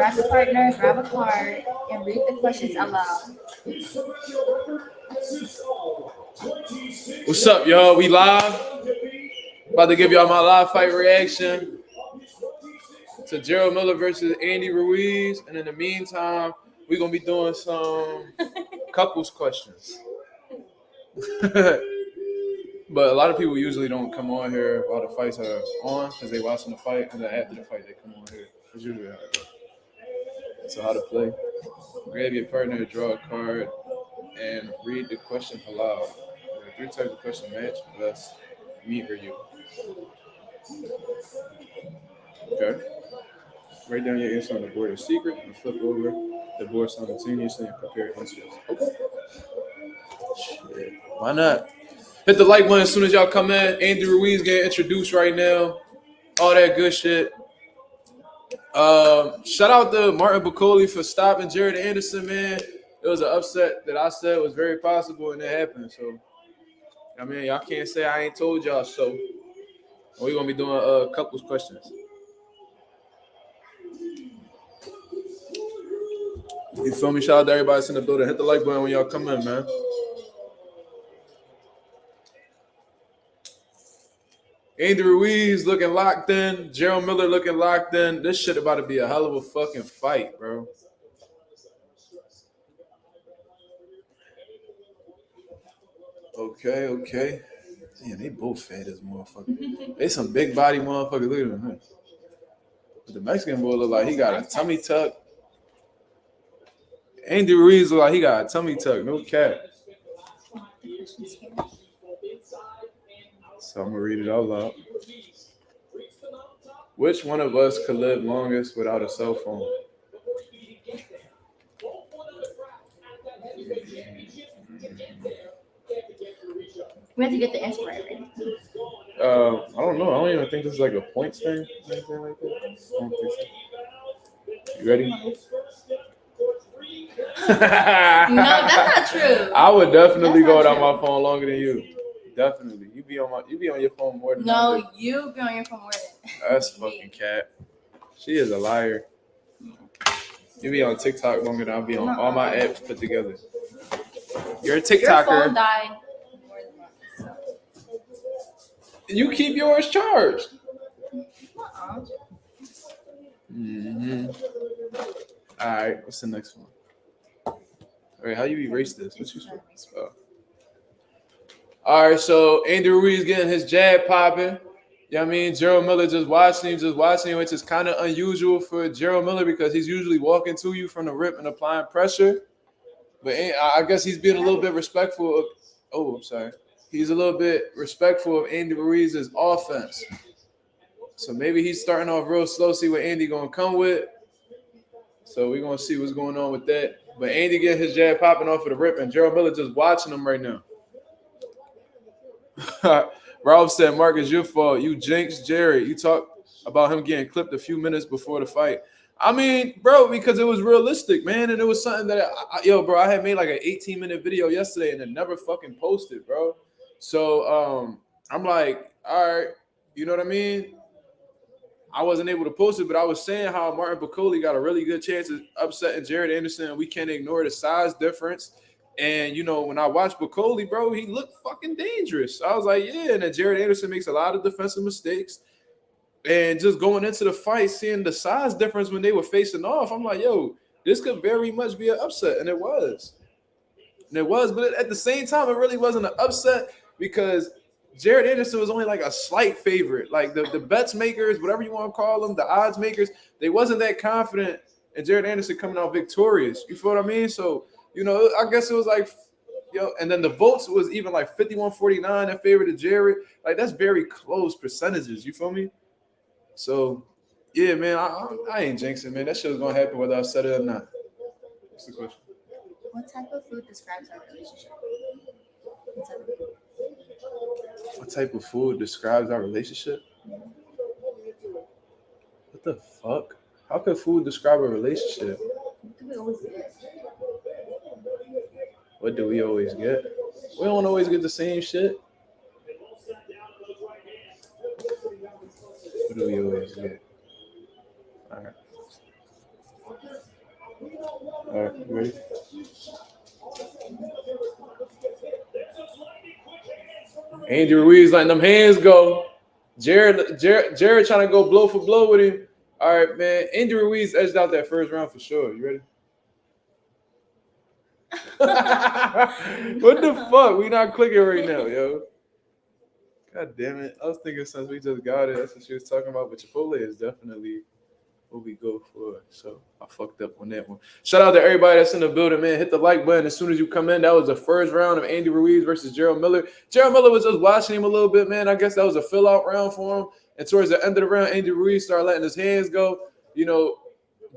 grab your partner, grab a card, and read the questions aloud. What's up, y'all? We live. About to give y'all my live fight reaction to Israil Miller versus Andy Ruiz. And in the meantime, we're going to be doing some couples questions. But a lot of people usually don't come on here while the fights are on because they watching the fight, and then after the fight they come on here. That's usually how it goes. So how to play. Grab your partner, draw a card, and read the question aloud. There are 3 types of question: match, best, me, or you. Okay. Write down your answer on the board as secret and flip over the board simultaneously and prepare answers. Okay. Shit. Why not? Hit the like button as soon as y'all come in. Andy Ruiz getting introduced right now. All that good shit. Shout out to Martin Bacoli for stopping Jared Anderson, man. It was an upset that I said was very possible, and it happened. So, I mean, y'all can't say I ain't told y'all so. We're going to be doing couples questions. You feel me? Shout out to everybody that's in the building. Hit the like button when y'all come in, man. Andy Ruiz looking locked in. Israil Miller looking locked in. This shit about to be a hell of a fucking fight, bro. Okay. Yeah, they both fat as motherfuckers. They some big body motherfuckers. Look at them. Huh? But the Mexican boy look like he got a tummy tuck. Andy Ruiz look like he got a tummy tuck. No cap. So I'm going to read it out loud. Which one of us could live longest without a cell phone? We have to get the answer right. I don't know. I don't even think this is like a points thing. Anything like that. I don't think so. You ready? No, that's not true. I would definitely go without my phone longer than you. Definitely. You be on your phone more than No, you be on your phone more than That's fucking cat. She is a liar. You be on TikTok longer than I'll be on all my apps put together. You're a TikToker. Your phone died more than mine. So. You keep yours charged. Mm-hmm. All right. What's the next one? All right. How you erase this? What you supposed to? All right, so Andy Ruiz getting his jab popping. You know what I mean? Israil Miller just watching him, which is kind of unusual for Israil Miller because he's usually walking to you from the rip and applying pressure. But I guess he's being a little bit respectful of He's a little bit respectful of Andy Ruiz's offense. So maybe he's starting off real slow, see what Andy going to come with. So we're going to see what's going on with that. But Andy getting his jab popping off of the rip, and Israil Miller just watching him right now. Ralph said, Mark, it's your fault. You jinxed Jerry. You talked about him getting clipped a few minutes before the fight. I mean, bro, because it was realistic, man. And it was something that, I had made like an 18-minute video yesterday and it never fucking posted, bro. So I'm like, all right, you know what I mean? I wasn't able to post it, but I was saying how Martin Bacoli got a really good chance of upsetting Jared Anderson. We can't ignore the size difference. And, when I watched Bacoli, bro, he looked fucking dangerous. I was like, yeah. And then Jared Anderson makes a lot of defensive mistakes. And just going into the fight, seeing the size difference when they were facing off, I'm like, yo, this could very much be an upset. And it was. But at the same time, it really wasn't an upset because Jared Anderson was only like a slight favorite. Like the bets makers, whatever you want to call them, the odds makers, they wasn't that confident in Jared Anderson coming out victorious. You feel what I mean? So, I guess it was like, and then the votes was even like 51-49 in favor of Jared. Like, that's very close percentages. You feel me? So, yeah, man, I ain't jinxing, man. That shit was going to happen whether I said it or not. What's the question? What type of food describes our relationship? What type of food describes our relationship? What the fuck? How could food describe a relationship? What do we always get? We don't always get the same shit. What do we always get? All right. All right, you ready? Andy Ruiz letting them hands go. Jared trying to go blow for blow with him. All right, man. Andy Ruiz edged out that first round for sure. You ready? What the fuck? We not clicking right now, yo. God damn it. I was thinking since we just got it, that's what she was talking about. But Chipotle is definitely what we go for. So I fucked up on that one. Shout out to everybody that's in the building, man. Hit the like button as soon as you come in. That was the first round of Andy Ruiz versus Gerald Miller. Gerald Miller was just watching him a little bit, man. I guess that was a fill-out round for him. And towards the end of the round, Andy Ruiz started letting his hands go. You know,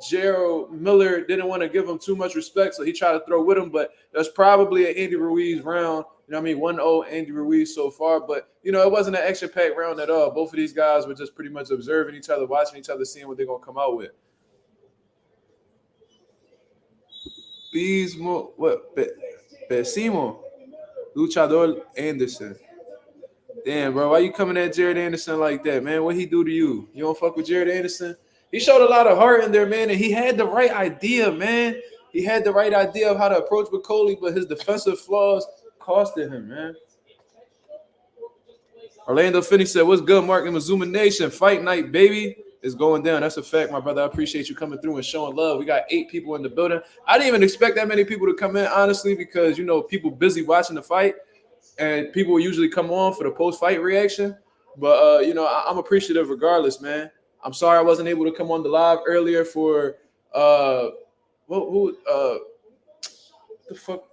Gerald Miller didn't want to give him too much respect, so he tried to throw with him. But that's probably an Andy Ruiz round. You know what I mean? 1-0 Andy Ruiz so far. But, you know, it wasn't an action-packed round at all. Both of these guys were just pretty much observing each other, watching each other, seeing what they're going to come out with. Bismo, what? Besimo, Luchador Anderson. Damn, bro, why you coming at Jared Anderson like that, man? What he do to you? You don't fuck with Jared Anderson? He showed a lot of heart in there, man, and he had the right idea, man. He had the right idea of how to approach Bacoli, but his defensive flaws costed him, man. Orlando Finney said, "What's good, MarkMazuma Nation? Fight night, baby." Is going down. That's a fact, my brother. I appreciate you coming through and showing love. We got 8 people in the building. I didn't even expect that many people to come in, honestly, because, you know, people busy watching the fight, and people usually come on for the post-fight reaction. But, you know, I'm appreciative regardless, man. I'm sorry I wasn't able to come on the live earlier for the fuck?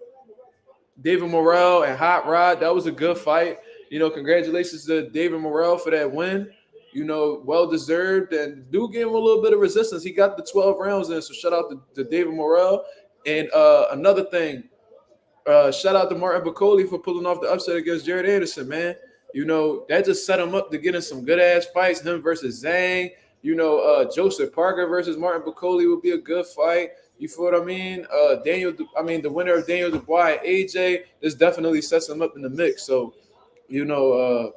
David Morrell and Hot Rod. That was a good fight. You know, congratulations to David Morrell for that win. You know, well-deserved, and do give him a little bit of resistance. He got the 12 rounds in, so shout out to David Morrell. And another thing, shout out to Martin Bacoli for pulling off the upset against Jared Anderson, man. You know, that just set him up to get in some good-ass fights, him versus Zhang. You know, Joseph Parker versus Martin Bacoli would be a good fight. You feel what I mean? The winner of Daniel Dubois and AJ, this definitely sets him up in the mix. So, you know,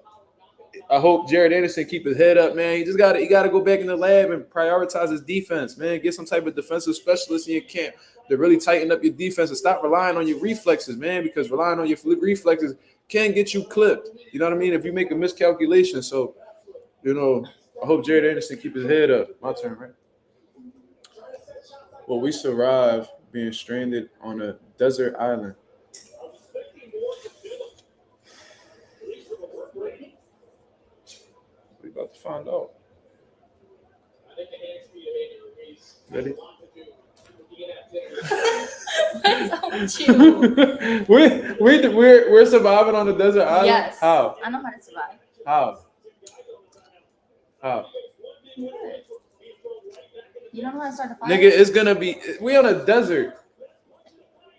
I hope Jared Anderson keep his head up, man. He gotta go back in the lab and prioritize his defense, man. Get some type of defensive specialist in your camp to really tighten up your defense and stop relying on your reflexes, man, because relying on your reflexes can get you clipped. You know what I mean? If you make a miscalculation. So, you know, I hope Jared Anderson keep his head up. My turn, right? Well, we survived being stranded on a desert island. We about to find out. Ready? What's up with you? We're surviving on a desert island? Yes. How? I know how to survive. How? You don't know how to start a fire? Nigga, it's gonna be. We on a desert.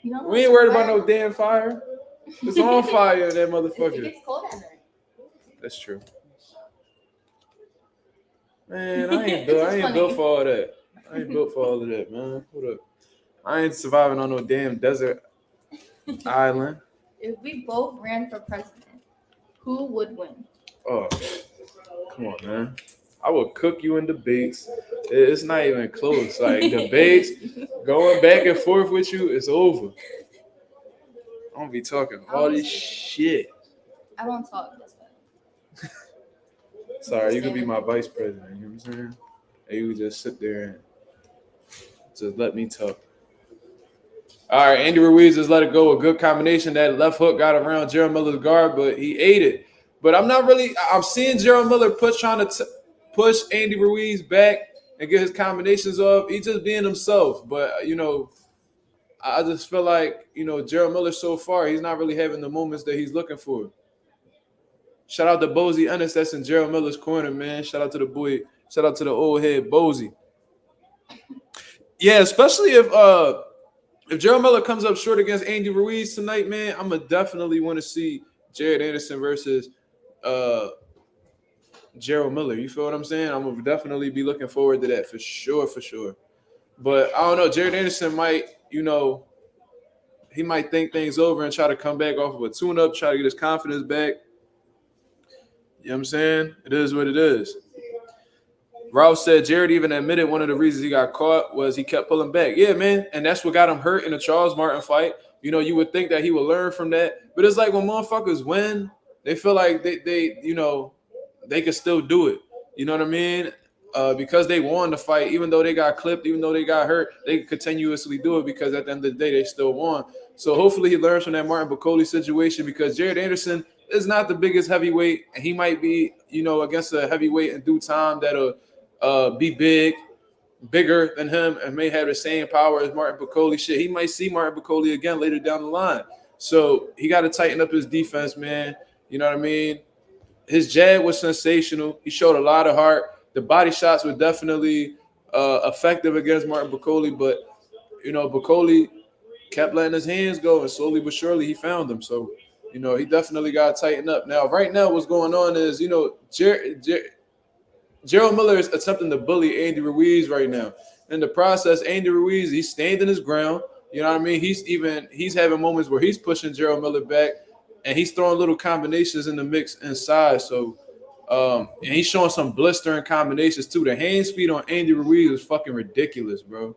You don't know We how ain't to worried start about no damn fire. It's on fire in that It motherfucker. gets cold at night. That's true. Man, I ain't built for all that. I ain't built for all of that, man. Hold up. I ain't surviving on no damn desert island. If we both ran for president, who would win? Oh, come on, man. I will cook you in debates. It's not even close. Like, debates, going back and forth with you, it's over. I'm gonna be talking all this shit. I don't talk this way. Sorry, you could be my vice president. You know what I'm saying? And you could just sit there and just let me talk. All right, Andy Ruiz just let it go. A good combination. That left hook got around Gerald Miller's guard, but he ate it. But I'm seeing Gerald Miller trying to push Andy Ruiz back and get his combinations off. He's just being himself. But, you know, I just feel like, you know, Gerald Miller so far, he's not really having the moments that he's looking for. Shout out to Bozy Ennis. That's in Gerald Miller's corner, man. Shout out to the boy. Shout out to the old head Bozy. Yeah, especially if Gerald Miller comes up short against Andy Ruiz tonight, man, I'm going to definitely want to see Jared Anderson versus Gerald Miller. You feel what I'm saying? I'm going to definitely be looking forward to that for sure. But I don't know. Jared Anderson might, you know, he might think things over and try to come back off of a tune-up, try to get his confidence back. You know what I'm saying? It is what it is. Ralph said Jared even admitted one of the reasons he got caught was he kept pulling back. Yeah, man, and that's what got him hurt in the Charles Martin fight. You know, you would think that he would learn from that, but it's like when motherfuckers win, they feel like they you know they can still do it. You know what I mean? Because they won the fight, even though they got clipped, even though they got hurt, they continuously do it because at the end of the day they still won. So hopefully he learns from that Martin Bacoli situation because Jared Anderson is not the biggest heavyweight, and he might be, you know, against a heavyweight in due time that'll be bigger than him, and may have the same power as Martin Bacoli. Shit, he might see Martin Bacoli again later down the line. So he got to tighten up his defense, man. You know what I mean? His jab was sensational. He showed a lot of heart. The body shots were definitely effective against Martin Bacoli, but you know, Bacoli kept letting his hands go, and slowly but surely he found them. So, you know, he definitely got to tighten up. Now, right now, what's going on is, you know, Gerald Miller is attempting to bully Andy Ruiz right now. In the process, Andy Ruiz, he's standing his ground. You know what I mean? He's having moments where he's pushing Gerald Miller back, and he's throwing little combinations in the mix inside. So, and he's showing some blistering combinations too. The hand speed on Andy Ruiz is fucking ridiculous, bro.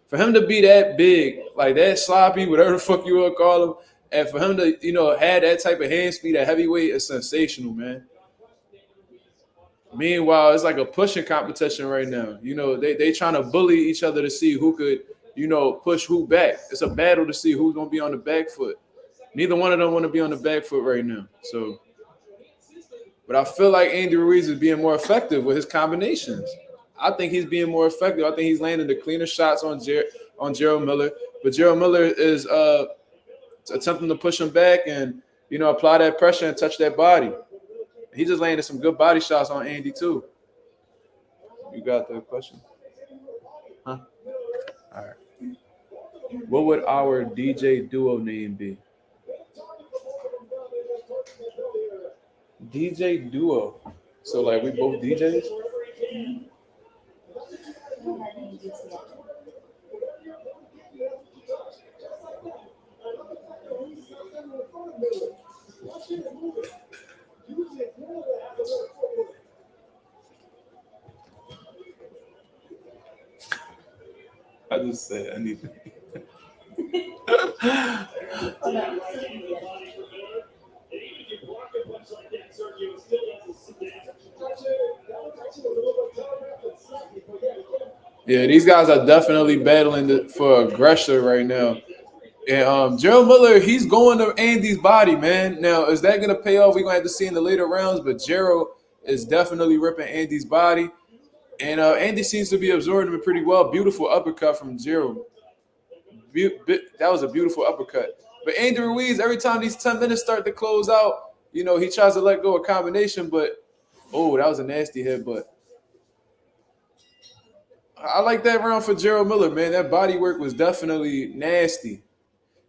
For him to be that big, like that sloppy, whatever the fuck you want to call him, and for him to, you know, have that type of hand speed at heavyweight is sensational, man. Meanwhile, it's like a pushing competition right now. You know, they trying to bully each other to see who could, you know, push who back. It's a battle to see who's gonna be on the back foot. Neither one of them want to be on the back foot right now. So, but I feel like Andy Ruiz is being more effective with his combinations. I think he's being more effective. I think he's landing the cleaner shots on Gerald Miller. But Gerald Miller is attempting to push him back and, you know, apply that pressure and touch that body. He just landed some good body shots on Andy too. You got the question? Huh? All right. What would our DJ duo name be? DJ duo. So like we both DJs? I just said I need to. Yeah, these guys are definitely battling for aggression right now. And Gerald Miller, he's going to Andy's body, man. Now, is that going to pay off? We're going to have to see in the later rounds, but Gerald is definitely ripping Andy's body. And Andy seems to be absorbing him pretty well. Beautiful uppercut from Gerald. That was a beautiful uppercut. But Andy Ruiz, every time these 10 minutes start to close out, you know, he tries to let go of combination, but, oh, that was a nasty headbutt. I like that round for Gerald Miller, man. That body work was definitely nasty.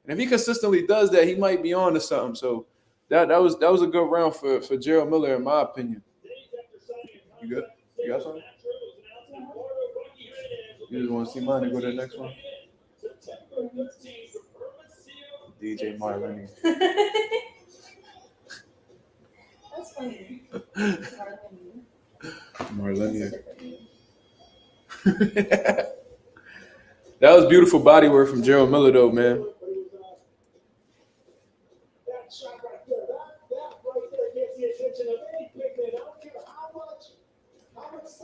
And if he consistently does that, he might be on to something. So that was a good round for Gerald Miller, in my opinion. You good? You got something? You just want to see mine and go to the next one? DJ Marlene. That's funny. Marlene. That was beautiful body work from Gerald Miller, though, man.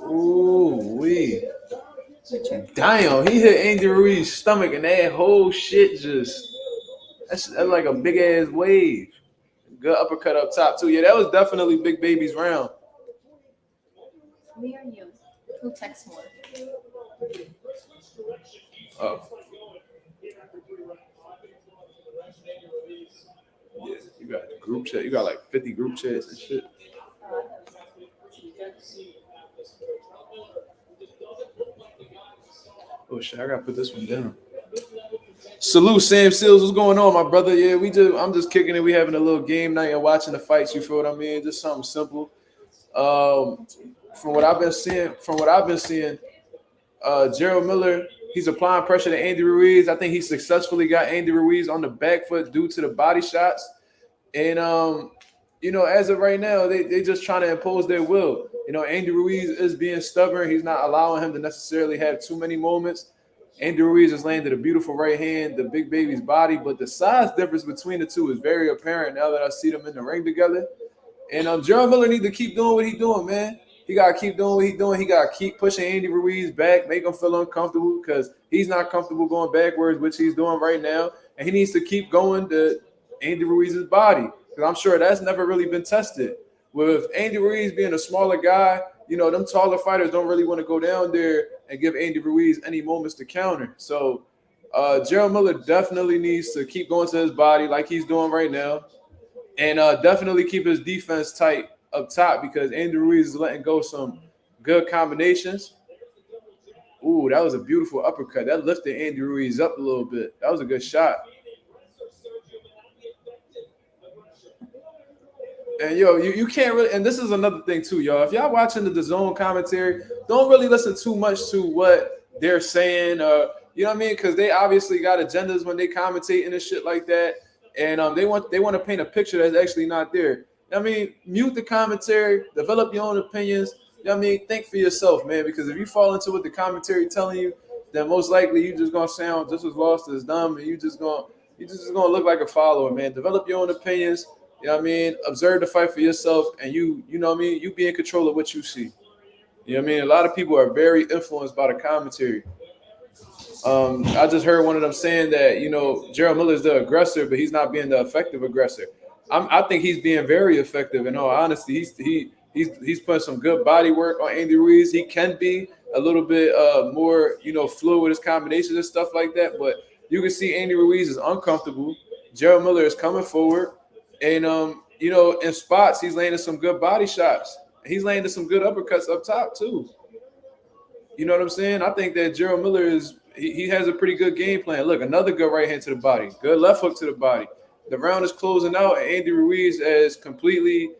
Ooh, wee. Damn, he hit Andy Ruiz's stomach, and that whole shit that's like a big ass wave. Good uppercut up top too. Yeah, that was definitely Big Baby's round. Me or you? Who texts more? Oh. Yeah, you got the group chat. You got like 50 group chats and shit. Oh shit, I gotta put this one down. Salute Sam Seals. What's going on, my brother? Yeah, I'm just kicking it. We having a little game night and watching the fights, you feel what I mean? Just something simple. From what I've been seeing, Gerald Miller, he's applying pressure to Andy Ruiz. I think he successfully got Andy Ruiz on the back foot due to the body shots. And you know, as of right now, they just trying to impose their will. You know, Andy Ruiz is being stubborn. He's not allowing him to necessarily have too many moments. Andy Ruiz has landed a beautiful right hand, the big baby's body, but the size difference between the two is very apparent now that I see them in the ring together. And Gerald Miller needs to keep doing what he's doing, man. He got to keep doing what he's doing. He got to keep pushing Andy Ruiz back, make him feel uncomfortable because he's not comfortable going backwards, which he's doing right now. And he needs to keep going to Andy Ruiz's body because I'm sure that's never really been tested. With Andy Ruiz being a smaller guy, you know, them taller fighters don't really want to go down there and give Andy Ruiz any moments to counter. So Gerald Miller definitely needs to keep going to his body like he's doing right now. And definitely keep his defense tight up top because Andy Ruiz is letting go some good combinations. Ooh, that was a beautiful uppercut. That lifted Andy Ruiz up a little bit. That was a good shot. And, yo, you can't really – and this is another thing too, y'all. If y'all watching the DAZN commentary, don't really listen too much to what they're saying. You know what I mean? Because they obviously got agendas when they commentate and shit like that. And they want to paint a picture that's actually not there. I mean, mute the commentary, develop your own opinions. You know what I mean? Think for yourself, man, because if you fall into what the commentary telling you, then most likely you're just gonna sound just as lost as dumb, and you just gonna look like a follower, man. Develop your own opinions. You know what I mean? Observe the fight for yourself, and you know what I mean? You be in control of what you see. You know what I mean? A lot of people are very influenced by the commentary. I just heard one of them saying that, you know, Gerald Miller is the aggressor, but he's not being the effective aggressor. I think he's being very effective. In all honesty, he's putting some good body work on Andy Ruiz. He can be a little bit more, you know, fluid with his combinations and stuff like that. But you can see Andy Ruiz is uncomfortable. Gerald Miller is coming forward, and you know, in spots he's landing some good body shots. He's landing some good uppercuts up top too. You know what I'm saying? I think that Gerald Miller is. He has a pretty good game plan. Look, another good right hand to the body. Good left hook to the body. The round is closing out, and Andy Ruiz has completely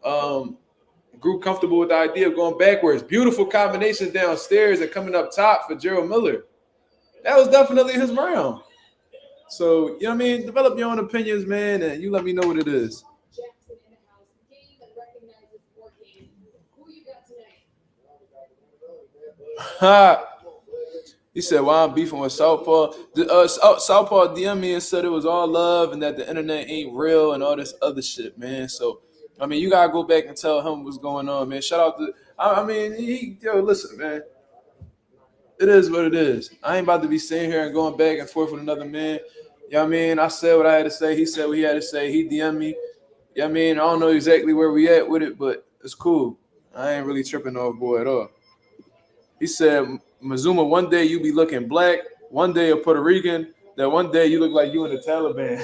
grew comfortable with the idea of going backwards. Beautiful combination downstairs and coming up top for Gerald Miller. That was definitely his round. So, you know what I mean? Develop your own opinions, man, and you let me know what it is. Ha! He said, "Why I'm beefing with Southpaw?" Southpaw DM'd me and said it was all love and that the internet ain't real and all this other shit, man. So, I mean, you gotta go back and tell him what's going on, man. Shout out to, I mean, listen, man. It is what it is. I ain't about to be sitting here and going back and forth with another man. You know what I mean? I said what I had to say. He said what he had to say. He DM'd me. You know what I mean? I don't know exactly where we at with it, but it's cool. I ain't really tripping off boy at all. He said, Mazuma, one day you be looking black, one day a Puerto Rican, then one day you look like you in the Taliban.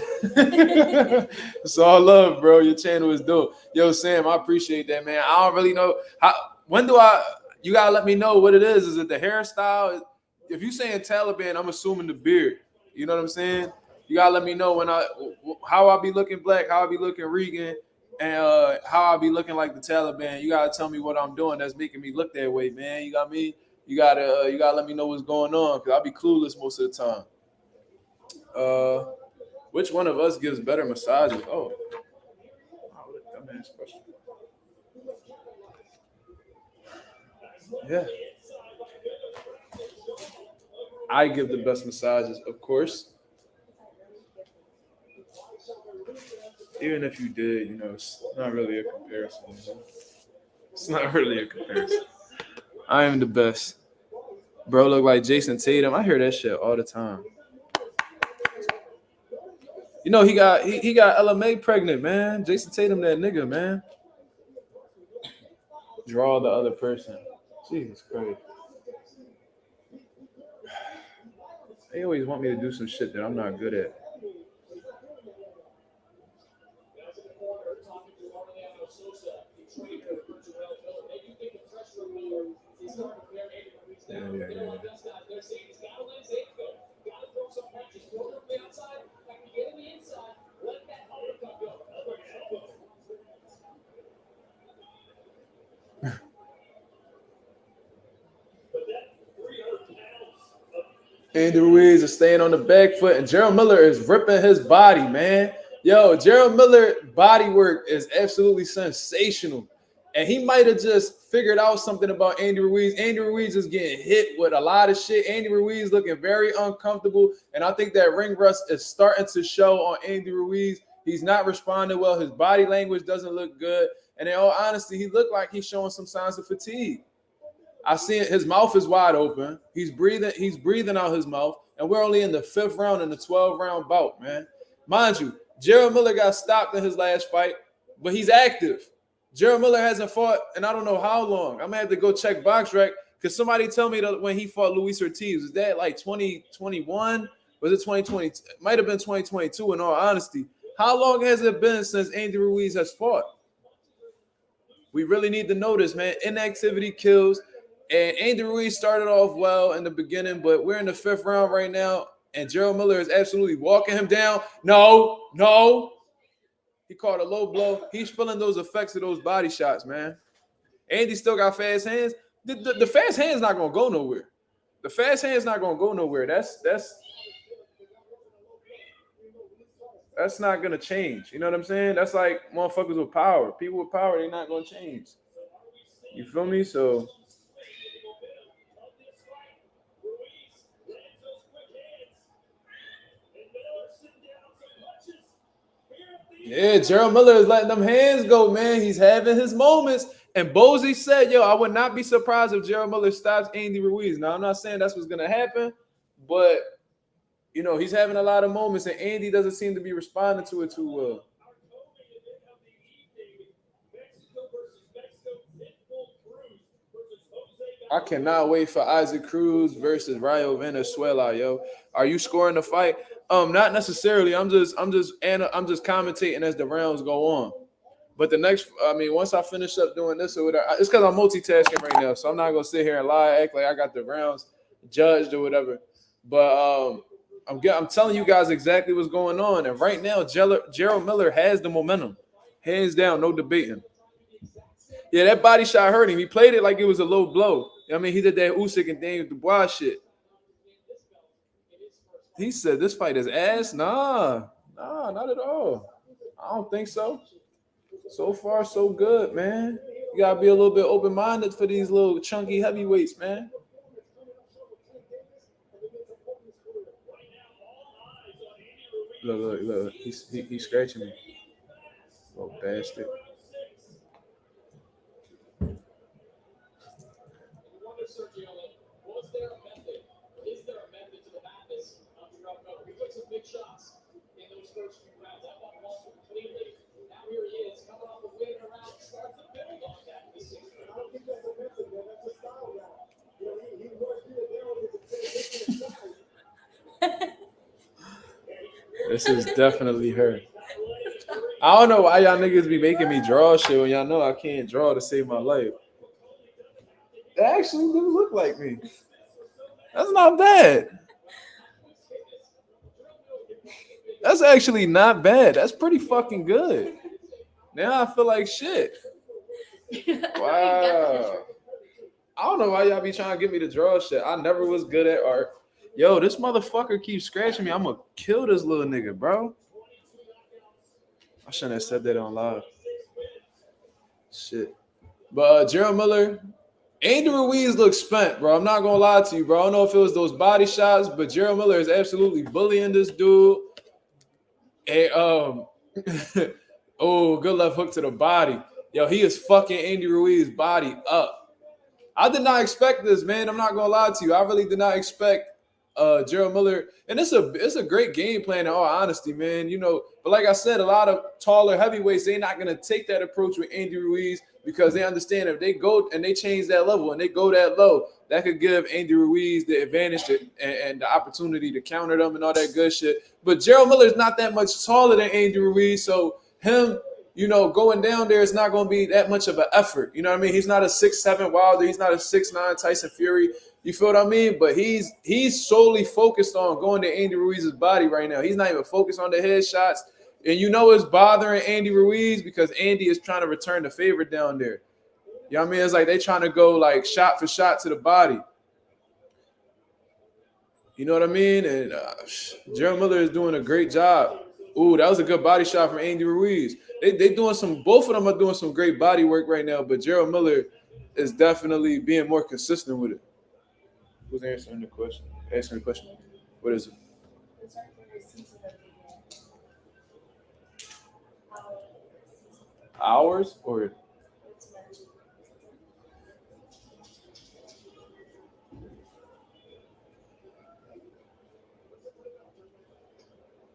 It's all love, bro. Your channel is dope. Yo, Sam, I appreciate that, man. I don't really know you gotta let me know what it is. Is it the hairstyle? If you saying Taliban, I'm assuming the beard. You know what I'm saying? You gotta let me know how I be looking black, how I be looking Regan, and how I be looking like the Taliban. You gotta tell me what I'm doing that's making me look that way, man. You got me? You gotta let me know what's going on because I'll be clueless most of the time. Which one of us gives better massages? Oh, dumbass question. Yeah, I give the best massages, of course. Even if you did, you know, it's not really a comparison. You know? It's not really a comparison. I am the best. Bro, look like Jason Tatum. I hear that shit all the time. You know, he got LMA pregnant, man. Jason Tatum, that nigga, man. Draw the other person. Jesus Christ. They always want me to do some shit that I'm not good at. Yeah. Andy Ruiz is staying on the back foot, and Gerald Miller is ripping his body, man. Yo, Gerald Miller body work is absolutely sensational. And he might have just figured out something about Andy Ruiz. Andy Ruiz is getting hit with a lot of shit. Andy Ruiz looking very uncomfortable. And I think that ring rust is starting to show on Andy Ruiz. He's not responding well. His body language doesn't look good. And in all honesty, he looked like he's showing some signs of fatigue. I see it. His mouth is wide open. He's breathing out his mouth. And we're only in the 5th round in the 12-round bout, man. Mind you, Jarrell Miller got stopped in his last fight, but he's active. Jarrell Miller hasn't fought, and I don't know how long. I'm going to have to go check BoxRec because somebody tell me that when he fought Luis Ortiz, was that like 2021? Was it 2020? It might have been 2022 in all honesty. How long has it been since Andy Ruiz has fought? We really need to know this, man. Inactivity kills. And Andy Ruiz started off well in the beginning, but we're in the 5th round right now, and Jarrell Miller is absolutely walking him down. No. He caught a low blow. He's feeling those effects of those body shots, man. Andy still got fast hands. The fast hand's not going to go nowhere. The fast hand's not going to go nowhere. That's not going to change. You know what I'm saying? That's like motherfuckers with power. People with power, they're not going to change. You feel me? So yeah, Jarrell Miller is letting them hands go, man. He's having his moments. And Bozy said, I would not be surprised if Jarrell Miller stops Andy Ruiz. Now, I'm not saying that's what's going to happen, but, he's having a lot of moments, and Andy doesn't seem to be responding to it too well. I cannot wait for Isaac Cruz versus Rayo Venezuela, yo. Are you scoring the fight? Not necessarily. I'm just commentating as the rounds go on. But once I finish up doing this or whatever, it's because I'm multitasking right now, so I'm not gonna sit here and lie, act like I got the rounds judged or whatever. But I'm telling you guys exactly what's going on, and right now, Jarrell Miller has the momentum, hands down, no debating. Yeah, that body shot hurt him. He played it like it was a low blow. He did that Usyk and Daniel Dubois shit. He said this fight is ass. Nah, not at all. I don't think so. So far, so good, man. You gotta be a little bit open-minded for these little chunky heavyweights, man. Look. He's scratching me. Little bastard. Is there a method to the madness? We took some big shots in those first few rounds. I thought Walsh completely. Now here he is coming off the win around, starts to build on that. I don't think that's a method, man. That's a style round. He worked here there with the style. This is definitely her. I don't know why y'all niggas be making me draw shit when y'all know I can't draw to save my life. It actually do look like me. That's not bad. That's actually not bad. That's pretty fucking good. Now I feel like shit. Wow. I don't know why y'all be trying to get me to draw shit. I never was good at art. Yo, this motherfucker keeps scratching me. I'm gonna kill this little nigga, bro. I shouldn't have said that on live. Shit. But Jarrell Miller, Andy Ruiz looks spent, bro. I'm not gonna lie to you, bro. I don't know if it was those body shots, but Jarrell Miller is absolutely bullying this dude. And oh, good left hook to the body. Yo, he is fucking Andy Ruiz's body up. I did not expect this, man. I'm not gonna lie to you. I really did not expect Jarrell Miller, and it's a great game plan in all honesty, man. But like I said, a lot of taller heavyweights, they're not gonna take that approach with Andy Ruiz because they understand if they go and they change that level and they go that low, that could give Andy Ruiz the advantage and the opportunity to counter them and all that good shit. But Jarrell Miller is not that much taller than Andy Ruiz, so him, going down there is not going to be that much of an effort. You know what I mean? He's not a 6'7" Wilder. He's not a 6'9" Tyson Fury. You feel what I mean? But he's solely focused on going to Andy Ruiz's body right now. He's not even focused on the headshots. And it's bothering Andy Ruiz because Andy is trying to return the favor down there. You know what I mean? It's like they trying to go like shot for shot to the body. You know what I mean? And Jarrell Miller is doing a great job. Ooh, that was a good body shot from Andy Ruiz. They doing some. Both of them are doing some great body work right now. But Gerald Miller is definitely being more consistent with it. Who's answering the question? Answering the question. What is it? It's right for the season of the game. Hours or It's meant to.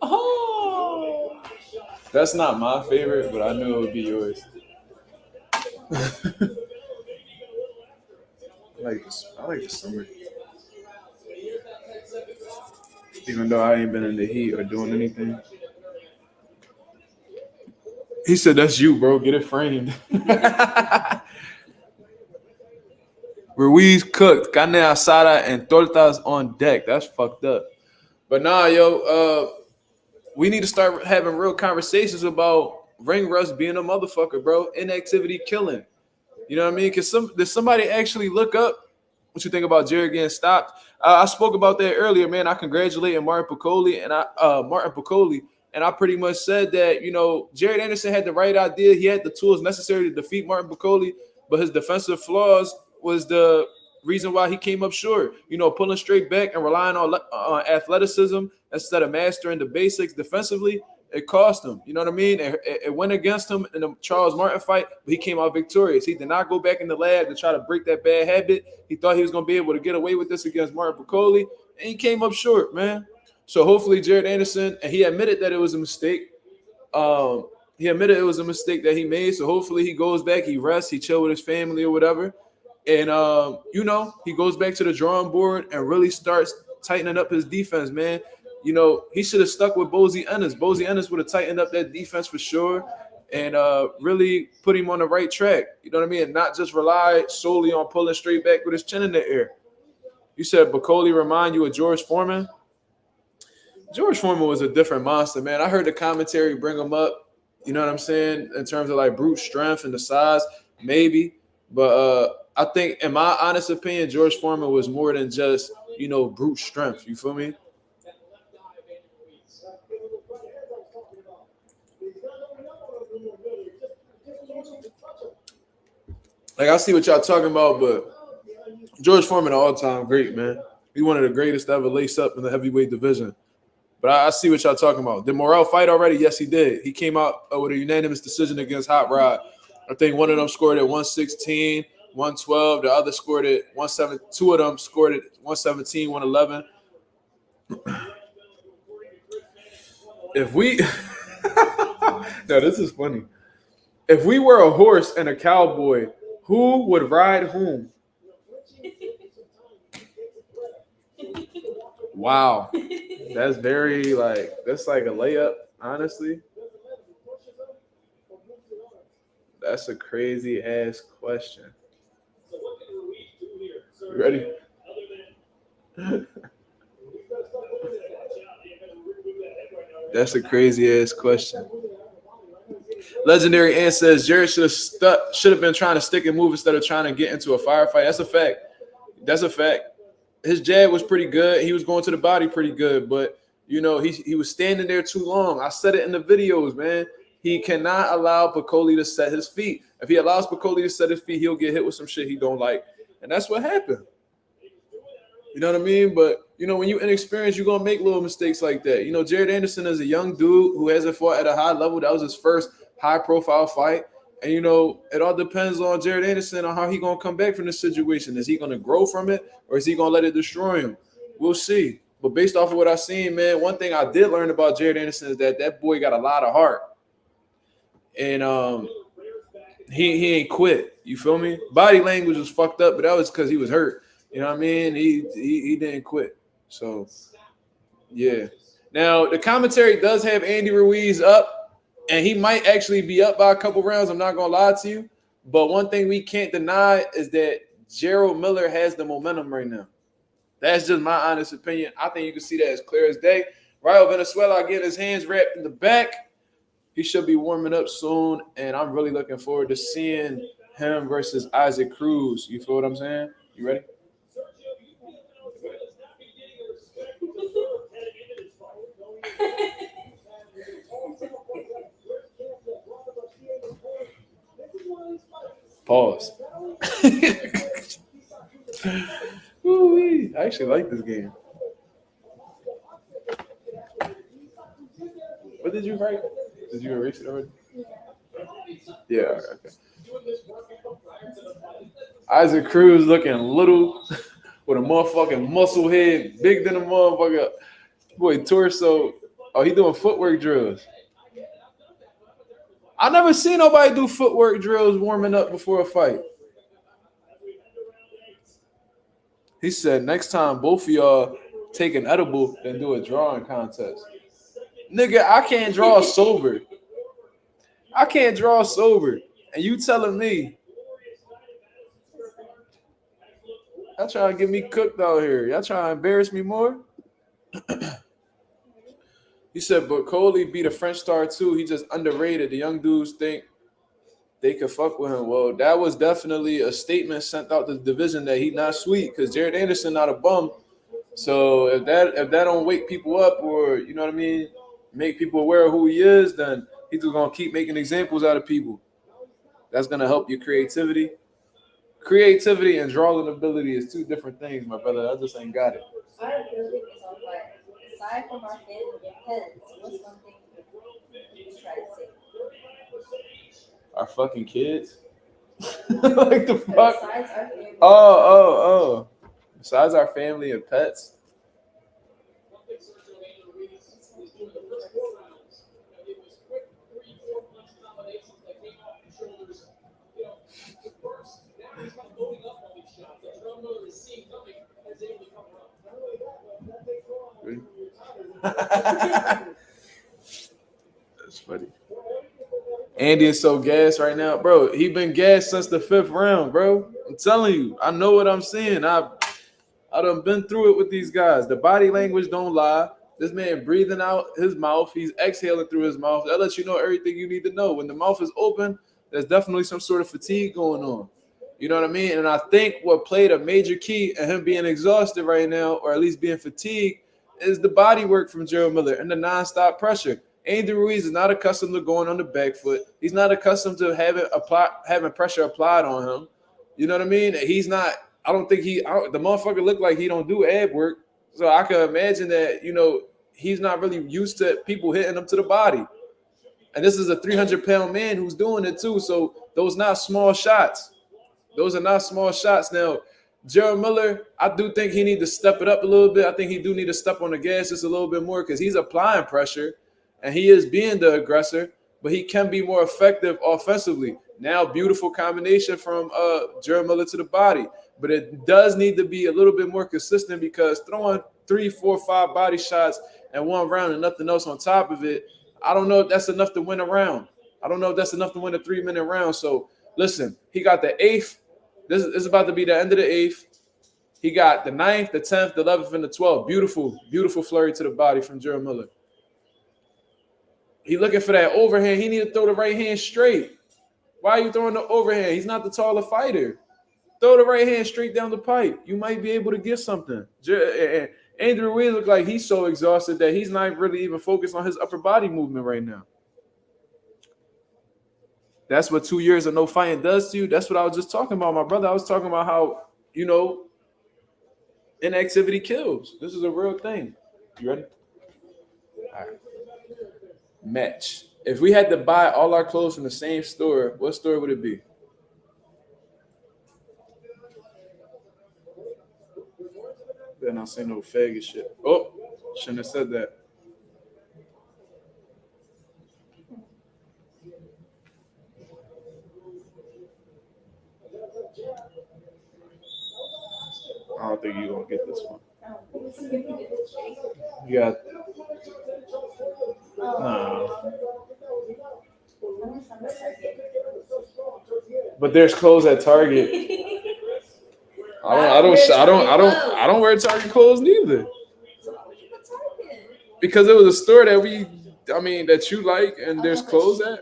oh, that's not my favorite, but I knew it would be yours. I like this. I like the summer. Even though I ain't been in the heat or doing anything. He said, "That's you, bro. Get it framed." Ruiz cooked, carne asada, and tortas on deck. That's fucked up. But nah, yo, we need to start having real conversations about ring rust being a motherfucker, bro. Inactivity killing. You know what I mean? Did somebody actually look up what you think about Jared getting stopped? I spoke about that earlier, man. I congratulated Martin Piccoli and I pretty much said that, Jared Anderson had the right idea. He had the tools necessary to defeat Martin Piccoli, but his defensive flaws was the reason why he came up short. Pulling straight back and relying on athleticism instead of mastering the basics defensively. It cost him. You know what I mean? It went against him in the Charles Martin fight, but he came out victorious. He did not go back in the lab to try to break that bad habit. He thought he was going to be able to get away with this against Martin Piccoli, and he came up short, man. So hopefully Jared Anderson, and he admitted that it was a mistake. He admitted it was a mistake that he made. So hopefully he goes back, he rests, he chill with his family or whatever. And, he goes back to the drawing board and really starts tightening up his defense, man. He should have stuck with Bozy Ennis. Bozy Ennis would have tightened up that defense for sure and really put him on the right track. You know what I mean? And not just rely solely on pulling straight back with his chin in the air. You said Piccoli remind you of George Foreman? George Foreman was a different monster, man. I heard the commentary bring him up, you know what I'm saying, in terms of like brute strength and the size, maybe. But I think, in my honest opinion, George Foreman was more than just, brute strength. You feel me? Like, I see what y'all talking about, but George Foreman, all-time great, man. He's one of the greatest to ever lace up in the heavyweight division. But I see what y'all talking about. Did Morrell fight already? Yes, he did. He came out with a unanimous decision against Hot Rod. I think one of them scored at 116, 112. The other scored at 117. Two of them scored at 117, 111. If we – no, this is funny. If we were a horse and a cowboy, who would ride whom? Wow. That's that's like a layup, honestly. That's a crazy ass question. You ready? That's a crazy ass question. Legendary Ant says Jared should have been trying to stick and move instead of trying to get into a firefight. That's a fact. That's a fact. His jab was pretty good. He was going to the body pretty good, but he was standing there too long. I said it in the videos, man. He cannot allow Piccoli to set his feet. If he allows Piccoli to set his feet, he'll get hit with some shit he don't like, and that's what happened. You know what I mean? But when you're inexperienced, you're gonna make little mistakes like that. Jared Anderson is a young dude who hasn't fought at a high level. That was his first high-profile fight. And, it all depends on Jared Anderson on how he going to come back from this situation. Is he going to grow from it or is he going to let it destroy him? We'll see. But based off of what I've seen, man, one thing I did learn about Jared Anderson is that boy got a lot of heart. And he ain't quit. You feel me? Body language was fucked up, but that was because he was hurt. You know what I mean? He didn't quit. So, yeah. Now, the commentary does have Andy Ruiz up. And he might actually be up by a couple rounds. I'm not going to lie to you. But one thing we can't deny is that Gerald Miller has the momentum right now. That's just my honest opinion. I think you can see that as clear as day. Raul Venezuela getting his hands wrapped in the back. He should be warming up soon. And I'm really looking forward to seeing him versus Isaac Cruz. You feel what I'm saying? You ready? Pause. Ooh-wee. I actually like this game. What did you write? Did you erase it already? Yeah, okay. Isaac Cruz looking little with a motherfucking muscle head, big than a motherfucker. Boy, torso. Oh, he doing footwork drills. I never seen nobody do footwork drills warming up before a fight. He said next time both of y'all take an edible and do a drawing contest. Nigga, I can't draw sober. I can't draw sober. And you telling me y'all trying to get me cooked out here. Y'all trying to embarrass me more? He said, but Coley beat a French star too. He just underrated. The young dudes think they could fuck with him. Well, that was definitely a statement sent out to the division that he not sweet because Jared Anderson not a bum. So if that don't wake people up or, you know what I mean, make people aware of who he is, then he's just going to keep making examples out of people. That's going to help your creativity. Creativity and drawing ability is two different things, my brother. I just ain't got it. Our ability is all fire. Aside from our family and pets, what's one thing you try to say? Our fucking kids? Like the fuck? Besides our family. Oh. Besides our family and pets? That's funny. Andy is so gassed right now, bro. He been gassed since the 5th round, bro. I'm telling you, I know what I'm seeing. I done been through it with these guys. The body language don't lie. This man breathing out his mouth. He's exhaling through his mouth. That lets you know everything you need to know. When the mouth is open, there's definitely some sort of fatigue going on. You know what I mean? And I think what played a major key in him being exhausted right now, or at least being fatigued, is the body work from Gerald Miller and the nonstop pressure. Andy Ruiz is not accustomed to going on the back foot. He's not accustomed to having pressure applied on him. You know what I mean? He's not. I don't think the motherfucker look like he don't do ab work. So I can imagine that, you know, he's not really used to people hitting him to the body. And this is a 300-pound man who's doing it too. So those not small shots. Those are not small shots. Now, Gerald Miller, I do think he need to step it up a little bit. I think he do need to step on the gas just a little bit more because he's applying pressure and he is being the aggressor, but he can be more effective offensively. Now, beautiful combination from Gerald Miller to the body. But it does need to be a little bit more consistent because throwing 3, 4, 5 body shots in one round and nothing else on top of it, I don't know if that's enough to win a round. I don't know if that's enough to win a 3-minute round. So, listen, he got the 8th. This is about to be the end of the 8th. He got the 9th, the 10th, the 11th, and the 12th. Beautiful, beautiful flurry to the body from Gerald Miller. He looking for that overhand. He need to throw the right hand straight. Why are you throwing the overhand? He's not the taller fighter. Throw the right hand straight down the pipe. You might be able to get something. Andrew Ruiz look like he's so exhausted that he's not really even focused on his upper body movement right now. That's what 2 years of no fighting does to you. That's what I was just talking about, my brother. I was talking about how, you know, inactivity kills. This is a real thing. You ready? All right. Match. If we had to buy all our clothes from the same store, what store would it be? Better not say no faggot shit. Oh, shouldn't have said that. I don't think you're gonna get this one. You got no. But there's clothes at Target. I don't wear Target clothes neither. Because it was a store that you like and there's clothes at.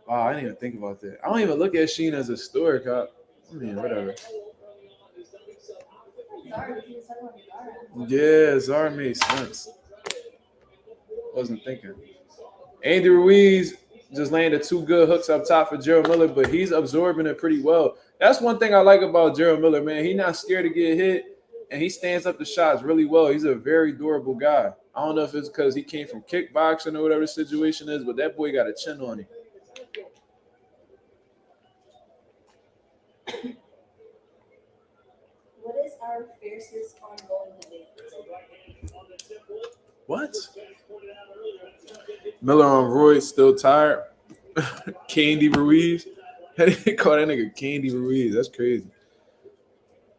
Wow, I didn't even think about that. I don't even look at Shein as a store, cop. I mean, whatever. Yeah, Zara made sense. Wasn't thinking. Andy Ruiz just landed 2 good hooks up top for Gerald Miller, but he's absorbing it pretty well. That's one thing I like about Gerald Miller, man. He's not scared to get hit, and he stands up the shots really well. He's a very durable guy. I don't know if it's because he came from kickboxing or whatever the situation is, but that boy got a chin on him. What is our fiercest ongoing debate? What? Miller on Ruiz, still tired. Candy Ruiz. They call that nigga Candy Ruiz. That's crazy.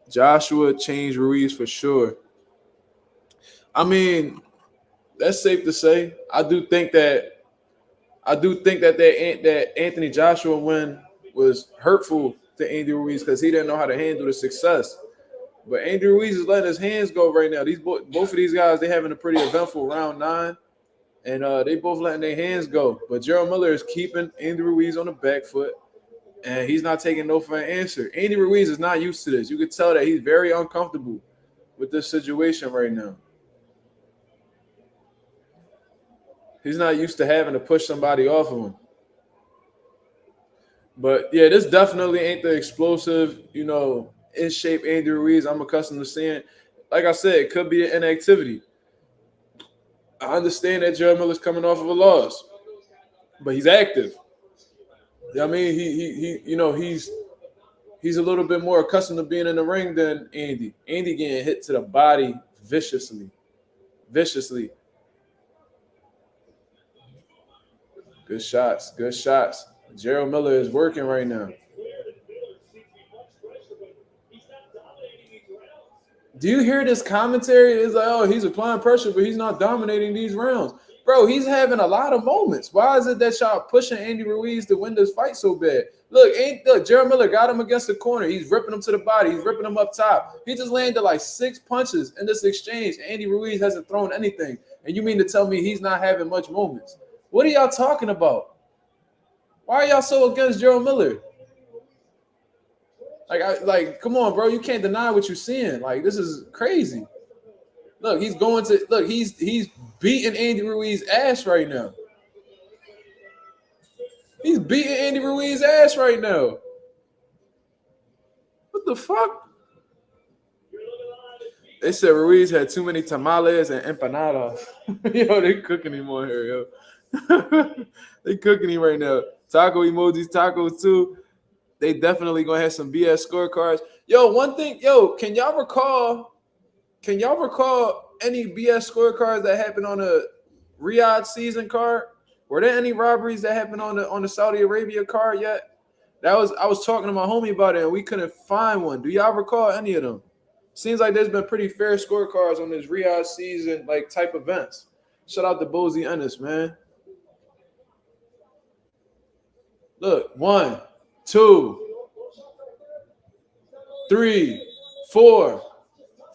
Joshua changed Ruiz for sure. I mean, that's safe to say. I do think that Anthony Joshua win was hurtful to Andy Ruiz because he didn't know how to handle the success. But Andy Ruiz is letting his hands go right now. Both of these guys, they having a pretty eventful round 9, and they both letting their hands go. But Gerald Miller is keeping Andy Ruiz on the back foot, and he's not taking no for an answer. Andy Ruiz is not used to this. You can tell that he's very uncomfortable with this situation right now. He's not used to having to push somebody off of him. But, yeah, this definitely ain't the explosive, in shape Andy Ruiz I'm accustomed to seeing. Like I said, it could be an inactivity. I understand that Gerald Miller's coming off of a loss, but he's active. I mean, he's a little bit more accustomed to being in the ring than Andy. Andy getting hit to the body viciously. Good shots. Gerald Miller is working right now. Do you hear this commentary? It's like, oh, he's applying pressure, but he's not dominating these rounds. Bro, he's having a lot of moments. Why is it that y'all pushing Andy Ruiz to win this fight so bad? Look, Gerald Miller got him against the corner. He's ripping him to the body. He's ripping him up top. He just landed like 6 punches in this exchange. Andy Ruiz hasn't thrown anything. And you mean to tell me he's not having much moments? What are y'all talking about? Why are y'all so against Gerald Miller? Come on, bro. You can't deny what you're seeing. Like, this is crazy. Look, he's beating Andy Ruiz's ass right now. He's beating Andy Ruiz's ass right now. What the fuck? They said Ruiz had too many tamales and empanadas. Yo, they cooking him on here, yo. They cooking him right now. Taco emojis, tacos too. They definitely gonna have some BS scorecards. Yo, one thing, can y'all recall any BS scorecards that happened on a Riyadh season card? Were there any robberies that happened on the Saudi Arabia card yet? I was talking to my homie about it and we couldn't find one. Do y'all recall any of them? Seems like there's been pretty fair scorecards on this Riyadh season type events. Shout out to Bozy Ennis, man. Look, 1, 2, 3, 4,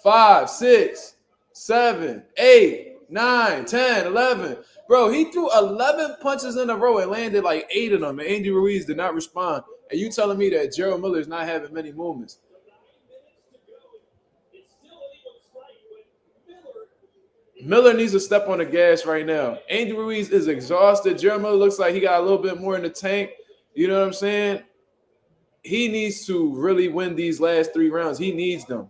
5, 6, 7, 8, 9, 10, 11. Bro, he threw 11 punches in a row and landed like 8 of them, and Andy Ruiz did not respond. And you telling me that Gerald Miller is not having many moments? Miller needs to step on the gas right now. Andy Ruiz is exhausted. Gerald Miller looks like he got a little bit more in the tank. You know what I'm saying? He needs to really win these last 3 rounds. He needs them.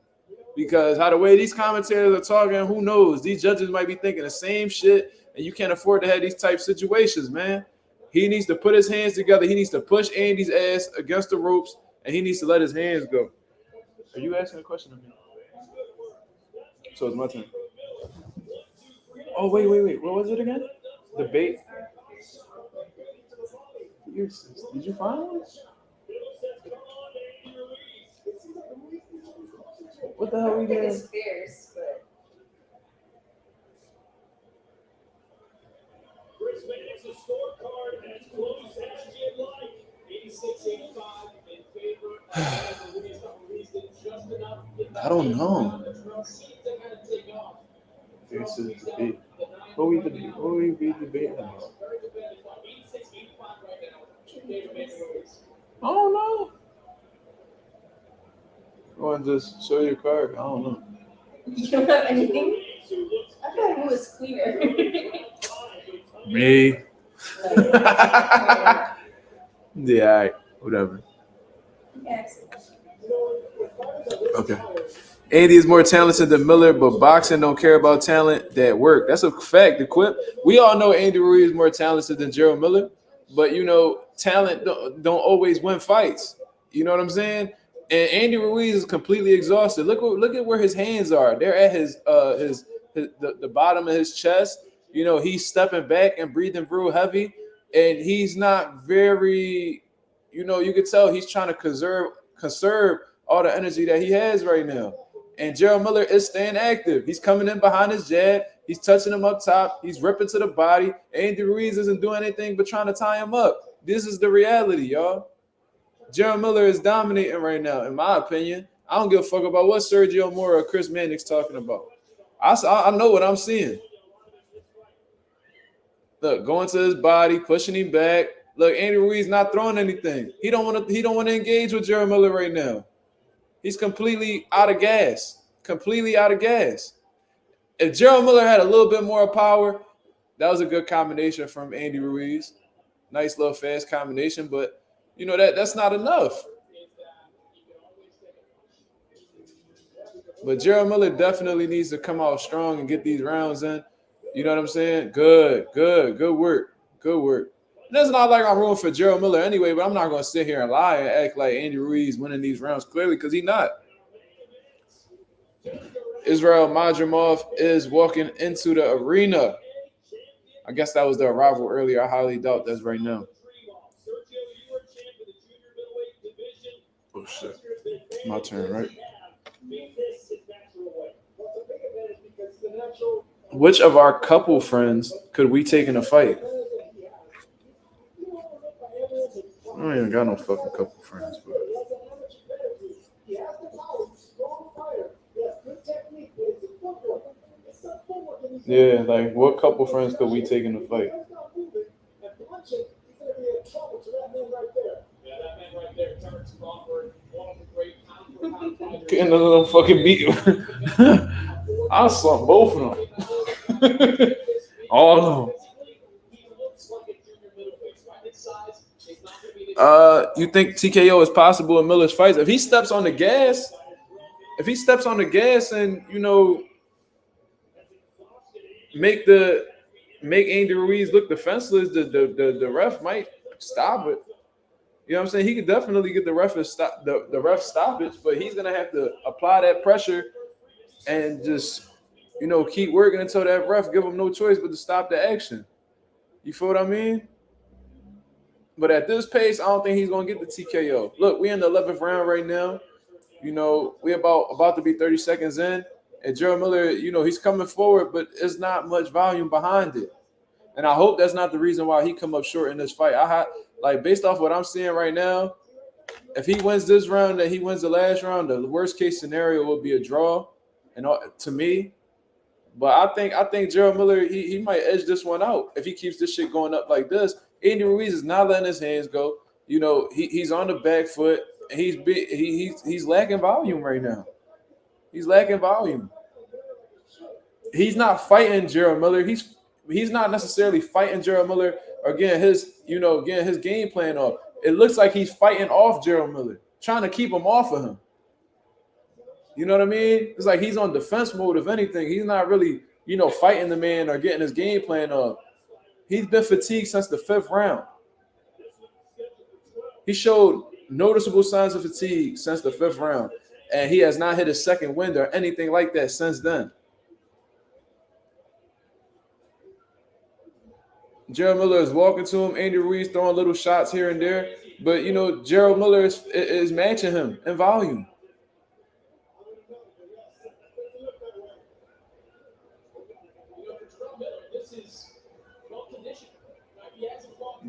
Because how the way these commentators are talking, who knows? These judges might be thinking the same shit, and you can't afford to have these type situations, man. He needs to put his hands together. He needs to push Andy's ass against the ropes, and he needs to let his hands go. Are you asking a question of me? So it's my turn. Oh, wait. What was it again? Debate? Did you find one? What the hell we doing? It's fierce, but It's a scorecard as close as you like. 86-85 in favor of Ruiz. Just enough. I don't know. This is debate. What we be debating on? I don't know. You want to just show your card? I don't know. you don't have anything? I thought it was cleaner. Me. Yeah, all right, whatever. Yes. Okay. Andy is more talented than Miller, but boxing don't care about talent that work. That's a fact. The quip. We all know Andy Ruiz is more talented than Gerald Miller, but talent don't always win fights. You know what I'm saying? And Andy Ruiz is completely exhausted. Look at where his hands are. They're at the bottom of his chest. He's stepping back and breathing real heavy, and he's not very. You could tell he's trying to conserve all the energy that he has right now. And Gerald Miller is staying active. He's coming in behind his jab. He's touching him up top. He's ripping to the body. Andy Ruiz isn't doing anything but trying to tie him up. This is the reality, y'all. Gerald Miller is dominating right now, in my opinion. I don't give a fuck about what Sergio Mora or Chris Manning's talking about. I know what I'm seeing. Look, going to his body, pushing him back. Look, Andy Ruiz not throwing anything. He don't want to engage with Gerald Miller right now. He's completely out of gas. Completely out of gas. If Gerald Miller had a little bit more power, that was a good combination from Andy Ruiz. Nice little fast combination, but that's not enough. But Gerald Miller definitely needs to come out strong and get these rounds in. You know what I'm saying? Good work. And it's not like I'm rooting for Gerald Miller anyway, but I'm not going to sit here and lie and act like Andy Ruiz winning these rounds clearly because he's not. Israil Madrimov is walking into the arena. I guess that was the arrival earlier. I highly doubt that's right now. Oh, shit. My turn, right? Which of our couple friends could we take in a fight? I don't even got no fucking couple friends, but yeah, like what couple friends could we take in a fight? Getting a little fucking beat. I saw both of them. All of them. You think TKO is possible in Miller's fights? If he steps on the gas and make Andy Ruiz look defenseless, the ref might stop it. You know what I'm saying? He could definitely get the ref stoppage, but he's gonna have to apply that pressure and just keep working until that ref give him no choice but to stop the action. You feel what I mean? But at this pace, I don't think he's gonna get the TKO. Look, we in the 11th round right now. We about to be 30 seconds in, and Gerald Miller, he's coming forward, but it's not much volume behind it. And I hope that's not the reason why he come up short in this fight. Based off what I'm seeing right now, if he wins this round and he wins the last round, the worst case scenario will be a draw, and to me. But I think Gerald Miller he might edge this one out if he keeps this shit going up like this. Andy Ruiz is not letting his hands go. He's on the back foot. And he's lacking volume right now. He's lacking volume. He's not fighting Gerald Miller. He's not necessarily fighting Gerald Miller or getting his game plan off. It looks like he's fighting off Gerald Miller, trying to keep him off of him. You know what I mean? It's like he's on defense mode, if anything. He's not really, fighting the man or getting his game plan off. He's been fatigued since the 5th round. He showed noticeable signs of fatigue since the 5th round, and he has not hit a second wind or anything like that since then. Gerald Miller is walking to him. Andy Ruiz throwing little shots here and there, but Gerald Miller is matching him in volume.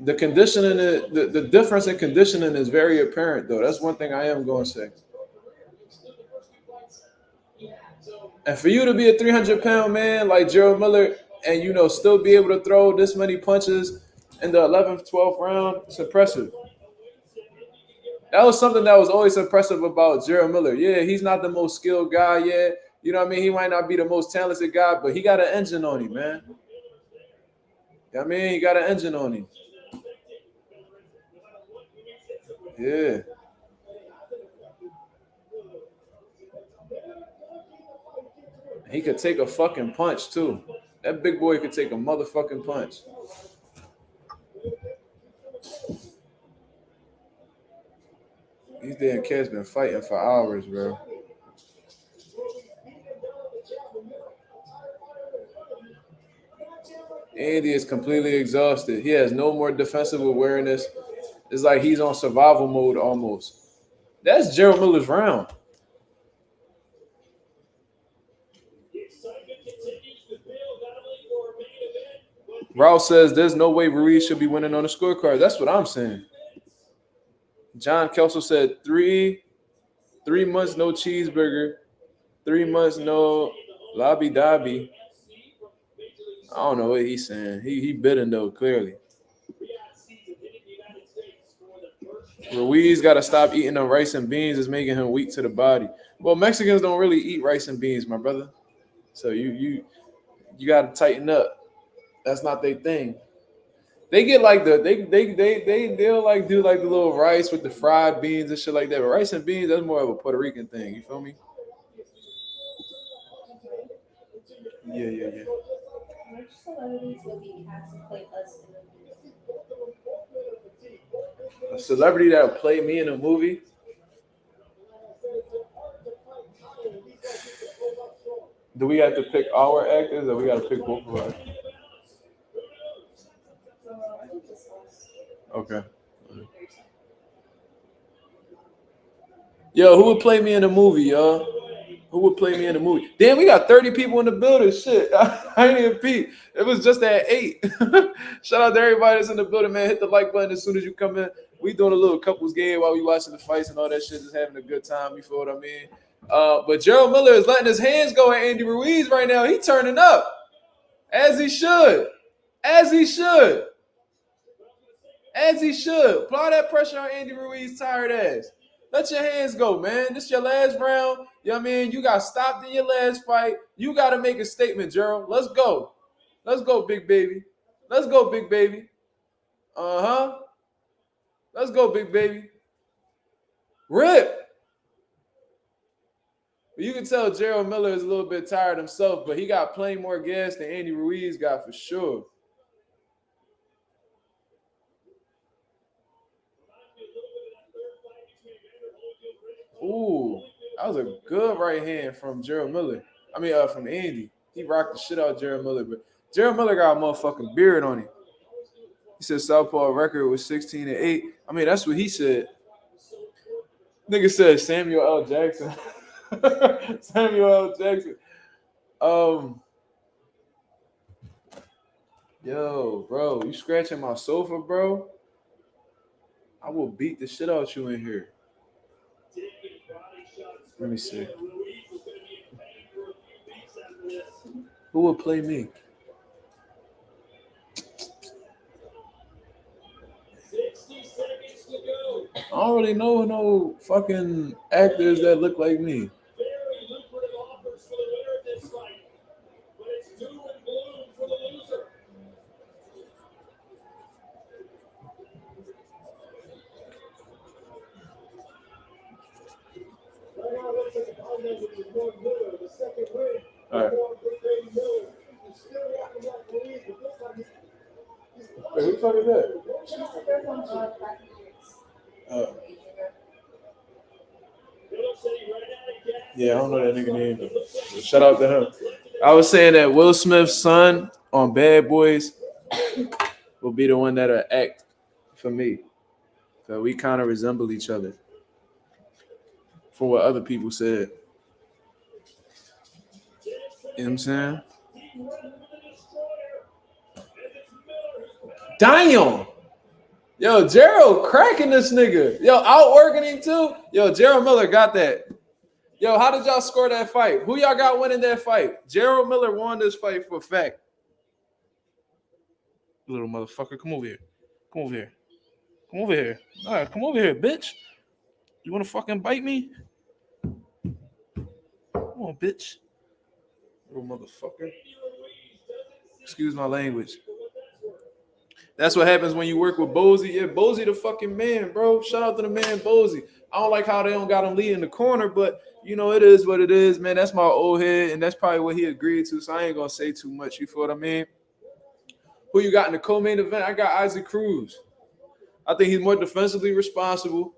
The conditioning, the difference in conditioning is very apparent, though. That's one thing I am going to say. And for you to be a 300-pound man like Gerald Miller and, still be able to throw this many punches in the 11th, 12th round, it's impressive. That was something that was always impressive about Gerald Miller. Yeah, he's not the most skilled guy yet. You know what I mean? He might not be the most talented guy, but he got an engine on him, man. You know what I mean? He got an engine on him. Yeah. He could take a fucking punch too. That big boy could take a motherfucking punch. These damn cats been fighting for hours, bro. Andy is completely exhausted. He has no more defensive awareness. It's like he's on survival mode almost. That's Gerald Miller's round. Rouse says there's no way Ruiz should be winning on the scorecard. That's what I'm saying. John Kelso said 3 months no cheeseburger, 3 months no lobby dobby. I don't know what he's saying. He bidding though, clearly. Ruiz got to stop eating the rice and beans. It's making him weak to the body. Well, Mexicans don't really eat rice and beans, my brother. So you got to tighten up. That's not their thing. They get like they'll like do like the little rice with the fried beans and shit like that. But rice and beans, that's more of a Puerto Rican thing. You feel me? Yeah. Which celebrities will be cast to play us in the movie? A celebrity that will play me in a movie. Do we have to pick our actors or we got to pick both of us? I think this was Okay. Yo, who would play me in a movie, y'all? Who would play me in a movie? Damn, we got 30 people in the building. Shit, I ain't even peep. It was just at 8. Shout out to everybody that's in the building, man. Hit the like button as soon as you come in. We doing a little couples game while we watching the fights and all that shit, just having a good time. You feel what I mean? But Gerald Miller is letting his hands go at Andy Ruiz right now. He turning up, as he should. As he should. As he should. Apply that pressure on Andy Ruiz's tired ass. Let your hands go, man. This your last round. You know what I mean? You got stopped in your last fight. You got to make a statement, Gerald. Let's go. Let's go, big baby. Let's go, big baby. Uh-huh. Let's go, big baby. Rip. You can tell Gerald Miller is a little bit tired himself, but he got plenty more gas than Andy Ruiz got for sure. Ooh, that was a good right hand from Gerald Miller. I mean, from Andy. He rocked the shit out of Gerald Miller, but Gerald Miller got a motherfucking beard on him. He said Southpaw record was 16-8. I mean, that's what he said. Nigga said Samuel L. Jackson. Samuel L. Jackson. Yo, bro, you scratching my sofa, bro? I will beat the shit out you in here. Let me see. Who would play me? I don't really know no fucking actors that look like me. All right. Wait, who the fuck is that? Yeah, I don't know that nigga name. But shout out to him. I was saying that Will Smith's son on Bad Boys will be the one that'll act for me. So we kind of resemble each other. For what other people said. You know what I'm saying? Damn! Yo, Gerald cracking this nigga. Yo, outworking him too. Yo, Gerald Miller got that. Yo, how did y'all score that fight? Who y'all got winning that fight? Gerald Miller won this fight for a fact. Little motherfucker, come over here. Come over here. Come over here. All right, come over here, bitch. You want to fucking bite me? Come on, bitch. Little motherfucker. Excuse my language. That's what happens when you work with Bozy. Yeah, Bozy the fucking man, bro. Shout out to the man Bozy. I don't like how they don't got him lead in the corner, but you know, it is what it is, man. That's my old head, and that's probably what he agreed to. So I ain't gonna say too much. You feel what I mean? Who you got in the co-main event? I got Isaac Cruz. I think he's more defensively responsible.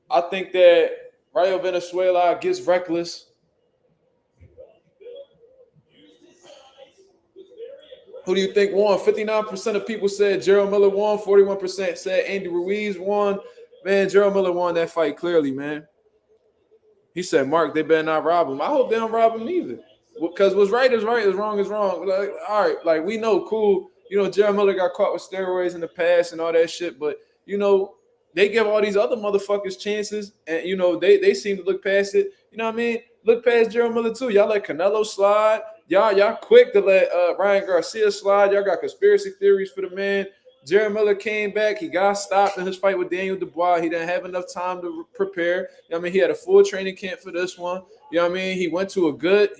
I think that Rayo Venezuela gets reckless. Who do you think won? 59% of people said Gerald Miller won. 41% said Andy Ruiz won. Man, Gerald Miller won that fight clearly, man. He said, Mark, they better not rob him. I hope they don't rob him either. Because what's right is right, what's wrong is wrong. Like, all right, like we know, cool. You know, Gerald Miller got caught with steroids in the past and all that shit, but you know, they give all these other motherfuckers chances, and you know, they seem to look past it. You know what I mean? Look past Gerald Miller too. Y'all let Canelo slide. Y'all quick to let Ryan Garcia slide. Y'all got conspiracy theories for the man. Jerry Miller came back. He got stopped in his fight with Daniel Dubois. He didn't have enough time to prepare. You know what I mean? He had a full training camp for this one. You know what I mean? He went to a good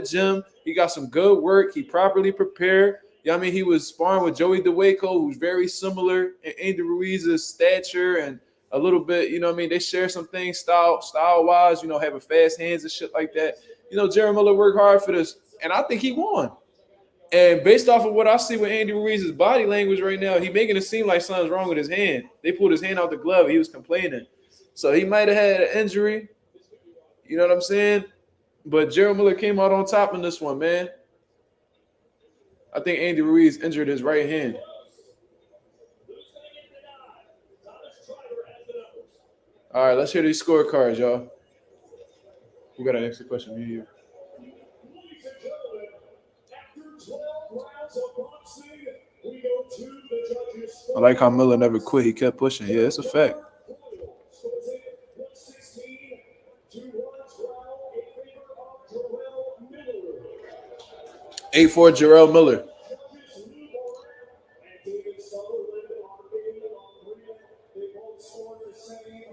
gym. He got some good work. He properly prepared. You know what I mean? He was sparring with Joey DeWayco, who's very similar in Andy Ruiz's stature and a little bit, you know what I mean? They share some things style-wise, you know, having fast hands and shit like that. You know, Jerry Miller worked hard for this, and I think he won. And based off of what I see with Andy Ruiz's body language right now, he making it seem like something's wrong with his hand. They pulled his hand out the glove. He was complaining. So he might have had an injury. You know what I'm saying? But Gerald Miller came out on top in this one, man. I think Andy Ruiz injured his right hand. All right, let's hear these scorecards, y'all. We got an extra question for you. I like how Miller never quit. He kept pushing. Yeah, it's a fact. 8-4 Jarrell Miller.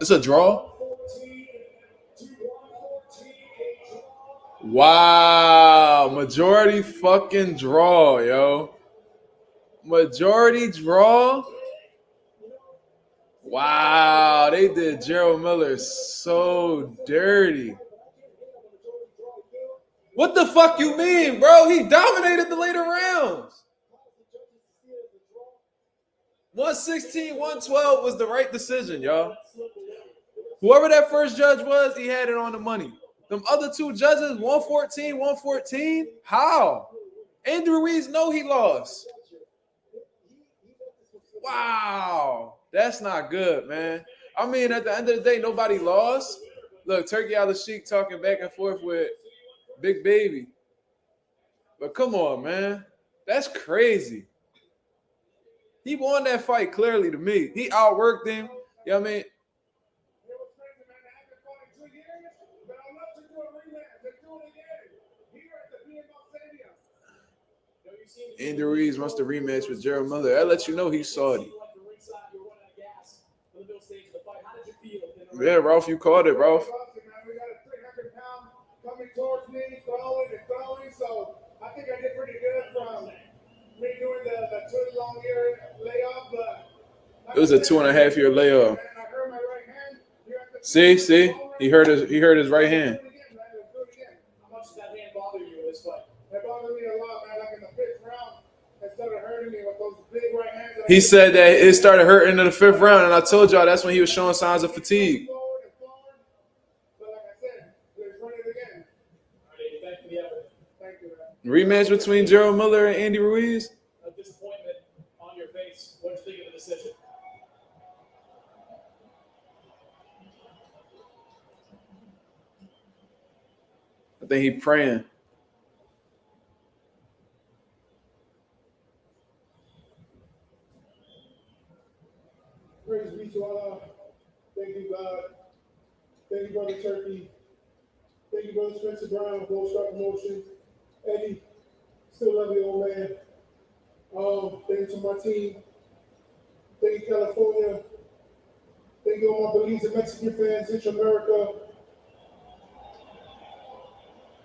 It's a draw? Wow. Majority fucking draw, yo. Majority draw? Wow. They did Gerald Miller so dirty. What the fuck you mean, bro? He dominated the later rounds. 116, 112 was the right decision, y'all. Whoever that first judge was, he had it on the money. Them other two judges, 114, 114? How? Andy Ruiz know he lost. Wow. That's not good, man. I mean, at the end of the day, nobody lost. Look, Turkey Al-Sheikh talking back and forth with Big Baby. But come on, man. That's crazy. He won that fight clearly to me. He outworked him. You know what I mean? Andy Ruiz wants to rematch with Gerald Miller. That lets you know he's Saudi. Yeah, Ralph, you called it, Ralph. Coming towards me, throwing. So I think I did pretty good from me doing the 2-long-year layoff. But it was a 2.5-year layoff. I hurt my right hand. See, he hurt his right hand. How much does that hand bother you in this fight? It bothered me a lot, man. Like in the 5th round, it started hurting me with those big right hands. He said that it started hurting in the 5th round, and I told y'all that's when he was showing signs of fatigue. Rematch between Gerald Miller and Andy Ruiz. A disappointment on your face. What did you think of the decision? I think he's praying. Praise be to Allah. Thank you, God. Thank you, Brother Turkey. Thank you, Brother Spencer Brown, Gold Star Promotions. Eddie, still love you, old man. Thank you to my team. Thank you, California. Thank you, all my Belize and Mexican fans, Central America.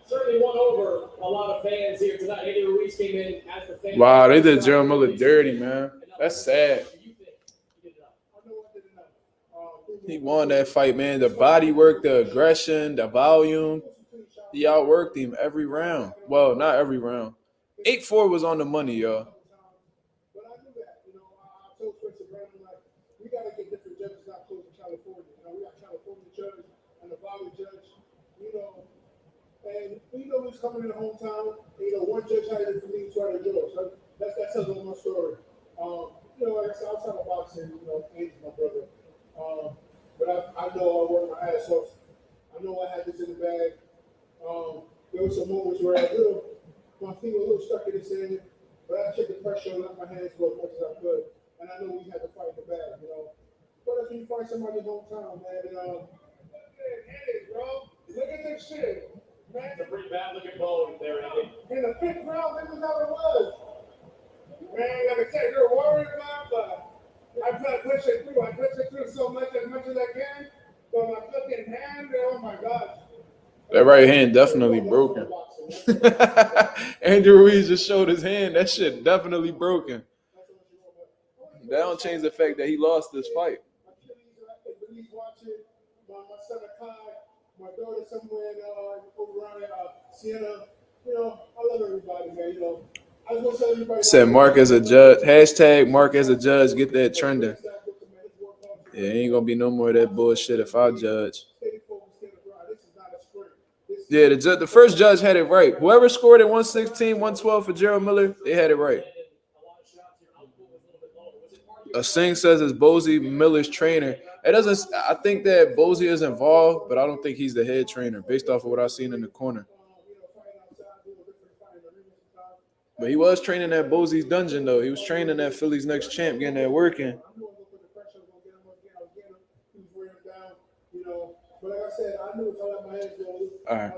Certainly won over a lot of fans here tonight. Andy Ruiz Ruiz came in as the fan. Wow, they did Gerald Miller dirty, man. That's sad. He won that fight, man. The body work, the aggression, the volume. He outworked him every round. Well, not every round. 8-4 was on the money, y'all. But I knew that, I told Spencer Brown, like, we got to get different judges out close to California. We got California judge and the Valley judge, and we know who's coming in the hometown. One judge had it for me to try to do it. So that tells all my story. Like I said, outside of boxing, Andy's my brother. But I know I worked my ass off. I know I had this in the bag. There were some moments where my feet were a little stuck in the sand, but I took the pressure and let my hands go as much as I could. And I know we had to fight the bag, But that's when you find somebody in hometown, man. Hey, bro, look at this shit, man. It's a pretty bad looking bone there, Andy. In the 5th round, this is how it was. Man, like I said, you're worried about, but I try to push it through. I push it through so much as I can. But my fucking hand, oh my God. That right hand definitely broken. Andrew Ruiz just showed his hand. That shit definitely broken. That don't change the fact that he lost this fight. He's watching. My son Akai, my daughter somewhere over around Sienna. I love everybody, man. I just want to tell everybody. Said Mark as a judge. Hashtag Mark as a judge. Get that trending. Yeah, ain't gonna be no more of that bullshit if I judge. Yeah, the first judge had it right. Whoever scored at 116, 112 for Gerald Miller, they had it right. A Singh says it's Bozy Miller's trainer. It doesn't. I think that Bozy is involved, but I don't think he's the head trainer based off of what I've seen in the corner. But he was training at Bozy's dungeon, though. He was training at Philly's next champ, getting that work in. All right.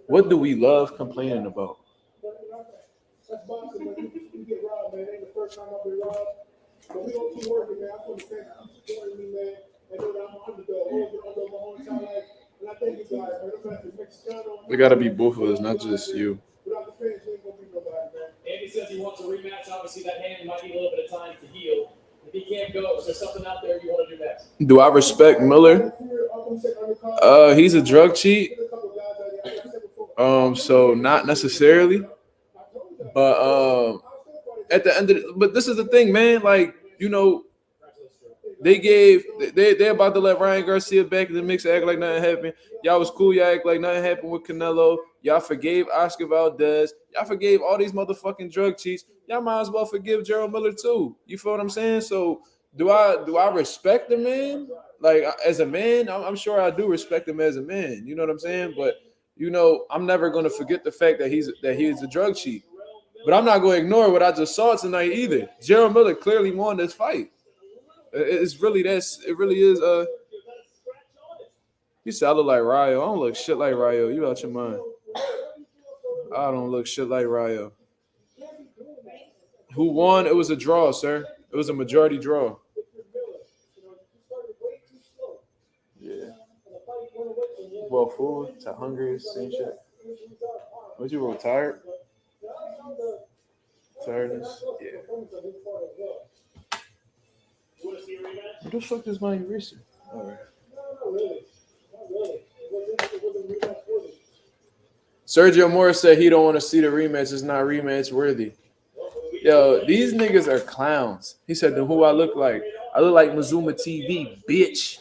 What do we love complaining about? That's boxing, man. You get robbed, man. It ain't the first time I've been robbed. But we don't keep working, man. I want to thank you for supporting me, man. And know that I'm an underdog. Underdog my whole entire life. And I thank you guys, man. I'm going to Mexico. It got to be both of us, not just you. Without the fans, we ain't going to be nobody, man. Andy says he wants a rematch. Obviously, that hand might need a little bit of time to heal. If he can't go, is there something out there you want to do next? Do I respect Miller? He's a drug cheat. So not necessarily. But at the end of but this is the thing, man. Like, they're about to let Ryan Garcia back in the mix, act like nothing happened. Y'all was cool. Y'all act like nothing happened with Canelo. Y'all forgave Oscar Valdez. Y'all forgave all these motherfucking drug cheats. Y'all might as well forgive Gerald Miller too. You feel what I'm saying? So do I respect the man? Like, as a man, I'm sure I do respect him as a man. You know what I'm saying? But I'm never gonna forget the fact that he is a drug cheat. But I'm not gonna ignore what I just saw tonight either. Gerald Miller clearly won this fight. It really is. You said I look like Ryo. I don't look shit like Ryo. You out your mind. I don't look shit like Ryo. Who won? It was a draw, sir. It was a majority draw. Yeah. Well, food, to hungry, same shit. Was you tired? Tiredness? Yeah. What the fuck is my eraser? All right. Sergio Morris said he don't want to see the rematch. It's not rematch worthy. Yo, these niggas are clowns. He said, then who I look like? I look like Mazuma TV, bitch.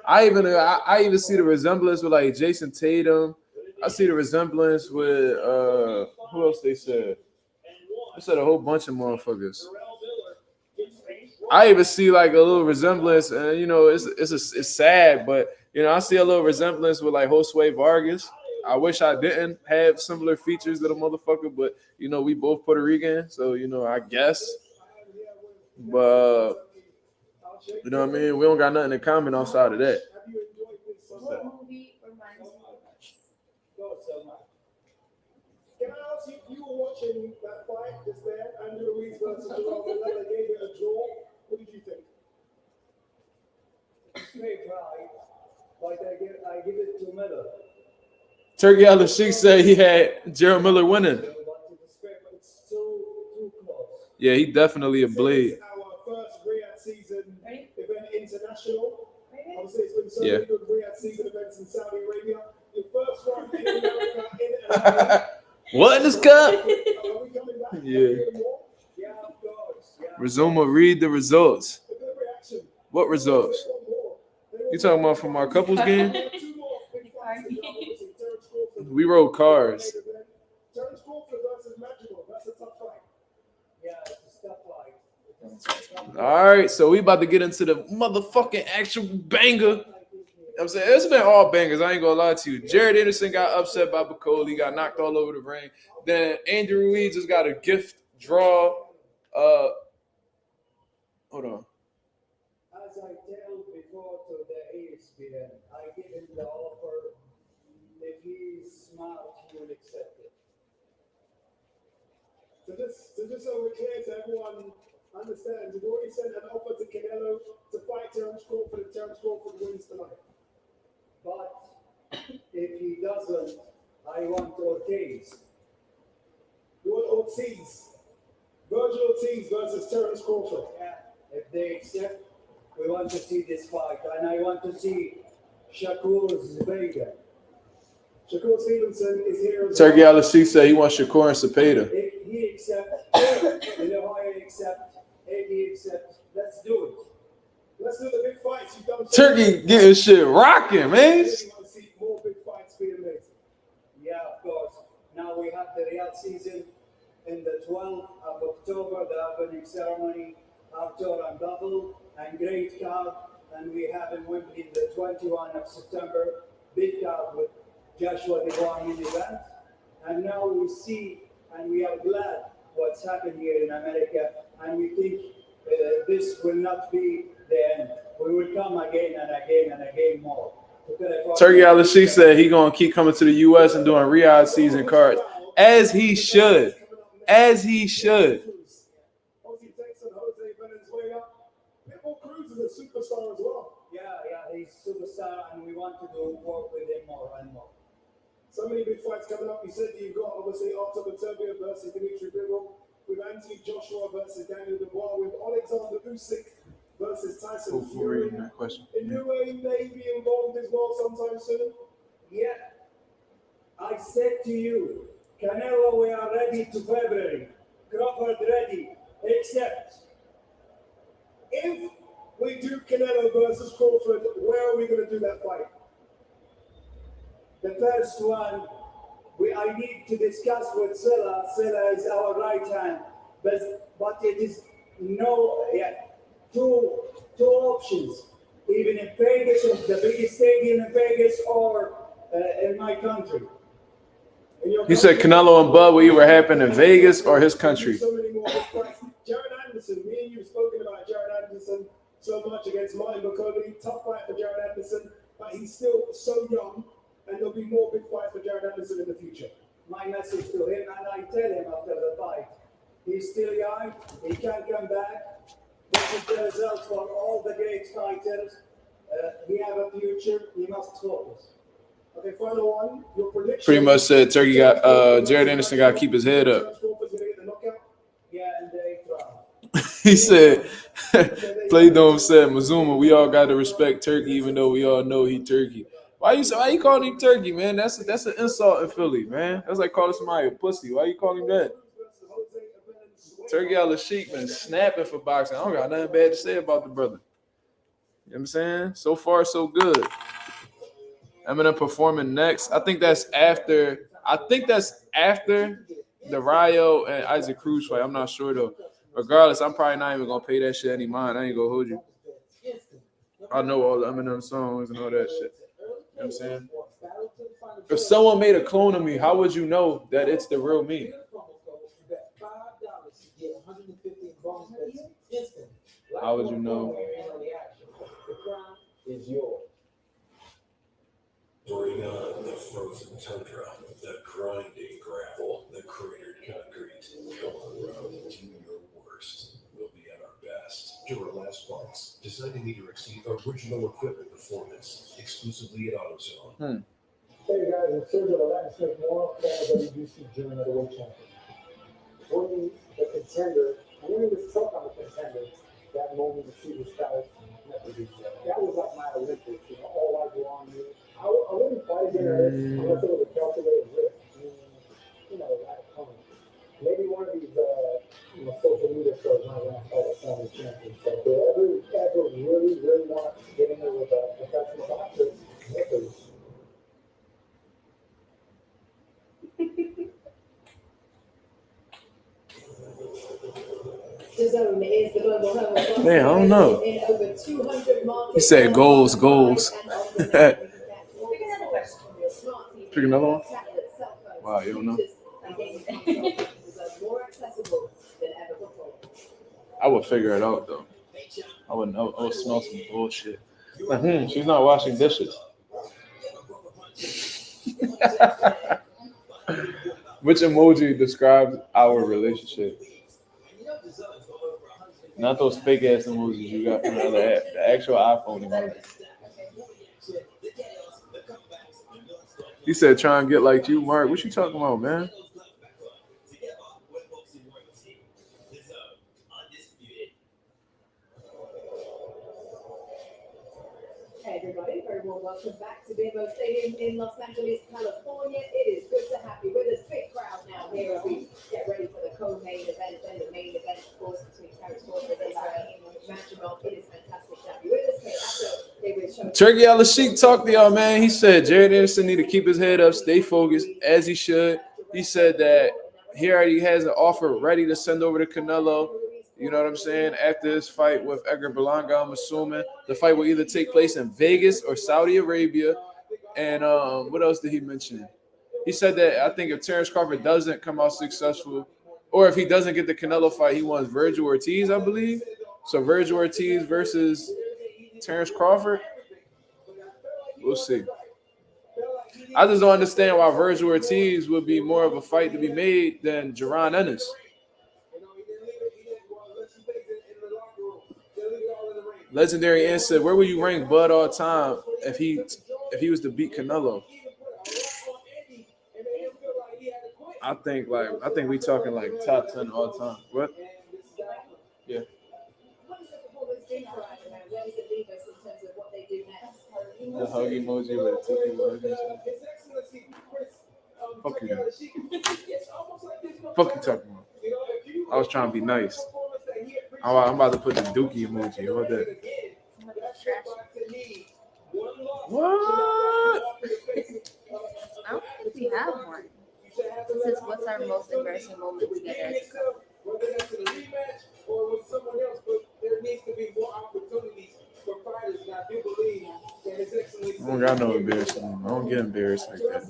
I even see the resemblance with like Jason Tatum. I see the resemblance with who else they said? They said a whole bunch of motherfuckers. I even see like a little resemblance, and it's sad, but I see a little resemblance with like Josue Vargas. I wish I didn't have similar features to the motherfucker, but we both Puerto Rican, so I guess. But you know what I mean? We don't got nothing in common outside of that. What movie reminds you of us? Can I ask you were watching that fight just there, Andrew Ruiz versus Israil, and they gave it a draw. What did you think? Straight right, but I give it to Miller. Turkey Al Sheikh said he had Gerald Miller winning. Yeah, he definitely a This blade. is our first Riyadh season Ready? event international. Ready? Obviously, it's been so Yeah. many good Riyadh season events in Saudi Arabia. Your first one in America, in LA. What in this cup? Are we coming back? Yeah. Are we doing more? Yeah, of course. Yeah. Mazuma, read the results. A good reaction. What results? They want more. They want You talking more. about from our couples game? Two more big fights to go. Obviously, Terence Crawford. We rolled cars. Terence Crawford versus Madrimov. That's a tough fight. Yeah, it's a tough fight. All right, so we about to get into the motherfucking actual banger. I'm saying it's been all bangers. I ain't gonna lie to you. Jared Anderson got upset by Bacoli. He got knocked all over the ring. Then Andrew Ruiz just got a gift draw. Hold on. As I tell before to the ESPN, I give him the offer. If he's smart, he will accept it. So just so we're clear, so everyone understands, we've already sent an offer to Canelo to fight Terence Crawford if Terence Crawford wins tonight. But if he doesn't, I want Ortiz. You want Ortiz? Virgil Ortiz versus Terence Crawford. Yeah, if they accept, we want to see this fight, and I want to see Shakur's Vega. Shakur Stevenson is here as Turkey well. Al-Sheikh said he wants Shakur and Cepeda. If he accepts, if Ohio accepts, if he accepts, let's do it. Let's do the big fights. You've done Turkey getting shit rocking, man. I really want to see more big fights being made. Yeah, of course. Now we have the Riyadh season in the 12th of October, the opening ceremony, outdoor and double, and great card. And we have in Wembley the 21 of September, big card with Joshua Dubois in event. And now we see, and we are glad what's happened here in America, and we think this will not be the end. We will come again and again and again more. Turkey Al-Sheikh said he gonna keep coming to the U.S. and doing Riyadh season cards, as he should, as he should. Obviously, Texas, Jose Venezuela. Pitbull Cruz is a superstar as well. Yeah, he's superstar, and we want to do work with him more and more. So many big fights coming up. You said you've got obviously Artur Beterbiev versus Dimitri Bivol, with Anthony Joshua versus Daniel Dubois, with Alexander Usyk versus Tyson Fury. Inoue may be involved as well sometime soon. Yeah, I said to you, Canelo, we are ready to February. Crawford ready, except If we do Canelo versus Crawford, where are we going to do that fight? the first one, I need to discuss with Silla. Silla is our right hand, but it is two options. Even in Vegas, the biggest stadium in Vegas, or in my country. He said Canelo and Bud will either happen in Vegas or his country. So many more big fights. Jared Anderson, me and you have spoken about Jared Anderson so much against Martin Bacoli. Tough fight for Jared Anderson, but he's still so young, and there'll be more big fights for Jared Anderson in the future. My message to him, and I tell him after the fight, he's still young, he can come back. This is the result for all the great fighters. He have a future, he must focus. Okay, final one. Your prediction. Pretty much said Turkey got Jared Anderson got to keep his head up. Yeah, and the 8th round. He said, Play Dome said Mazuma, we all got to respect Turkey, even though we all know he Turkey. Why you calling him Turkey, man? That's an insult in Philly, man. That's like calling somebody a pussy. Why you calling him that? Turkey Al-Sheikh been snapping for boxing. I don't got nothing bad to say about the brother. You know what I'm saying? So far, so good. Eminem performing next. I think that's after the Rayo and Isaac Cruz fight. I'm not sure though. Regardless, I'm probably not even gonna pay that shit any mind. I ain't gonna hold you. I know all the Eminem songs and all that shit. You know what I'm saying? If someone made a clone of me, how would you know that it's the real me? How would you know? The crown is yours. Bring on the frozen tundra, the grinding gravel, the cratered concrete. Come on, round and do your worst. We'll be at our best. Duralast parts, designed to meet or exceed original equipment performance, exclusively at AutoZone. Hey guys, it's Sergio the Landscape more fan of WBC Junior Middleweight Champion. For me, the contender And then he was choke on the contender. That moment to see the stars. That was like my Olympics, you know, all eyes were on me. I wouldn't fight again unless it was a calculated risk. You know, maybe one of these, social media stars might want to fight a former champion. So if they ever really want to get in there with a professional boxer, because Man, I don't know. He said goals. Pick another one. Wow, you don't know. I would figure it out though. I would smell some bullshit. Like, she's not washing dishes. Which emoji describes our relationship? Not those fake ass emojis you got from the other app. The actual iPhone emoji. He said, "Try and get like you, Mark." What you talking about, man? Hey everybody, very warm welcome back to Venmo Stadium in Los Angeles, California. It is good to have you with us. Big crowd now here as we get ready for the co-main event, then the main event, of course, between Terence Crawford and Madrimov. It is fantastic to have you with us. Hey, after they were showing Turkey Al Sheik talked to y'all, man. He said Jared Anderson need to keep his head up, stay focused, as he should. He said that he already has an offer ready to send over to Canelo. You know what I'm saying? After this fight with Edgar Berlanga, I'm assuming the fight will either take place in Vegas or Saudi Arabia. And what else did he mention? He said that I think if Terence Crawford doesn't come out successful, or if he doesn't get the Canelo fight, he wants Virgil Ortiz, I believe. So Virgil Ortiz versus Terence Crawford. We'll see. I just don't understand why Virgil Ortiz would be more of a fight to be made than Jaron Ennis. Legendary Ant said, "Where would you rank Bud all time if he was to beat Canelo?" I think we talking like top 10 all time. What? Yeah. The hug emoji with the two people hugging. Fuck you. Fuck you talking about? I was trying to be nice. I'm about to put the dookie emoji. What that? What? I don't think we have one. It says, "What's our most embarrassing moment together as a couple?" I don't got no embarrassing moment. I don't get embarrassed like that.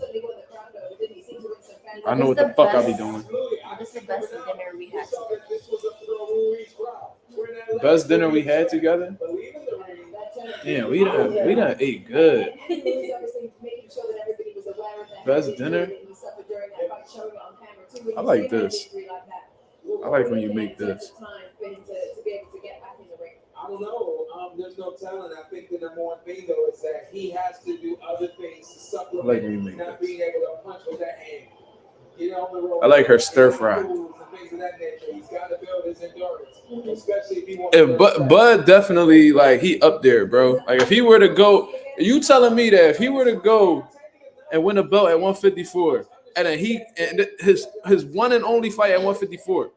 I know what the fuck I be doing. What's the best dinner we had together? Best dinner we had together? Yeah, we done ate good. Best dinner? I like this. I like when you make this. I don't know. There's no telling. I think the number one thing though is that he has to do other things to supplement I like when you make not this. being able to punch with that hand. You know, I like her stir fry. Things of that nature. He's got to build his endurance, especially if he wants to. Bud definitely like he up there, bro. Like if he were to go, you telling me that if he were to go and win a belt at 154, and then his one and only fight at 154,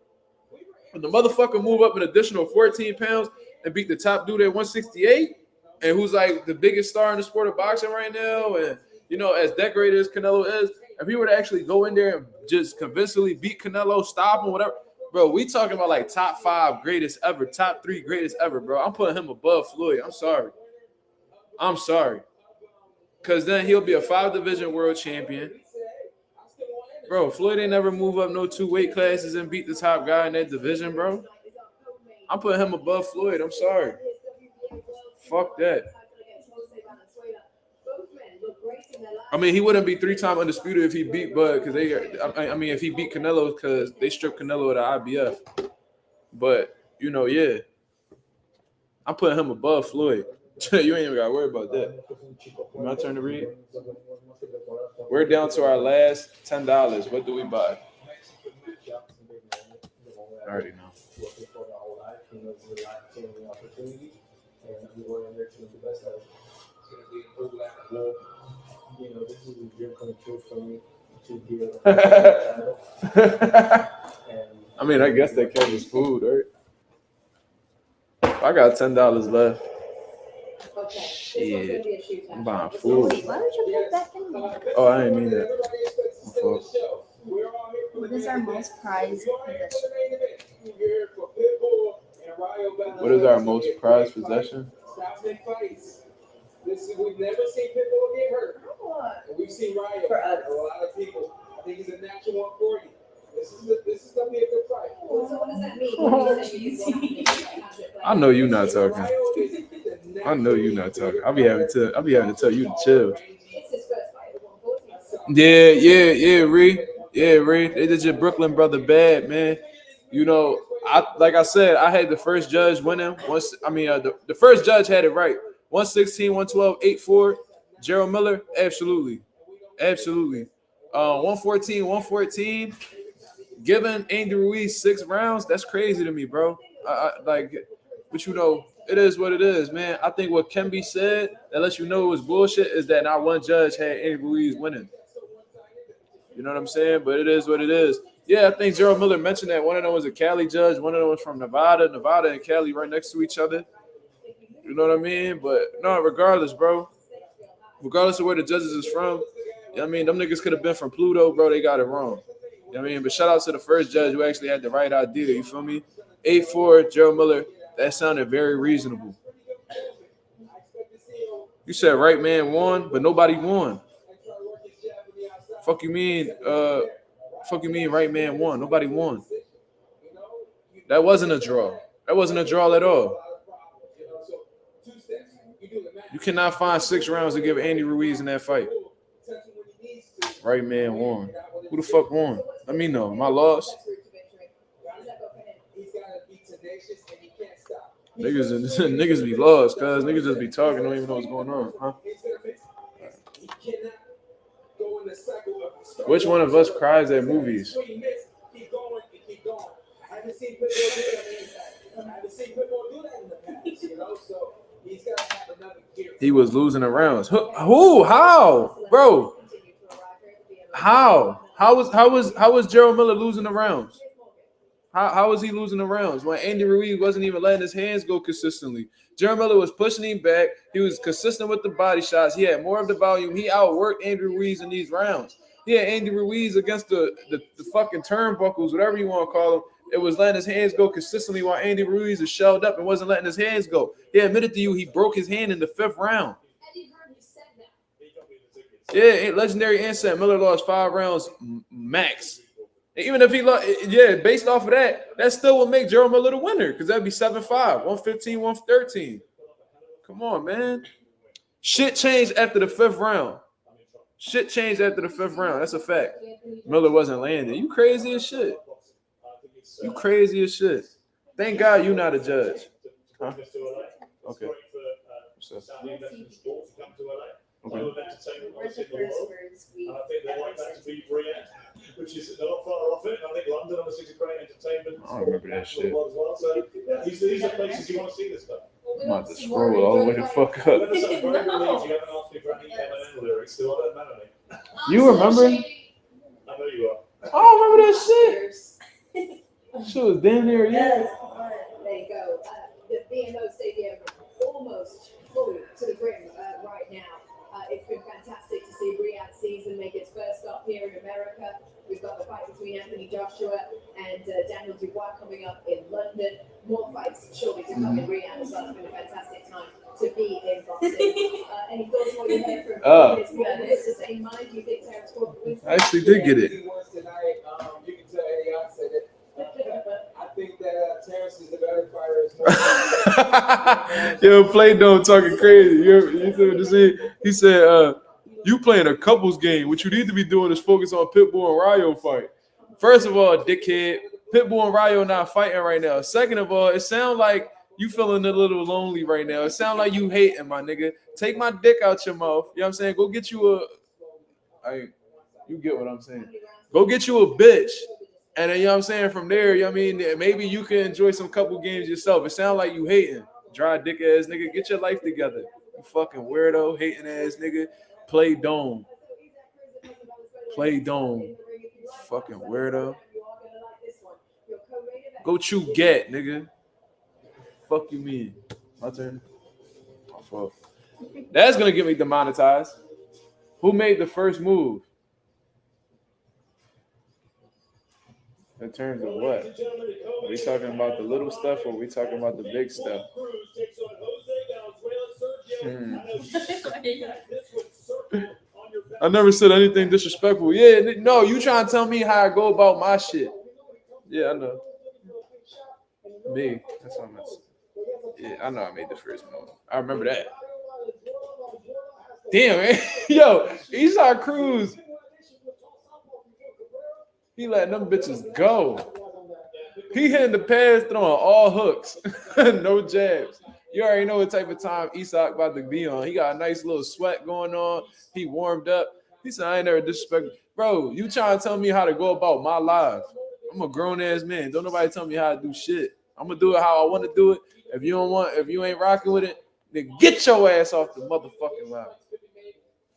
and the motherfucker move up an additional 14 pounds and beat the top dude at 168, and who's like the biggest star in the sport of boxing right now, and you know, as decorated as Canelo is, if he were to actually go in there and just convincingly beat Canelo, stop him, whatever, bro, we talking about like top 5 greatest ever, top 3 greatest ever, bro. I'm putting him above Floyd. I'm sorry. Because then he'll be a 5-division world champion. Bro, Floyd ain't never move up no 2 weight classes and beat the top guy in that division, bro. I'm putting him above Floyd. I'm sorry. Fuck that. I mean, he wouldn't be 3-time undisputed if he beat Bud, because if he beat Canelo, because they stripped Canelo of the IBF. But, you know, yeah. I'm putting him above Floyd. You ain't even got to worry about that. My turn to read. We're down to our last $10. What do we buy? I already know. truthfully, to deal. I mean, I guess that counts as food, right? I got $10 left. Okay, this one's Shit. gonna be a shootout. I'm buying Wait, food. why would you put back in there? Oh, I didn't mean that. My fault. What is our most prized possession? What is our most prized possession? We've never seen Pitbull get hurt. And we've seen Ryo For us. a lot of people. I think he's a natural 140. This is gonna be a good fight. Well, so what does that mean? When you say you think will happen? I know you're not talking. Ryo is the I know you're not talking. I'll be having to tell you to chill. It's his first fight at 140. Yeah, Ree. Yeah, Ree. They did your Brooklyn brother bad, man. You know, like I said, I had the first judge winning. The first judge had it right. 116, 112, 8-4. Gerald Miller, absolutely. 114, 114. Giving Andy Ruiz 6 rounds, that's crazy to me, bro. But you know, it is what it is, man. I think what can be said that lets you know it was bullshit is that not one judge had Andy Ruiz winning. You know what I'm saying? But it is what it is. Yeah, I think Gerald Miller mentioned that one of them was a Cali judge, one of them was from Nevada. Nevada and Cali right next to each other. You know what I mean? But no, regardless, bro. Regardless of where the judges is from, you know what I mean? Them niggas could have been from Pluto, bro. They got it wrong. You know what I mean? But shout out to the first judge who actually had the right idea. You feel me? 8-4, Gerald Miller. That sounded very reasonable. You said right man won, but nobody won. Fuck you mean right man won. Nobody won. That wasn't a draw. That wasn't a draw at all. You cannot find 6 rounds to give Andy Ruiz in that fight. Right man won. Who the fuck won? Let me know. Am I lost? Niggas be lost, cuz niggas just be talking, don't even know what's going on, huh? Which one of us cries at movies? He was losing the rounds. Who? How? Bro. How was Gerald Miller losing the rounds? How was he losing the rounds when Andy Ruiz wasn't even letting his hands go consistently? Gerald Miller was pushing him back. He was consistent with the body shots. He had more of the volume. He outworked Andy Ruiz in these rounds. He had Andy Ruiz against the fucking turnbuckles, whatever you want to call them. It was letting his hands go consistently while Andy Ruiz is shelled up and wasn't letting his hands go. He admitted to you he broke his hand in the 5th round. Yeah, legendary inset. Miller lost 5 rounds max. And even if he lost, based off of that, that still would make Gerald Miller the winner because that'd be 7-5, 115, 113. Come on, man. Shit changed after the 5th round. That's a fact. Miller wasn't landing. You crazy as shit. Thank God you're not a judge. Huh? Okay. What's up? Okay. Which is not far off it. I think London obviously is a great entertainment. I don't remember that shit. As well. So these are places you want to see this stuff. I'm about to scroll all the way the fuck up. You haven't asked me for any Eminem lyrics, so I don't know any. You remember? I know you are. I don't remember that shit. Shit was damn near There you go. The BMO Stadium almost full to the brim right now. It's been fantastic to see Riyadh season make its first stop here in America. We've got the fight between Anthony Joshua and Daniel Dubois coming up in London. More fights surely to come in Riyadh as well. It's been a fantastic time to be in boxing. Any thoughts on what you heard from this? The same mind? Do you think Terence Crawford wins? I actually did get it. You can tell Eddie I said it. I think that Terence is the better fighter. Yo, Play Doh talking crazy. You see what he said? He said, you playing a couples game. What you need to be doing is focus on Pitbull and Ryo fight. First of all, dickhead, Pitbull and Ryo not fighting right now. Second of all, it sounds like you feeling a little lonely right now. It sounds like you hating, my nigga. Take my dick out your mouth. You know what I'm saying? Go get you you get what I'm saying. Go get you a bitch. And then, you know what I'm saying, from there, you know what I mean, maybe you can enjoy some couple games yourself. It sounds like you hating. Dry dick ass nigga, get your life together. You fucking weirdo, hating ass nigga. Play Dome. Play dome. Fucking weirdo. Go chew gat, nigga. Fuck you mean? My turn. My fault. That's gonna get me demonetized. Who made the first move? In terms of what? Are we talking about the little stuff or are we talking about the big stuff? I never said anything disrespectful. Yeah, no, you trying to tell me how I go about my shit. Yeah, I know. Me. That's what I meant. Yeah, I know I made the first move. I remember that. Damn, man. Yo, Esau Cruz. He letting them bitches go. He hitting the pass, throwing all hooks. No jabs. You already know what type of time Isak about to be on. He got a nice little sweat going on. He warmed up. He said, I ain't never disrespected. Bro, you trying to tell me how to go about my life. I'm a grown-ass man. Don't nobody tell me how to do shit. I'm going to do it how I want to do it. If you ain't rocking with it, then get your ass off the motherfucking line.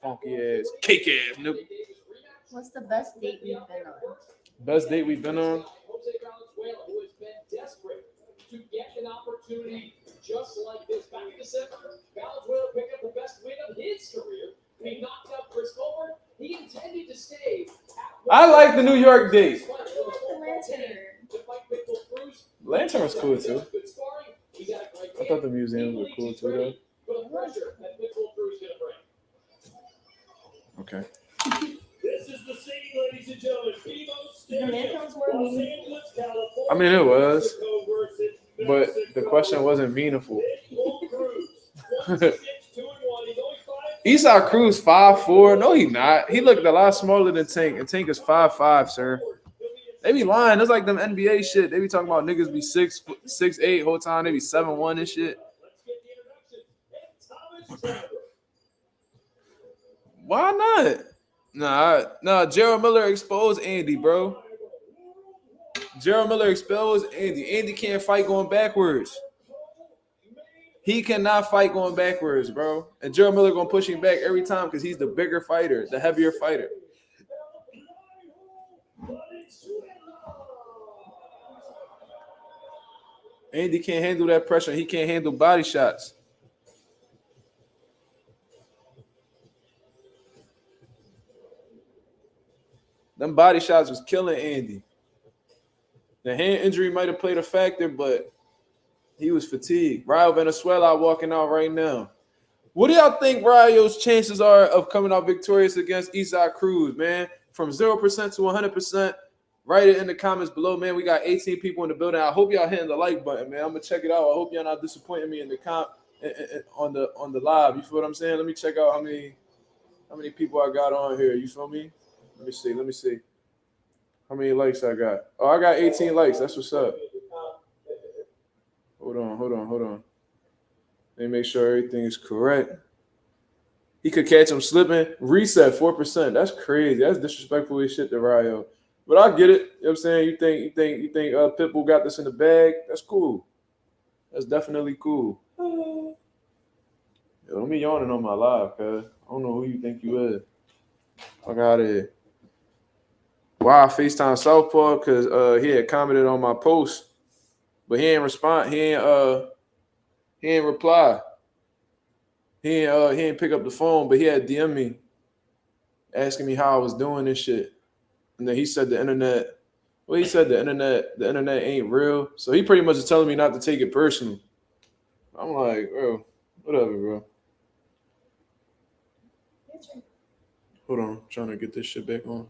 Funky ass, cake ass, nigga. What's the best date we've been on? Best date we've been on? To get an opportunity just like this. Back in December, Valenzuela picked up the best win of his career. He knocked out Chris Crawford. He intended to stay. I like the New York date. The Lantern was cool too. I thought the museums were cool too though. Okay. This is the scene, ladies and gentlemen. The lanterns were meaningful. I mean, it was, but the question wasn't meaningful. Esau Cruz 5'4". No, he not. He looked a lot smaller than Tank, and Tank is 5'5", sir. They be lying. It's like them NBA shit. They be talking about niggas be 6'8" whole time. They be 7'1" and shit. Why not? Nah. Gerald Miller exposed Andy, bro. Gerald Miller exposed Andy. Andy can't fight going backwards. He cannot fight going backwards, bro. And Gerald Miller gonna push him back every time because he's the bigger fighter, the heavier fighter. Andy can't handle that pressure. He can't handle body shots. Them body shots was killing Andy. The hand injury might have played a factor, but he was fatigued. Rayo Venezuela walking out right now. What do y'all think Rayo's chances are of coming out victorious against Esau Cruz, man? From 0% to 100%. Write it in the comments below, man. We got 18 people in the building. I hope y'all hitting the like button, man. I'm gonna check it out. I hope y'all not disappointing me in the on the live. You feel what I'm saying? Let me check out how many people I got on here. You feel me? Let me see. How many likes I got? Oh, I got 18 likes. That's what's up. Hold on. Let me make sure everything is correct. He could catch him slipping. Reset 4%. That's crazy. That's disrespectful as shit to Rayo. But I get it. You know what I'm saying? You think Pitbull got this in the bag? That's cool. That's definitely cool. Yo, don't be yawning on my live, cuz. I don't know who you think you is. Fuck out of here. Why I FaceTime Southpaw? Because he had commented on my post, but he ain't respond. He ain't reply. He ain't pick up the phone, but he had DM me asking me how I was doing and shit. And then he said the internet ain't real. So he pretty much is telling me not to take it personal. I'm like, bro, whatever, bro. Hold on, I'm trying to get this shit back on.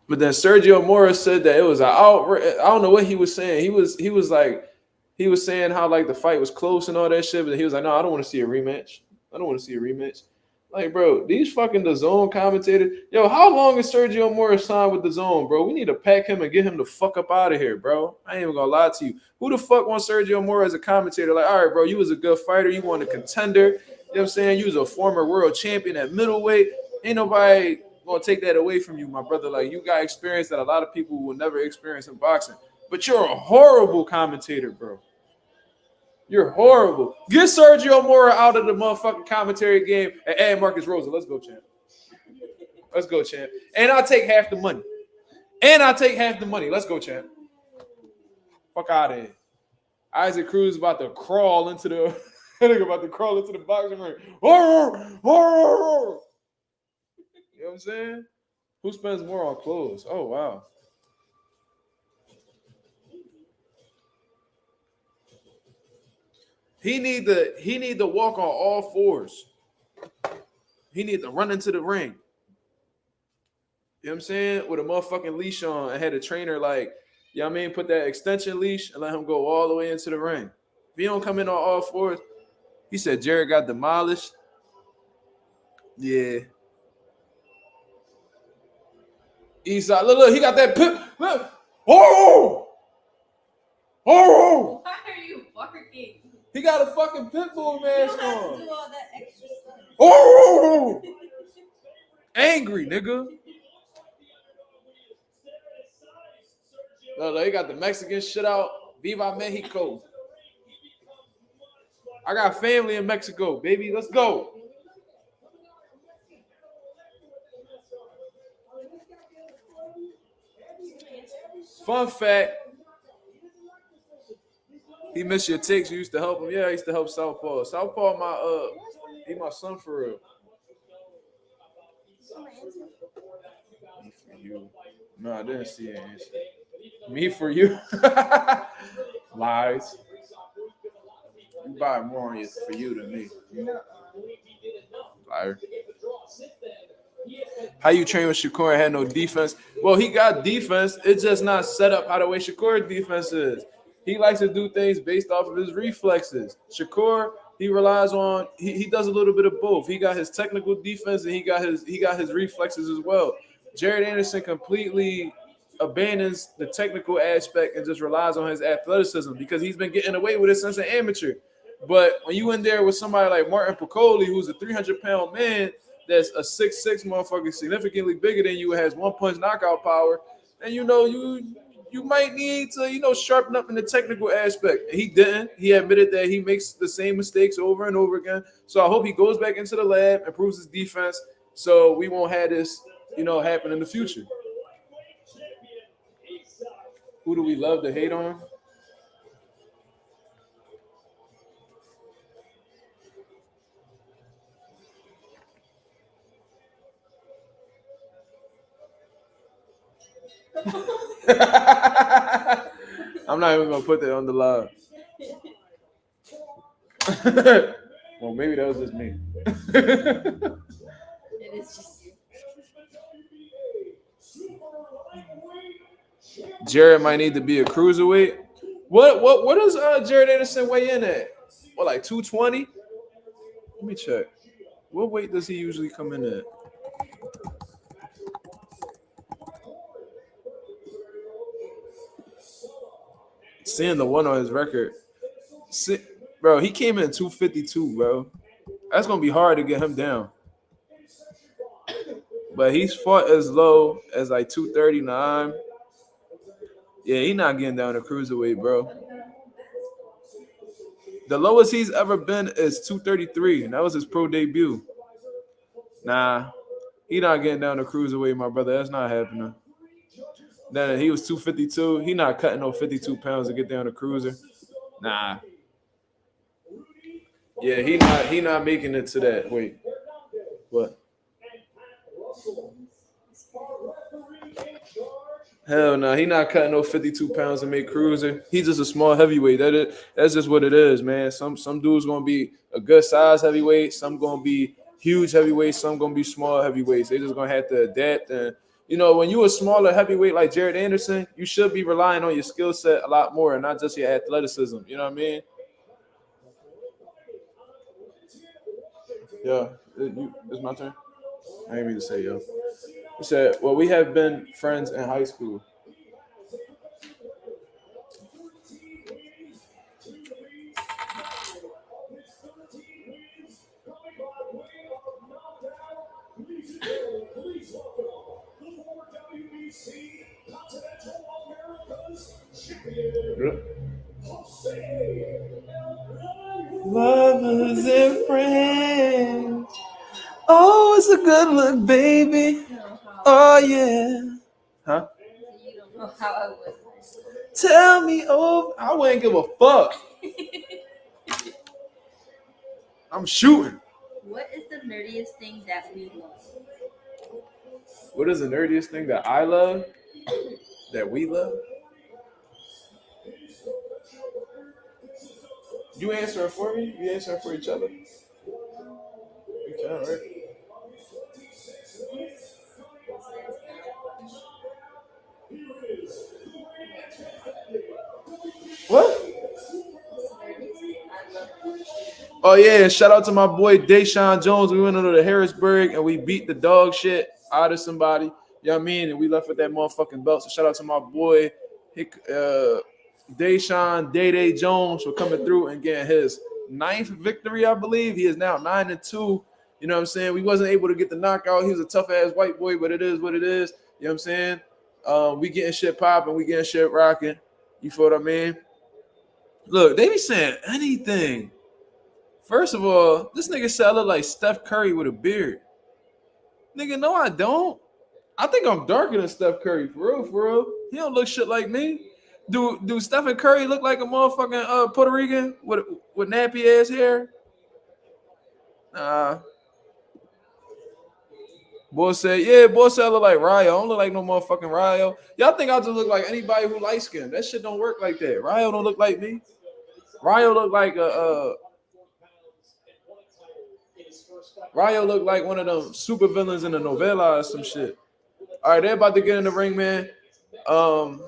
But then Sergio Mora said that it was an outrage. I don't know what he was saying. He was saying how like the fight was close and all that shit. But he was like, no, I don't want to see a rematch. Like, bro, these fucking DAZN commentators. Yo, how long is Sergio Mora signed with DAZN, bro? We need to pack him and get him the fuck up out of here, bro. I ain't even gonna lie to you. Who the fuck wants Sergio Mora as a commentator? Like, all right, bro, you was a good fighter. You won a contender. You know what I'm saying? You was a former world champion at middleweight. Ain't nobody gonna take that away from you, my brother. Like, you got experience that a lot of people will never experience in boxing. But you're a horrible commentator, bro. You're horrible. Get Sergio Mora out of the motherfucking commentary game and add Marcus Rosa. Let's go, champ. Let's go, champ. And I'll take half the money. Let's go, champ. Fuck out of here. Isaac Cruz about to crawl into the boxing ring. You know what I'm saying? Who spends more on clothes? Oh, wow. He need to walk on all fours. He need to run into the ring. You know what I'm saying? With a motherfucking leash on. I had a trainer like, you know what I mean? Put that extension leash and let him go all the way into the ring. If he don't come in on all fours, he said Jared got demolished. Yeah. Eastside. Look, he got that pip. Look. Oh! Why are you barking? He got a fucking pit bull mask You don't have on. to do all that extra stuff. Oh! Angry, nigga. Look, he got the Mexican shit out. Viva Mexico. I got family in Mexico, baby. Let's go. Fun fact. He missed your takes. You used to help him. Yeah, I used to help Southpaw. Southpaw, he my son for real. Me for you. No, I didn't see an answer. Me for you. Lies. You buy more for you than me. Liar. How you train with Shakur and had no defense? Well, he got defense. It's just not set up how the way Shakur's defense is. He likes to do things based off of his reflexes. Shakur, he relies on he does a little bit of both. He got his technical defense and he got his reflexes as well. Jared Anderson completely abandons the technical aspect and just relies on his athleticism because he's been getting away with it since an amateur. But when you in there with somebody like Martin Piccoli, who's a 300-pound man that's a 6'6" motherfucker, significantly bigger than you, has one-punch knockout power, and you might need to, sharpen up in the technical aspect. And he didn't. He admitted that he makes the same mistakes over and over again. So I hope he goes back into the lab, improves his defense, so we won't have this, happen in the future. Who do we love to hate on? I'm not even gonna put that on the live. Well, maybe that was just me. It is just you. Jared might need to be a cruiserweight. What does Jared Anderson weigh in at? What, like 220? Let me check. What weight does he usually come in at? Seeing the one on his record. Bro, he came in 252, bro. That's going to be hard to get him down. But he's fought as low as like 239. Yeah, he's not getting down to cruiserweight, bro. The lowest he's ever been is 233, and that was his pro debut. Nah, he not getting down to cruiserweight, my brother. That's not happening. Then he was 252. He not cutting no 52 pounds to get down to cruiser. Nah. Yeah, he not making it to that. Wait. What? Hell no, he not cutting no 52 pounds to make cruiser. He's just a small heavyweight. That's just what it is, man. Some dudes gonna be a good size heavyweight, some gonna be huge heavyweights, some gonna be small heavyweights. They just gonna have to adapt. And when you a smaller heavyweight like Jared Anderson, you should be relying on your skill set a lot more and not just your athleticism. You know what I mean? Yeah, it's my turn. I didn't mean to say yo. He said, well, we have been friends in high school. yeah. Huh? You don't know how I was. Tell me over. I wouldn't give a fuck. I'm shooting. What is the nerdiest thing that we love? What is the nerdiest thing that I love? That we love? You answer it for me? You answer it for each other? You can, right? What? Oh yeah, shout out to my boy Deshaun Jones. We went into the Harrisburg and we beat the dog shit out of somebody. You know what I mean? And we left with that motherfucking belt. So shout out to my boy Deshaun Day Jones for coming through and getting his 9th victory, I believe. He is now 9-2. You know what I'm saying? We wasn't able to get the knockout. He was a tough ass white boy, but it is what it is. You know what I'm saying? We getting shit popping, we getting shit rocking. You feel what I mean? Look, they be saying anything. First of all, this nigga said I look like Steph Curry with a beard. Nigga, no, I don't. I think I'm darker than Steph Curry, for real, for real. He don't look shit like me. Do Stephen Curry look like a motherfucking Puerto Rican with nappy ass hair? Nah. Boy said I look like Ryo. I don't look like no motherfucking Ryo. Y'all think I just look like anybody who light skinned. That shit don't work like that. Ryo don't look like me. Ryo look like Ryo look like one of them super villains in a novella or some shit. All right, they're about to get in the ring, man. I'm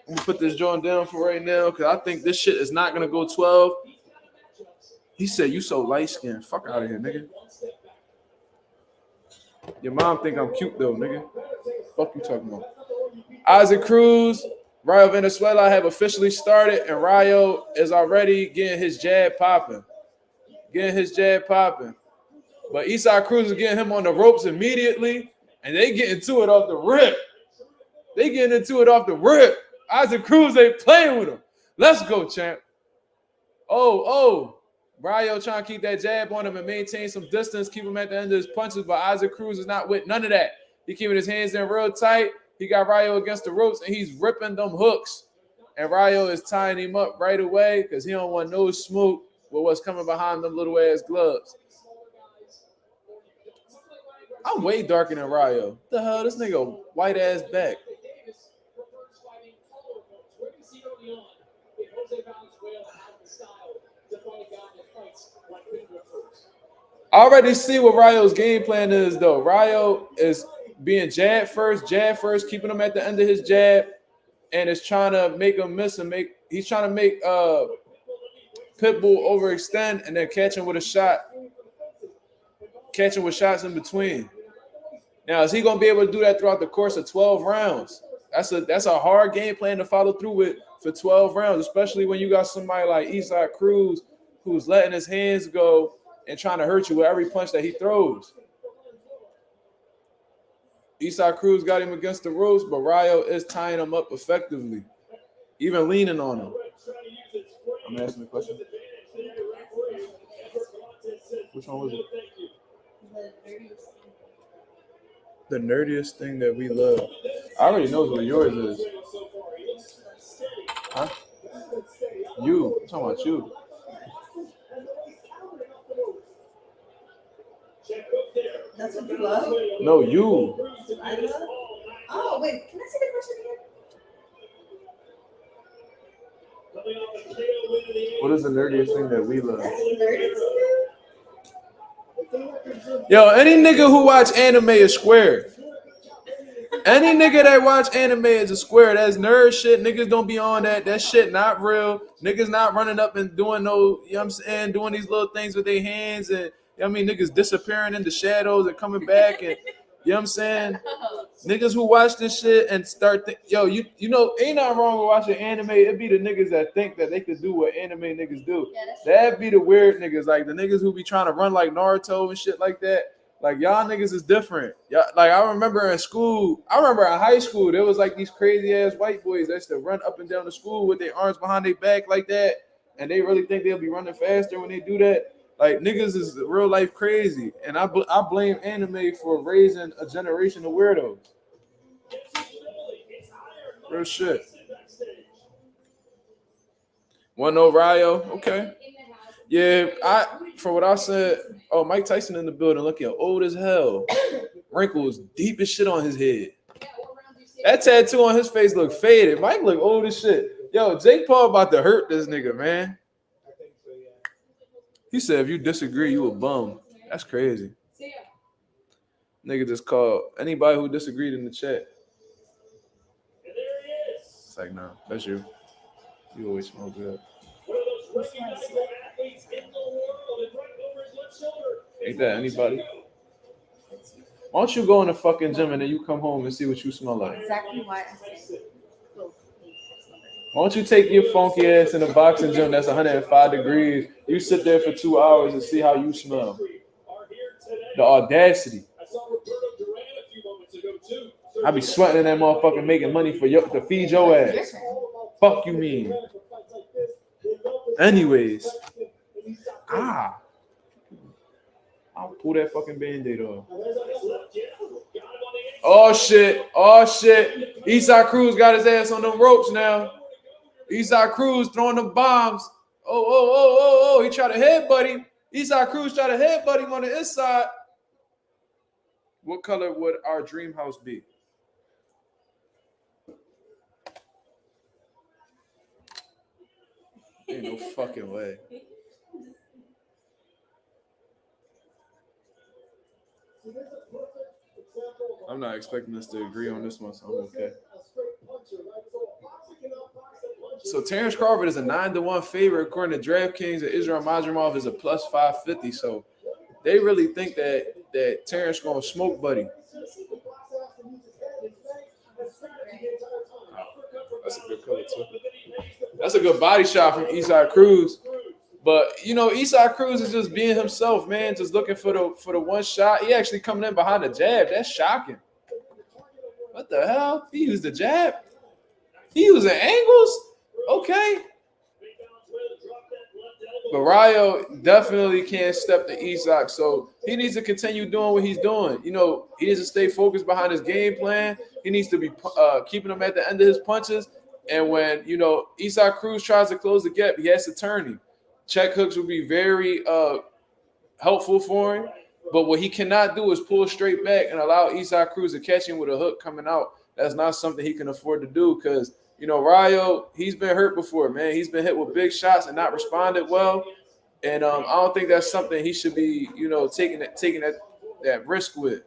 gonna put this joint down for right now because I think this shit is not gonna go 12. He said, "You so light skinned. Fuck out of here, nigga." Your mom think I'm cute though, nigga. Fuck you talking about? Isaac Cruz, Rayo Venezuela have officially started, and Rayo is already getting his jab popping. But Isaac Cruz is getting him on the ropes immediately, and they get into it off the rip. Isaac Cruz ain't playing with him. Let's go, champ. Rayo trying to keep that jab on him and maintain some distance, keep him at the end of his punches, but Isaac Cruz is not with none of that. He keeping his hands in real tight. He got Rayo against the ropes, and he's ripping them hooks. And Rayo is tying him up right away because he don't want no smoke with what's coming behind them little ass gloves. I'm way darker than Rayo. What the hell? This nigga white ass back. I already see what Rayo's game plan is, though. Rayo is being jab first, keeping him at the end of his jab, and is trying to make him miss and he's trying to make Pitbull overextend and then catch him with a shot. Catching with shots in between. Now, is he gonna be able to do that throughout the course of 12 rounds? That's a hard game plan to follow through with for 12 rounds, especially when you got somebody like Isaac Cruz who's letting his hands go and trying to hurt you with every punch that he throws. Isaac Cruz got him against the ropes, but Rayo is tying him up effectively, even leaning on him. I'm asking the question. Which one was it? The nerdiest thing that we love. I already know what yours is. Huh? You. I'm talking about you. That's what you love? No, you. I love? Oh, wait. Can I see the question again? What is the nerdiest thing that we love? That's nerdy to you? Yo, any nigga who watch anime is square. Any nigga that watch anime is a square. That's nerd shit. Niggas don't be on that. That shit not real. Niggas not running up and doing no, you know what I'm saying, doing these little things with their hands and, you know what I mean, niggas disappearing in the shadows and coming back and, you know what I'm saying? Niggas who watch this shit and start you know, ain't nothing wrong with watching anime. It be the niggas that think that they could do what anime niggas do. That be the weird niggas, like the niggas who be trying to run like Naruto and shit like that. Like y'all niggas is different. Y'all, like I remember in high school, there was like these crazy ass white boys that used to run up and down the school with their arms behind their back like that, and they really think they'll be running faster when they do that. Like niggas is real life crazy, and I blame anime for raising a generation of weirdos. Real shit. 1-0 Rio. Okay. Yeah, for what I said, oh, Mike Tyson in the building looking old as hell. Wrinkles deep as shit on his head. That tattoo on his face look faded. Mike look old as shit. Yo, Jake Paul about to hurt this nigga, man. He said if you disagree, you a bum. That's crazy. Nigga just called anybody who disagreed in the chat. It's like, no, that's you. You always smell good. Ain't that anybody? Why don't you go in the fucking gym and then you come home and see what you smell like? Exactly why I said. Why don't you take your funky ass in a boxing gym that's 105 degrees? You sit there for 2 hours and see how you smell. The audacity. I be sweating in that motherfucker making money for to feed your ass. Fuck you mean. Anyways. I'll pull that fucking Band-Aid off. Oh shit. Eastside Cruz got his ass on them ropes now. Eastside Cruz throwing them bombs. Oh. He tried to headbutt him. Eastside Cruz tried to headbutt him on the inside. What color would our dream house be? Ain't no fucking way. I'm not expecting us to agree on this one, so I'm okay. So Terence Crawford is a 9-1 favorite according to DraftKings, and Israil Madrimov is a plus 550. So they really think that Terence gonna smoke Buddy. That's a good color too. That's a good body shot from Eastside Cruz. But you know, Eastside Cruz is just being himself, man. Just looking for the one shot. He actually coming in behind the jab. That's shocking. What the hell? He used the jab. He using angles. Okay. But Rio definitely can't step to Eastside, so he needs to continue doing what he's doing. You know, he needs to stay focused behind his game plan. He needs to be keeping him at the end of his punches. And when, you know, Eastside Cruz tries to close the gap, he has to turn him. Check hooks would be very helpful for him. But what he cannot do is pull straight back and allow Eastside Cruz to catch him with a hook coming out. That's not something he can afford to do because, you know, Rio, he's been hurt before, man. He's been hit with big shots and not responded well. And I don't think that's something he should be, you know, taking that risk with.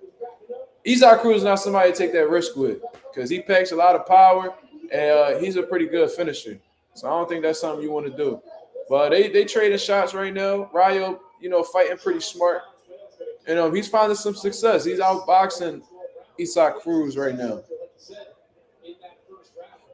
Eastside Cruz is not somebody to take that risk with because he packs a lot of power and he's a pretty good finisher. So I don't think that's something you want to do. But they trading shots right now. Rio, you know, fighting pretty smart. And he's finding some success. He's outboxing Eastside Cruz right now.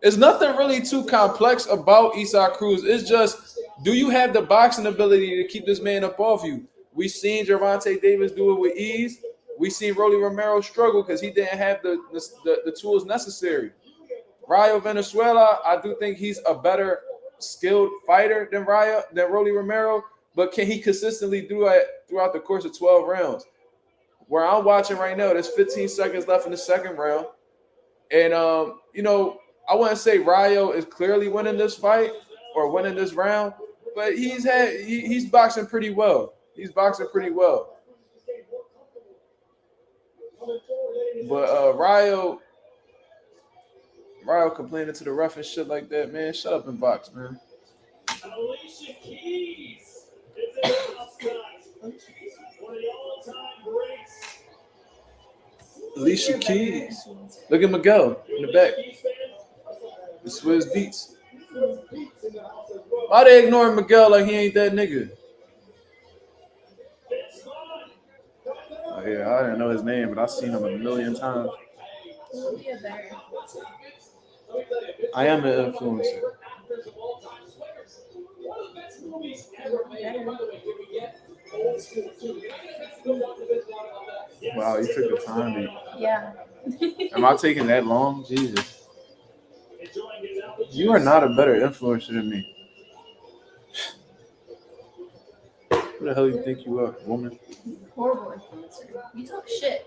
There's nothing really too complex about Eastside Cruz. It's just, do you have the boxing ability to keep this man up off you? We seen Gervonta Davis do it with ease. We seen Rolly Romero struggle because he didn't have the tools necessary. Rio Venezuela, I do think he's a better skilled fighter than Rolly Romero, but can he consistently do it throughout the course of 12 rounds? Where I'm watching right now, there's 15 seconds left in the second round. And, you know, I wouldn't say Rio is clearly winning this fight or winning this round, but he's boxing pretty well. He's boxing pretty well. But Rio complaining to the ref and shit like that, man. Shut up and box, man. Alicia Keys is in the house tonight. One of the all-time greats. Alicia Keys. Look at Miguel in the back. The Swizz Beats. Why they ignoring Miguel like he ain't that nigga? Oh, yeah, I didn't know his name, but I've seen him a million times. I am an influencer. Wow, you took the time. Yeah. Am I taking that long? Jesus. You are not a better influencer than me. Who the hell do you think you are, woman? Horrible influencer. You talk shit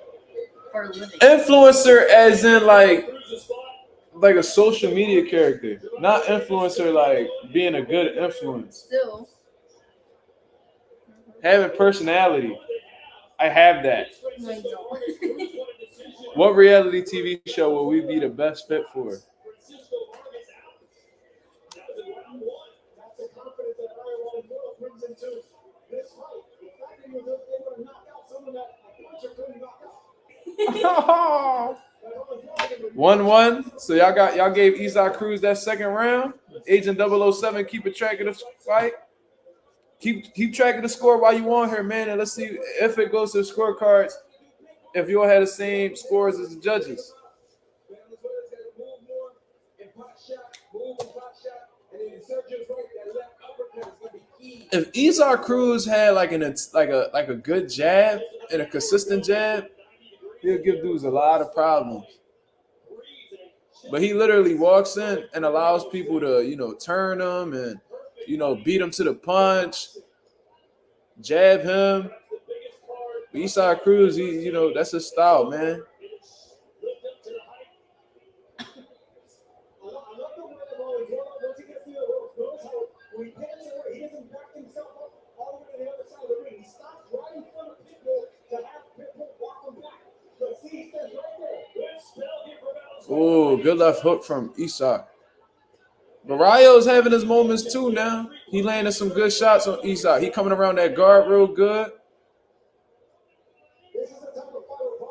for a living. Influencer as in like like a social media character, not influencer. Like being a good influence, Still. having personality. I have that. No, you don't. What reality TV show will we be the best fit for? That's the confidence that Ariel brings into this fight. The fact that he was able to knock out someone that a puncher couldn't knock out. 1-1. So y'all gave Esau Cruz that second round. Agent 007 keeping track of the fight. Keep track of the score while you on here, man, and let's see if it goes to the scorecards. If you all had the same scores as the judges. If Esau Cruz had like a good jab and a consistent jab, he'll give dudes a lot of problems. But he literally walks in and allows people to, turn him and, beat him to the punch, jab him. Esau Cruz, that's his style, man. Oh, good left hook from Esau. Barrio's having his moments too now. He landed some good shots on Esau. He coming around that guard real good.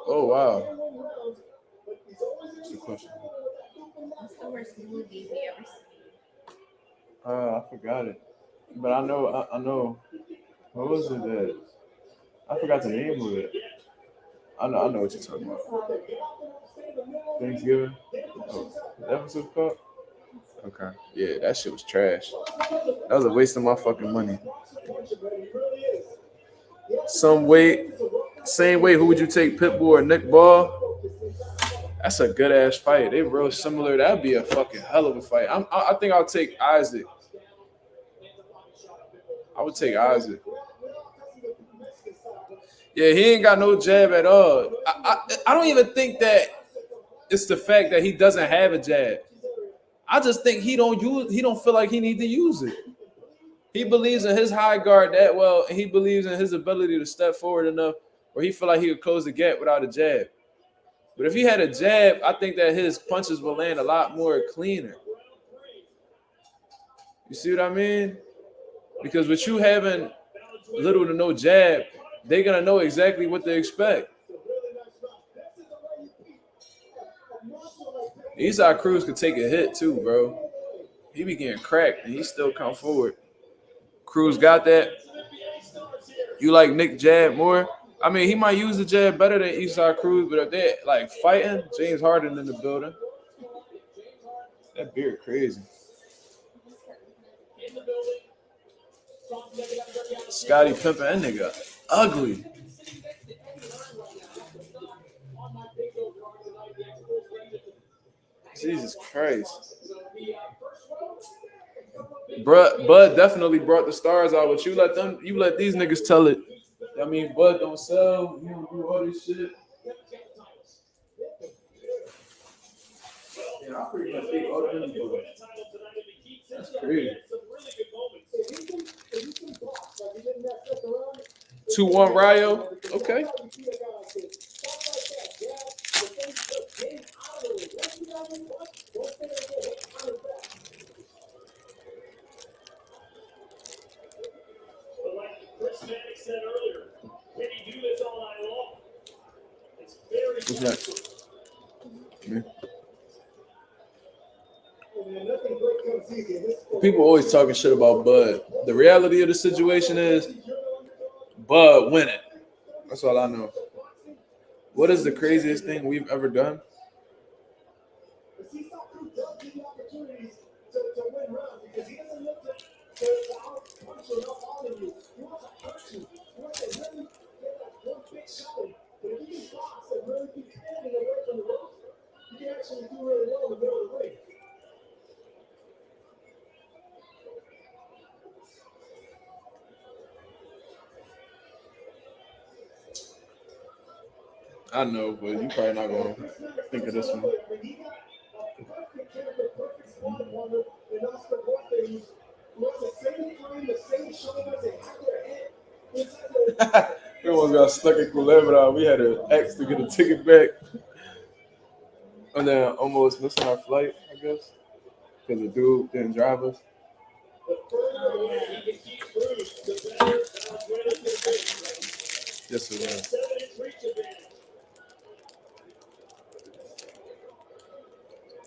Oh, wow. What's the question? What's the worst movie we ever seen? I forgot it. But I know. What was it that? I forgot the name of it. I know what you're talking about. Thanksgiving? Oh, that was it called? Okay. Yeah, that shit was trash. That was a waste of my fucking money. Same weight. Who would you take, Pitbull or Nick Ball? That's a good ass fight. They real similar. That'd be a fucking hell of a fight. I think I'll take Isaac. I would take Isaac. Yeah, he ain't got no jab at all. I don't even think that it's the fact that he doesn't have a jab. I just think he don't feel like he need to use it. He believes in his high guard that well, and he believes in his ability to step forward enough where he feel like he could close the gap without a jab. But if he had a jab, I think that his punches will land a lot more cleaner. You see what I mean? Because with you having little to no jab, they're going to know exactly what to expect. Esau Cruz could take a hit too, bro. He be getting cracked, and he still come forward. Cruz got that. You like Nick jab more? I mean, he might use the jab better than Esau Cruz, but if they're like fighting, James Harden in the building. That beard crazy. Scotty pimping that nigga ugly. Jesus Christ. Bud definitely brought the stars out, but you let these niggas tell it. I mean, Bud don't sell, you don't do all this shit. Yeah, I pretty much think all of them do it. That's crazy. 2-1 Rio. Okay. What's next? Me. People always talking shit about Bud. The reality of the situation is Bud winning. That's all I know. What is the craziest thing we've ever done? I know, but you probably not gonna think of this one. We almost got stuck in Culebra. We had to X to get a ticket back. And then almost missing our flight, I guess. Because the dude didn't drive us. Yes, it was.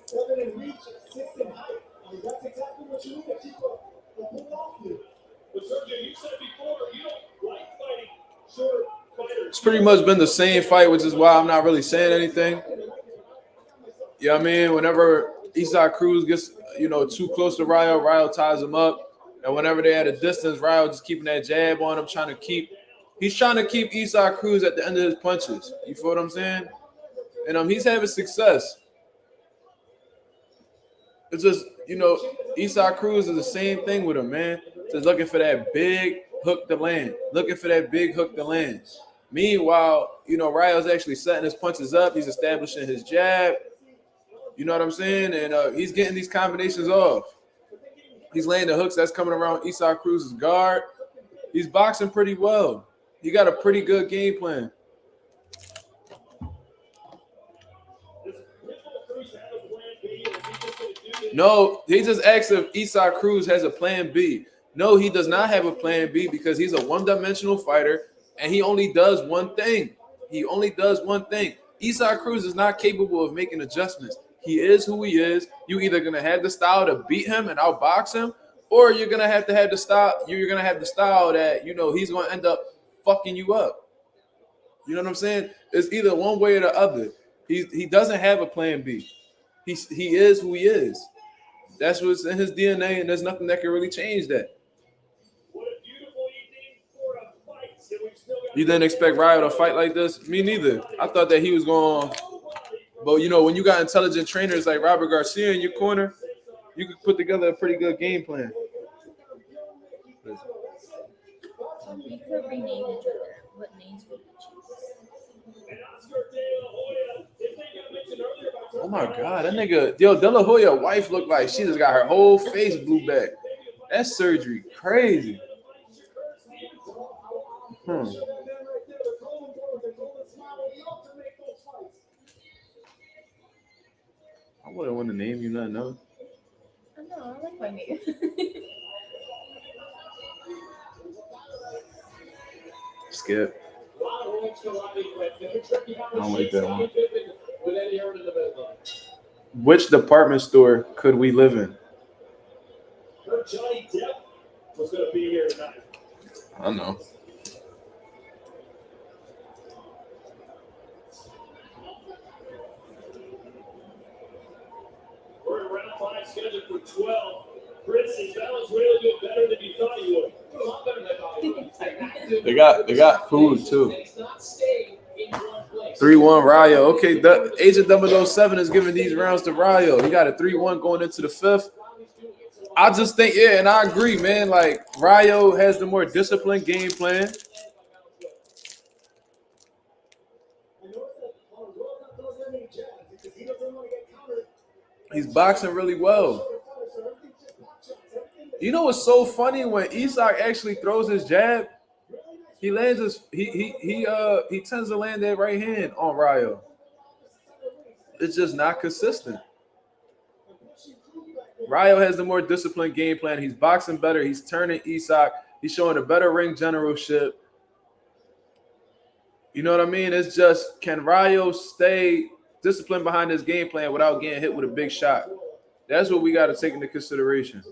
7 in reach, 6 in height. I mean, that's exactly what you need to keep a pull off you. But Sergio, you said before you don't like fighting short fighters. It's pretty much been the same fight, which is why I'm not really saying anything. You know what I mean? Whenever Isaac Cruz gets, too close to Rayo ties him up. And whenever they're at a distance, Rayo just keeping that jab on him, he's trying to keep Isaac Cruz at the end of his punches. You feel what I'm saying? And he's having success. It's just, Isaac Cruz is the same thing with him, man. Just looking for that big hook to land. Meanwhile, Rayo's actually setting his punches up. He's establishing his jab. You know what I'm saying? And he's getting these combinations off. He's laying the hooks that's coming around Isaac Cruz's guard. He's boxing pretty well. He got a pretty good game plan. No, he just asked if Isaac Cruz has a plan B. No, he does not have a plan B because he's a one-dimensional fighter and he only does one thing. Isaac Cruz is not capable of making adjustments. He is who he is. You either gonna have the style to beat him and outbox him, or you're gonna have the style. You're gonna have the style that he's gonna end up fucking you up. You know what I'm saying? It's either one way or the other. He doesn't have a plan B. He is who he is. That's what's in his DNA, and there's nothing that can really change that. You didn't expect Rayo to fight like this? Me neither. I thought that he was going. But when you got intelligent trainers like Robert Garcia in your corner, you could put together a pretty good game plan. We could rename each other. What names would we choose? Oh my God, that nigga, De La Hoya's wife looked like she just got her whole face blew back. That surgery crazy. I wouldn't want to name you nothing else. I know, I like my name. Skip. I don't like that one. Which department store could we live in? Johnny Depp was going to be here tonight. I don't know. We're in round 5 scheduled for 12. Chris, is Valenzuela doing better than you thought he would? A lot better than I thought he would. They got food too. 3-1 Rayo. Okay, Agent 007 is giving these rounds to Rayo. He got a 3-1 going into the 5th. I just think, and I agree, man. Like, Rayo has the more disciplined game plan. He's boxing really well. You know what's so funny? When Isaac actually throws his jab, he lands his he tends to land that right hand on Rayo. It's just not consistent. Rayo has the more disciplined game plan. He's boxing better. He's turning Isaac. He's showing a better ring generalship. You know what I mean? It's just, can Rayo stay disciplined behind his game plan without getting hit with a big shot? That's what we got to take into consideration.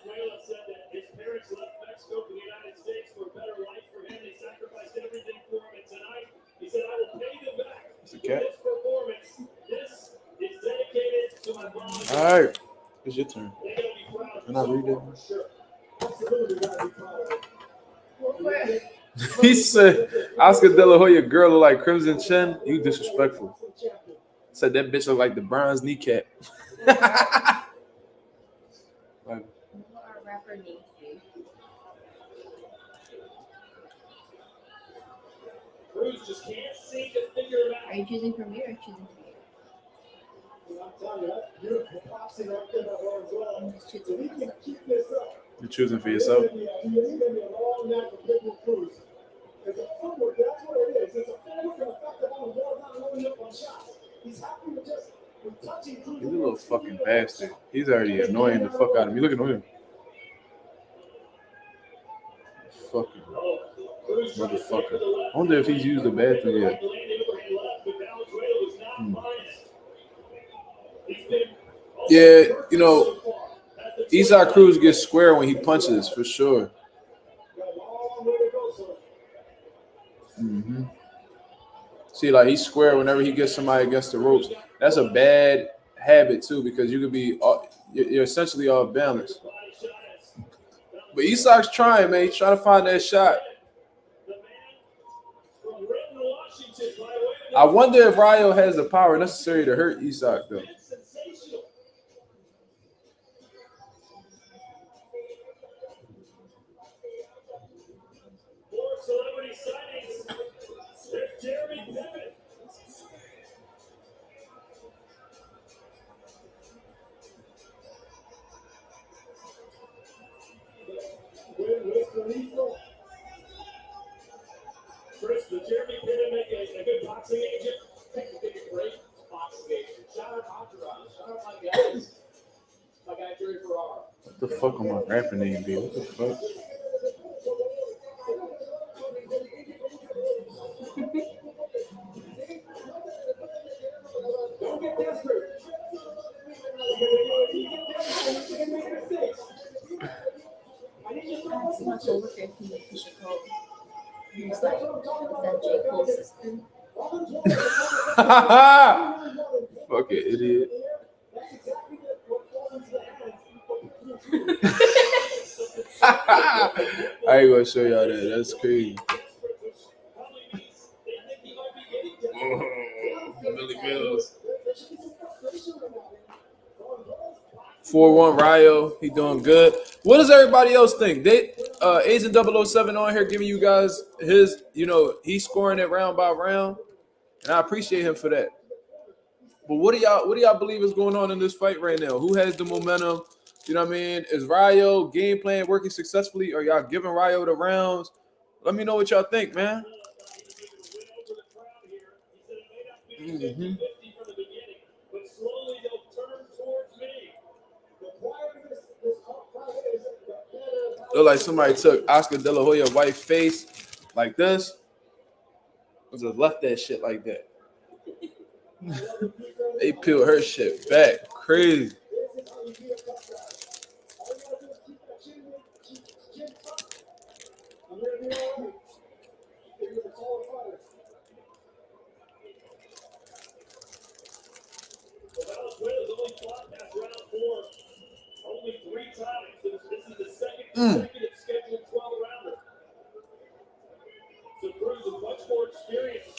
Valenzuela said that his parents left Mexico for the United States for a better life for him. They sacrificed everything for him, and tonight he said, "I will pay them back for this performance. This is dedicated to my mom." All right, it's your turn. They're gonna be proud of Can I read it? He said, Oscar De La Hoya girl look like Crimson Chin. You disrespectful. Said that bitch look like the bronze kneecap. What our rapper names be? Ruiz just can't seem to figure it out. Are you choosing from me or choosing from you? telling you, that's beautiful boxing right there that was well. If he can keep this up, You're choosing for yourself. he's going to be a long night for Pitbull Cruz. It's a footwork, that's what it is. It's a footwork and effective on the board, not loading up on shots. He's happy with just touching Cruz. He's a little fucking bastard. He's already annoying the fuck out of me. Look at him. Fucking motherfucker. I wonder if he's used the bathroom yet. Yeah, you know, Isaac Cruz gets square when he punches, for sure. Mm-hmm. See, like, he's square whenever he gets somebody against the ropes. That's a bad habit, too, because you could be you're essentially off balance. But Isak's trying, man. He's trying to find that shot. I wonder if Rayo has the power necessary to hurt Isak, though. Chris, the Jeremy Piven make a good boxing agent? Make a great boxing agent. Shout out Entourage. Shout out my guys. My guy Jerry Ferrara. What the fuck on my rapper name be? What the fuck? Don't get desperate. It's much over 15 you should call. He was like, is that J. Cole's sister? Fuck it, idiot. I ain't gonna show y'all that. That's crazy. Millie Mills. 4-1 Rayo. He doing good. What does everybody else think? They Agent 007 on here giving you guys his, you know, he's scoring it round by round. And I appreciate him for that. But what do y'all believe is going on in this fight right now? Who has the momentum? You know what I mean? Is Rayo game plan working successfully? Are y'all giving Rayo the rounds? Let me know what y'all think, man. Mm-hmm. Look like somebody took Oscar De La Hoya's wife's face like this and just left that shit like that. They peeled her shit back. Crazy.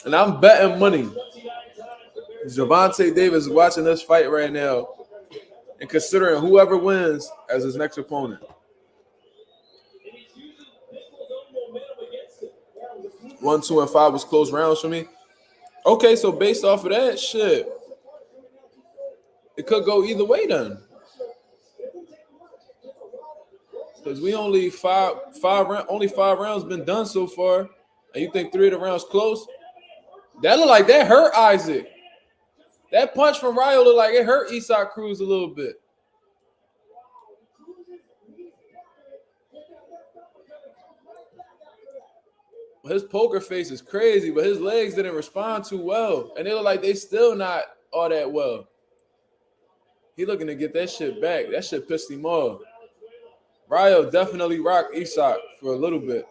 And I'm betting money. Gervonta Davis is watching this fight right now and considering whoever wins as his next opponent. 1, 2, and 5 was close rounds for me. Okay, so based off of that, shit, it could go either way then. Because we only five rounds been done so far, and you think 3 of the rounds close? That look like that hurt Isaac. That punch from Rayo looked like it hurt Isaac Cruz a little bit. His poker face is crazy, but his legs didn't respond too well. And they look like they still not all that well. He looking to get that shit back. That shit pissed him off. Rayo definitely rocked Isaac for a little bit.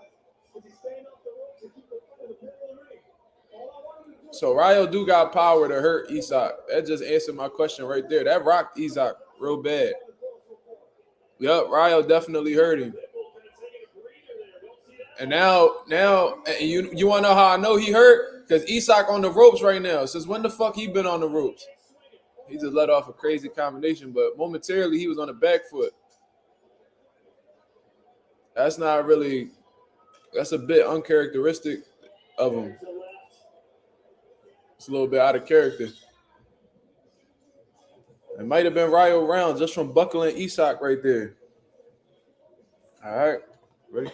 So Rayo do got power to hurt Isaac. That just answered my question right there. That rocked Isaac real bad. Yep, Rayo definitely hurt him. And now, you want to know how I know he hurt? Because Isaac on the ropes right now. Since when the fuck he been on the ropes? He just let off a crazy combination, but momentarily he was on the back foot. That's not really, that's a bit uncharacteristic of him. It's a little bit out of character. It might have been Ryo round just from buckling Isak right there. All right. Ready?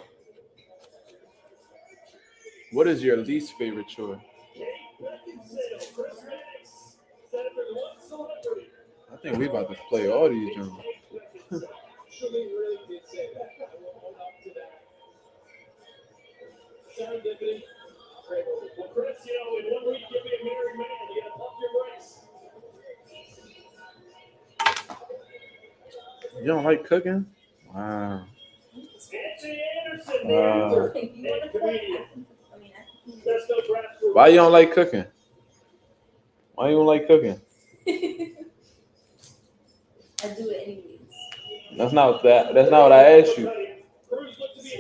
What is your least favorite chore? I think we about to play all these jumps. Actually, really did say that. I will own up to that. Serendipity. Well, Chris, in 1 week you'll be a married man. You gotta pump your brakes. You don't like cooking? Wow. Anthony Anderson, Comedian. Why you don't like cooking? Why you don't like cooking? I do it anyways. That's not what I asked you.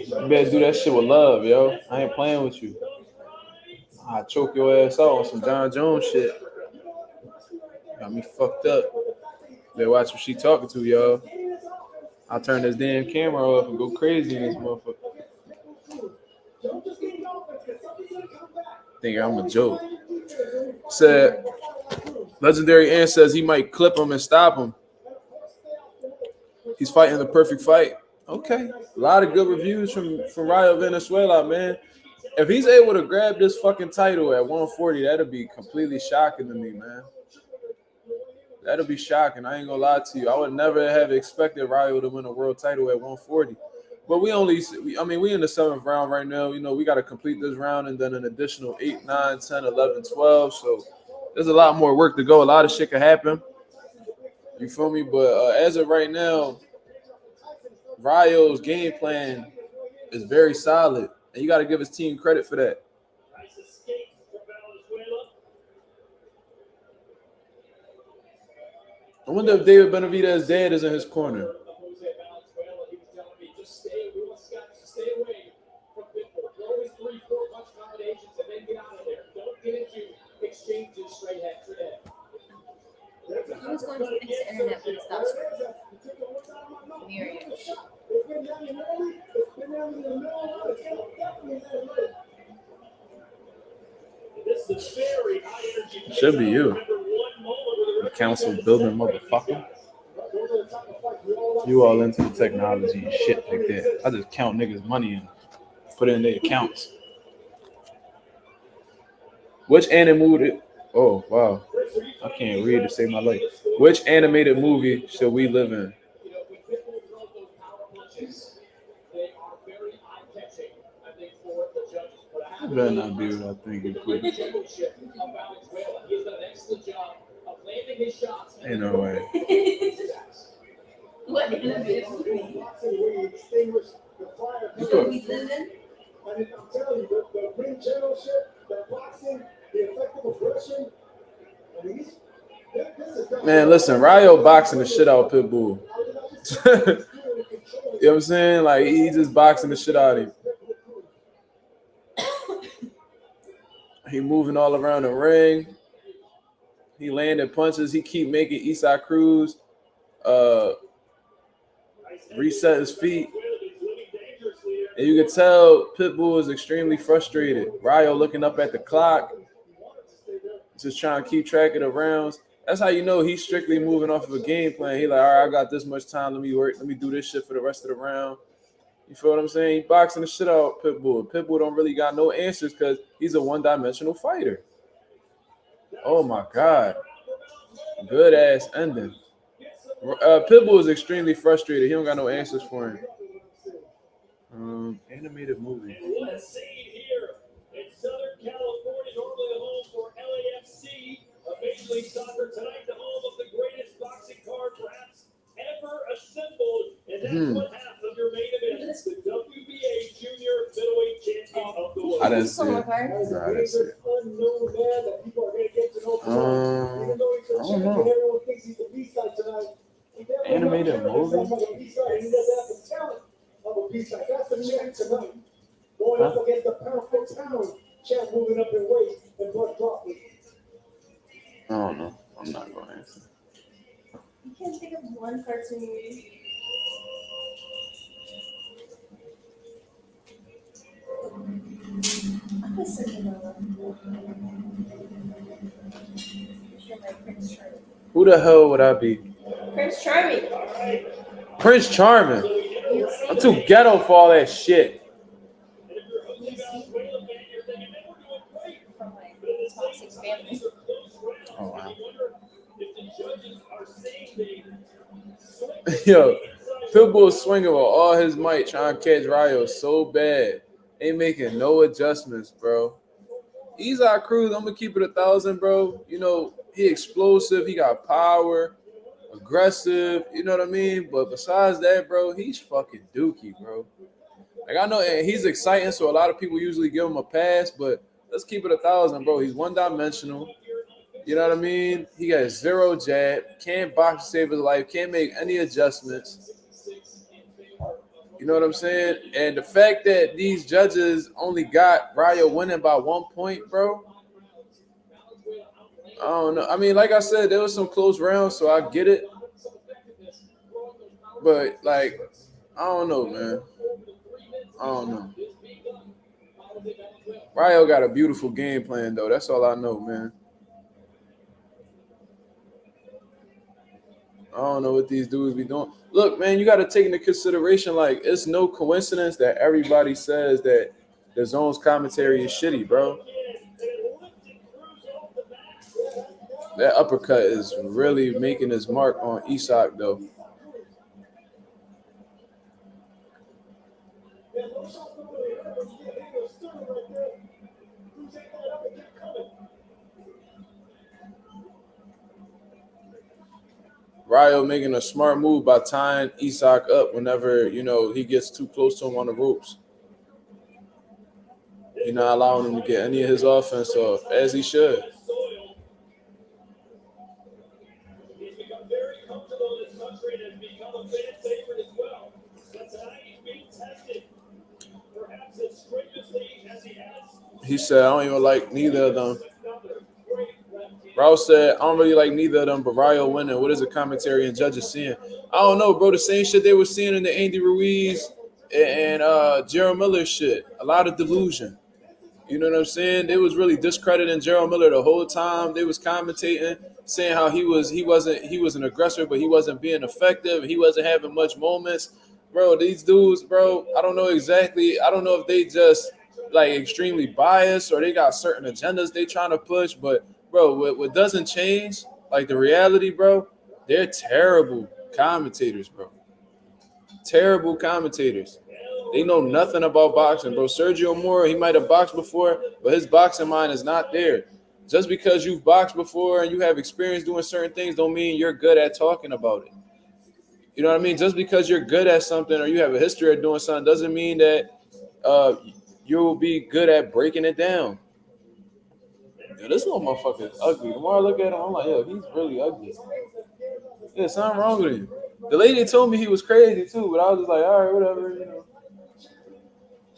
You better do that shit with love, yo. I ain't playing with you. I choke your ass out on some John Jones shit. Got me fucked up. Better watch what she talking to, yo. I'll turn this damn camera off and go crazy in this motherfucker. Think I'm a joke. Said Legendary Ant says he might clip him and stop him. He's fighting the perfect fight. Okay. A lot of good reviews from Ryo Venezuela, man. If he's able to grab this fucking title at 140, that'd be completely shocking to me, man. That'll be shocking. I ain't gonna lie to you. I would never have expected Ryo to win a world title at 140. But we in the 7th round right now. You know, we got to complete this round and then an additional 8, 9, 10, 11, 12. So there's a lot more work to go. A lot of shit could happen. You feel me? But as of right now, Ryo's game plan is very solid. And you got to give his team credit for that. I wonder if David Benavidez's dad is in his corner. He was going to fix the internet when it stopped scrolling. Should be you. The council building motherfucker. You all into the technology and shit like that. I just count niggas' money and put it in their accounts. Which animated? Oh wow, I can't read to save my life. Which animated movie should we live in? I better not be what I think it could. Ain't no way. What animated movie? Should we live in? I'm telling you, the ring general shit, the boxing, the effective aggression. I mean, Man, listen, Ryo boxing the shit out of Pitbull. You know what I'm saying? Like, he just boxing the shit out of him. He moving all around the ring. He landing punches. He keep making Isak Cruz reset his feet. And you can tell Pitbull is extremely frustrated. Ryo looking up at the clock, just trying to keep track of the rounds. That's how you know he's strictly moving off of a game plan. He like, all right, I got this much time. Let me work. Let me do this shit for the rest of the round. You feel what I'm saying? He boxing the shit out of Pitbull. Pitbull don't really got no answers because he's a one-dimensional fighter. Oh, my God. Good-ass ending. Pitbull is extremely frustrated. He don't got no answers for him. Animated movie. Let's see here in Southern California, normally the home for LAFC, Major League Soccer tonight, the home of the greatest boxing card perhaps ever assembled, and that's what half of your main event is the WBA Junior Middleweight Champion of the World. I didn't see it. I don't know. Animated movie? Going up against the pound for pound champ, moving up in weight, and Bud Crawford. I don't know. I'm not going to answer. You can't think of one cartoon movie. I'm just thinking of Who the hell would I be? Prince Charming. Prince Charming. You see? I'm too ghetto for all that shit. You see? From my toxic family. Oh wow. Yo, Pitbull swinging with all his might, trying to catch Ryo so bad. Ain't making no adjustments, bro. Izak Cruz, I'm gonna keep it 1,000, bro. You know, he explosive, he got power, aggressive, you know what I mean? But besides that, bro, he's fucking dookie, bro. Like I know he's exciting, so a lot of people usually give him a pass, but let's keep it 1,000, bro. He's one-dimensional. You know what I mean? He got 0 jab, can't box to save his life, can't make any adjustments. You know what I'm saying? And the fact that these judges only got Ryo winning by 1 point, bro. I don't know. I mean, like I said, there was some close rounds, so I get it. But like, I don't know, man. I don't know. Ryo got a beautiful game plan, though. That's all I know, man. I don't know what these dudes be doing. Look, man, you got to take into consideration, like, it's no coincidence that everybody says that the zone's commentary is shitty, bro. That uppercut is really making his mark on Isak, though. Ryo making a smart move by tying Isak up whenever, you know, he gets too close to him on the ropes. You're not allowing him to get any of his offense off, as he should. He's become very comfortable in this country and has become a fan favorite as well. But tonight he's being tested, perhaps as strenuously as he has. He said, I don't even like neither of them. Rouse said, I don't really like neither of them, but Ryo winning. What is the commentary and judges seeing? I don't know, bro. The same shit they were seeing in the Andy Ruiz and Gerald Miller shit. A lot of delusion. You know what I'm saying? They was really discrediting Gerald Miller the whole time. They was commentating, saying how he was an aggressor, but he wasn't being effective. He wasn't having much moments. Bro, these dudes, bro, I don't know exactly. I don't know if they just like extremely biased or they got certain agendas they trying to push, but bro, what doesn't change, like the reality, bro, they're terrible commentators, bro. Terrible commentators. They know nothing about boxing, bro. Sergio Mora, he might have boxed before, but his boxing mind is not there. Just because you've boxed before and you have experience doing certain things don't mean you're good at talking about it. You know what I mean? Just because you're good at something or you have a history of doing something doesn't mean that you'll be good at breaking it down. Yo, this little motherfucker is ugly. The more I look at him, I'm like, yo, he's really ugly. There's something wrong with him. The lady told me he was crazy too, but I was just like, all right, whatever, you know.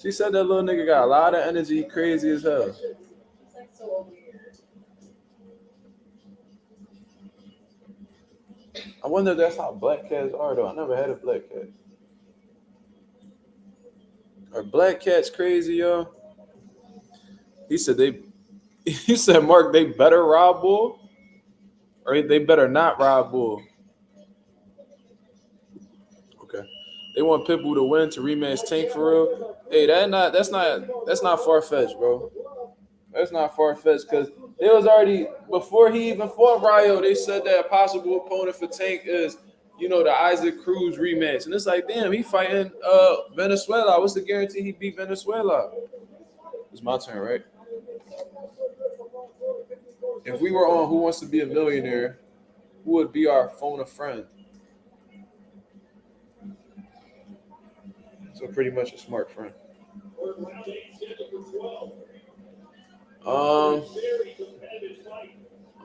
She said that little nigga got a lot of energy, crazy as hell. I wonder if that's how black cats are, though. I never had a black cat. Are black cats crazy, yo? He said, Mark, they better rob Bull? Or they better not rob Bull? Okay. They want Pitbull to win to rematch Tank for real. Hey, that's not far-fetched, bro. That's not far-fetched because they was already, before he even fought Ryo, they said that a possible opponent for Tank is, you know, the Isaac Cruz rematch. And it's like, damn, he fighting Venezuela. What's the guarantee he beat Venezuela? It's my turn, right? If we were on Who Wants to Be a Millionaire, who would be our phone a friend? So pretty much a smart friend. I'm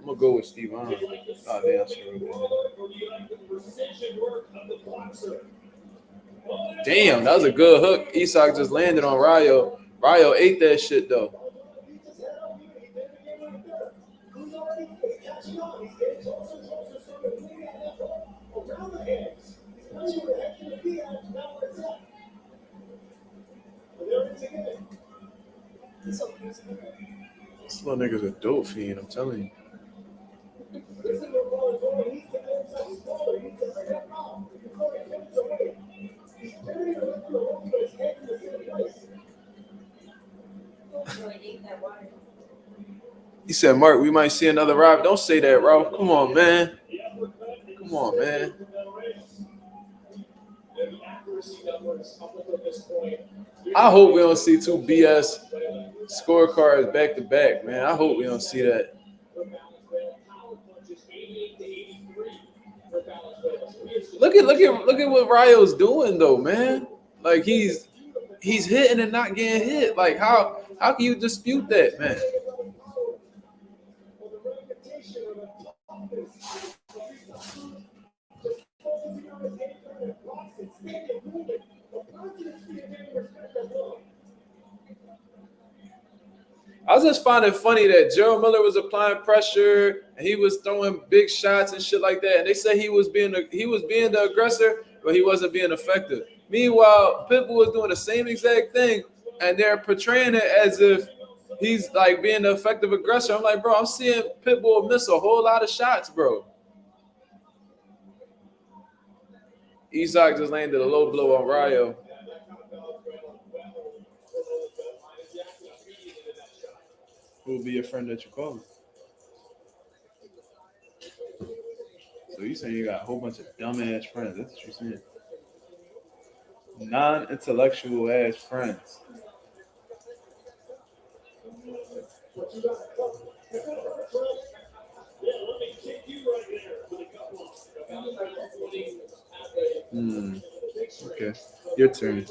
gonna go with Steve. Oh damn, damn, that was a good hook. Isak just landed on Ryo. Ryo ate that shit though. This little nigga's a dope fiend, I'm telling you. He said, Mark, we might see another ride. Don't say that, Ralph. Come on, man. Come on, man. I hope we don't see two BS scorecards back to back, man. I hope we don't see that. Look at what Ryo's doing though, man. Like he's hitting and not getting hit. Like how can you dispute that, man? I just find it funny that Gerald Miller was applying pressure and he was throwing big shots and shit like that. And they said he was being the aggressor, but he wasn't being effective. Meanwhile, Pitbull was doing the same exact thing, and they're portraying it as if he's like being the effective aggressor. I'm like, bro, I'm seeing Pitbull miss a whole lot of shots, bro. Isaac just landed a low blow on Ryo. Who will be your friend that you call? So you saying you got a whole bunch of dumbass friends? That's what you're saying. Non-intellectual ass friends. Okay, your turn.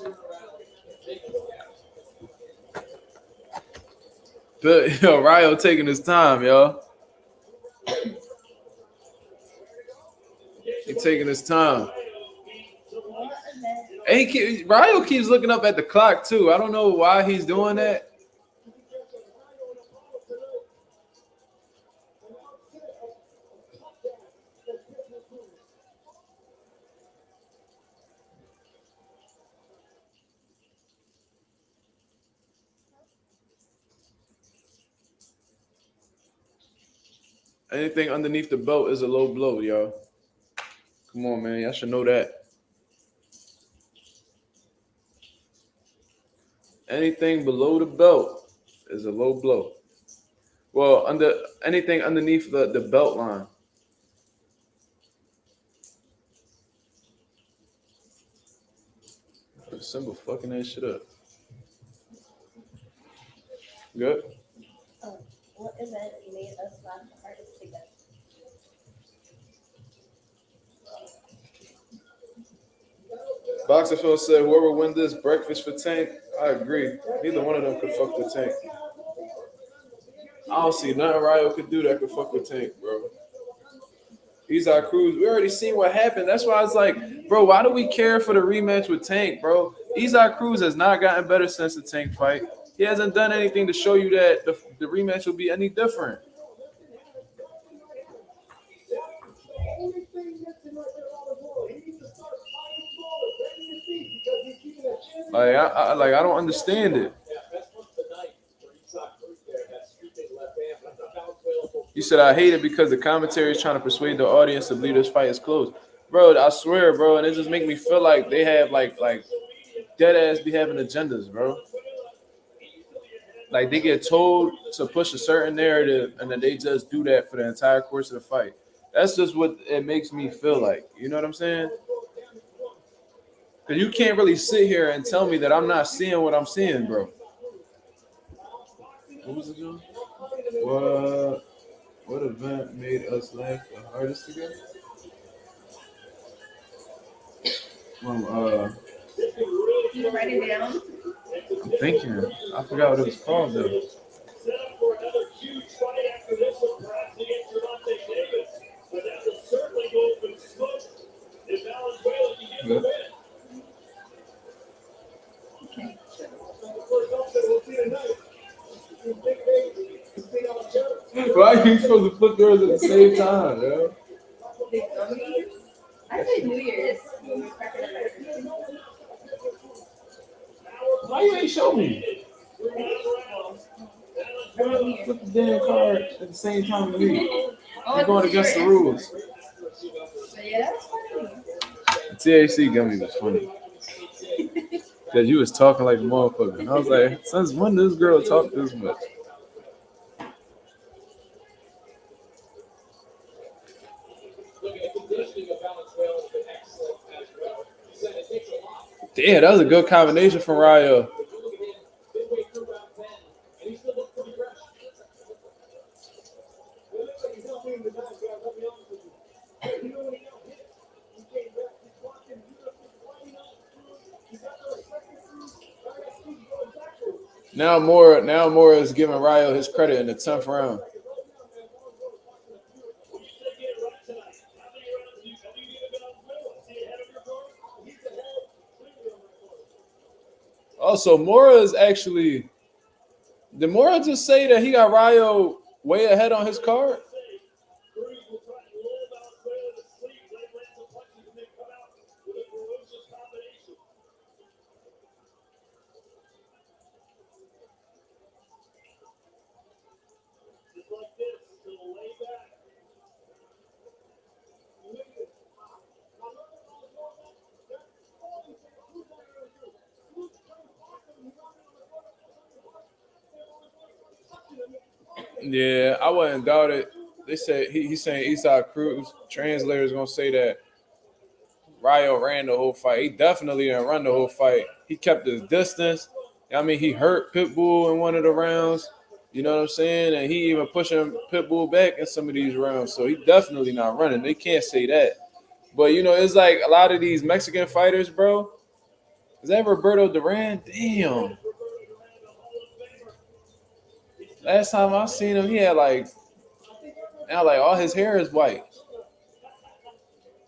But yo, Ryo taking his time, y'all. He taking his time. And Ryo keeps looking up at the clock too. I don't know why he's doing that. Anything underneath the belt is a low blow, y'all. Come on, man. Y'all should know that. Anything below the belt is a low blow. Well, anything underneath the belt line. The symbol fucking that shit up. Good. What event made us laugh the hardest together? Boxer Phil said, whoever win this, breakfast for Tank. I agree. Neither one of them could fuck with Tank. I don't see nothing Ryo could do that could fuck with Tank, bro. Isaac Cruz, we already seen what happened. That's why I was like, bro, why do we care for the rematch with Tank, bro? Isaac Cruz has not gotten better since the Tank fight. He hasn't done anything to show you that the rematch will be any different. I don't understand it. You said I hate it because the commentary is trying to persuade the audience to believe this fight is close. Bro, I swear, bro, and it just make me feel like they have like dead ass be having agendas, bro. Like they get told to push a certain narrative and then they just do that for the entire course of the fight. That's just what it makes me feel like. You know what I'm saying? Because you can't really sit here and tell me that I'm not seeing what I'm seeing, bro. What was it, John? What event made us laugh the hardest together? You write it down? I'm thinking. I forgot what it was called, though. Yeah. Why are you supposed to put yours at the same time, yo? The gummies? I said New Year's. Why you ain't show me? Put the damn card at the same time as me. You're going against the rules. Yeah, that's funny. THC gummy was funny. Because you was talking like a motherfucker. And I was like, since when does this girl talk this much? Damn, that was a good combination from Rayo. Now Mora is giving Rayo his credit in the 10th round. Also, Mora is actually. Did Mora just say that he got Rayo way ahead on his card? Yeah, I wouldn't doubt it. They said he's saying Eastside Cruz. Translator's gonna say that Rayo ran the whole fight. He definitely didn't run the whole fight. He kept his distance. I mean, he hurt Pitbull in one of the rounds. You know what I'm saying? And he even pushing Pitbull back in some of these rounds. So he definitely not running. They can't say that. But you know, it's like a lot of these Mexican fighters, bro. Is that Roberto Duran? Damn. Last time I seen him, he had like all his hair is white.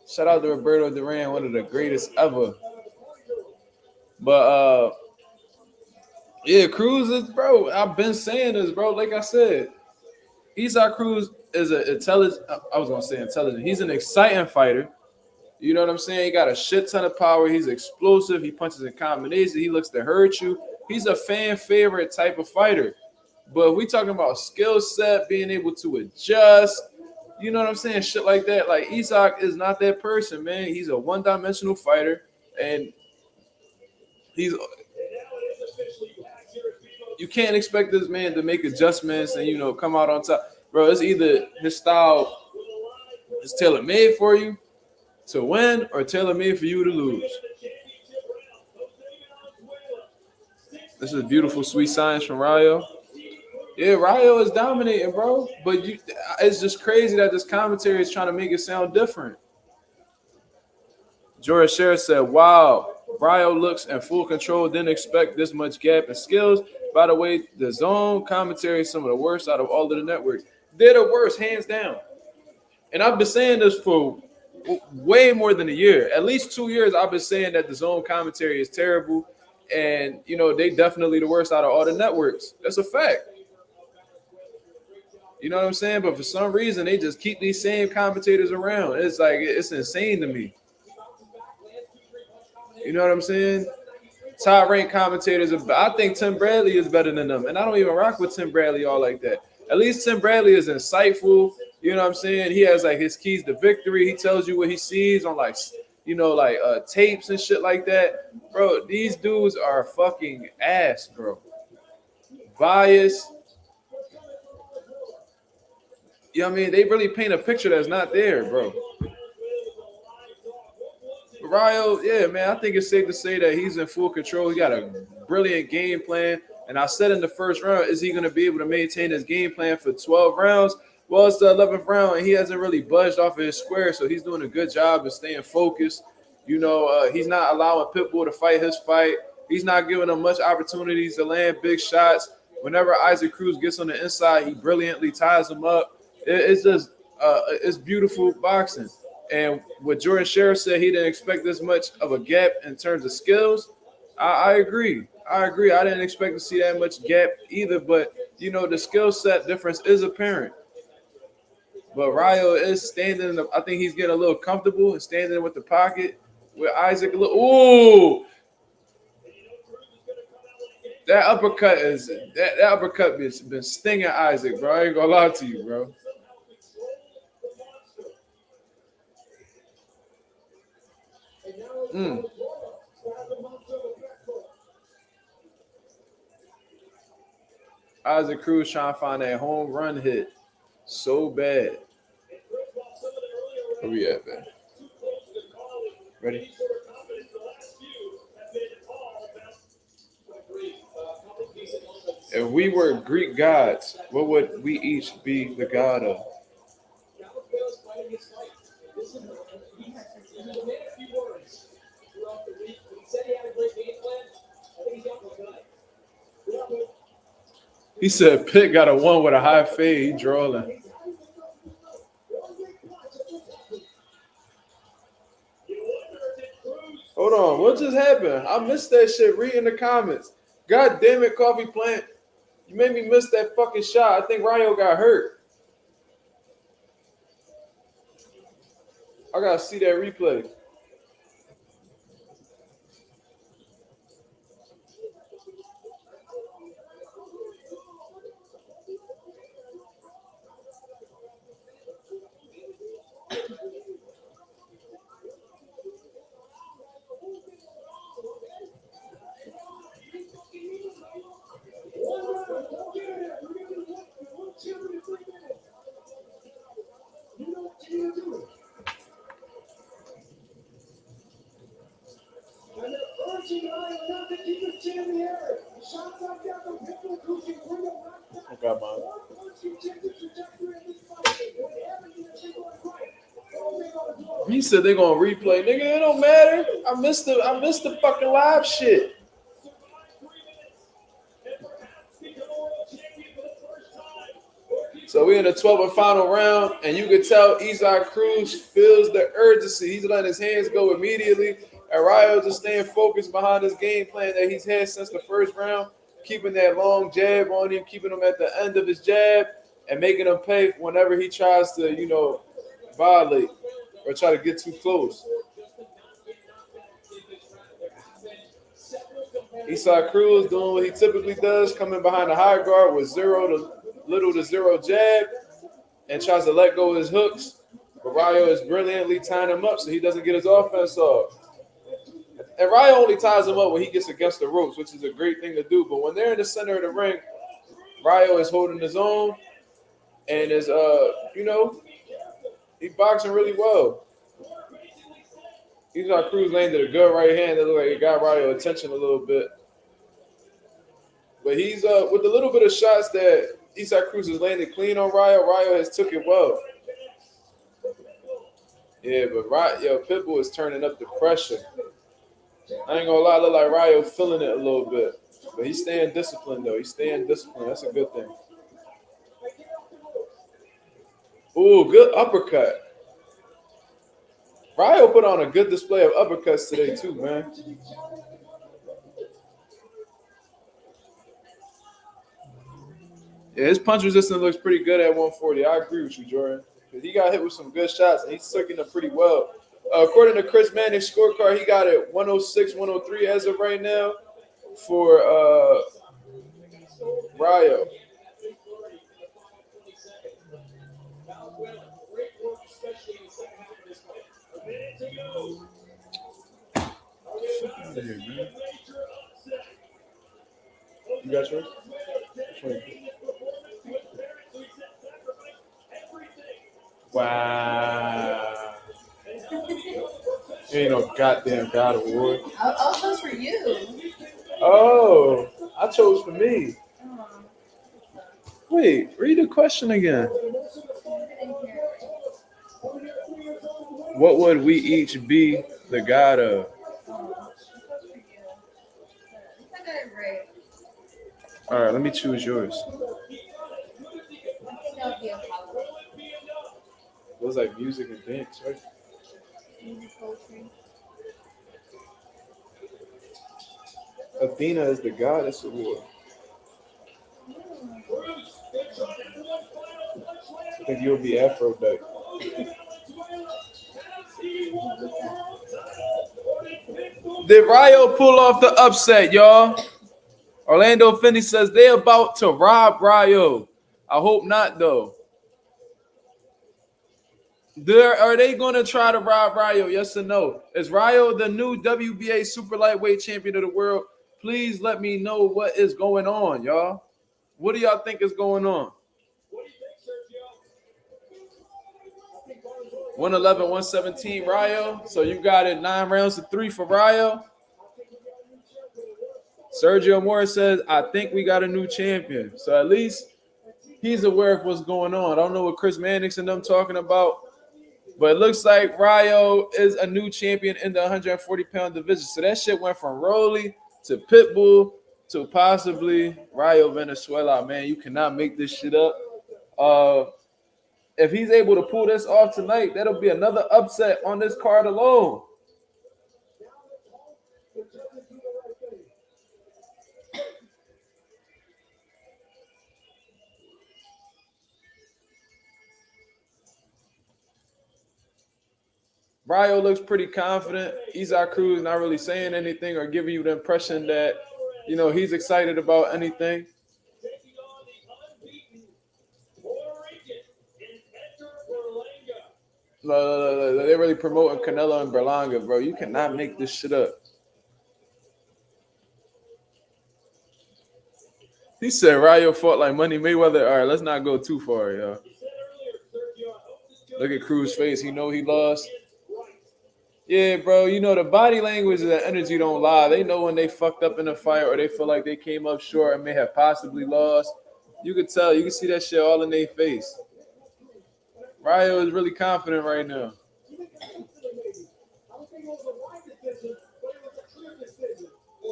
Shout out to Roberto Duran, one of the greatest ever. But yeah, Cruz is, bro. I've been saying this, bro. Like I said, Isaac Cruz is an intelligent. I was gonna say intelligent. He's an exciting fighter. You know what I'm saying? He got a shit ton of power. He's explosive. He punches in combinations. He looks to hurt you. He's a fan favorite type of fighter. But we talking about skill set, being able to adjust. You know what I'm saying? Shit like that. Like Isaac is not that person, man. He's a one-dimensional fighter, and you can't expect this man to make adjustments and come out on top, bro. It's either his style is tailor made for you to win or tailor made for you to lose. This is beautiful, sweet science from Rayo. Yeah, Rayo is dominating, bro. But it's just crazy that this commentary is trying to make it sound different. Jordan Sher said, wow, Rayo looks in full control. Didn't expect this much gap in skills. By the way, the zone commentary is some of the worst out of all of the networks. They're the worst, hands down. And I've been saying this for way more than a year. At least 2 years, I've been saying that the zone commentary is terrible. And, they definitely the worst out of all the networks. That's a fact. You know what I'm saying? But for some reason, they just keep these same commentators around. It's like, it's insane to me. You know what I'm saying? Top ranked commentators. I think Tim Bradley is better than them. And I don't even rock with Tim Bradley all like that. At least Tim Bradley is insightful. You know what I'm saying? He has like his keys to victory. He tells you what he sees on tapes and shit like that. Bro, these dudes are fucking ass, bro. Bias. You know what I mean? They really paint a picture that's not there, bro. Rayo, yeah, man, I think it's safe to say that he's in full control. He got a brilliant game plan. And I said in the first round, is he going to be able to maintain his game plan for 12 rounds? Well, it's the 11th round, and he hasn't really budged off of his square, so he's doing a good job of staying focused. He's not allowing Pitbull to fight his fight. He's not giving him much opportunities to land big shots. Whenever Isaac Cruz gets on the inside, he brilliantly ties him up. It's just it's beautiful boxing. And what Jordan Sheriff said, he didn't expect this much of a gap in terms of skills. I agree. I didn't expect to see that much gap either, but, the skill set difference is apparent. But Rayo is standing. I think he's getting a little comfortable and standing with the pocket with Isaac. Ooh, that uppercut has been stinging Isaac, bro. I ain't gonna lie to you, bro. Isaac Cruz trying to find that home run hit so bad. Where we at, man? Ready? If we were Greek gods, what would we each be the god of? He said Pitt got a one with a high fade. He drawing. Hold on, what just happened? I missed that shit. Read in the comments. God damn it, Coffee Plant. You made me miss that fucking shot. I think Ryo got hurt. I gotta see that replay. I got mine. He said they're gonna replay. Nigga, it don't matter. I missed the fucking live shit. So we're in the 12th and final round, and you can tell Israil Cruz feels the urgency. He's letting his hands go immediately. And Ryo just staying focused behind his game plan that he's had since the first round, keeping that long jab on him, keeping him at the end of his jab, and making him pay whenever he tries to, violate or try to get too close. Israil Cruz doing what he typically does, coming behind the high guard with little to zero jab, and tries to let go of his hooks. But Ryo is brilliantly tying him up so he doesn't get his offense off. And Ryo only ties him up when he gets against the ropes, which is a great thing to do. But when they're in the center of the ring, Ryo is holding his own and is, he boxing really well. Israil Cruz landed a good right hand that looked like it got Ryo attention a little bit. But he's with the little bit of shots that Israil Cruz has landed clean on Ryo has took it well. Yeah, but Pitbull is turning up the pressure. I ain't gonna lie, look like Ryo feeling it a little bit. But he's staying disciplined, though. He's staying disciplined. That's a good thing. Ooh, good uppercut. Ryo put on a good display of uppercuts today, too, man. Yeah, his punch resistance looks pretty good at 140. I agree with you, Jordan. He got hit with some good shots, and he's taking them pretty well. According to Chris Manning's scorecard, he got it 106, 103 as of right now for Ryo. You got yours? Wow. Ain't no goddamn God Award. I'll chose for you. Oh, I chose for me. Wait, read the question again. What would we each be the god of? All right, let me choose yours. It was like music and dance, right? Athena is the goddess award. I think you'll be Aphrodite. Did Ryo pull off the upset, y'all? Orlando Finney says they're about to rob Ryo. I hope not, though. Are they going to try to rob Ryo? Yes or no? Is Ryo the new WBA super lightweight champion of the world? Please let me know what is going on, y'all. What do y'all think is going on? 111, 117, Ryo. So you got it 9 rounds to 3 for Ryo. Sergio Morris says, I think we got a new champion. So at least he's aware of what's going on. I don't know what Chris Mannix and them talking about, but it looks like Rayo is a new champion in the 140-pound division. So that shit went from Rolly to Pitbull to possibly Rayo Venezuela. Man, you cannot make this shit up. If he's able to pull this off tonight, that'll be another upset on this card alone. Rayo looks pretty confident. Isaac Cruz not really saying anything or giving you the impression that, you know, he's excited about anything. No, they're really promoting Canelo and Berlanga, bro. You cannot make this shit up. He said Rayo fought like Money Mayweather. All right, let's not go too far, y'all. Look at Cruz's face. He know he lost. Yeah, bro. You know, the body language and the energy don't lie. They know when they fucked up in a fight or they feel like they came up short and may have possibly lost. You could tell. You can see that shit all in their face. Rayo is really confident right now.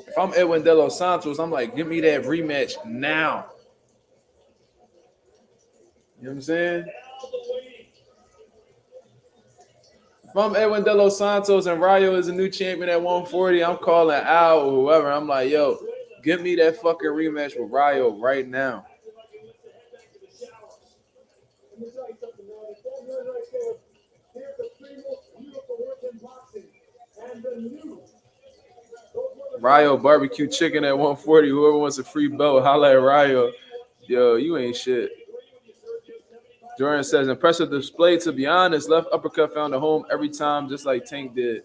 If I'm Edwin De Los Santos, I'm like, give me that rematch now. You know what I'm saying? If I'm Edwin De Los Santos and Rayo is a new champion at 140, I'm calling Al or whoever. I'm like, yo, give me that fucking rematch with Rayo right now. Rayo barbecue chicken at 140. Whoever wants a free belt, holla at Rayo. Yo, you ain't shit. Jordan says, impressive display, to be honest. Left uppercut found a home every time, just like Tank did.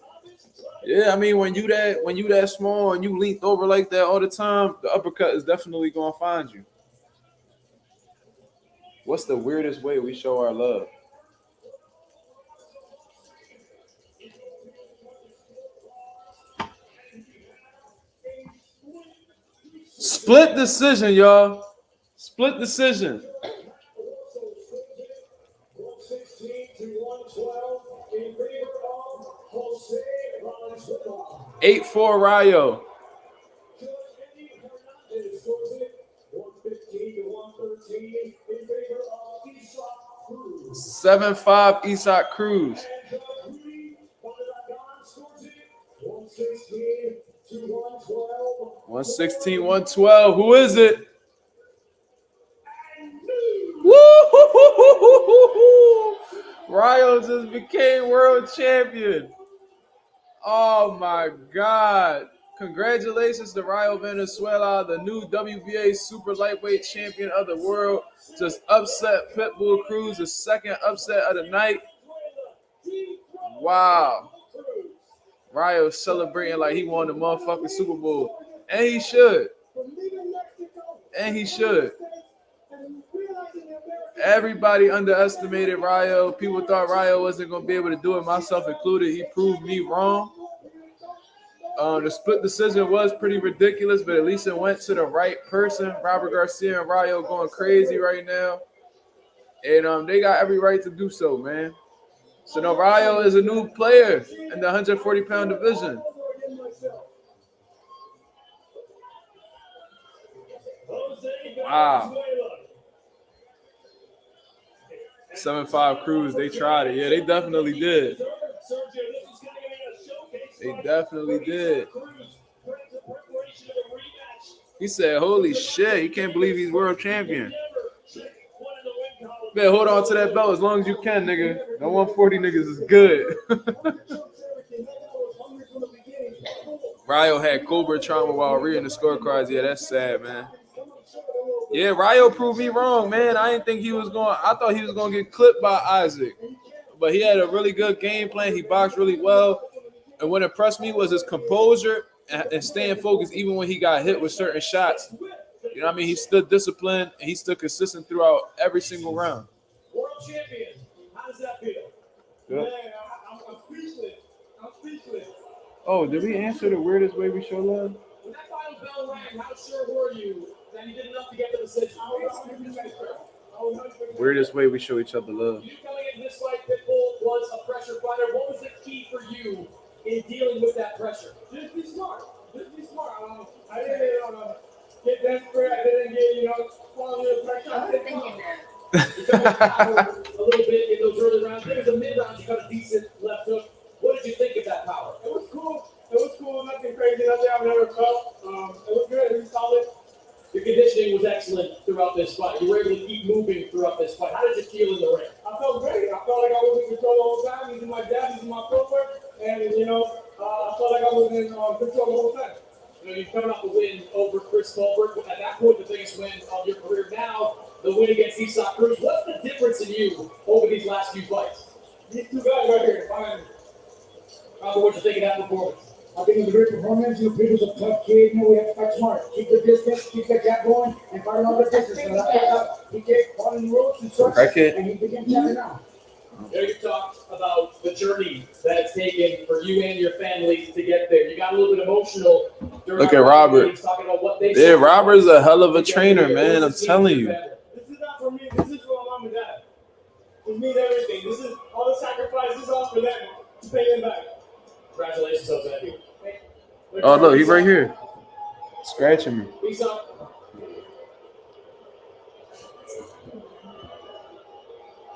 Yeah, I mean, when you that small and you leaned over like that all the time, the uppercut is definitely gonna find you. What's the weirdest way we show our love? Split decision, y'all. Split decision. 8-4 Rayo. 7-5 Isaac Cruz. 116, 112. Who is it? Woo! Rayo just became world champion. Oh my God. Congratulations to Rayo Venezuela, the new WBA super lightweight champion of the world. Just upset Pitbull Cruz, the second upset of the night. Wow. Rayo celebrating like he won the motherfucking Super Bowl. And he should. And he should. Everybody underestimated Rayo. People thought Rayo wasn't going to be able to do it, myself included. He proved me wrong. The split decision was pretty ridiculous, but at least it went to the right person. Robert Garcia and Rayo going crazy right now. And they got every right to do so, man. So now Rayo is a new player in the 140-pound division. Wow. 7-5 Cruz, they tried it. Yeah, they definitely did. They definitely did. He said, holy shit, you can't believe he's world champion. Man, hold on to that belt as long as you can, nigga. That 140 niggas is good. Rayo had Cobra trauma while reading the scorecards. Yeah, that's sad, man. Yeah, Rayo proved me wrong, man. I thought he was going to get clipped by Isaac. But he had a really good game plan. He boxed really well. And what impressed me was his composure and staying focused even when he got hit with certain shots. You know what I mean? He stood disciplined and he stood consistent throughout every single round. World champion. How does that feel? Good. Man, I'm speechless. I'm speechless. Oh, did we answer the weirdest way we show love? When that final bell rang, how sure were you that you did enough to get the decision? Weirdest way we show each other love. You coming into this fight, Pitbull was a pressure fighter. What was the key for you in dealing with that pressure? Just be smart. Just be smart. I didn't get desperate. I didn't get, fall under the pressure. I was thinking that. You cut it power a little bit in those early rounds. There was a mid-round, you cut a decent left hook. What did you think of that power? It was cool. Nothing crazy. Nothing I've never felt. It was good. It was solid. Your conditioning was excellent throughout this fight. You were able to keep moving throughout this fight. How did you feel in the ring? I felt great. I felt like I was in control the whole time, using my jab, using my footwork, and I felt like I was in control the whole time. You're coming off a win over Chris Crawford. At that point, the biggest win of your career. Now, the win against Israil. What's the difference in you over these last few fights? These two guys right here, fine. What you think of that performance? I think it was a great performance. Pete was a tough kid. We have to fight smart. Keep the distance, keep the gap going, and fight all the distance. And he kept following the ropes and such, and he began tapping out. There you talked about the journey that it's taken for you and your family to get there. You got a little bit emotional. Look at Robert. Talking about what they Yeah, Robert's a hell of a trainer, man. I'm telling you. This is not for me. This is for my mom and dad. This means everything. This is all the sacrifice. This is all for them to pay them back. Congratulations, Jose. Oh, look, he's right here. Scratching me. Peace out.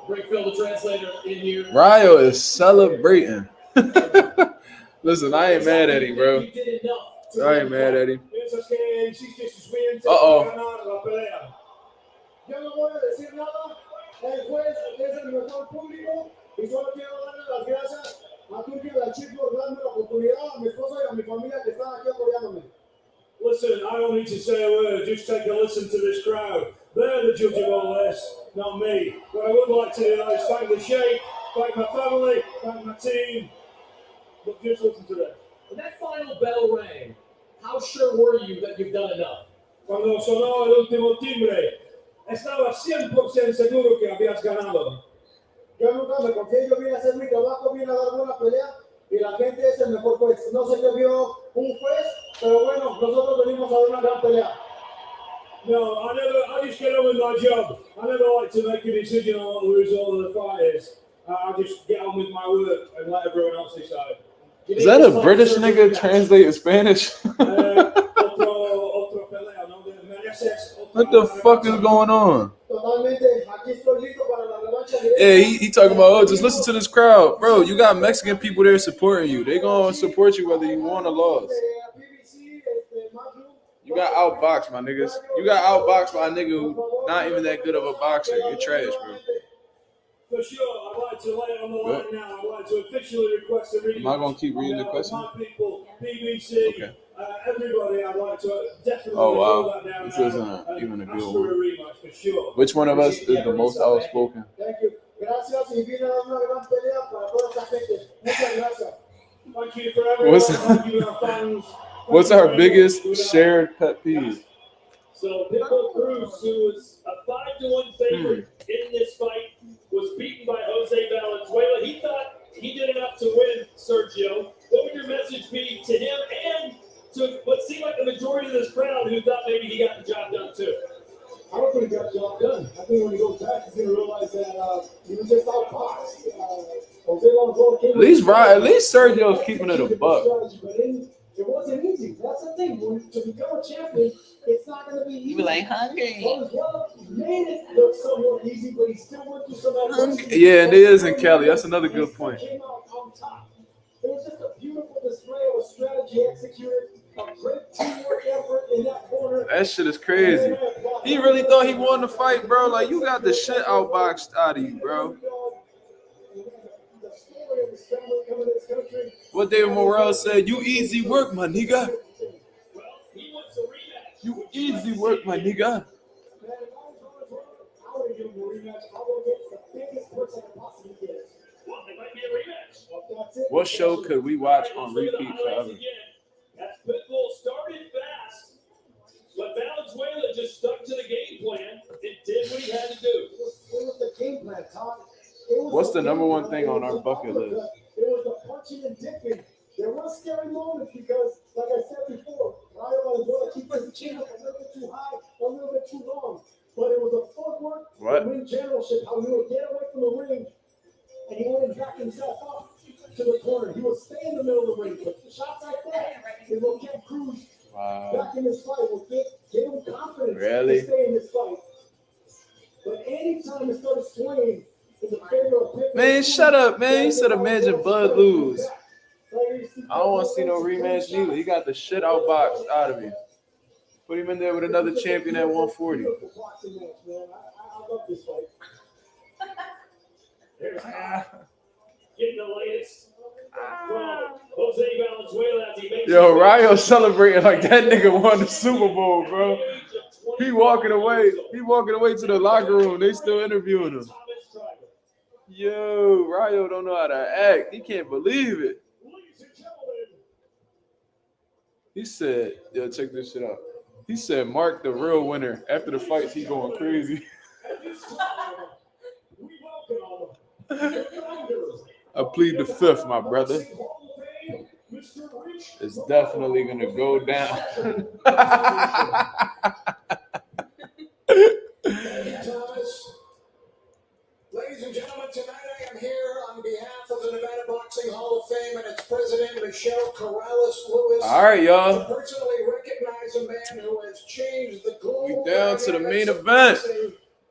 Bring Phil, the translator, in here. Ryo is celebrating. Listen, I ain't mad at him, bro. I ain't mad at him. Uh-oh. Yo no voy a decir nada. El juez es el mejor público y solo quiero darle las gracias a Turquía y a Chip por darme la oportunidad, a mi esposa y a mi familia que están aquí apoyándome. Listen, I don't need to say a word. Just take a listen to this crowd. They're the judge of all this, not me. What I would like to do is thank the Sheikh, thank my family, thank my team. But just listen to that. When that final bell rang, how sure were you that you've done enough? Cuando sonó el último timbre, estaba 100% seguro que habías ganado. Yo nunca me confié, yo vine a hacer mi trabajo, vine a dar buena pelea y la gente es el mejor juez. No sé qué vio un juez, pero bueno, nosotros venimos a dar una gran pelea. No, I just get on with my job. I never like to make a decision on what the result of the fight is. I just get on with my work and let everyone else decide. Is that a British nigga translating Spanish? What the fuck is going on? Yeah, he talking about, oh, just listen to this crowd. Bro, you got Mexican people there supporting you. They gonna support you whether you won or lost. You got outboxed, my niggas. You got outboxed by a nigga who not even that good of a boxer. You're trash, bro. For sure, I'd like to lay it on the line now. I'd like to officially request a reading. Am I gonna keep reading the question? My people, BBC, Okay. everybody, I'd like to definitely Oh wow, that now. this isn't even a Ask good for a one. rematch for sure. Which one of us is the most outspoken? Thank you. Gracias y viene a dar una gran pelea para toda esta gente. Muchas gracias. Thank you for everyone. Thank you, our fans. What's our biggest shared pet peeve? So Pitbull Cruz, who was a 5-1 favorite in this fight, was beaten by Jose Valenzuela. He thought he did enough to win, Sergio. What would your message be to him and to what seemed like the majority of this crowd who thought maybe he got the job done too? I don't think he got the job done. I think when he goes back, he's going to realize that he was just outboxed. At least Sergio's keeping it a buck. It wasn't easy. That's the thing. To become a champion, it's not going to be easy. You were like hungry. Well, he made it look somewhat easy, but he still went through some adversity. Yeah, it is in Cali. That's another good point. Came out on top. It was just a beautiful display of a strategy executed, a great teamwork effort in that corner. That shit is crazy. He really thought he won the fight, bro. Like, you got the shit outboxed out of you, bro. What David Morrell said, you easy work, my nigga. You easy work, my nigga. What show could we watch on repeat forever? As Pitbull started fast, but Valenzuela just stuck to the game plan and did what he had to do. It was the game plan, Todd. What's the number one thing on our bucket list? It was the punching and dipping. There were scary moments because, like I said before, Ryo as well. Keep the chin up a little bit too high, a little bit too long. But it was a footwork, What? ring generalship, how he would get away from the ring, and he wouldn't back himself up to the corner. He would stay in the middle of the ring. But shots like that is what kept Cruz back in this fight. Will get him confidence Really? to stay in this fight. But anytime it started swinging in the favor of Pippen, Man, shut up, man. You said imagine Bud lose. I don't want to see no rematch neither. He got the shit out box out of me. Put him in there with another champion at 140. I love this fight. Getting the latest from Jose Valenzuela as he makes Yo, Ryo celebrating like that nigga won the Super Bowl, bro. He walking away. He walking away to the locker room. They still interviewing him. Yo, Ryo don't know how to act. He can't believe it. He said, yo, check this shit out. He said, Mark the real winner. After the fights, he going crazy. I plead the fifth, my brother. It's definitely going to go down. Ladies and gentlemen, tonight I am here on behalf of the Nevada Boxing Hall of Fame and its president, Michelle Corrales-Lewis. All right, y'all. To personally recognize a man who has changed the global We down to the main event.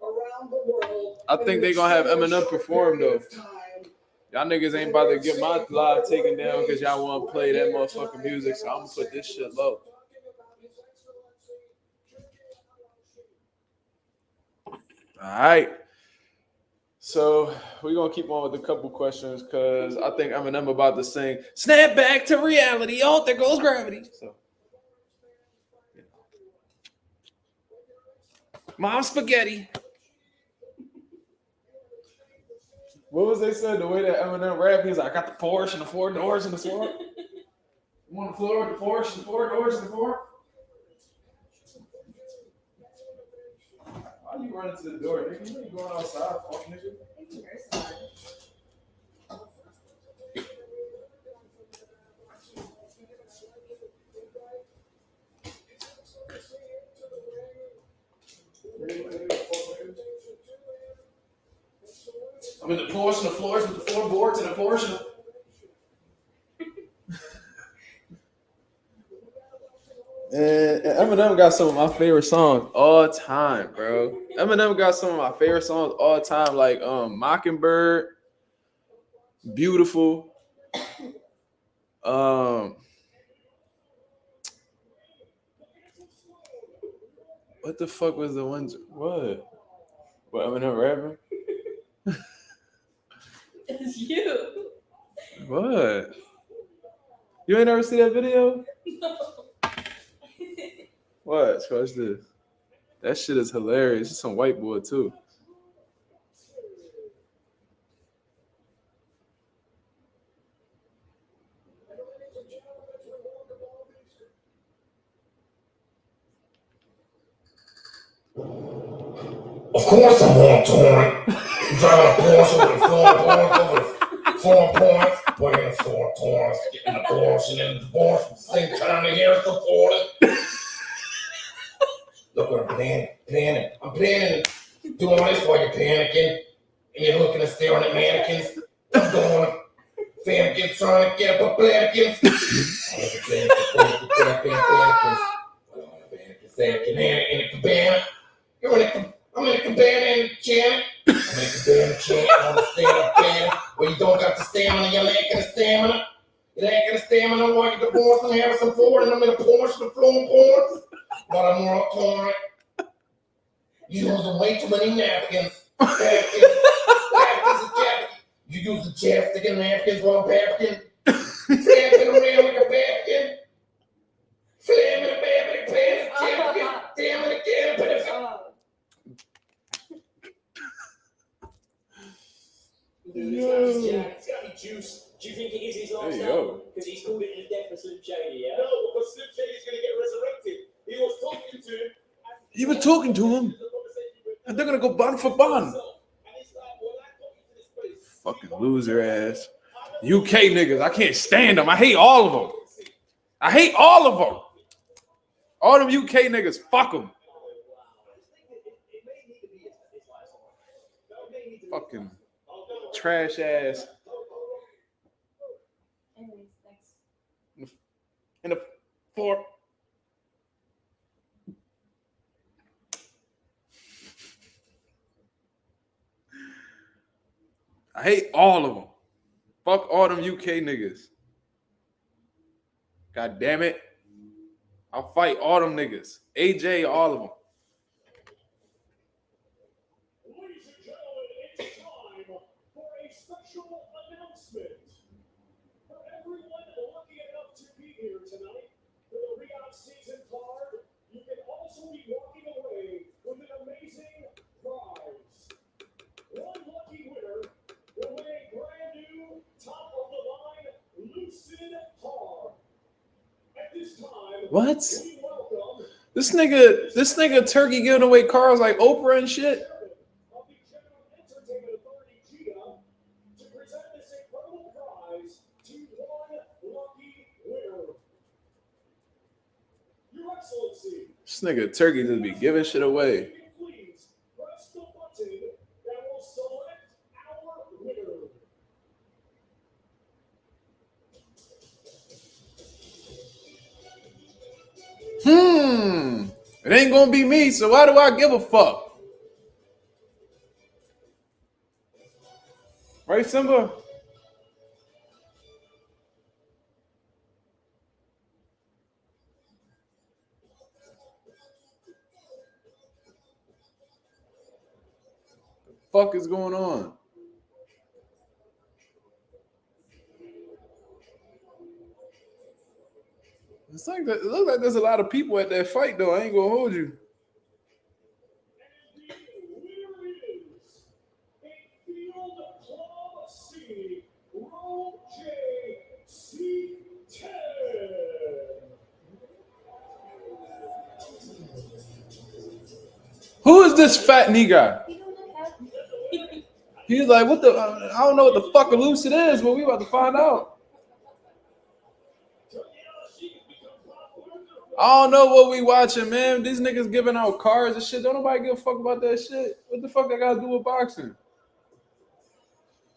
around the world. I think they're going to have Eminem perform, though. Y'all niggas ain't about to get my live taken down because y'all want to play that motherfucking music, so I'm going to put this shit low. All right. So we're going to keep on with a couple questions because I think Eminem about to sing, snap back to reality. Oh, there goes gravity. So, Mom spaghetti. What was they said? The way that Eminem rapped, he's like, I got the Porsche and the 4 doors and the floor. You want the floor, the Porsche, the 4 doors and the 4? Why you running to the door, nigga? You ain't going outside, fuck nigga. I'm in the Porsche and the floors with the 4 boards and a Porsche. And Eminem got some of my favorite songs all time, bro. Eminem got some of my favorite songs all time, like Mockingbird, Beautiful. What the fuck was the ones? What Eminem rapping? It's you. What? You ain't never see that video? No. What? Watch this. That shit is hilarious. It's some white boy too. Of course I'm on torrent. I'm driving a Porsche with 4 points over 4 points. We're in 4 torrents, getting a Porsche and then the divorce at the same time to hear us report it. Look, I'm planning. I'm planning doing this while you're panicking and you're looking and staring at mannequins. I'm doing fam kids trying to get up a mannequins. In a cabana. I'm in a cabana in Janet. I'm in a cabana Janet on the stand-up band where you don't got the stamina, you're lacking the stamina. You're lacking the stamina while you're divorcing Harrison Ford and I'm in a Porsche with flowing porns. But I'm more torrent. You using way too many napkins. Napkins and napkins. You use the chapstick and napkins while I'm napkin. Snapping around like a napkin. Slamming a baby pan, champion, damn it again, but it's It's got me juice. Do you think it is his last Hey, album? Because he's called it the death of Slim Shady, yeah? No, because Slim Shady's going to get resurrected. He was talking to him. He was talking to him, and they're gonna go bond for bond. Fucking loser ass. UK niggas, I can't stand them. I hate all of them. All them UK niggas, fuck them. Fucking trash ass. Anyways, next. In the fourth. I hate all of them. Fuck all them UK niggas. God damn it. I'll fight all them niggas. AJ, all of them. Ladies and gentlemen, it's time for a special announcement. For everyone lucky enough to be here tonight for the re-out season card, you can also be walking away with an amazing prize. One lucky winner will win a brand new, top-of-the-line Lucid card. At this time, What? we welcome This nigga Turkey giving away cars like Oprah and shit. of the General Entertainment Authority, GEA, to present this incredible prize to one lucky winner. Your Excellency, This nigga Turkey just be giving shit away. please press the button that will select our winner. It ain't gonna be me, so why do I give a fuck? Right, Simba? The fuck is going on? It's like that. It looks like there's a lot of people at that fight, though. I ain't gonna hold you. And the winner is a Field Club C, Row JC10. Who is this fat knee guy? He don't look happy. He's like, what the? I don't know what the fuck a lucid is, but we about to find out. I don't know what we watching, man. These niggas giving out cards and shit. Don't nobody give a fuck about that shit. What the fuck I gotta do with boxing?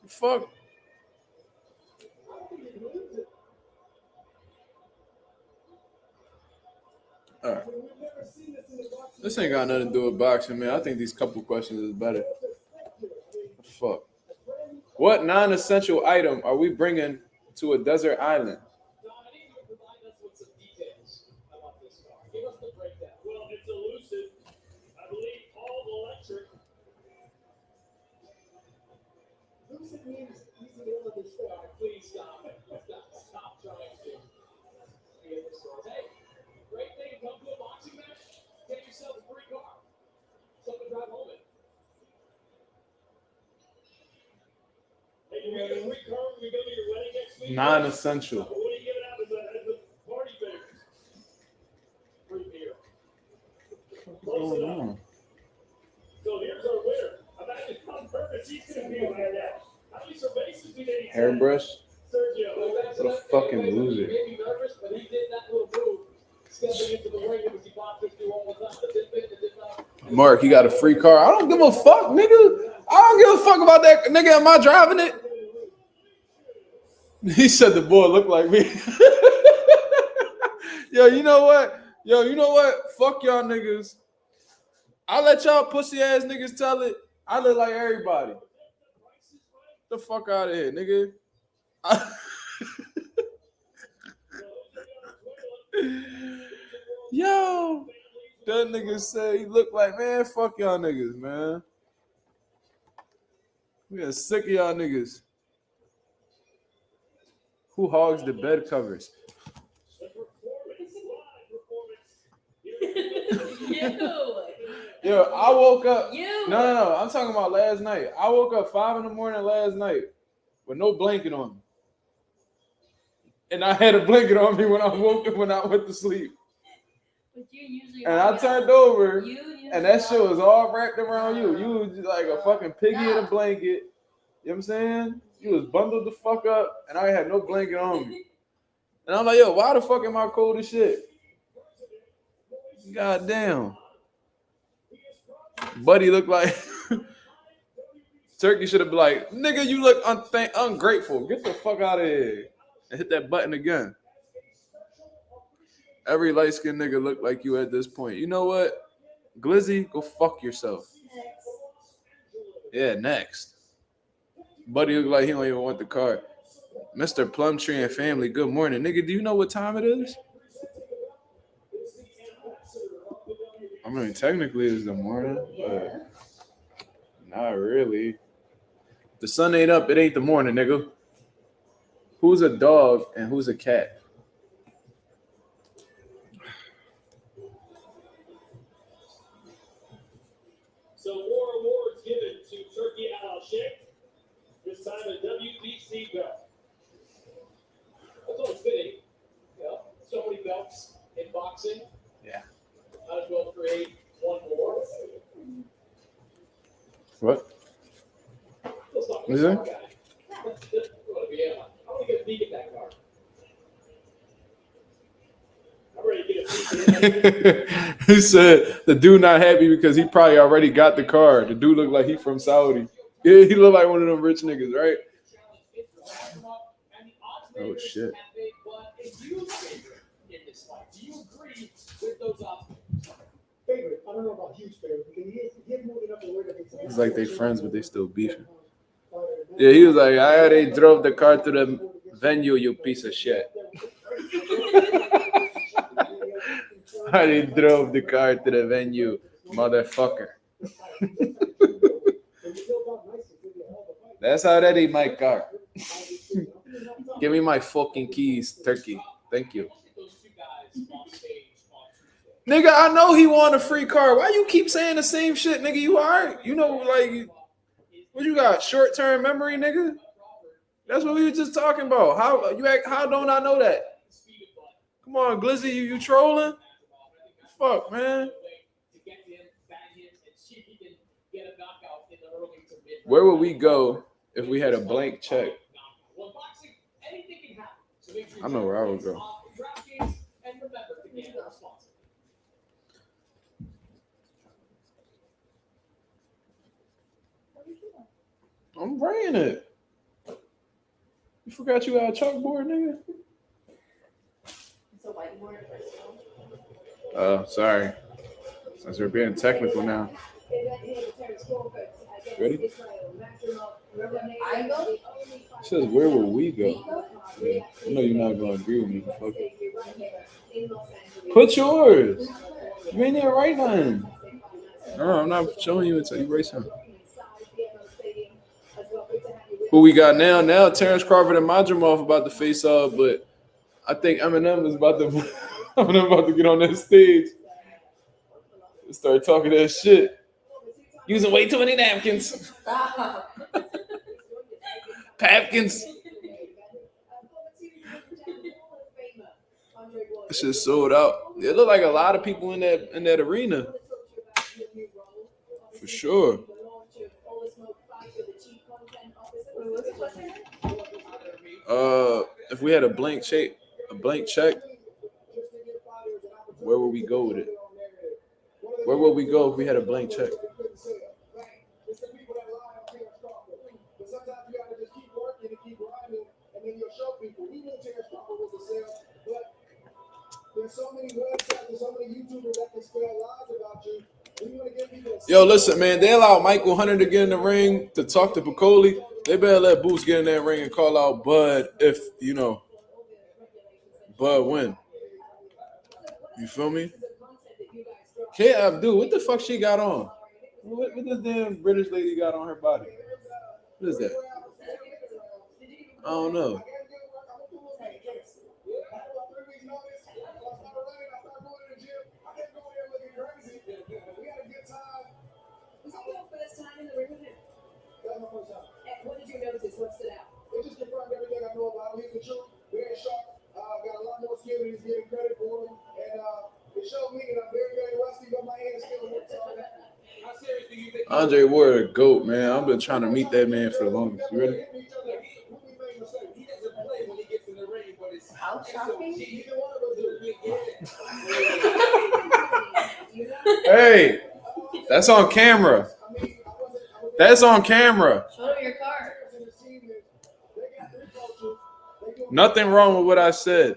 Fuck. All right. This ain't got nothing to do with boxing, man. I think these couple questions is better. Fuck. What non-essential item are we bringing to a desert island? Don, I need you to provide us with some details about this car. Give us the breakdown. Well, it's a Lucid, I believe, all electric. Lucid means easy to understand. Please stop it. Stop trying to be in the stores. Hey, great thing. Come to a boxing match. Get yourself a free car. Something to drive home in. Hey, you get a free car when we go to your wedding next week? Non-essential. What are you giving out as a party favor? Free beer. Close enough. So here's our winner. I'm actually on purpose. He's going to be like that. How many cervezas do they need? Hairbrush? Sergio. What a fucking loser. He made me nervous, but he did that little move. Stepping into the ring because he boxers do all the time. The dip in, the dip out. Mark, you got a free car. I don't give a fuck, nigga. I don't give a fuck about that nigga. Am I driving it? He said the boy looked like me. Yo, you know what? Fuck y'all niggas. I let y'all pussy ass niggas tell it. I look like everybody. The fuck out of here, nigga. Yo, that nigga said he looked like, man, fuck y'all niggas, man. We are sick of y'all niggas. Who hogs the bed covers? Yo, I woke up. No. I'm talking about last night. I woke up 5 a.m. last night with no blanket on me. And I had a blanket on me when I went to sleep. But you usually And I turned over, and that shit was all wrapped around you. You was just like a fucking piggy in a blanket. You know what I'm saying? You was bundled the fuck up, and I had no blanket on me. And I'm like, yo, why the fuck am I cold as shit? Goddamn. Buddy looked like Turkey should have been like, nigga, you look ungrateful. Get the fuck out of here. And hit that button again. Every light-skinned nigga look like you at this point. You know what? Glizzy, go fuck yourself. Yeah, next. Buddy look like he don't even want the card. Mr. Plumtree and family, good morning. Nigga, do you know what time it is? I mean, technically it's the morning, but not really. The sun ain't up, it ain't the morning, nigga. Who's a dog and who's a cat? So 4 awards given to Turkey Al-Sheikh. This time a WBC belt. That's all fitting. Yeah, so many belts in boxing. Yeah. Might as well create one more. What? Let's talk What is about it? I want to get a peek at that card. I'm ready to get a peek. He said the dude not happy because he probably already got the card. The dude look like he from Saudi. Yeah, he look like one of them rich niggas, right? Oh shit. Do you agree with those options? Favorite, I don't know about huge favorite. He's moving up the way that It's like they friends, but they still beefing. Yeah, he was like, I already drove the car to the venue, you piece of shit. I already drove the car to the venue, motherfucker. That's how that ain't my car. Give me my fucking keys, Turkey. Thank you. Nigga, I know he want a free car. Why you keep saying the same shit, nigga? You alright? You know, like, what you got? Short-term memory, nigga? That's what we were just talking about. How don't I know that? Come on, Glizzy, you trolling? Fuck, man. Where would we go if we had a blank check? I know where I would go. I'm writing it. You forgot you had a chalkboard, nigga? It's a whiteboard. Oh, sorry. Since we're being technical now. Ready? I go. It says, where will we go? Yeah. I know you're not going to agree with me. Fuck it. Put yours. You ain't there right nothing. No, I'm not showing you until you write something. Who we got now? Now Terence, Crawford, and Madrimov about to face off, but I think Eminem is about to get on that stage and start talking that shit. Using way too many napkins. Stop. Papkins. That shit sold out. It looked like a lot of people in that arena. For sure. If we had a blank check, where would we go with it? Where would we go if we had a blank check? Yo, listen, man. They allowed Michael Hunter to get in the ring to talk to Piccoli. They better let Boots get in that ring and call out Bud if, Bud win. You feel me? K Abdul, what the fuck she got on? What this damn British lady got on her body? What is that? I don't know. What did you notice? What stood out? It just confirmed everything I know about him. He's the truth. Very sharp. Got a lot more skill than he's getting credit for him. And it showed me that I'm very, very rusty, but my hand still works on that. How serious do you think? Andre Ward, a GOAT, man. I've been trying to meet that man for the longest. You ready? He doesn't play when he gets in the ring, but his Out shopping? Hey, that's on camera. That's on camera. Show them your card. Nothing wrong with what I said.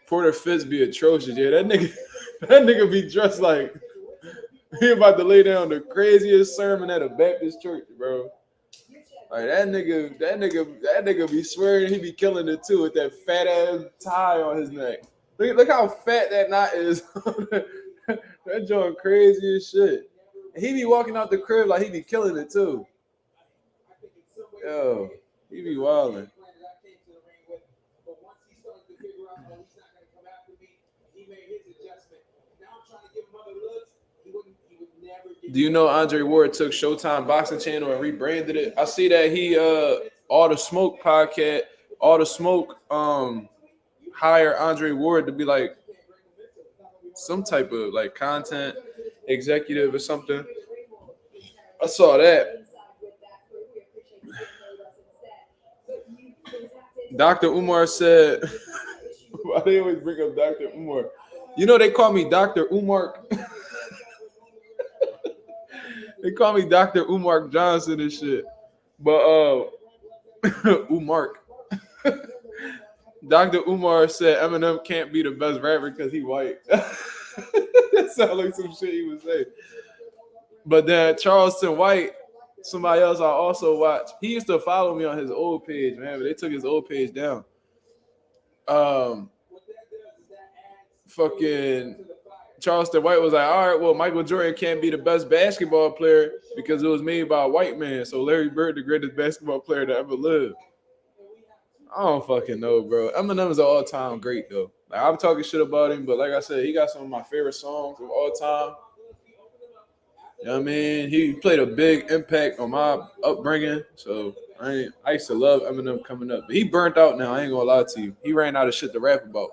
Porter Fitz be atrocious. Yeah, that nigga be dressed like he about to lay down the craziest sermon at a Baptist church, bro. Like that nigga be swearing he be killing it too with that fat ass tie on his neck. Look how fat that knot is. That joint crazy as shit. And he be walking out the crib like he be killing it too. Yo, he be wilding. Do you know Andre Ward took Showtime Boxing Channel and rebranded it? I see that he All the Smoke podcast, All the Smoke hired Andre Ward to be like some type of like content executive or something. I saw that. Dr. Umar said, why they always bring up Dr. Umar? You know they call me Dr. Umar. They call me Dr. Umar Johnson and shit. But Umar. Dr. Umar said Eminem can't be the best rapper because he white. That sounds like some shit he would say. But then Charleston White, somebody else I also watch, he used to follow me on his old page, man, but they took his old page down. Fucking Charleston White was like, all right, well, Michael Jordan can't be the best basketball player because it was made by a white man. So Larry Bird, the greatest basketball player to ever live. I don't fucking know, bro. Eminem is an all-time great, though. Like, I'm talking shit about him, but like I said, he got some of my favorite songs of all time. You know what I mean? He played a big impact on my upbringing. So I used to love Eminem coming up. But he burnt out now. I ain't gonna lie to you. He ran out of shit to rap about.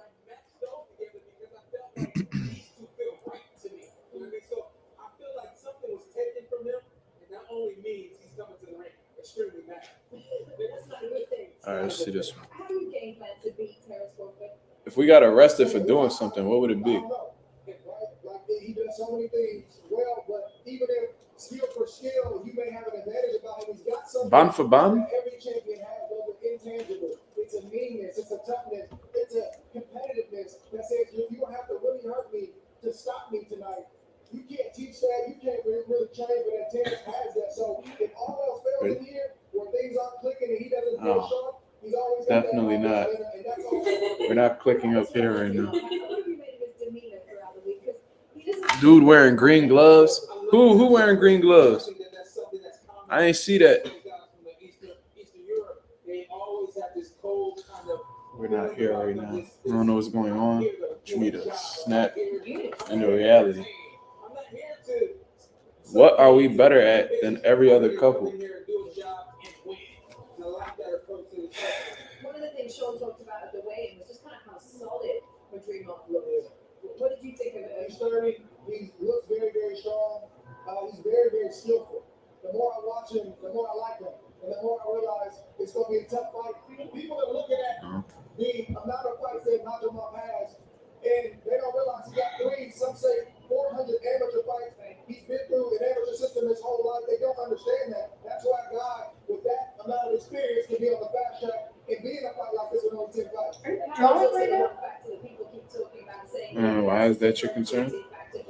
All right, let's see this one. How do you game plan to beat Terence Crawford? If we got arrested for doing something, what would it be? Like he does so many things well, but even if skill for skill, you may have an advantage about him. He's got something Ban for ban? that every champion has, those are intangible. It's a meanness, it's a toughness, it's a competitiveness that says if you don't have to really hurt me to stop me tonight. You can't teach that, you can't really train, but that Terence has that. So if all else fails in here, where things aren't clicking and he doesn't feel sharp, he's always got Definitely that not. and that's all. We're not clicking up here right now. How do you make his demeanor throughout the week? Because he doesn't. Dude wearing green gloves. Who wearing green gloves? I ain't see that. We're not here right now. I don't know what's going on. You need to snap into reality. What are we better at than every other couple? One of the things Sean talked about at the weigh-in was just kind of how solid Madrimov looked. What did you think of it? He's sturdy. He looks very, very strong. He's very, very skillful. The more I watch him, the more I like him. And the more I realize it's going to be a tough fight. People are looking at the amount of fights that Madrimov has, and they don't realize he got 3, some say 400 amateur fights. He's been through an amateur system his whole life. They don't understand that. That's why a guy with that amount of experience can be on the fast track and be in a fight like this with only 10 fights. Drawing right now? People keep talking about saying, Why is that your concern? The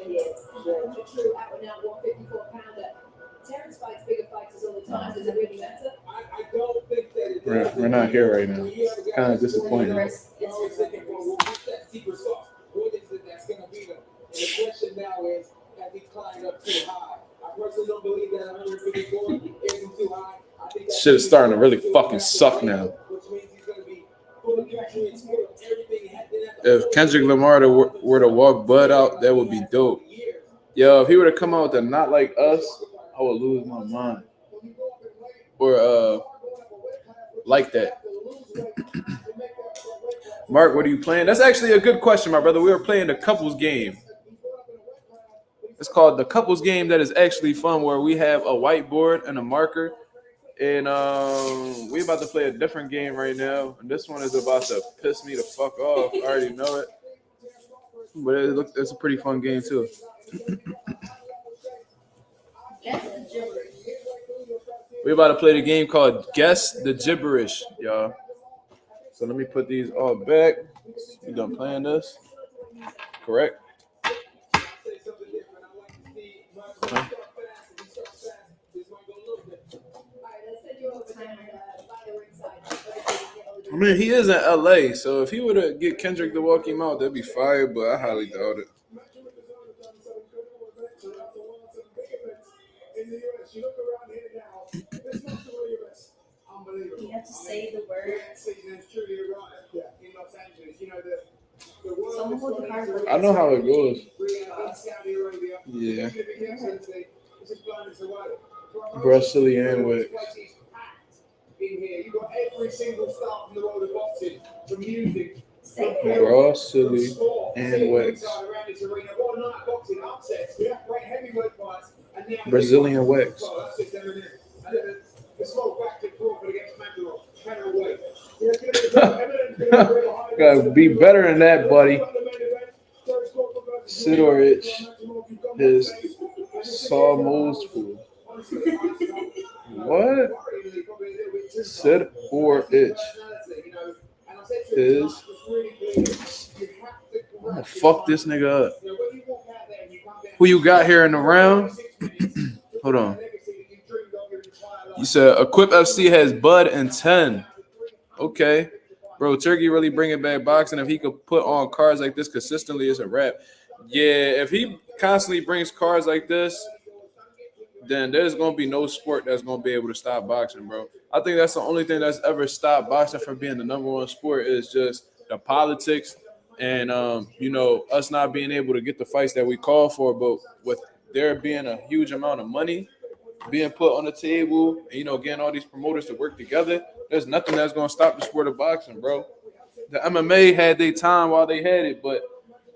true out-and-out 154-pounder. Terence fights bigger fighters all the time. Does it really matter? I don't think that it does. We're not here right now. It's kind of disappointing. It's looking for what's that secret sauce? What is it that's going to be them? And the question now is, has he climbed up too high? I personally don't believe that 154 isn't too high. I think that Shit is starting to really fucking suck now. which means he's going to be full of nutrients, full of everything he had. If Kendrick Lamar were to walk Bud out, that would be dope. Yo, if he were to come out with a Not Like Us, I would lose my mind. Or like that. Mark, what are you playing? That's actually a good question, my brother. We were playing the couples game. It's called the couples game. That is actually fun, where we have a whiteboard and a marker, And we about to play a different game right now. And this one is about to piss me the fuck off. I already know it. But it's a pretty fun game too. We about to play the game called Guess the Gibberish, y'all. So let me put these all back. You done playing this? Correct? Huh? I mean, he is in LA, so if he were to get Kendrick to walk him out, that'd be fire, but I highly doubt it. You have to say the word. Someone hold the card. I know how it goes. Yeah. Brazilian wax. In here, you got every single star from the world of boxing, from music, Brazilian wax. Brazilian wax. Gotta be better than that, buddy. Sit or itch is saw moles food. What? Sit or itch is. I'm gonna fuck this nigga up. Who you got here in the round? Hold on. You said Equip FC has Bud and 10. Okay. Bro, Turkey really bringing back boxing. If he could put on cards like this consistently, it's a wrap. Yeah, if he constantly brings cards like this, then there's going to be no sport that's going to be able to stop boxing, bro. I think that's the only thing that's ever stopped boxing from being the number one sport is just the politics and, us not being able to get the fights that we call for. But with there being a huge amount of money being put on the table and, getting all these promoters to work together, there's nothing that's going to stop the sport of boxing, bro. The MMA had their time while they had it, but,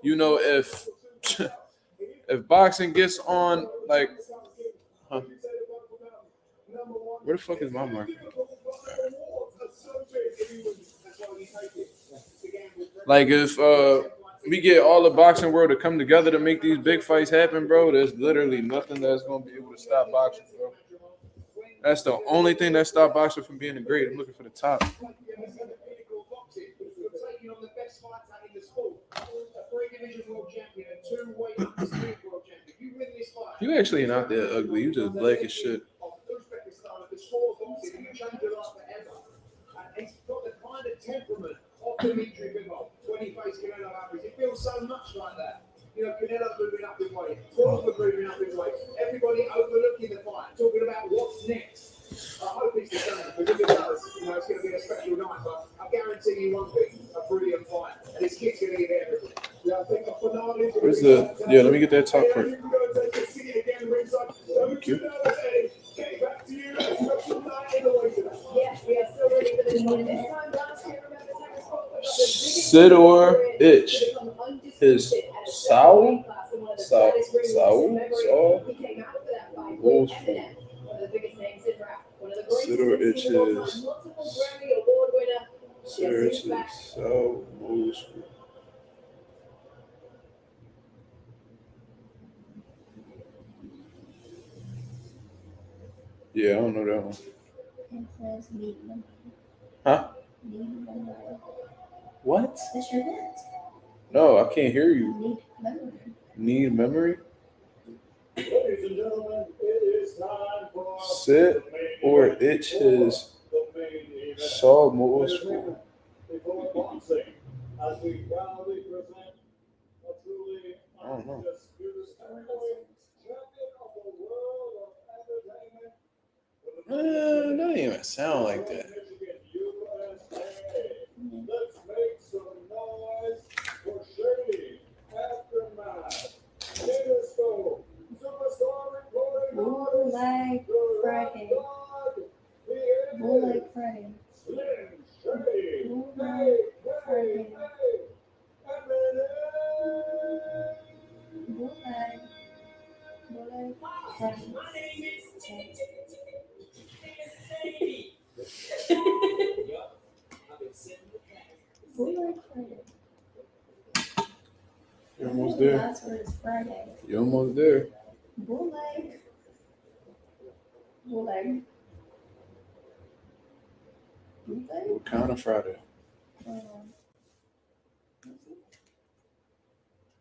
if if boxing gets on, like, where the fuck is my marker? Like, if we get all the boxing world to come together to make these big fights happen, bro, there's literally nothing that's going to be able to stop boxing, bro. That's the only thing that stopped boxing from being great. I'm looking for the top. You actually not that ugly. You just black as shit. It's got the kind of temperament of Dimitri Bivol when he faced Canelo Alvarez. It feels so much like that. Canelo moving up in weight, Crawford moving up in weight, everybody overlooking the fight, talking about what's next. I hope it's the same because it does. It's going to be a special night, but I guarantee you one thing: a brilliant fight, and this kid's going to give everything. Where's the? Yeah, let me get that top part. Thank you. Yes, we are still ready for this one. This time last year, remember Terence Crawford? Sit or itch is sour. Wolves food. Sit or itch is. Sit or itch is sour. Wolves food. Yeah, I don't know that one. It says need memory. Huh? Need memory. What? That's your net. No, I can't hear you. Need memory. Need memory? Ladies and gentlemen, it is time for Sit or itch his saw moles food. before boxing, as we proudly present a truly I don't know. undisputed champion of the world of entertainment. That don't even sound like that. Michigan, USA. Let's make some noise for Shady Aftermath. Interscope, superstar recording Bull like Friday. Bull like Friday. Slim Shady. Bull Hey, like hey, Friday. hey. Bull like Friday. Friday. You're almost there. Bootleg. Bootleg. Bootleg? What kind of Friday?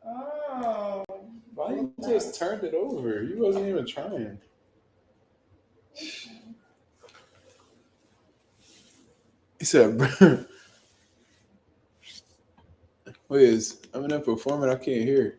Oh. Why you just turned it over? You wasn't even trying. He said, wait, is Eminem performing? I can't hear.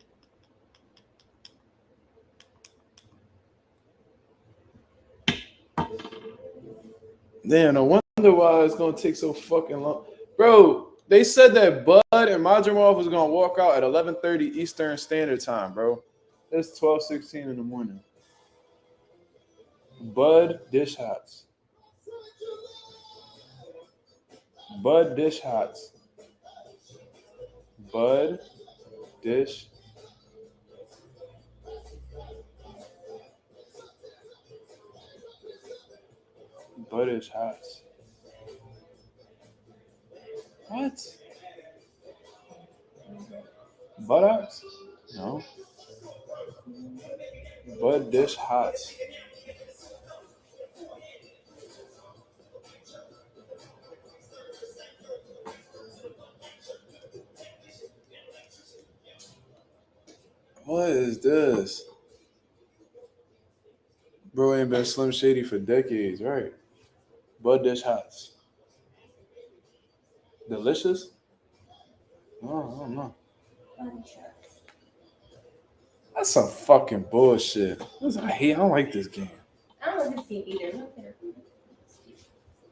Damn, no wonder why it's gonna take so fucking long. Bro, they said that Bud and Madrimov was gonna walk out at 11:30 Eastern Standard Time, bro. It's 12:16 in the morning. Bud Dish Hots. Bud Dish Hots. Bud Dish. Bud Dish Hots. What? Buttocks? No. Bud Dish Hots. What is this? Bro ain't been Slim Shady for decades, right? Bud Dish Hots. Delicious? No, I don't know. That's some fucking bullshit. I don't like this game. I don't like this team either.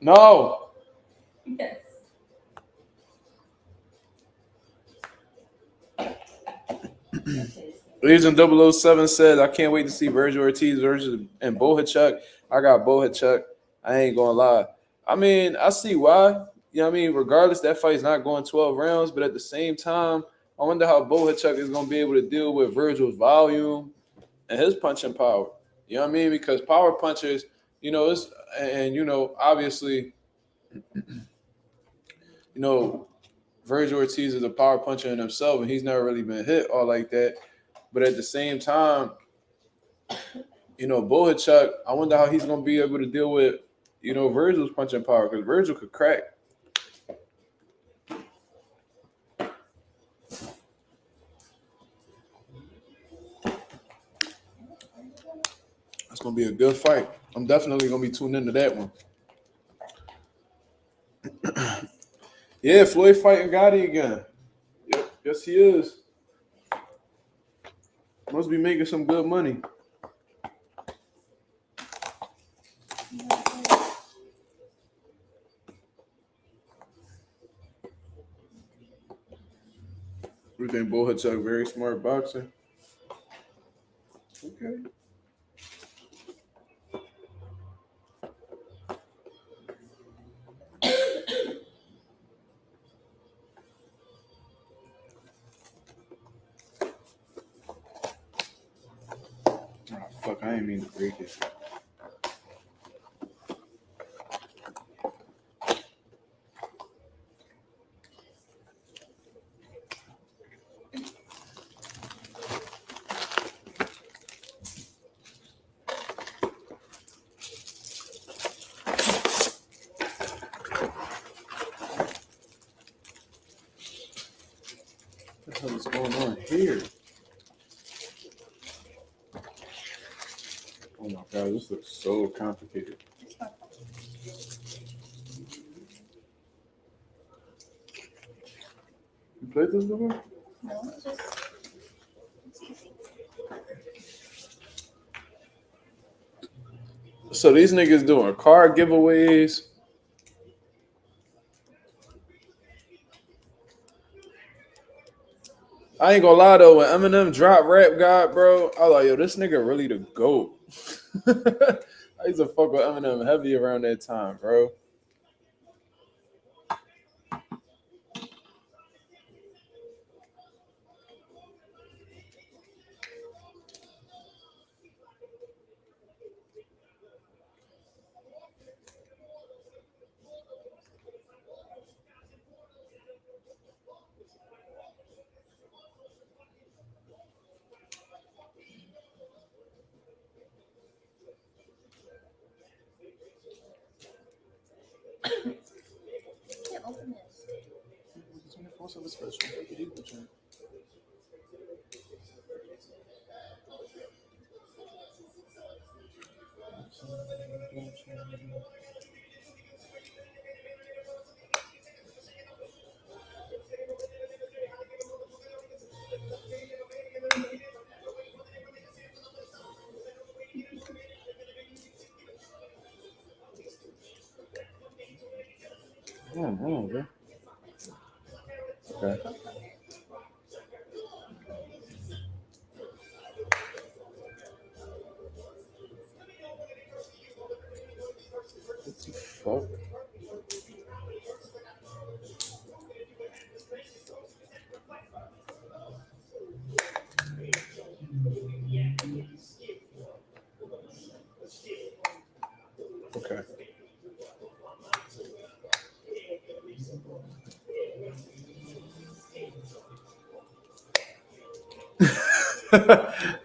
No. Yes. Agent 007 said, I can't wait to see Virgil Ortiz versus and Bohachuk. I got Bohachuk. I ain't gonna lie. I mean, I see why. You know what I mean? Regardless, that fight's not going 12 rounds, but at the same time, I wonder how Bohachuk is gonna be able to deal with Virgil's volume and his punching power. You know what I mean? Because power punchers, you know, obviously, Virgil Ortiz is a power puncher in himself, and he's never really been hit all like that. But at the same time, Bohachuk, I wonder how he's going to be able to deal with, Virgil's punching power, because Virgil could crack. It's going to be a good fight. I'm definitely going to be tuned into that one. Yeah, Floyd fighting Gotti again. Yep, yes he is. Must be making some good money. We think Bohachuk very smart boxer. Okay. Fuck, I didn't mean to break it. What the hell is going on here? Oh my god, this looks so complicated. You played this before? No, it's just it's easy. So these niggas doing card giveaways. I ain't gonna lie though, when Eminem dropped Rap God, bro, I was like, yo, this nigga really the GOAT. I used to fuck with Eminem heavy around that time, bro. on, bro. Okay. What the fuck? Okay.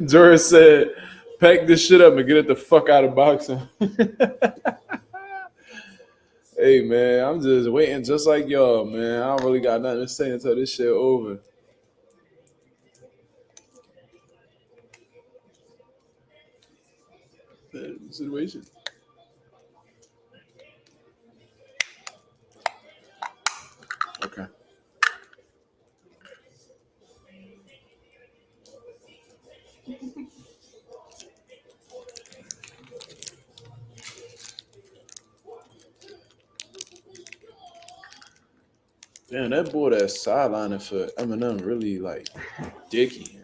Doris said, pack this shit up and get it the fuck out of boxing. Hey, man, I'm just waiting just like y'all, man. I don't really got nothing to say until this shit over. Situation. Okay. Damn, that boy that's sidelining for Eminem really like dicky.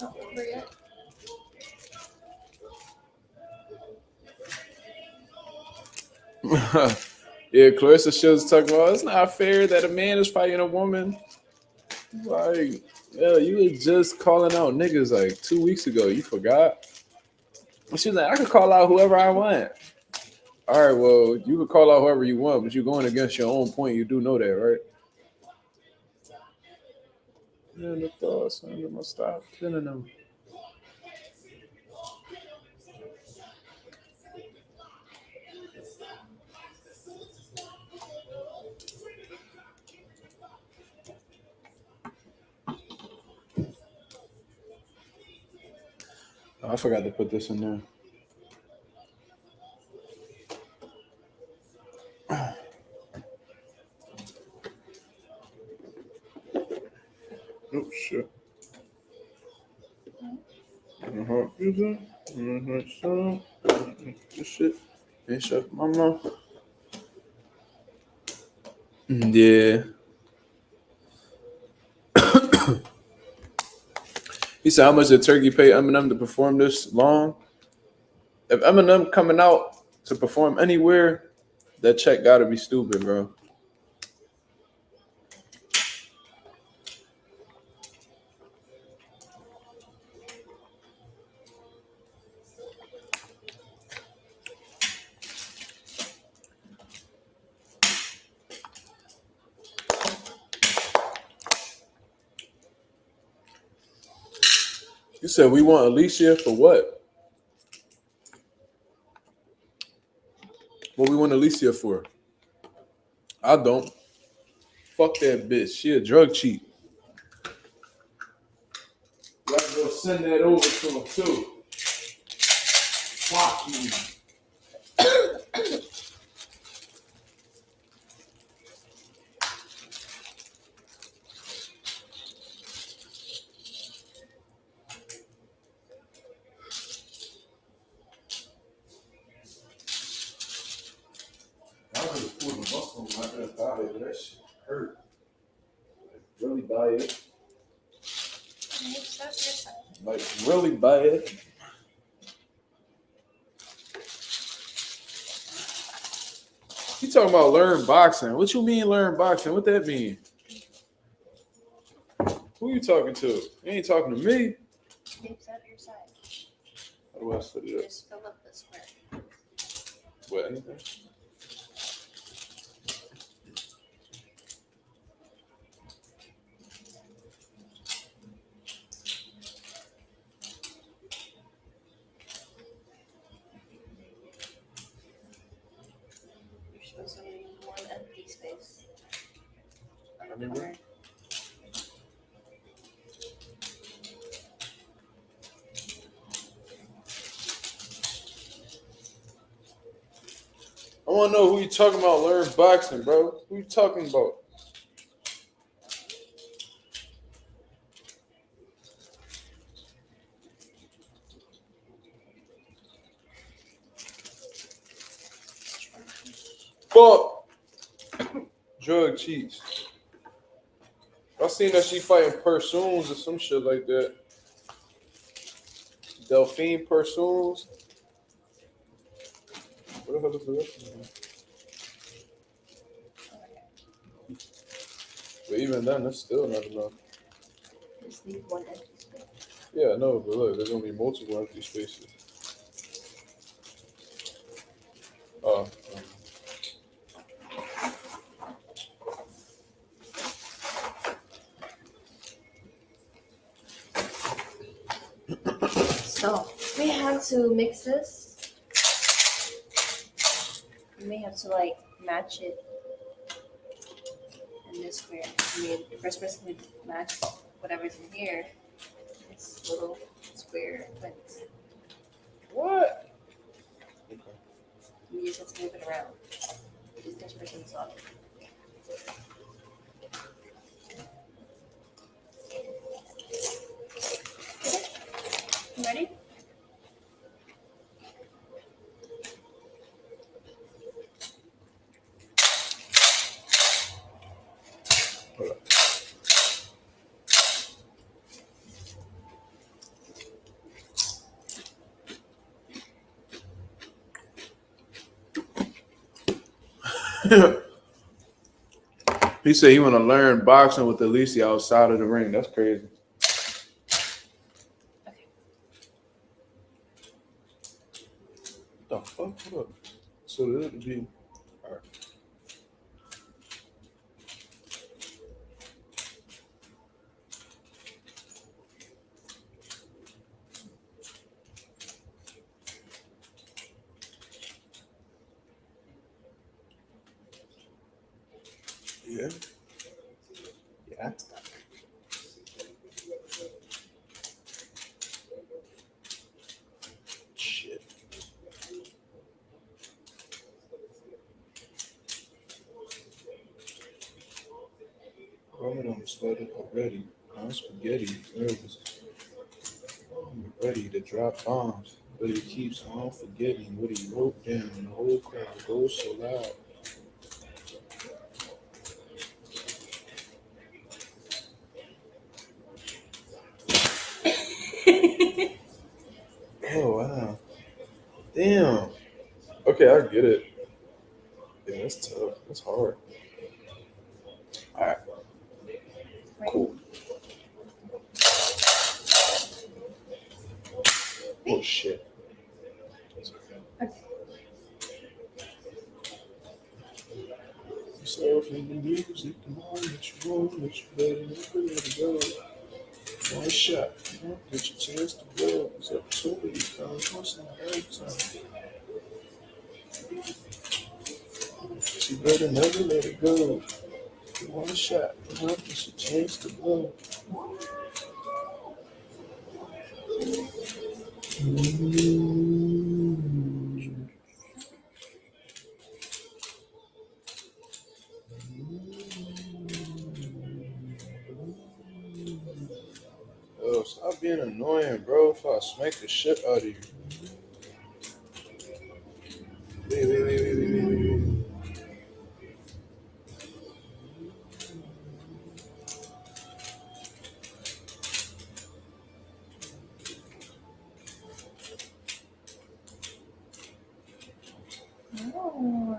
Not over yet. Yeah, Clarissa Shields talking about it's not fair that a man is fighting a woman. Like, yeah, you were just calling out niggas like 2 weeks ago. You forgot? She's like, I could call out whoever I want. All right, well, you could call out whoever you want, but you're going against your own point. You do know that, right? Yeah, the thoughts, I'm gonna stop killing them. Oh, I forgot to put this in there. Oh shit. This shit. Ain't shut my mouth. Yeah. He said, how much did Turkey pay Eminem to perform this long? If Eminem coming out to perform anywhere, that check gotta be stupid, bro. You said we want Alicia for what? What we want Alicia for? I don't. Fuck that bitch. She a drug cheat. You gotta go send that over to him too. Fuck you. I was pulling the muscle on my left thigh, but that shit hurt. Like, really bad. Like, really bad. You talking about learn boxing? What you mean learn boxing? What that mean? Who you talking to? You ain't talking to me. It's at your side. How do I set it up? Just fill up the square. What, anything? You're supposed to leave one empty space. I mean, what? want to know who you talking about. Learn boxing, bro. Who you talking about? Fuck. Drug cheats. I seen that she fighting Pursunes or some shit like that. Delphine Pursunes. What the hell is the rest of them? But even then, that's still not enough. Just leave one empty space. Yeah, no, but look, there's gonna be multiple empty spaces. Oh. So we have to mix this. We may have to like match it in this square. I mean, the first person would match whatever's in here. This little square wins. What? Okay. You just have to move it around. This first person's on. You ready? He said he want to learn boxing with Alicia outside of the ring. That's crazy. Okay. The fuck? What up? So this would be. All right. Yeah. Yeah. Shit. Ramadan sweated already. I'm spaghetti. Nervous. I'm ready to drop bombs, but he keeps on forgetting what he wrote down. The whole crowd goes so loud. Oh wow. Damn. Okay, I get it. Yeah, that's tough. That's hard. All right. Cool. Oh shit. Yourself in the music, come on, let you roll, let you better never let it go. One shot, you won't get your chance to blow. It's opportunity comes once in a lifetime. You better never let it go. One shot, you won't get your chance to blow. Oh, stop being annoying, bro. If I smack the shit out of you. Wait. Oh.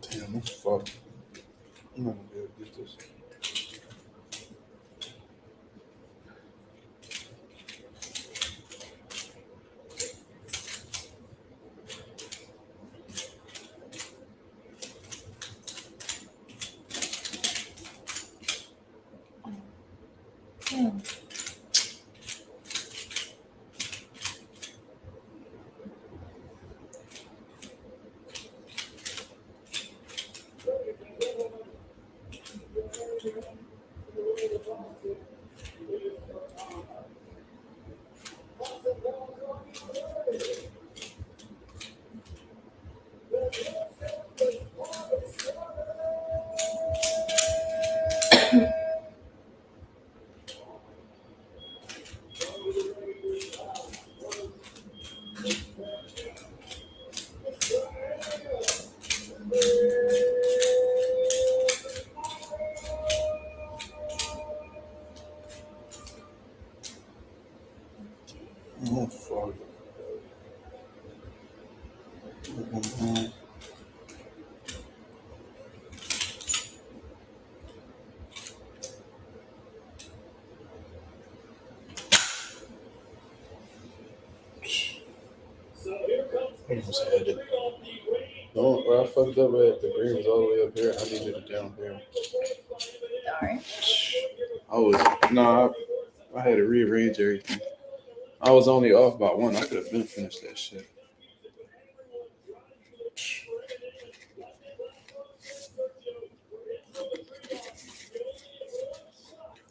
Damn, that's fucked. I'm not gonna be able to get this. Oh, fuck. So here comes Almost Israil had it. bring off the reigning No, where I fucked up at the green was all the way up here. I needed it down here. Darn. I had to rearrange everything. I was only off by one. I could have been finished that shit.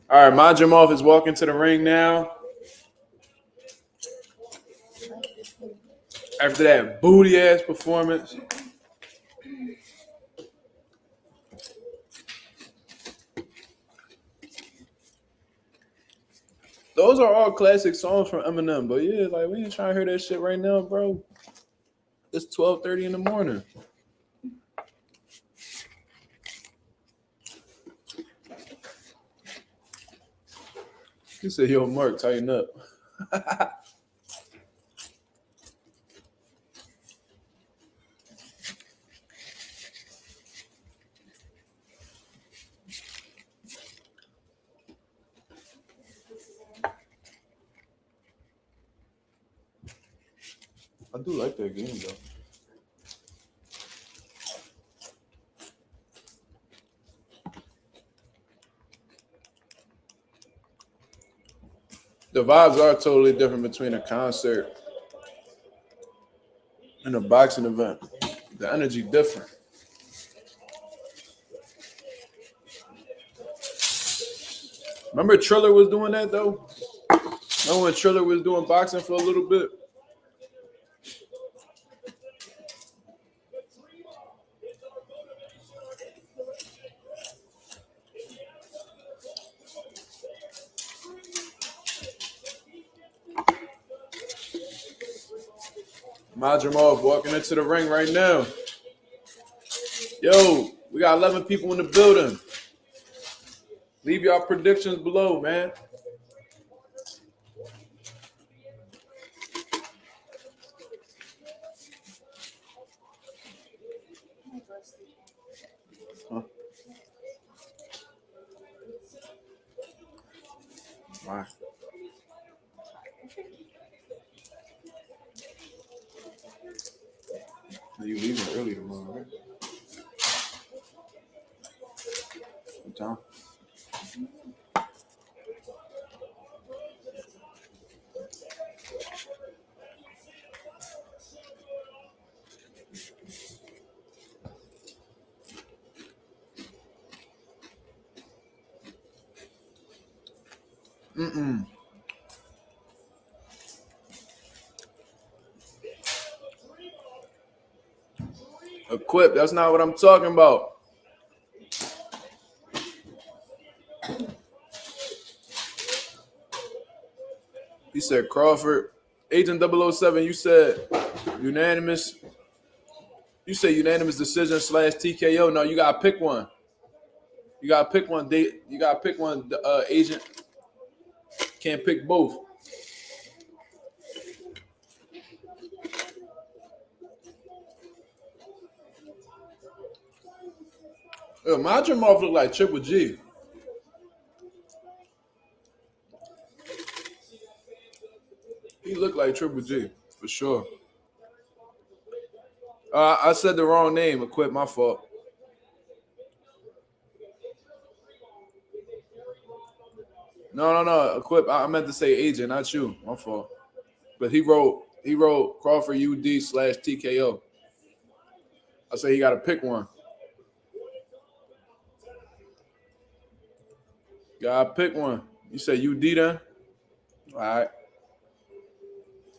All right, Madrimov is walking to the ring now. After that booty ass performance. Those are all classic songs from Eminem, but yeah, like we ain't trying to hear that shit right now, bro. It's 12:30 in the morning. He said, "Yo, Mark, tighten up." I do like that game though. The vibes are totally different between a concert and a boxing event. The energy different. Remember Triller was doing that though? Remember when Triller was doing boxing for a little bit? Madrimov walking into the ring right now. Yo, we got 11 people in the building. Leave y'all predictions below, man. Huh? Why? You leaving early tomorrow, right? What time? Equip, that's not what I'm talking about. He said Crawford. Agent 007, you said unanimous. You say unanimous decision / TKO. No, you gotta pick one. You gotta pick one. You gotta pick one. Agent can't pick both. Yo, Madrimov look like Triple G. He looked like Triple G for sure. I said the wrong name. Equip, my fault. No. Equip. I meant to say agent, not you. My fault. But he wrote Crawford UD / TKO. I say he got to pick one. Gotta pick one. You say UD then? All right.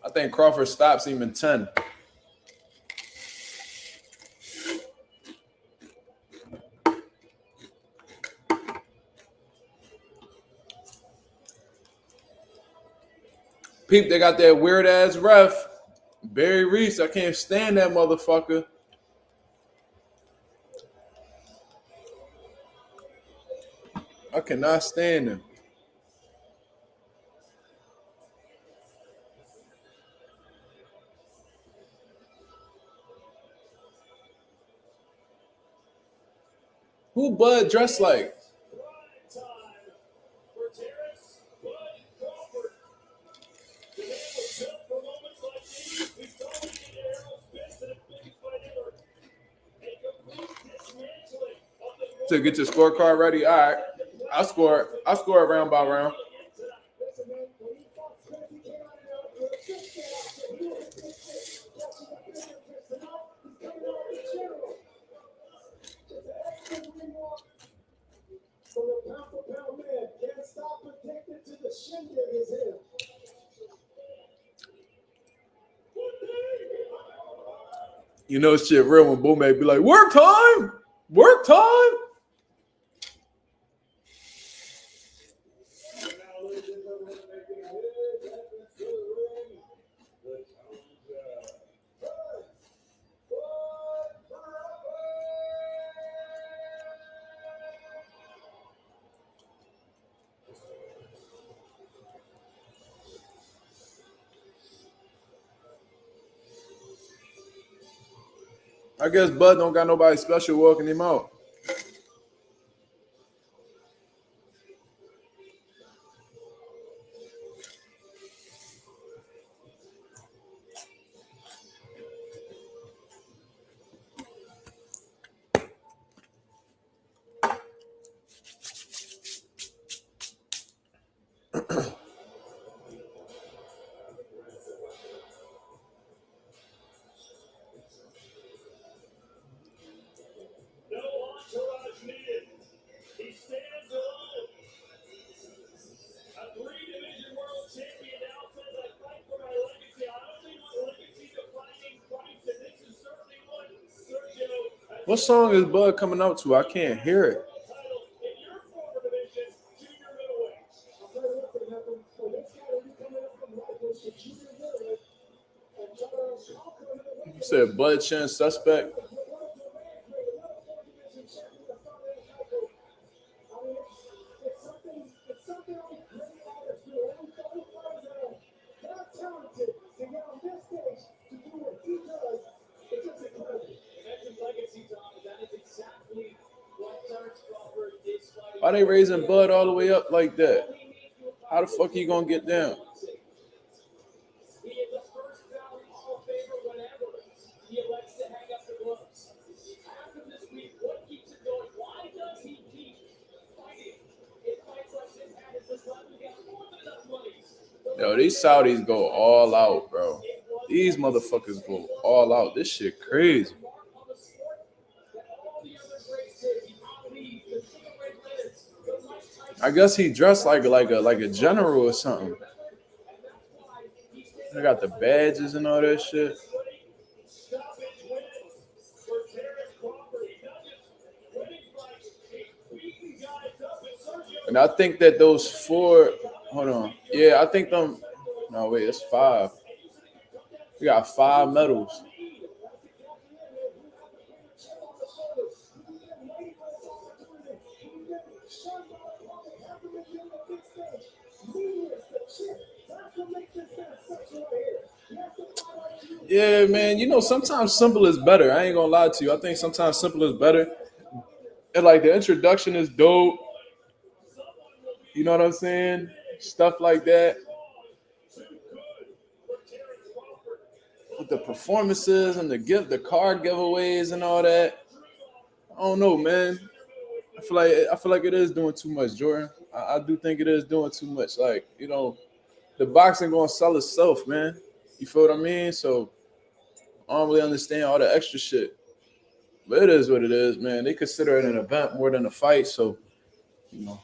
I think Crawford stops him in 10. Peep, they got that weird ass ref. Barry Reese. I can't stand that motherfucker. I cannot stand him. Who Bud dressed like? Prime time for Terence Bud Crawford. The man was built for moments like these. We saw him in Errol's best and biggest fight ever. A complete dismantling of the To get your scorecard ready. All right. I'll score it round by round. From the pound for pound man, can't stop protected to the shindig is him. You know shit real when Boom be like, work time! Work time! I guess Bud don't got nobody special walking him out. No entourage needed. He stands alone. A three-division world champion now says, I fight for my legacy. I only want legacy-defining fights, and this is certainly one. Sergio, What song is Bud coming out to? I can't hear it. title in your former division, junior middleweight. I'll tell you what can happen. For this guy to be coming up from rifles to junior middleweight and try to conquer another You said Bud Chen suspect. Imagine legacy, Tom. That is exactly what Terence Crawford is fighting. Why they raising Bud all the way up like that? How the fuck you gonna get down? He is the first ballot Hall of Famer whenever he elects to hang up the gloves. After this week, what keeps it going? Why does he keep fighting? In fights like this, and it's this level, we got more than enough money. Yo, these Saudis go all out, bro. These motherfuckers go all out. This shit crazy. I guess he dressed like a general or something. They got the badges and all that shit. And I think that those four, hold on. Yeah, I think them, no, wait, it's five. We got 5 medals. Yeah, man, you know, sometimes simple is better. I ain't gonna lie to you. I think sometimes simple is better. And like the introduction is dope. You know what I'm saying? Stuff like that. With the performances and the card giveaways and all that. I don't know, man. I feel like it is doing too much, Jordan. I do think it is doing too much. Like, you know, the boxing gonna sell itself, man. You feel what I mean? So I don't really understand all the extra shit. But it is what it is, man. They consider it an event more than a fight, so you know.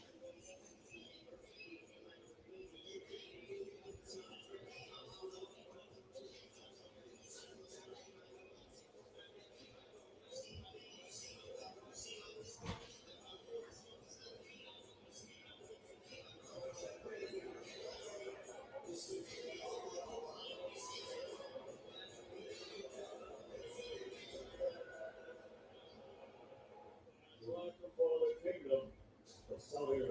Saudi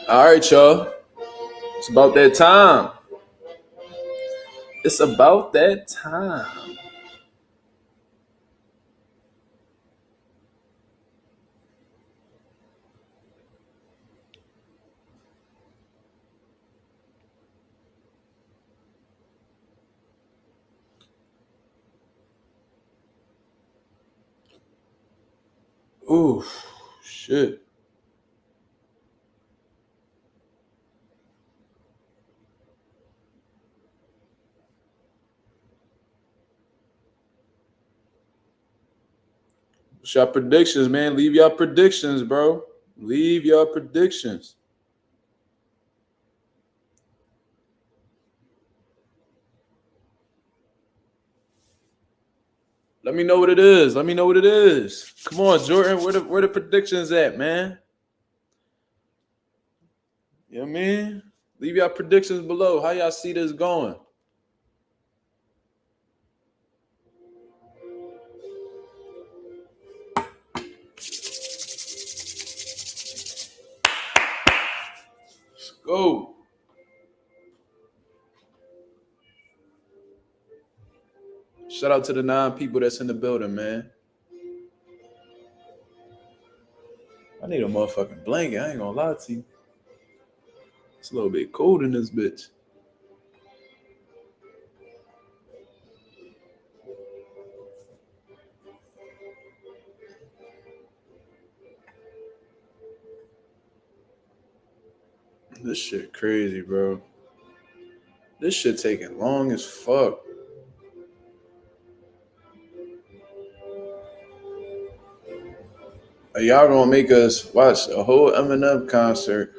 All right, y'all. It's about that time. It's about that time. Ooh, shit. What's your predictions, man? Leave your predictions, bro. Leave your predictions. Let me know what it is. Let me know what it is. Come on, Jordan. Where the predictions at, man? You know what I mean? Leave your predictions below. How y'all see this going? Let's go. Shout out to the 9 people that's in the building, man. I need a motherfucking blanket. I ain't gonna lie to you. It's a little bit cold in this bitch. This shit crazy, bro. This shit taking long as fuck. Y'all gonna make us watch a whole Eminem concert.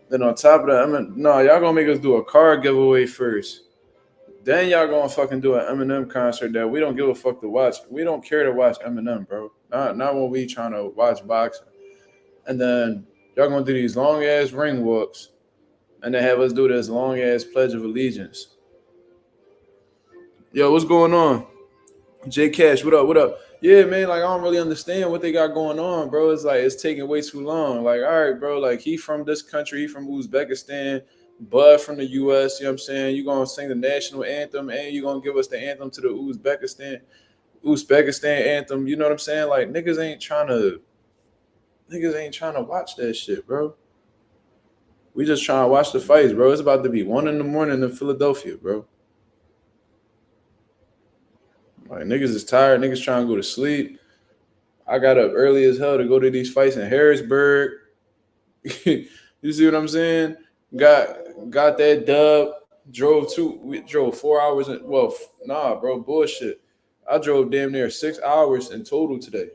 Then on top of that, y'all gonna make us do a card giveaway first. Then y'all gonna fucking do an Eminem concert that we don't give a fuck to watch. We don't care to watch Eminem, bro. Not when we trying to watch boxing. And then y'all gonna do these long ass ring walks, and then have us do this long ass Pledge of Allegiance. Yo, what's going on? J Cash, what up? What up? Yeah, man, like I don't really understand what they got going on, bro. It's like it's taking way too long. Like, all right, bro, like he from this country, he from Uzbekistan, Bud from the US, you know what I'm saying? You gonna sing the national anthem and you gonna give us the anthem to the Uzbekistan anthem, you know what I'm saying? Like niggas ain't trying to watch that shit, bro. We just trying to watch the fights, bro. It's about to be 1 a.m. in Philadelphia, bro. Like niggas is tired. Niggas trying to go to sleep. I got up early as hell to go to these fights in Harrisburg. You see what I'm saying? Got that dub. We drove 4 hours. Nah, bro, bullshit. I drove damn near 6 hours in total today.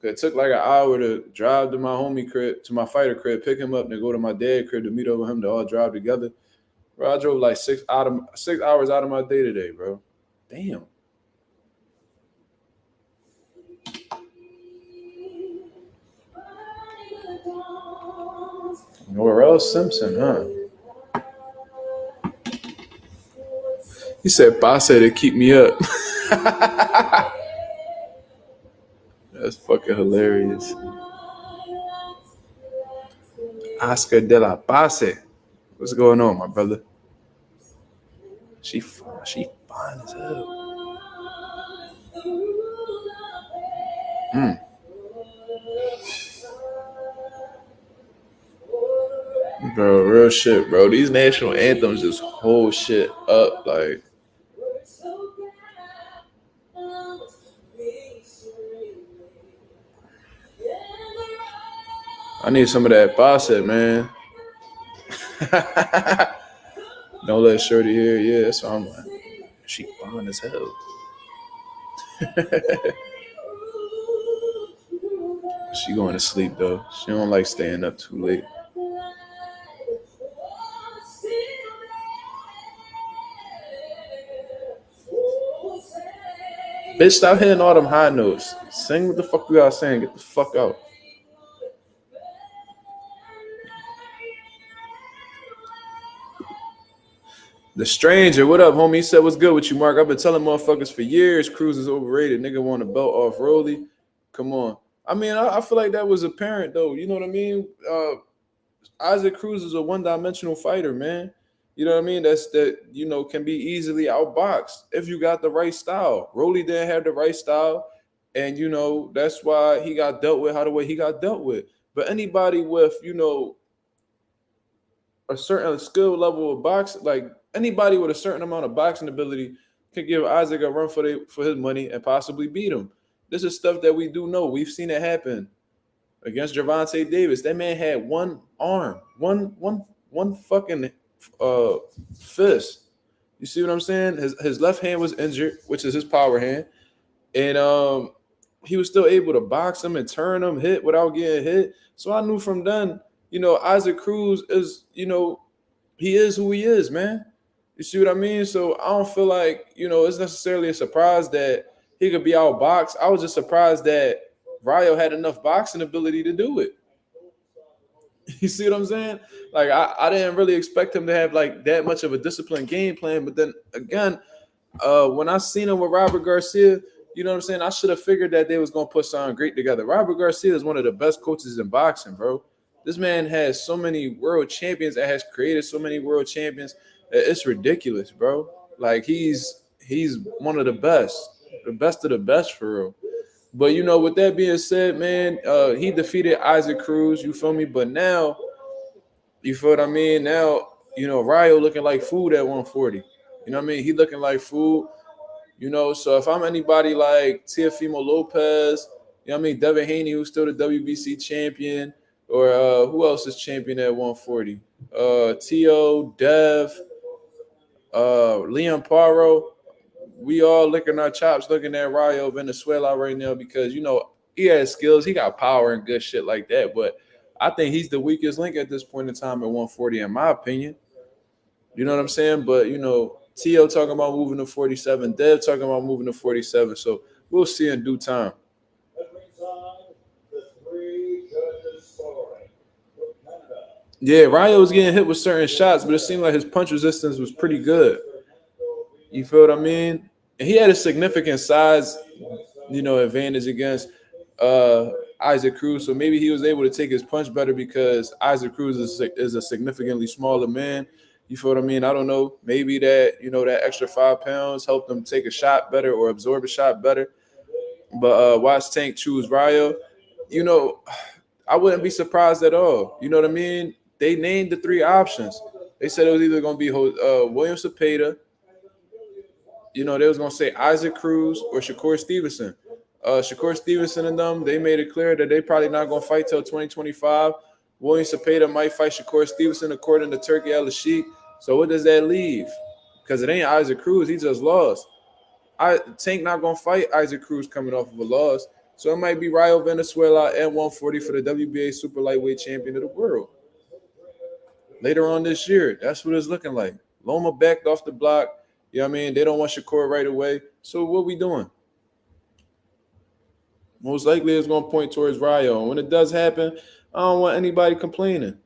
It took like an hour to drive to my homie crib, to my fighter crib, pick him up, and then go to my dad crib to meet up with him to all drive together. Bro, I drove like 6 hours out of my day today, bro. Damn. Norrell Simpson, huh? He said, "Boss said to keep me up." That's fucking hilarious. Oscar de la Base. What's going on, my brother? She fine as hell. Bro, real shit, bro. These national anthems just hold shit up, like. I need some of that Bassett, man. Don't let Shorty hear. Yeah, that's what I'm like. She fine as hell. She going to sleep, though. She don't like staying up too late. Bitch, stop hitting all them high notes. Sing what the fuck you gotta sing. Get the fuck out. The Stranger, what up, homie? He said, what's good with you, Mark? I've been telling motherfuckers for years Cruz is overrated. Nigga want a belt off Rolly. Come on. I mean, I feel like that was apparent though. You know what I mean? Isaac Cruz is a one-dimensional fighter, man. You know what I mean? That can be easily outboxed if you got the right style. Rolly didn't have the right style, and that's why he got dealt with how the way he got dealt with. But anybody with a certain skill level of boxing, like anybody with a certain amount of boxing ability, can give Isaac a run for his money and possibly beat him. This is stuff that we do know. We've seen it happen against Gervonta Davis. That man had one arm, one fucking fist. You see what I'm saying? His left hand was injured, which is his power hand, and he was still able to box him and turn him, hit without getting hit. So I knew from then, Isaac Cruz is, he is who he is, man. You see what I mean? So I don't feel like, it's necessarily a surprise that he could be outboxed. I was just surprised that Rayo had enough boxing ability to do it. You see what I'm saying? Like, I didn't really expect him to have like that much of a disciplined game plan. But then again, when I seen him with Robert Garcia, you know what I'm saying? I should have figured that they was going to put something great together. Robert Garcia is one of the best coaches in boxing, bro. This man has so many world champions and has created so many world champions. It's ridiculous, bro. Like, he's one of the best of the best for real. But, with that being said, man, he defeated Isaac Cruz, you feel me? But now, you feel what I mean? Now, Rayo looking like food at 140. You know what I mean? He looking like food. So if I'm anybody like Teofimo Lopez, you know what I mean? Devin Haney, who's still the WBC champion, or who else is champion at 140? Tio, Dev, Leon Paro. We all licking our chops looking at Rayo Venezuela right now because, he has skills. He got power and good shit like that. But I think he's the weakest link at this point in time at 140, in my opinion. You know what I'm saying? But, Tio talking about moving to 47. Dev talking about moving to 47. So we'll see in due time. Yeah, Rayo was getting hit with certain shots, but it seemed like his punch resistance was pretty good. You feel what I mean? And he had a significant size, advantage against Isaac Cruz. So maybe he was able to take his punch better because Isaac Cruz is a significantly smaller man. You feel what I mean? I don't know. Maybe that, that extra 5 pounds helped him take a shot better or absorb a shot better. But watch Tank choose Rayo. I wouldn't be surprised at all. You know what I mean? They named the 3 options. They said it was either going to be William Cepeda. They was going to say Isaac Cruz or Shakur Stevenson. Shakur Stevenson and them, they made it clear that they probably not going to fight till 2025. William Cepeda might fight Shakur Stevenson according to Turkey Al-Sheikh. So what does that leave? Because it ain't Isaac Cruz. He just lost. Tank not going to fight Isaac Cruz coming off of a loss. So it might be Rayo Venezuela at 140 for the WBA super lightweight champion of the world. Later on this year, that's what it's looking like. Loma backed off the block. You know what I mean? They don't want Shakur right away. So what we doing? Most likely it's going to point towards Rayo. And when it does happen, I don't want anybody complaining.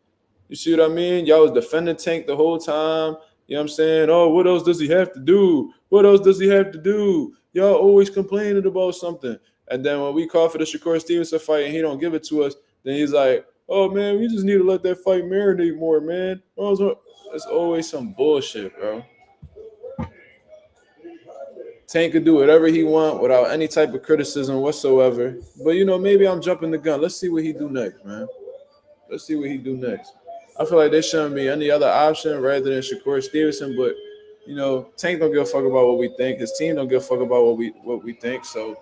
You see what I mean? Y'all was defending Tank the whole time. You know what I'm saying? Oh, what else does he have to do? What else does he have to do? Y'all always complaining about something. And then when we call for the Shakur Stevenson fight and he don't give it to us, then he's like, oh, man, we just need to let that fight marinate more, man. It's always some bullshit, bro. Tank could do whatever he want without any type of criticism whatsoever. But, maybe I'm jumping the gun. Let's see what he do next, man. Let's see what he do next. I feel like there shouldn't be any other option rather than Shakur Stevenson. But, Tank don't give a fuck about what we think. His team don't give a fuck about what we think. So,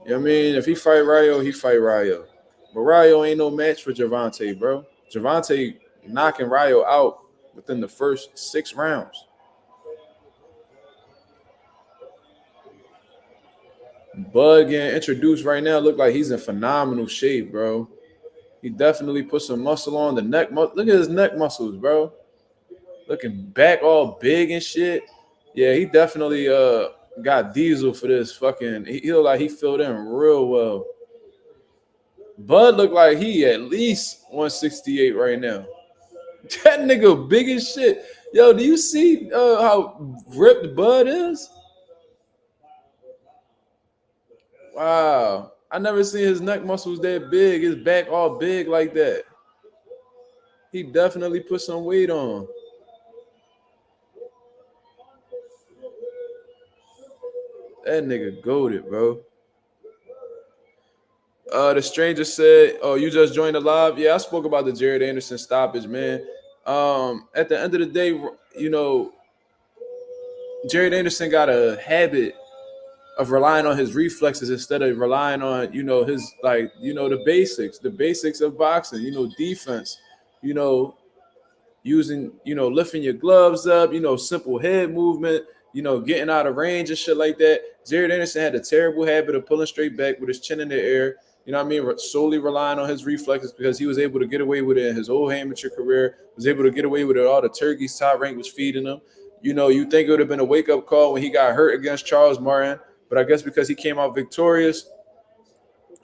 you know what I mean? If he fight Rayo, he fight Rayo. But Rayo ain't no match for Gervonta, bro. Gervonta knocking Rayo out within the first 6 rounds. Bud getting introduced right now look like he's in phenomenal shape, bro. He definitely put some muscle on the neck. Look at his neck muscles, bro. Looking back all big and shit. Yeah, he definitely got diesel for this fucking. He look like he filled in real well. Bud look like he at least 168 right now. That nigga big as shit. Yo, do you see how ripped Bud is? Wow. I never seen his neck muscles that big, his back all big like that. He definitely put some weight on. That nigga goated, bro. The stranger said, "Oh, you just joined the live." Yeah, I spoke about the Jared Anderson stoppage, man. At the end of the day, you know, Jared Anderson got a habit of relying on his reflexes instead of relying on, you know, his the basics of boxing, you know, defense, you know, using, you know, lifting your gloves up, you know, simple head movement, you know, getting out of range and shit like that. Jared Anderson had a terrible habit of pulling straight back with his chin in the air. You know what I mean? Solely relying on his reflexes because he was able to get away with it in his whole amateur career, was able to get away with it. All the turkeys Top Rank was feeding him. You know, you think it would have been a wake-up call when he got hurt against Charles Martin, but I guess because he came out victorious,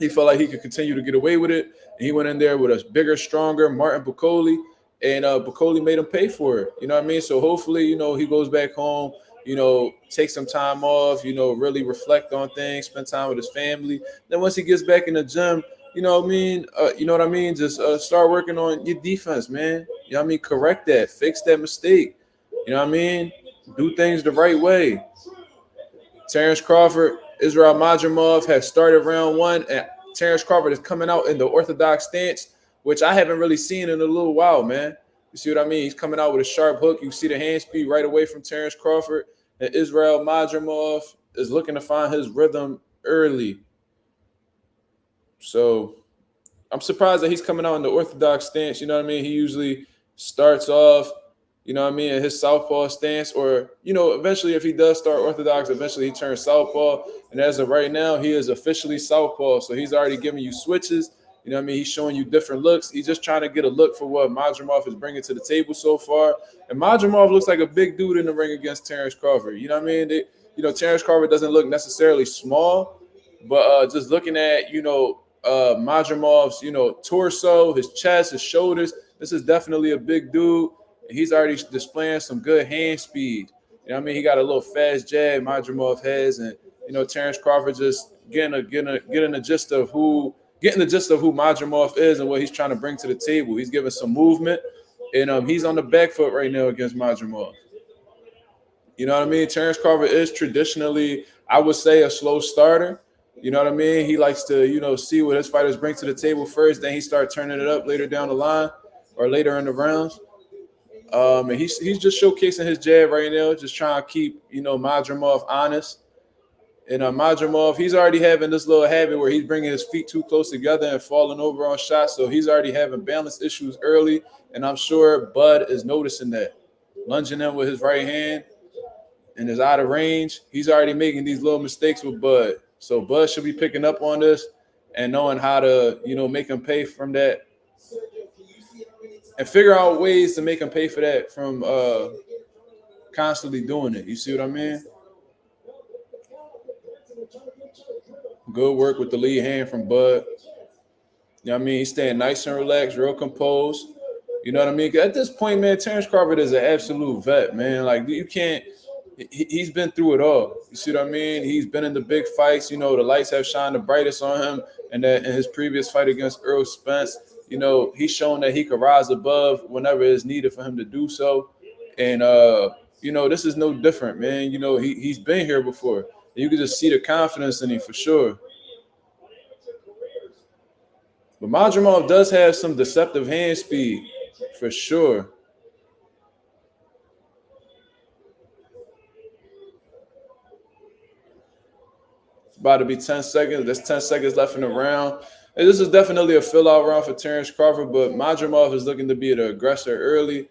he felt like he could continue to get away with it. And he went in there with a bigger, stronger Martin Bacoli, and Bacoli made him pay for it. You know what I mean? So hopefully, you know, he goes back home, you know, take some time off, you know, really reflect on things, spend time with his family. Then once he gets back in the gym, you know what I mean? Just start working on your defense, man. You know what I mean? Correct that, fix that mistake. You know what I mean? Do things the right way. Terence Crawford, Israil Madrimov has started round one, and Terence Crawford is coming out in the orthodox stance, which I haven't really seen in a little while, man. You see what I mean? He's coming out with a sharp hook. You see the hand speed right away from Terence Crawford, and Israil Madrimov is looking to find his rhythm early. So I'm surprised that he's coming out in the orthodox stance. You know what I mean? He usually starts off, you know what I mean, in his southpaw stance, or, you know, eventually if he does start orthodox, eventually he turns southpaw. And as of right now, he is officially southpaw. So he's already giving you switches. You know what I mean? He's showing you different looks. He's just trying to get a look for what Madrimov is bringing to the table so far. And Madrimov looks like a big dude in the ring against Terence Crawford. You know what I mean? Terence Crawford doesn't look necessarily small, but just looking at, Madrimov's, torso, his chest, his shoulders, this is definitely a big dude. He's already displaying some good hand speed. You know what I mean? He got a little fast jab Madrimov has, and Terence Crawford just getting the gist of who Madrimov is and what he's trying to bring to the table. He's giving some movement, and he's on the back foot right now against Madrimov. You know what I mean? Terence Crawford is traditionally, I would say, a slow starter. You know what I mean? He likes to, see what his fighters bring to the table first, then he start turning it up later down the line or later in the rounds. And he's just showcasing his jab right now, just trying to keep, Madrimov honest. And Madrimov, he's already having this little habit where he's bringing his feet too close together and falling over on shots. So he's already having balance issues early, and I'm sure Bud is noticing that. Lunging in with his right hand and is out of range. He's already making these little mistakes with Bud. So Bud should be picking up on this and knowing how to, make him pay from that. And figure out ways to make him pay for that from constantly doing it. You see what I mean? Good work with the lead hand from Bud. You know what I mean? He's staying nice and relaxed, real composed. You know what I mean? At this point, man, Terence Crawford is an absolute vet, man. Like, you can't – he's been through it all. You see what I mean? He's been in the big fights. The lights have shined the brightest on him. And that in his previous fight against Earl Spence, he's shown that he could rise above whenever it's needed for him to do so. And, this is no different, man. He's been here before. You can just see the confidence in him for sure. But Madrimov does have some deceptive hand speed for sure. It's about to be 10 seconds. There's 10 seconds left in the round. And this is definitely a fill-out round for Terence Crawford, but Madrimov is looking to be the aggressor early.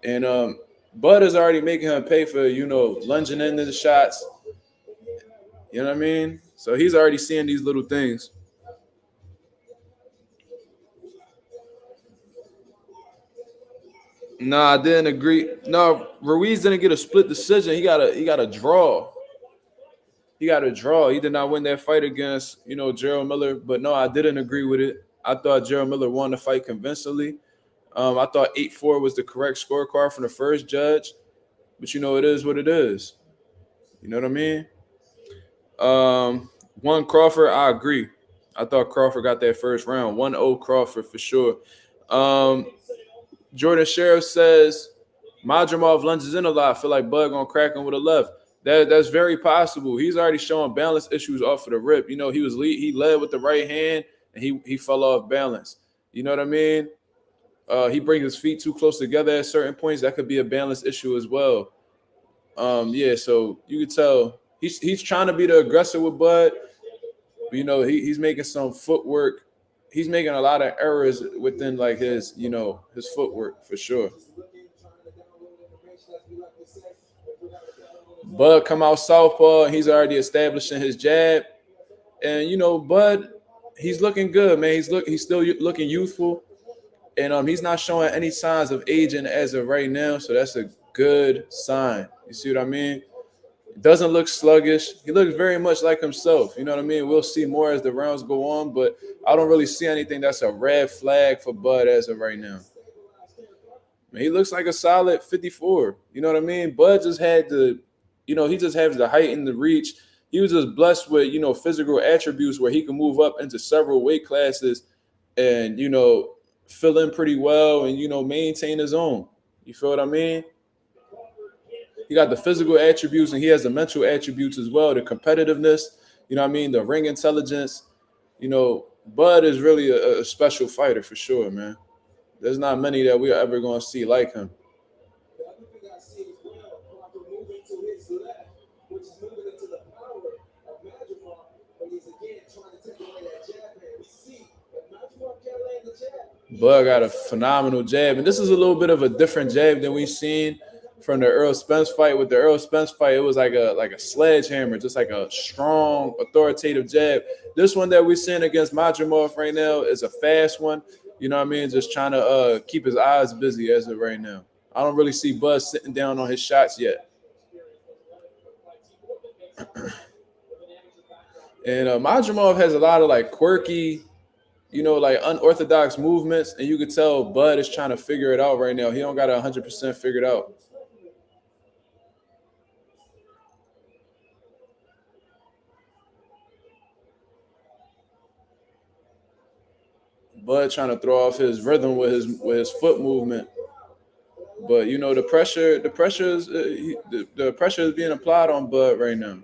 And Bud is already making him pay for, lunging into the shots. You know what I mean? So he's already seeing these little things. No, I didn't agree. No, Ruiz didn't get a split decision. He got a draw. He got a draw. He did not win that fight against, Gerald Miller. But no, I didn't agree with it. I thought Gerald Miller won the fight convincingly. I thought 8-4 was the correct scorecard from the first judge. But, it is what it is. You know what I mean? One Crawford, I agree. I thought Crawford got that first round. 1-0 Crawford for sure. Jordan Sheriff says Madrimov lunges in a lot. I feel like Bud gonna crack him with a left. That's very possible. He's already showing balance issues off of the rip. You know, he led with the right hand and he fell off balance. You know what I mean? He brings his feet too close together at certain points. That could be a balance issue as well. Yeah, so you could tell he's trying to be the aggressor with Bud, but you know he's making some footwork. He's making a lot of errors within like his his footwork for sure. Bud come out southpaw. He's already establishing his jab, and you know Bud, he's looking good, man. He's still looking youthful, and he's not showing any signs of aging as of right now. So that's a good sign. You see what I mean? Doesn't look sluggish. He looks very much like himself. You know what I mean? We'll see more as the rounds go on, but I don't really see anything that's a red flag for Bud as of right now. Man, he looks like a solid 54. You know what I mean? Bud just had the, he just has the height and the reach. He was just blessed with, physical attributes where he can move up into several weight classes and, fill in pretty well and, maintain his own. You feel what I mean? He got the physical attributes and he has the mental attributes as well, the competitiveness, the ring intelligence. Bud is really a special fighter for sure, man. There's not many that we're ever going to see like him. The other thing I see as well, Crawford moving to his left, which is moving into the power of Madrimov, but he's again trying to take away that jab hand. We see that Madrimov can't land the jab. Bud got a phenomenal jab, and this is a little bit of a different jab than we've seen from the Errol Spence fight. With the Errol Spence fight, it was like a sledgehammer, just like a strong, authoritative jab. This one that we're seeing against Madrimov right now is a fast one. You know what I mean? Just trying to keep his eyes busy as of right now. I don't really see Bud sitting down on his shots yet. And Madrimov has a lot of like quirky, like unorthodox movements, and you could tell Bud is trying to figure it out right now. He don't got 100% figured out. Bud trying to throw off his rhythm with his foot movement, but the pressure is being applied on Bud right now.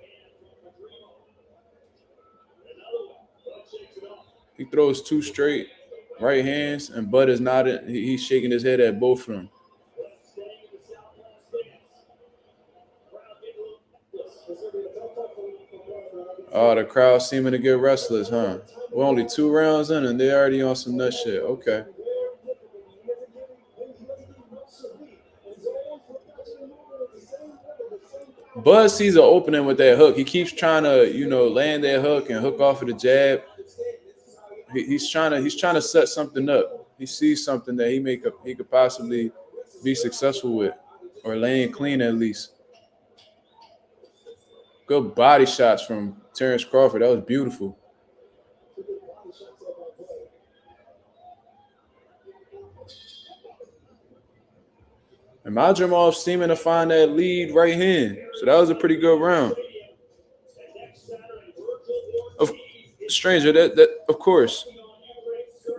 He throws two straight right hands, and Bud is not. He's shaking his head at both of them. Oh, the crowd seeming to get restless, huh? We're only 2 rounds in, and they're already on some nut shit. Okay. Bud sees an opening with that hook. He keeps trying to, land that hook and hook off of the jab. He's trying to set something up. He sees something that he could possibly be successful with, or laying clean at least. Good body shots from Terence Crawford. That was beautiful. And Madrimov seeming to find that lead right hand. So that was a pretty good round. Stranger, that of course.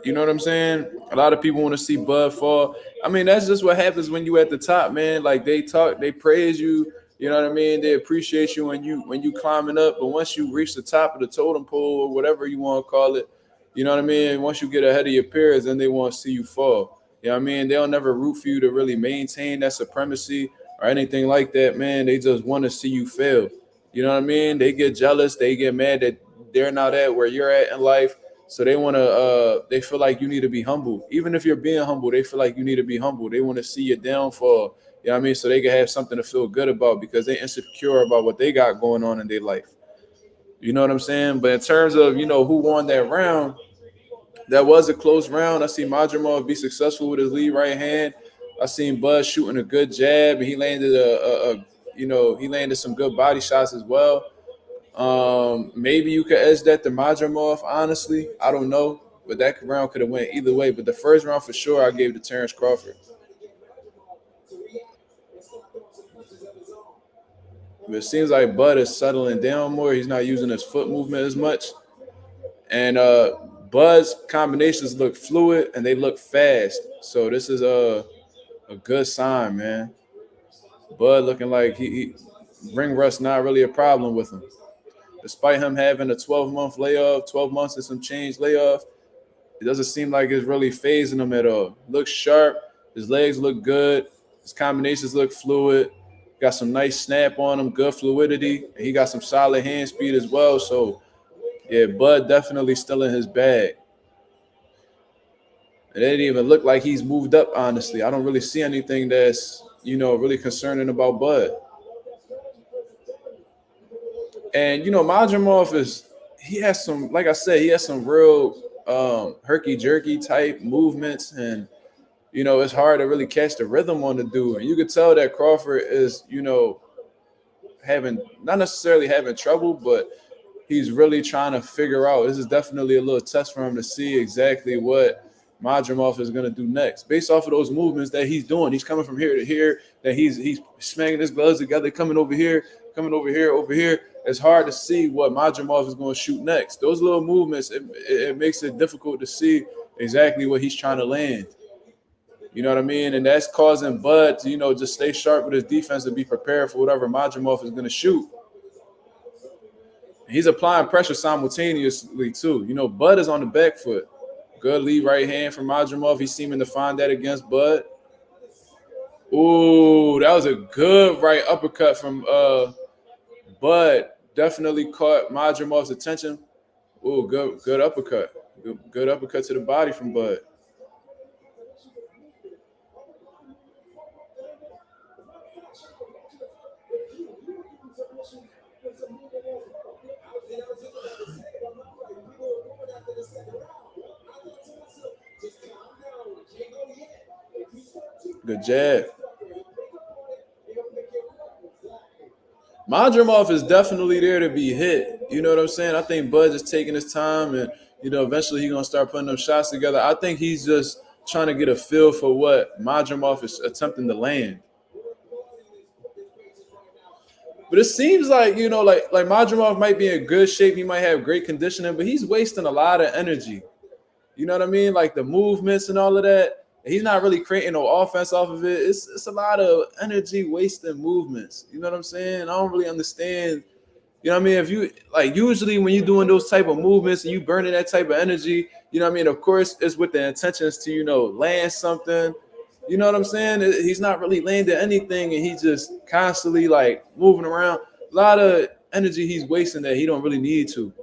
You know what I'm saying? A lot of people want to see Bud fall. I mean, that's just what happens when you at the top, man. Like they talk, they praise you. You know what I mean? They appreciate you when you climbing up. But once you reach the top of the totem pole or whatever you want to call it, you know what I mean? Once you get ahead of your peers, then they want to see you fall. You know what I mean? They'll never root for you to really maintain that supremacy or anything like that, man. They just want to see you fail. You know what I mean? They get jealous. They get mad that they're not at where you're at in life. So they want to, they feel like you need to be humble. Even if you're being humble, they feel like you need to be humble. They want to see your downfall. You know what I mean? So they can have something to feel good about because they're insecure about what they got going on in their life. You know what I'm saying? But in terms of, who won that round, that was a close round. I see Madrimov be successful with his lead right hand. I seen Bud shooting a good jab, and he landed he landed some good body shots as well. Maybe you could edge that to Madrimov, honestly. I don't know. But that round could have went either way. But the first round for sure I gave to Terence Crawford. But it seems like Bud is settling down more. He's not using his foot movement as much. And Bud's combinations look fluid and they look fast. So this is a good sign, man. Bud looking like he ring rust not really a problem with him. Despite him having a 12-month layoff, 12 months and some change layoff, it doesn't seem like it's really phasing him at all. Looks sharp. His legs look good. His combinations look fluid. Got some nice snap on him, good fluidity. And he got some solid hand speed as well. So, yeah, Bud definitely still in his bag. It didn't even look like he's moved up, honestly. I don't really see anything that's, really concerning about Bud. And, Madrimov he has some, like I said, he has some real herky-jerky type movements. And, it's hard to really catch the rhythm on the dude. And you could tell that Crawford is, not necessarily having trouble, but he's really trying to figure out. This is definitely a little test for him to see exactly what Madrimov is going to do next. Based off of those movements that he's doing, he's coming from here to here, that he's smacking his gloves together, coming over here, over here. It's hard to see what Madrimov is going to shoot next. Those little movements, it makes it difficult to see exactly what he's trying to land. You know what I mean? And that's causing Bud to, just stay sharp with his defense and be prepared for whatever Madrimov is going to shoot. He's applying pressure simultaneously, too. Bud is on the back foot. Good lead right hand from Madrimov. He's seeming to find that against Bud. Ooh, that was a good right uppercut from Bud. Definitely caught Madrimov's attention. Ooh, good uppercut. Good uppercut to the body from Bud. Good jab. Madrimov is definitely there to be hit. You know what I'm saying? I think Bud is taking his time and, eventually he's going to start putting them shots together. I think he's just trying to get a feel for what Madrimov is attempting to land. But it seems like, like Madrimov might be in good shape. He might have great conditioning, but he's wasting a lot of energy. You know what I mean? Like the movements and all of that. He's not really creating no offense off of it. It's a lot of energy wasting movements. You know what I'm saying? I don't really understand. You know what I mean? If you usually when you're doing those type of movements and you burning that type of energy, you know what I mean? Of course, it's with the intentions to, land something. You know what I'm saying? He's not really landing anything and he's just constantly moving around. A lot of energy he's wasting that he don't really need to.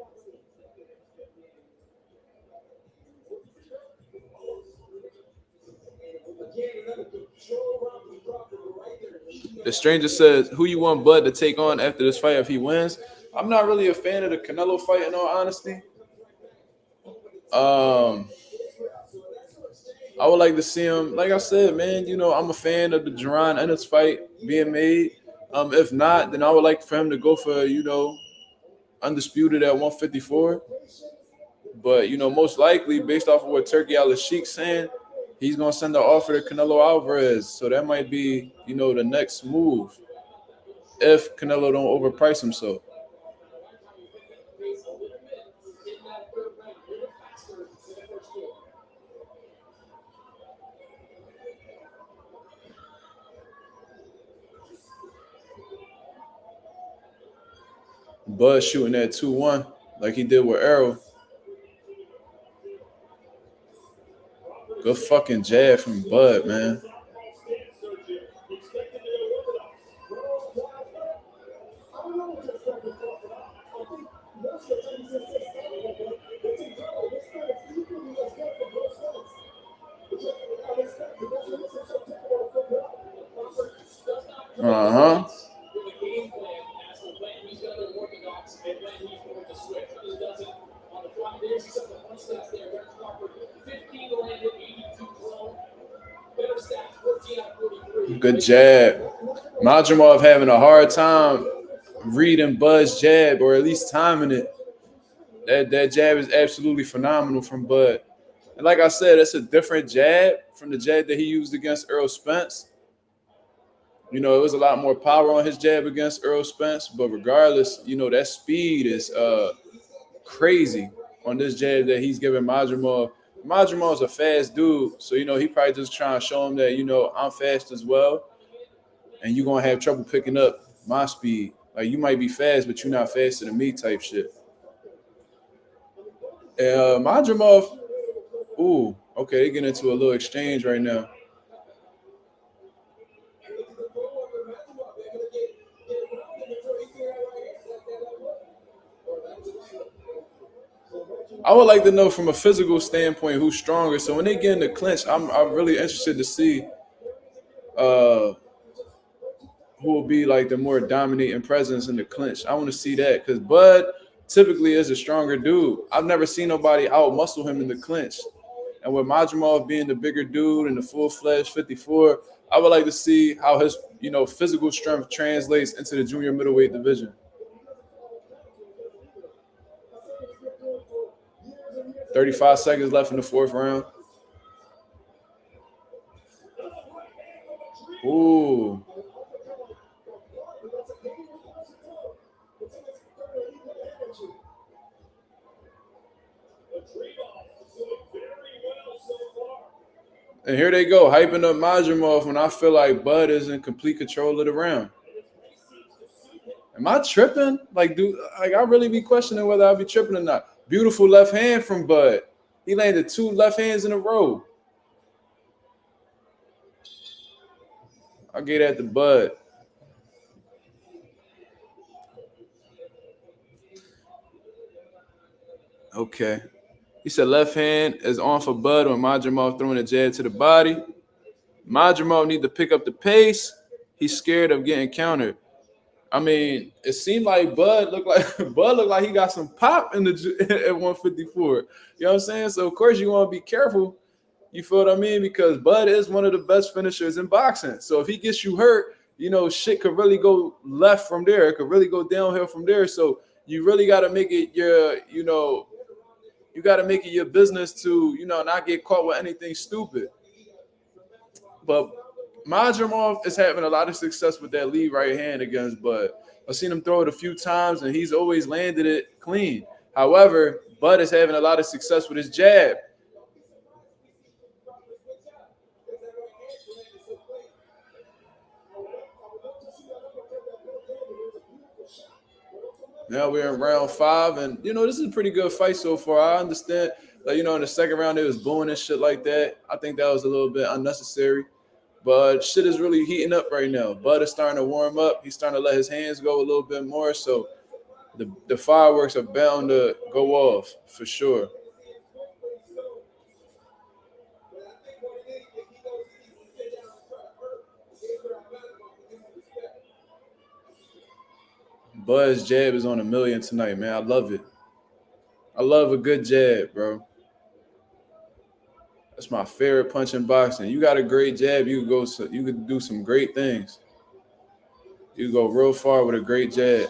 The stranger says, who you want Bud to take on after this fight if he wins? I'm not really a fan of the Canelo fight, in all honesty. I would like to see him, like I said, man, I'm a fan of the Duran Ennis fight being made. If not, then I would like for him to go for, undisputed at 154. But, most likely, based off of what Turkey Al-Sheik's saying, he's going to send an offer to Canelo Alvarez. So that might be, the next move if Canelo don't overprice himself. Bud shooting at 2-1 like he did with Errol. Good fucking jab from Bud, man. Uh-huh. Good jab. Madrimov having a hard time reading Bud's jab, or at least timing it. That jab is absolutely phenomenal from Bud. And like I said, it's a different jab from the jab that he used against Errol Spence. You know, it was a lot more power on his jab against Earl Spence, but regardless, you know, that speed is crazy on this jab that he's giving Madrimov. Madrimov's a fast dude, so, you know, he probably just trying to show him that, you know, I'm fast as well, and you're going to have trouble picking up my speed. Like, you might be fast, but you're not faster than me type shit. Madrimov, ooh, okay, they get into a little exchange right now. I would like to know from a physical standpoint who's stronger. So when they get in the clinch, I'm really interested to see who will be like the more dominating presence in the clinch. I want to see that because Bud typically is a stronger dude. I've never seen nobody out muscle him in the clinch. And with Madrimov being the bigger dude and the full-fledged 54, I would like to see how his, you know, physical strength translates into the junior middleweight division. 35 seconds left in the fourth round. Ooh. And here they go, hyping up Madrimov when I feel like Bud is in complete control of the round. Am I tripping? Like, I really be questioning whether I'll be tripping or not. Beautiful left hand from Bud. He landed 2 left hands in a row. I'll get that to Bud. Okay. He said left hand is on for Bud when Madrimov throwing a jab to the body. Madrimov need to pick up the pace. He's scared of getting countered. I mean, it seemed like Bud looked like he got some pop in the at 154. You know what I'm saying? So of course you want to be careful. You feel what I mean? Because Bud is one of the best finishers in boxing. So if he gets you hurt, you know, shit could really go left from there. It could really go downhill from there. So you really got to make it your, you know, you got to make it your business to, you know, not get caught with anything stupid. But Madrimov is having a lot of success with that lead right hand against Bud. I've seen him throw it a few times, and he's always landed it clean. However, Bud is having a lot of success with his jab. Now we're in round 5, and, you know, this is a pretty good fight so far. I understand, like, you know, in the second round, they was booing and shit like that. I think that was a little bit unnecessary. But shit is really heating up right now. Bud is starting to warm up. He's starting to let his hands go a little bit more. So the fireworks are bound to go off for sure. Bud's jab is on a million tonight, man. I love it. I love a good jab, bro. That's my favorite punch in boxing. You got a great jab, you could do some great things. You go real far with a great jab.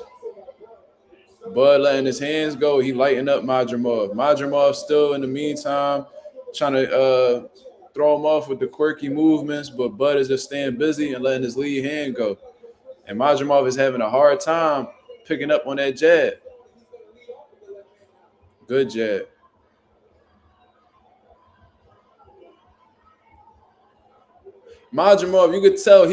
Bud letting his hands go, he lighting up Madrimov. Madrimov still in the meantime trying to throw him off with the quirky movements, but Bud is just staying busy and letting his lead hand go. And Madrimov is having a hard time picking up on that jab. Good jab. Madrimov, you could tell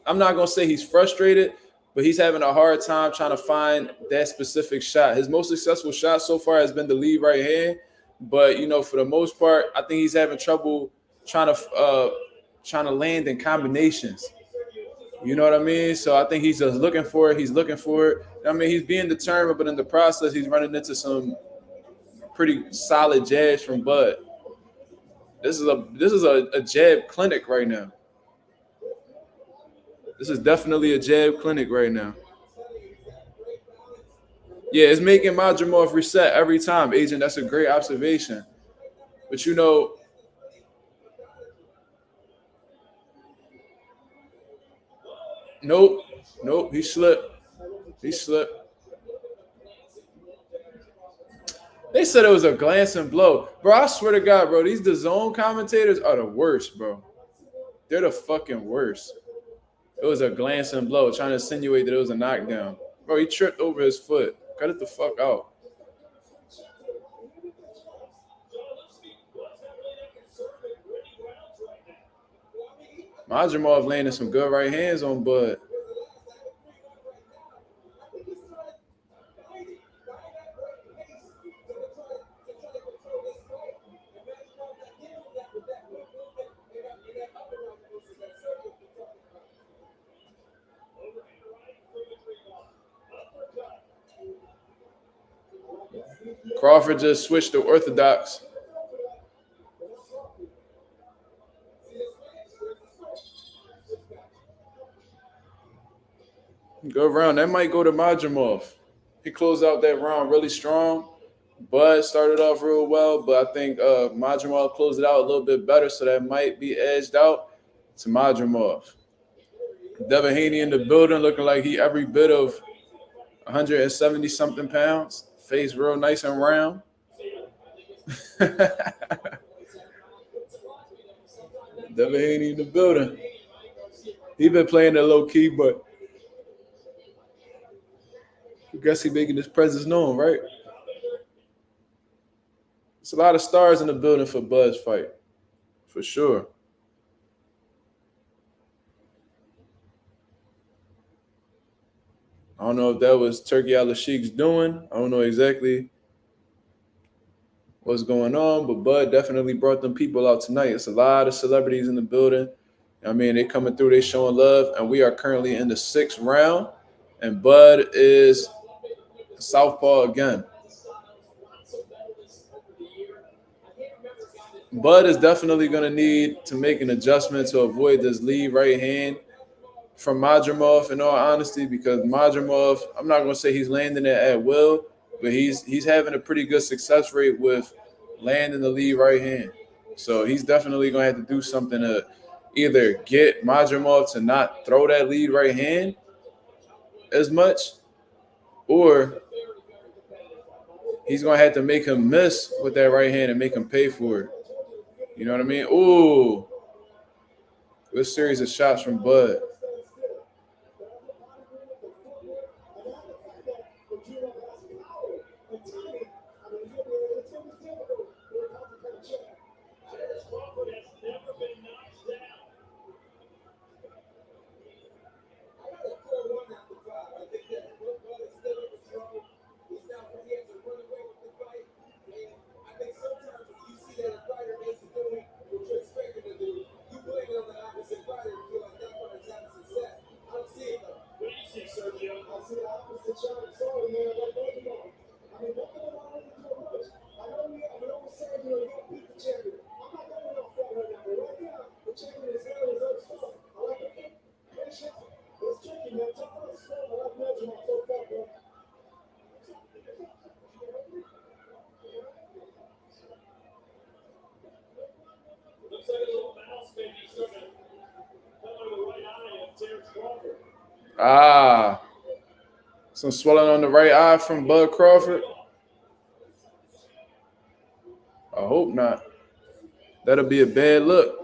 I'm not gonna say he's frustrated, but he's having a hard time trying to find that specific shot. His most successful shot so far has been the lead right hand, but, you know, for the most part, I think he's having trouble trying to land in combinations. You know what I mean? So I think he's just looking for it. He's looking for it. I mean, he's being determined, but in the process, he's running into some pretty solid jabs from Bud. This is a jab clinic right now. This is definitely a jab clinic right now. Yeah, it's making Madrimov reset every time, Agent. That's a great observation. But, you know, nope, he slipped. He slipped. They said it was a glancing blow. Bro, I swear to God, bro, these DAZN commentators are the worst, bro. They're the fucking worst. it was a glancing blow, trying to insinuate that it was a knockdown. Bro, he tripped over his foot. Cut it the fuck out. Madrimov landing some good right hands on Bud. Crawford just switched to orthodox. Good round. That might go to Madrimov. He closed out that round really strong. Bud started off real well, but I think Madrimov closed it out a little bit better, so that might be edged out to Madrimov. Devin Haney in the building, looking like he every bit of 170-something pounds. Face real nice and round. Devin Haney in the building. He been playing it low key, but I guess he making his presence known, right? It's a lot of stars in the building for Bud's fight, for sure. I don't know if that was Turkey Al-Ashik's doing. I don't know exactly what's going on, but Bud definitely brought them people out tonight. It's a lot of celebrities in the building. I mean, they coming through, they showing love, and we are currently in the 6th round, and Bud is southpaw again. Bud is definitely going to need to make an adjustment to avoid this lead right hand from Madrimov, in all honesty, because Madrimov, I'm not going to say he's landing it at will, but he's having a pretty good success rate with landing the lead right hand. So he's definitely going to have to do something to either get Madrimov to not throw that lead right hand as much, or he's going to have to make him miss with that right hand and make him pay for it. You know what I mean? Ooh. Good series of shots from Bud. Some swelling on the right eye from Bud Crawford. I hope not. That'll be a bad look.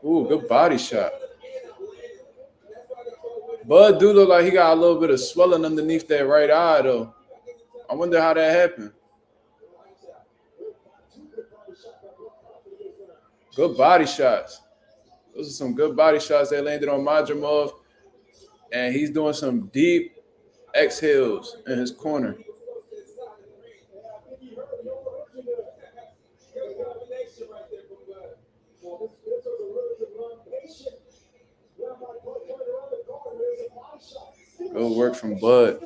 Ooh, good body shot. Bud do look like he got a little bit of swelling underneath that right eye, though. I wonder how that happened. Good body shots. Those are some good body shots that landed on Madrimov. And he's doing some deep exhales in his corner. Good work from Bud.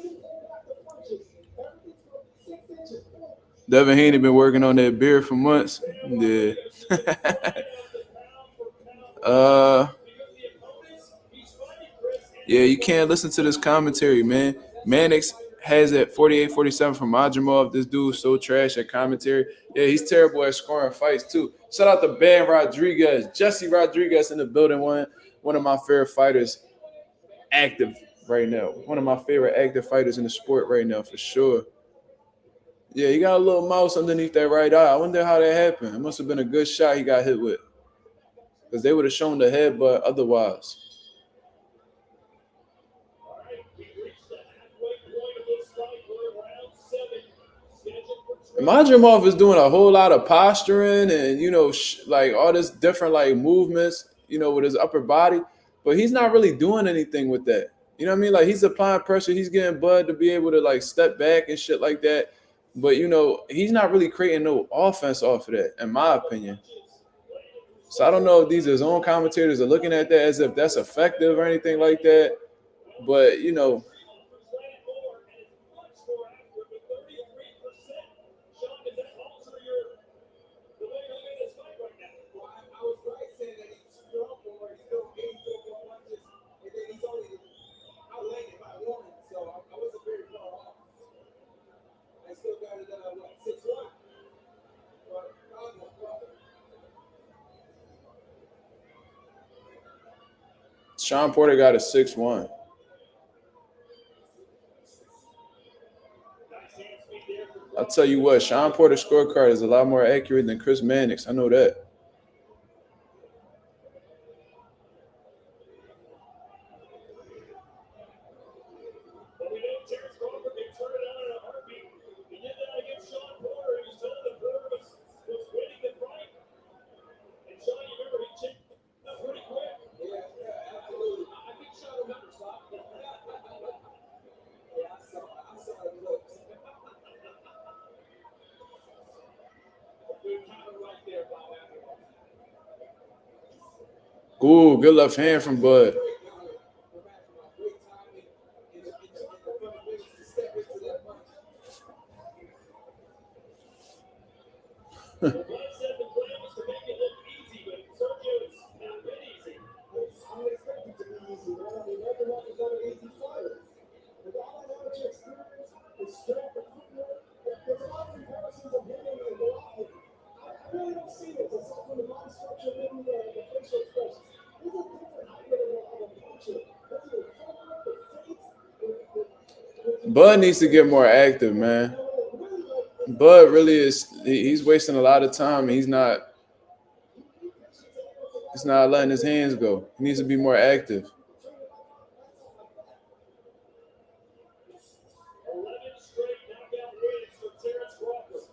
Devin Haney been working on that beard for months. Yeah. Yeah, you can't listen to this commentary, man. Mannix has it 48-47 from Madrimov. This dude's so trash at commentary. Yeah, he's terrible at scoring fights, too. Shout out to Ben Rodriguez. Jesse Rodriguez in the building. One of my favorite fighters active right now. One of my favorite active fighters in the sport right now, for sure. Yeah, he got a little mouse underneath that right eye. I wonder how that happened. It must have been a good shot he got hit with. Because they would have shown the head, but otherwise. Madrimov is doing a whole lot of posturing and, like all this different like movements, with his upper body, but he's not really doing anything with that. You know what I mean? Like he's applying pressure, he's getting Bud to be able to like step back and shit like that. But, he's not really creating no offense off of that, in my opinion. So I don't know if these his own commentators are looking at that as if that's effective or anything like that. But, Sean Porter got a 6-1. I'll tell you what, Sean Porter's scorecard is a lot more accurate than Chris Mannix. I know that. But we know Terence Crawford can turn it on in a heartbeat. He did that against Sean Porter. He was told that Porter was winning the fight. And Sean, you remember he chipped up pretty quick. Yeah, absolutely. I think Sean remembers, Bob. Yeah, I saw the looks. Good counter right there, Bob. Ooh, good left hand from Bud. Bud needs to get more active, man. Bud really is. He's wasting a lot of time. He's not letting his hands go. He needs to be more active. 11 straight knockout wins for Terence Crawford.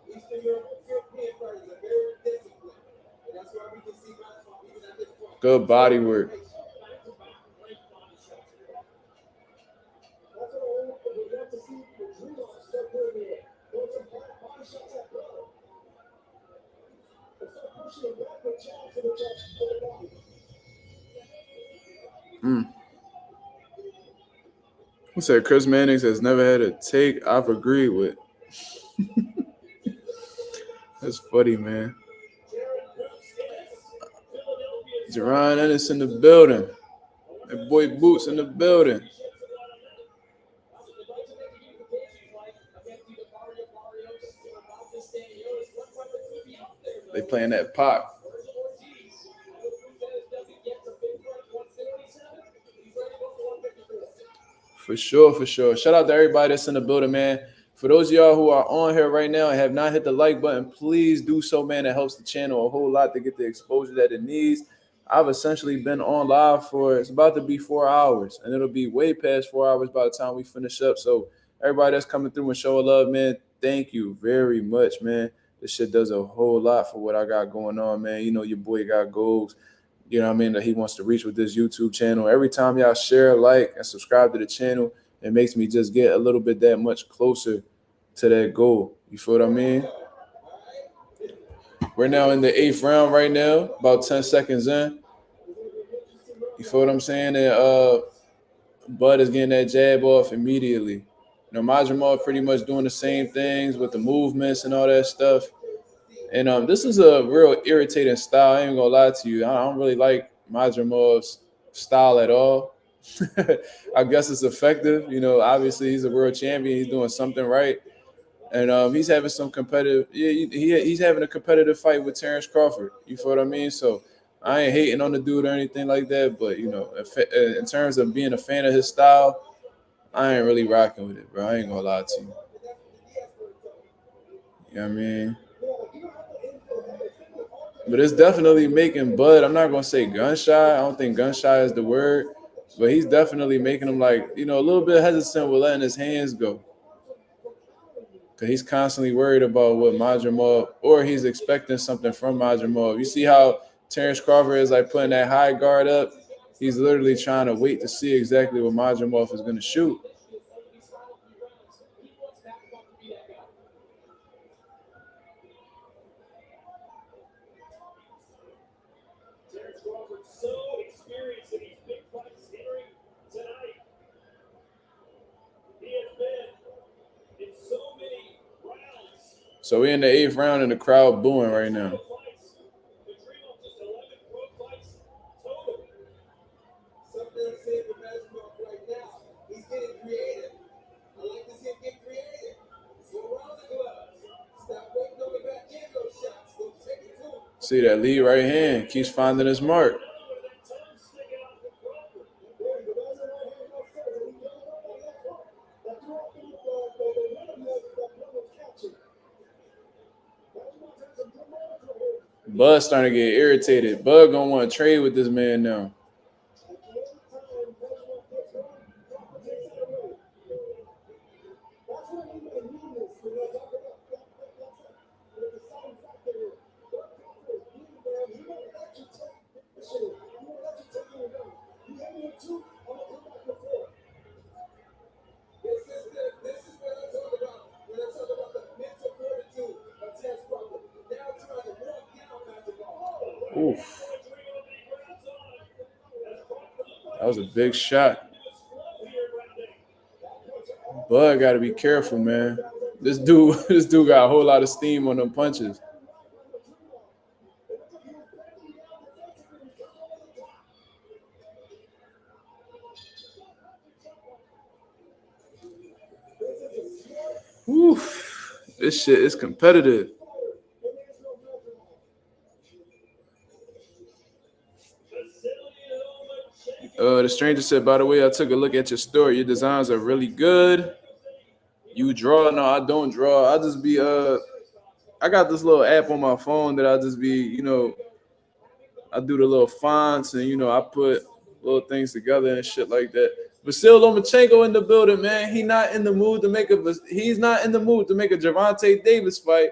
Eastern European fighters are very disciplined. And that's why we can see Madrimov even at this point. Good body work. Who said Chris Mannix has never had a take I've agreed with? That's funny, man. Jerron Ennis in the building. That boy Boots in the building. They playing that pop. For sure. Shout out to everybody that's in the building, man. For those of y'all who are on here right now and have not hit the like button, please do so, man. It helps the channel a whole lot to get the exposure that it needs. I've essentially been on live for, it's about to be 4 hours, and it'll be way past 4 hours by the time we finish up. So everybody that's coming through and showing love, man, thank you very much, man. This shit does a whole lot for what I got going on, man. You know, your boy got goals, you know what I mean, that he wants to reach with this YouTube channel. Every time y'all share, like, and subscribe to the channel, it makes me just get a little bit that much closer to that goal. You feel what I mean? We're now in the 8th round right now, about 10 seconds in. You feel what I'm saying? And Bud is getting that jab off immediately. You know, Madrimov pretty much doing the same things with the movements and all that stuff. And this is a real irritating style. I ain't gonna lie to you. I don't really like Madrimov's style at all. I guess it's effective. You know, obviously he's a world champion. He's doing something right. And he's having some competitive. Yeah, he's having a competitive fight with Terence Crawford. You feel what I mean? So I ain't hating on the dude or anything like that. But you know, in terms of being a fan of his style, I ain't really rocking with it, bro. I ain't gonna lie to you. You know what I mean? But it's definitely making Bud. I'm not gonna say gun shy. I don't think gun shy is the word, but he's definitely making him like, you know, a little bit hesitant with letting his hands go. Because he's constantly worried about what Madrimov, or he's expecting something from Madrimov. You see how Terence Crawford is like putting that high guard up? He's literally trying to wait to see exactly what Madrimov is going to shoot. Terence Crawford so experienced in these big fights entering tonight. He has been in so many rounds. So we're in the 8th round and the crowd booing right now. Madrimov just 11 pro fights total. Something I'm saying with Madrimov right now, he's getting creative. I like to see him get creative. Go around the gloves. Stop waiting on the back end those shots. Go take it to him. See that lead right hand keeps finding his mark. Bud's starting to get irritated. Bud gonna want to trade with this man now. This is what I talk about when I talk about the mental fortitude of Terence Crawford. Now trying to walk down Madrimov. Oof. That was a big shot. Bud got to be careful, man. This dude got a whole lot of steam on them punches. Oof. This shit is competitive. The stranger said, by the way, I took a look at your story. Your designs are really good. You draw? No, I don't draw. I just be I got this little app on my phone that I just be, you know, I do the little fonts and, you know, I put little things together and shit like that. Vasil Lomachenko in the building, man. He's not in the mood to make a Gervonta Davis fight,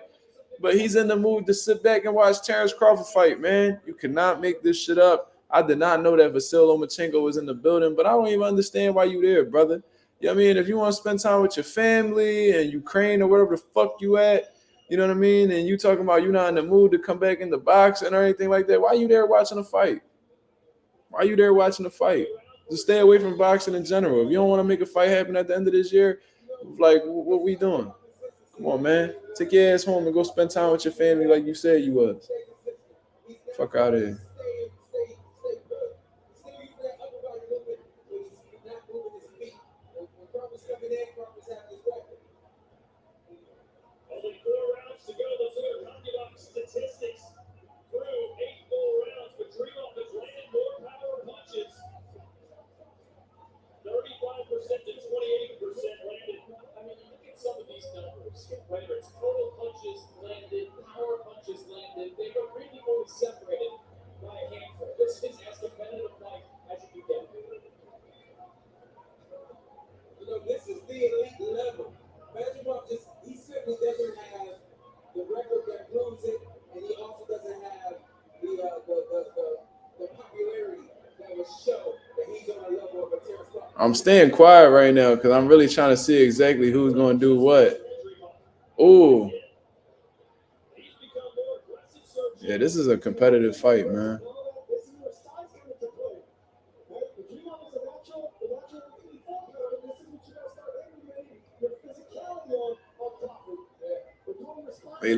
but he's in the mood to sit back and watch Terence Crawford fight, man. You cannot make this shit up. I did not know that Vasil Lomachenko was in the building, but I don't even understand why you there, brother. You know what I mean? If you want to spend time with your family and Ukraine or wherever the fuck you at, you know what I mean? And you talking about you're not in the mood to come back in the box or anything like that. Why are you there watching a fight? Why are you there watching a fight? Just stay away from boxing in general. If you don't want to make a fight happen at the end of this year, like, what we doing? Come on, man. Take your ass home and go spend time with your family like you said you was. Fuck out of here. Only 4 rounds to go. Those are the CompuBox statistics. Through 8 full rounds, Madrimov has landed more power punches. 35% to 28% landed. I mean, look at some of these numbers. Whether it's total punches landed, power punches landed, they were really only separated by a handful. This is as competitive fight as you can get. You know, this is the elite level. Madrimov he certainly doesn't have the record that proves it, and he also doesn't have the popularity that would show that he's on a level of a Terence Crawford. I'm staying quiet right now because I'm really trying to see exactly who's going to do what. Ooh. Yeah, this is a competitive fight, man.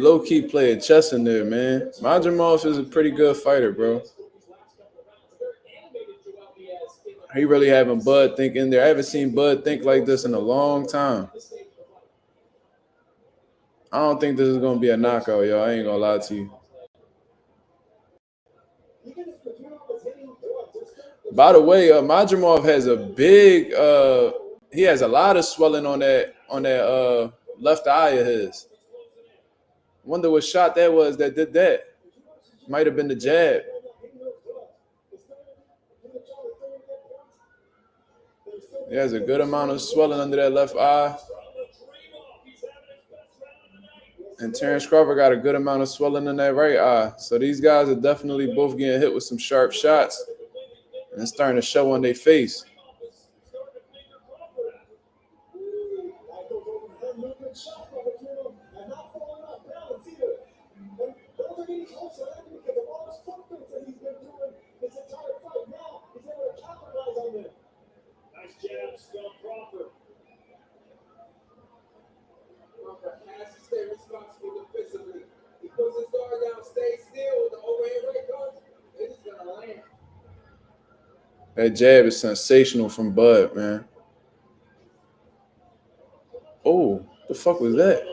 low-key playing chess in there, man. Madrimov is a pretty good fighter, bro. He really having Bud think in there. I haven't seen Bud think like this in a long time. I don't think this is going to be a knockout, yo. I ain't going to lie to you. By the way, Madrimov has a big he has a lot of swelling on that left eye of his. Wonder what shot that was that did that. Might have been the jab. He has a good amount of swelling under that left eye. And Terence Crawford got a good amount of swelling in that right eye. So these guys are definitely both getting hit with some sharp shots. And it's starting to show on their face. Nice jab, still Crawford. Crawford has to stay responsible defensively. He puts his guard down, stays still. The overhand right comes. It is gonna land. That jab is sensational from Bud, man. Oh, the fuck was that?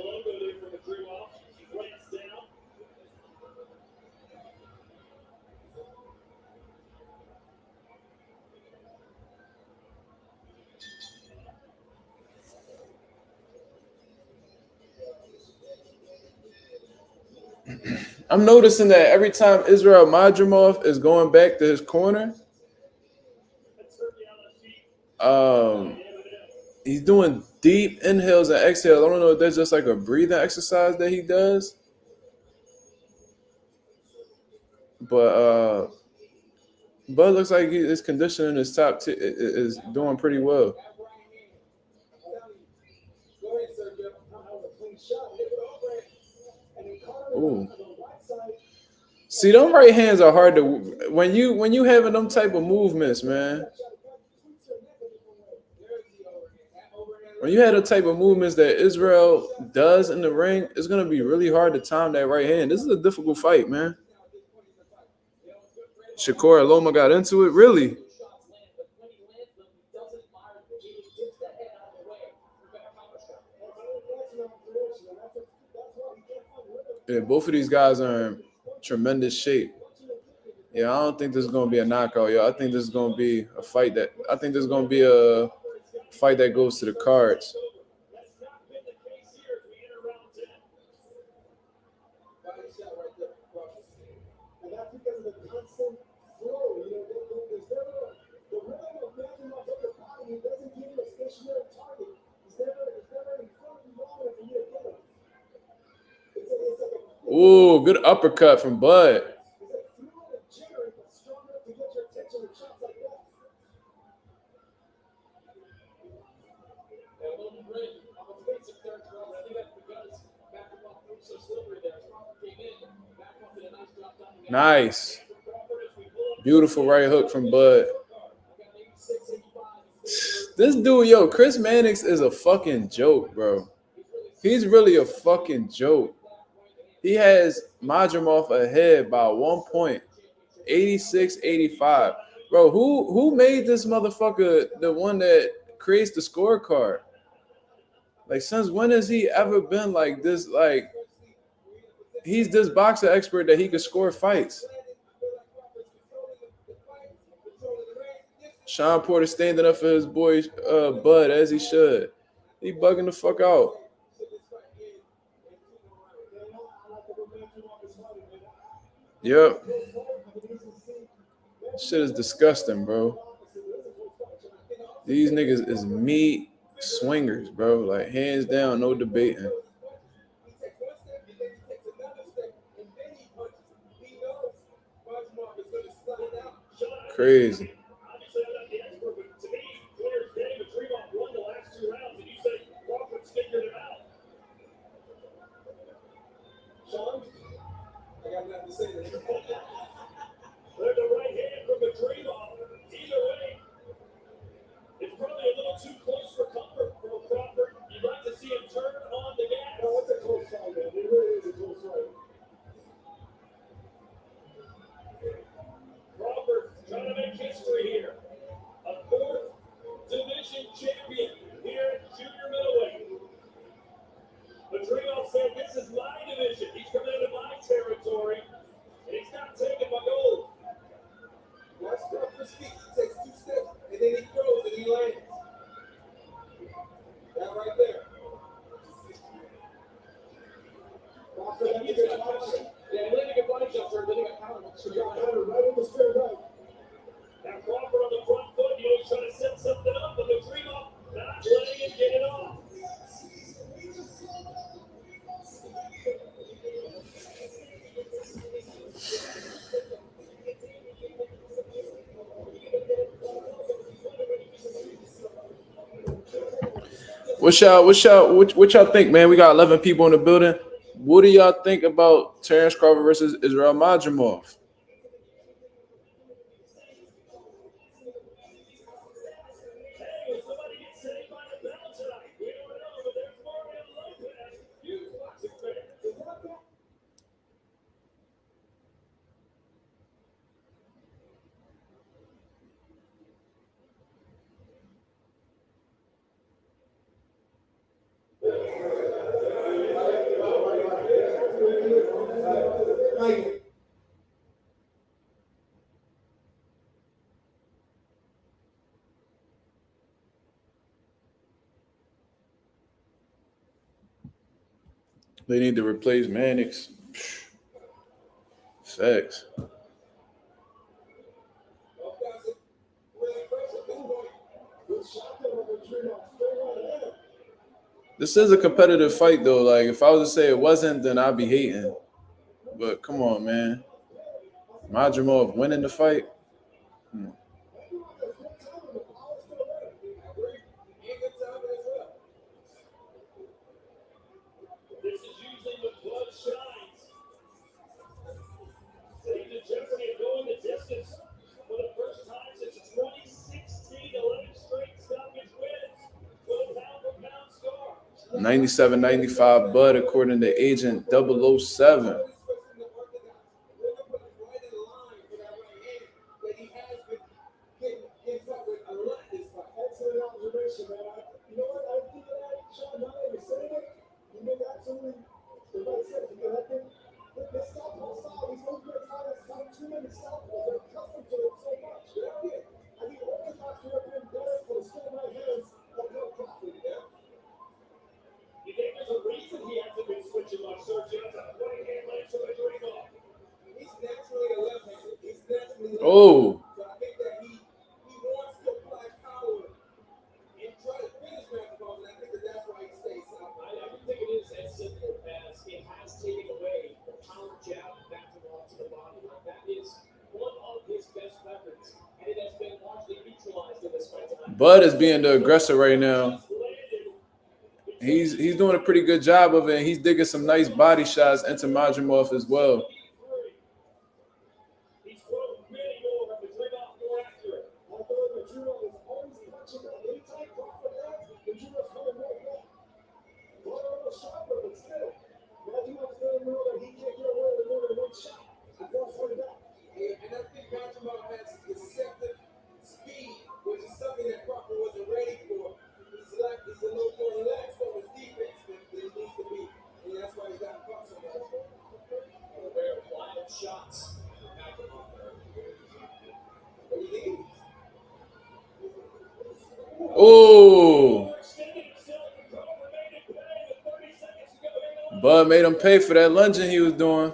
I'm noticing that every time Israil Madrimov is going back to his corner, he's doing deep inhales and exhales. I don't know if that's just like a breathing exercise that he does. But Bud looks like his conditioning is is doing pretty well. Ooh. See, them right hands are hard to when you having them type of movements, man. When you have the type of movements that Israil does in the ring, it's gonna be really hard to time that right hand. This is a difficult fight, man. Shakur Loma got into it, really. Yeah, both of these guys are in tremendous shape. Yeah, I don't think this is gonna be a knockout, yo. I think this is gonna be a fight that goes to the cards. Ooh, good uppercut from Bud. Nice. Beautiful right hook from Bud. This dude, yo, Chris Mannix is a fucking joke, bro. He's really a fucking joke. He has Madrimov ahead by 1 point, 86-85. Bro, who made this motherfucker the one that creates the scorecard? Like, since when has he ever been like this? Like, he's this boxer expert that he could score fights. Sean Porter standing up for his boy Bud as he should. He bugging the fuck out. Yep. Shit is disgusting, bro. These niggas is meat swingers, bro. Like, hands down, no debating. Crazy. There's a right hand from Madrimov. Either way, it's probably a little too close for comfort for Crawford. You'd like to see him turn on the gas. No, it's a close fight, man. It really is a close fight. What y'all think, man? We got 11 people in the building. What do y'all think about Terence Crawford versus Israil Madrimov? They need to replace Mannix. Facts. This is a competitive fight, though. Like, if I was to say it wasn't, then I'd be hating. But come on, man. Madrimov winning the fight. This is usually when blood shines. Taking the jeopardy of going the distance for the first time since 2016. 11 straight stoppage wins. 12 pound-for-pound score. 97-95 Bud, according to Agent 007. Excellent observation, man. You know what? I think that Sean, now that you're saying it, you make absolutely the right sense because I think this southpaw style, these old great fighters have too many southpaws. They're accustomed to it so much. I think orthodox would have been better for the strong right hands of Bill Crawford. You think there's a reason he hasn't been switching much, Sergio? That's a right hand leg to Madrimov. He's naturally a left-hander. He's naturally Oh. So I think that he wants to apply power and try to finish Madrimov, and I think that's why he stays south. I don't think it is as simple as it has taken away the power jab Madrimov to the body. That is one of his best weapons, and it has been largely neutralized in this fight tonight. Bud is being the aggressor right now. He's doing a pretty good job of it, and he's digging some nice body shots into Madrimov as well. He's thrown many more, but Madrimov more accurate. Although Madrimov is always punching out anytime Crawford lands, Madrimov's coming right back. Going a little sharper, but still, Madrimov's going to know that he can't get away with more than one shot before coming back. And I think Madrimov has deceptive speed, which is something that Crawford wasn't ready for. He's a little more relaxed on his defense than he needs to be, and that's why he's got caught so much. Very wild shots. But he leaves. Oh. Bud made him pay for that lunging he was doing.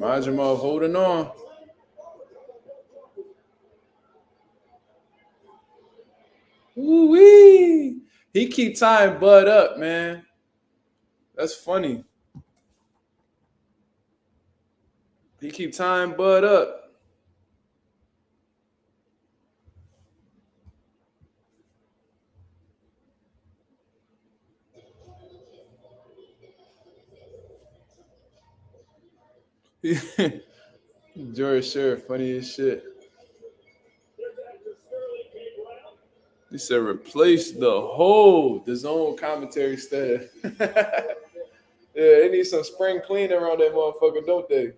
Madrimov holding on. Ooh-wee. He keep tying Bud up, man. That's funny. He keep tying Bud up. George Sheriff, funny as shit. He said replace the zone commentary staff. Yeah, they need some spring cleaning around that motherfucker, don't they?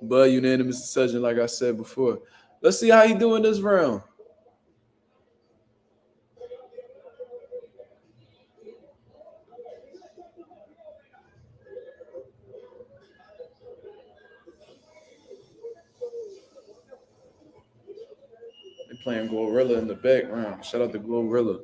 But unanimous decision, like I said before. Let's see how he doing this round. They playing Glorilla in the background. Shout out to Glorilla.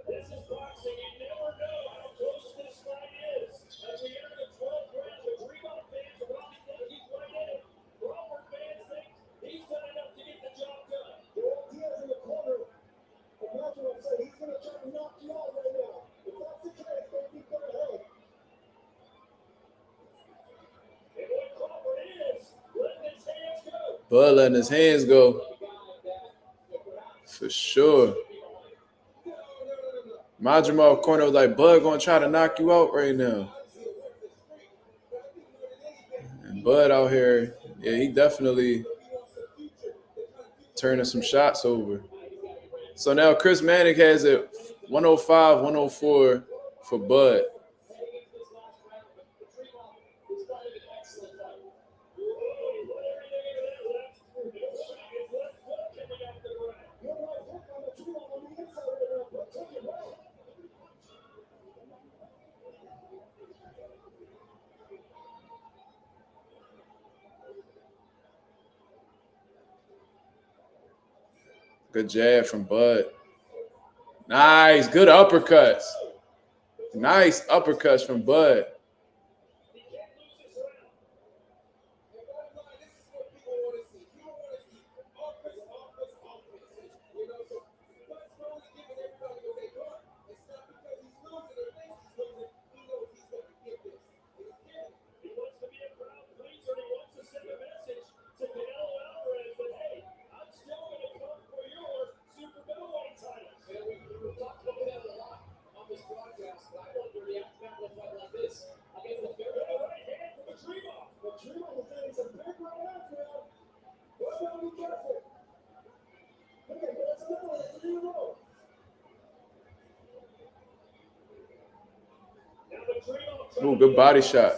This is boxing. You never know how close this fight is. As we enter the 12th round, the Madrimov fans probably think he's right in it. Crawford fans think he's done enough to get the job done. The old Diaz in the corner, Madrimov said he's going to try to knock you Bud letting his hands go. For sure. Madrimov corner was like, Bud gonna try to knock you out right now. And Bud out here, yeah, he definitely turning some shots over. So now Chris Manick has it 105, 104 for Bud. Good jab from Bud. Nice. Good uppercuts. Nice uppercuts from Bud. Ooh, good body shot.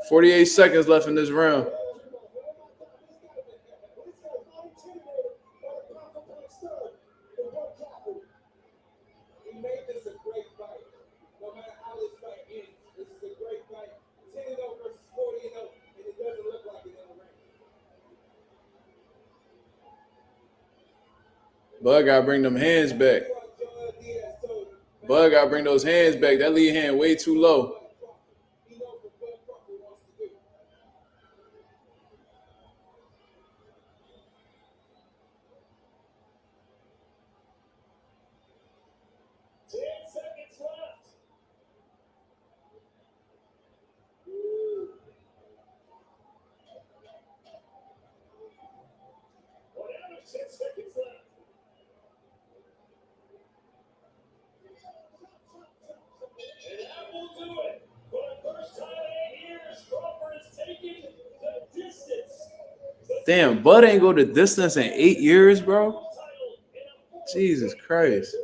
48 seconds left in this round. Bud gotta bring them hands back. Bud gotta bring those hands back. That lead hand way too low. Damn, Bud ain't go the distance in 8 years, bro. Jesus Christ.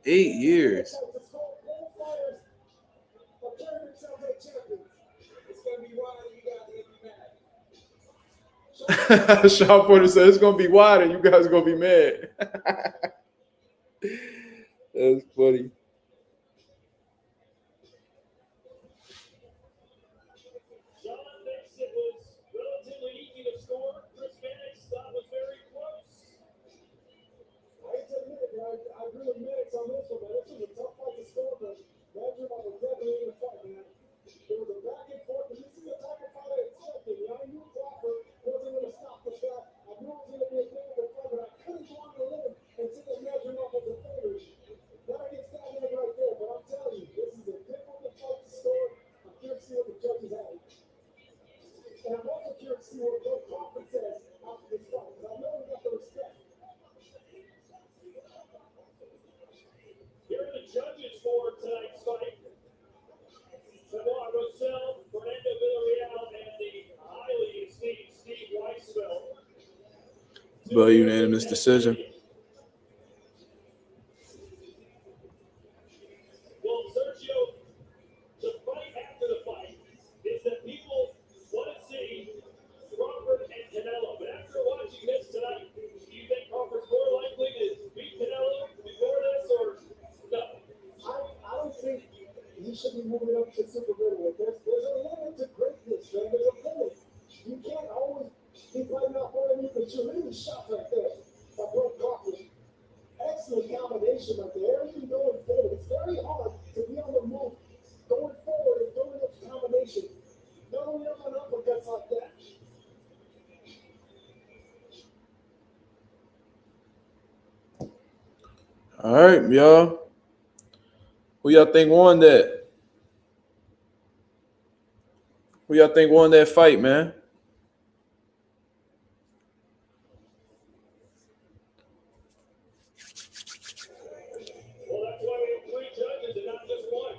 8 years. Sean Porter said it's gonna be wide and you guys are gonna be mad. That's funny. I agree with Maddox on this one, man. This was a tough fight to score, but Madrimov was definitely in the fight, man. There was a back and forth, and this is the type of fight I expected. You know, I knew Crawford wasn't going to stop the shot. I knew it was going to be a difficult fight, but I couldn't go on the limb and say that Madrimov was a favorite. Now I get that man right there, but I'm telling you, this is a difficult fight to score. I'm curious to see what the judges have. And I'm also curious to see what Crawford says after this fight, because I know we got the respect. Here are the judges for tonight's fight. Russell, Fernando Villarreal, and the highly esteemed Steve Weisfeld. By unanimous decision. Well, Sergio, the fight after the fight is that people want to see Crawford and Canelo. But after watching this tonight, do you think Crawford's more likely to beat Canelo before this, or no? I don't think he should be moving up to super middleweight. There's a limit to greatness, man. There's a limit. You can't always be fighting out more than you, but you're really shot right there. By Bud Crawford. Excellent combination right there. Everything going forward. It's very hard to be on the move going forward and doing those combinations. Not only up on uppercuts like that. All right, y'all. Who y'all think won that? Who y'all think won that fight, man? Well, that's why we have 3 judges and not just one.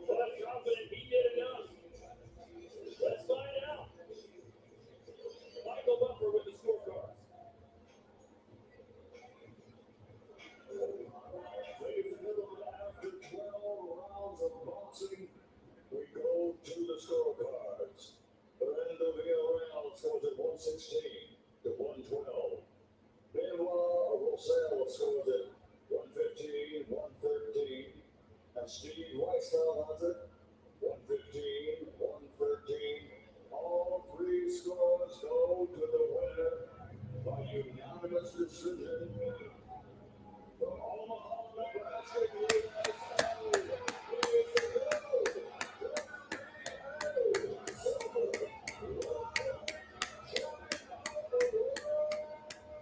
Well, I'm confident he did enough. Let's find out. Michael Buffer with the scorecard. Ladies and gentlemen, after 12 rounds of boxing, we go to the scorecards. Fernando Villarreal scores at 116 to 112. Benoit Rosell scores at 115, 113. And Steve Weissfeld has it 115, 113. All 3 scores go to the winner by unanimous decision. From Omaha, Nebraska, USA,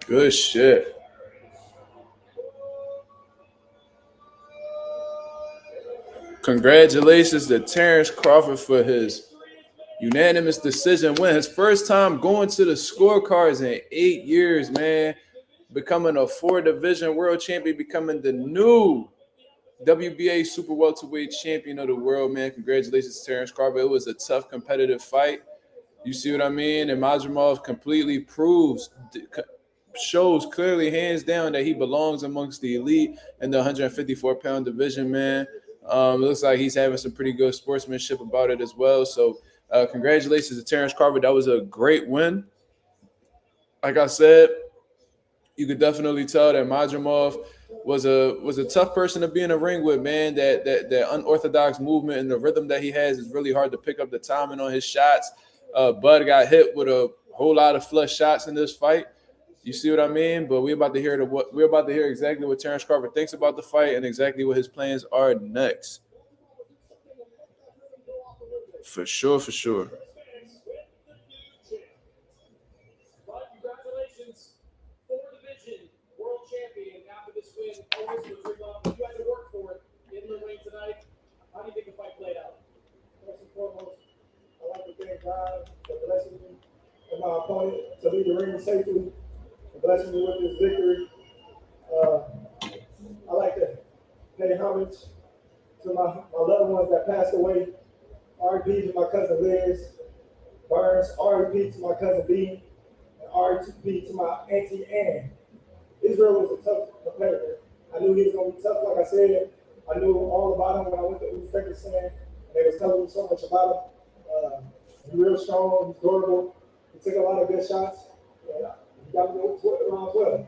Good shit. Congratulations to Terence Crawford for his unanimous decision win. His first time going to the scorecards in 8 years, man. Becoming a 4-division world champion, becoming the new WBA super welterweight champion of the world, man. Congratulations to Terence Crawford. It was a tough, competitive fight. You see what I mean? And Madrimov completely shows clearly, hands down, that he belongs amongst the elite in the 154-pound division, man. Looks like he's having some pretty good sportsmanship about it as well. So congratulations to Terence Crawford. That was a great win. Like I said, you could definitely tell that Madrimov was a tough person to be in a ring with, man. That unorthodox movement and the rhythm that he has is really hard to pick up the timing on his shots. Bud got hit with a whole lot of flush shots in this fight. You see what I mean? But we're about to hear exactly what Terence Crawford thinks about the fight and exactly what his plans are next. For sure. Congratulations, 4-division world champion. After this win, always was Madrimov. You had to work for it in the ring tonight. How do you think the fight played out? First and foremost, I like to thank God for blessing me and my opponent to lead the ring safely, for blessing me with this victory. I like to pay homage to my loved ones that passed away. R.I.P. to my cousin Liz Burns, R.I.P. to my cousin B, and R.I.P. to my auntie Ann. Israil was a tough competitor. I knew he was going to be tough, like I said. I knew all about him when I went to Uzbekistan, and they was telling me so much about him. He's real strong, he's durable, he took a lot of good shots, and he got me around well.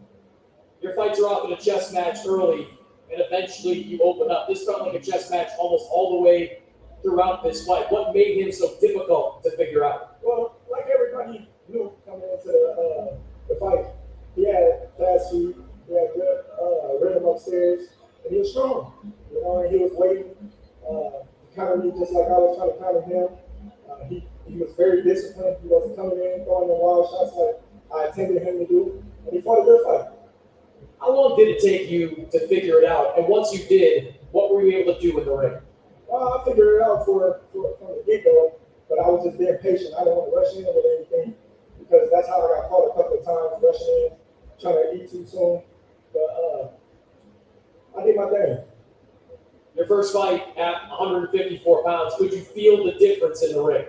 Your fights are off in a chess match early, and eventually you open up. This felt like a chess match almost all the way throughout this fight. What made him so difficult to figure out? Well, like everybody knew coming into the fight, he had fast feet, he had good rhythm upstairs, and he was strong. You know, and he was waiting, counter me just like I was trying to counter him. He was very disciplined. He wasn't coming in throwing the wild shots like I intended him to do, and he fought a good fight. How long did it take you to figure it out? And once you did, what were you able to do in the ring? I figured it out from the get-go, but I was just being patient. I didn't want to rush in with anything because that's how I got caught a couple of times, rushing in, trying to eat too soon. But I did my thing. Your first fight at 154 pounds, could you feel the difference in the ring?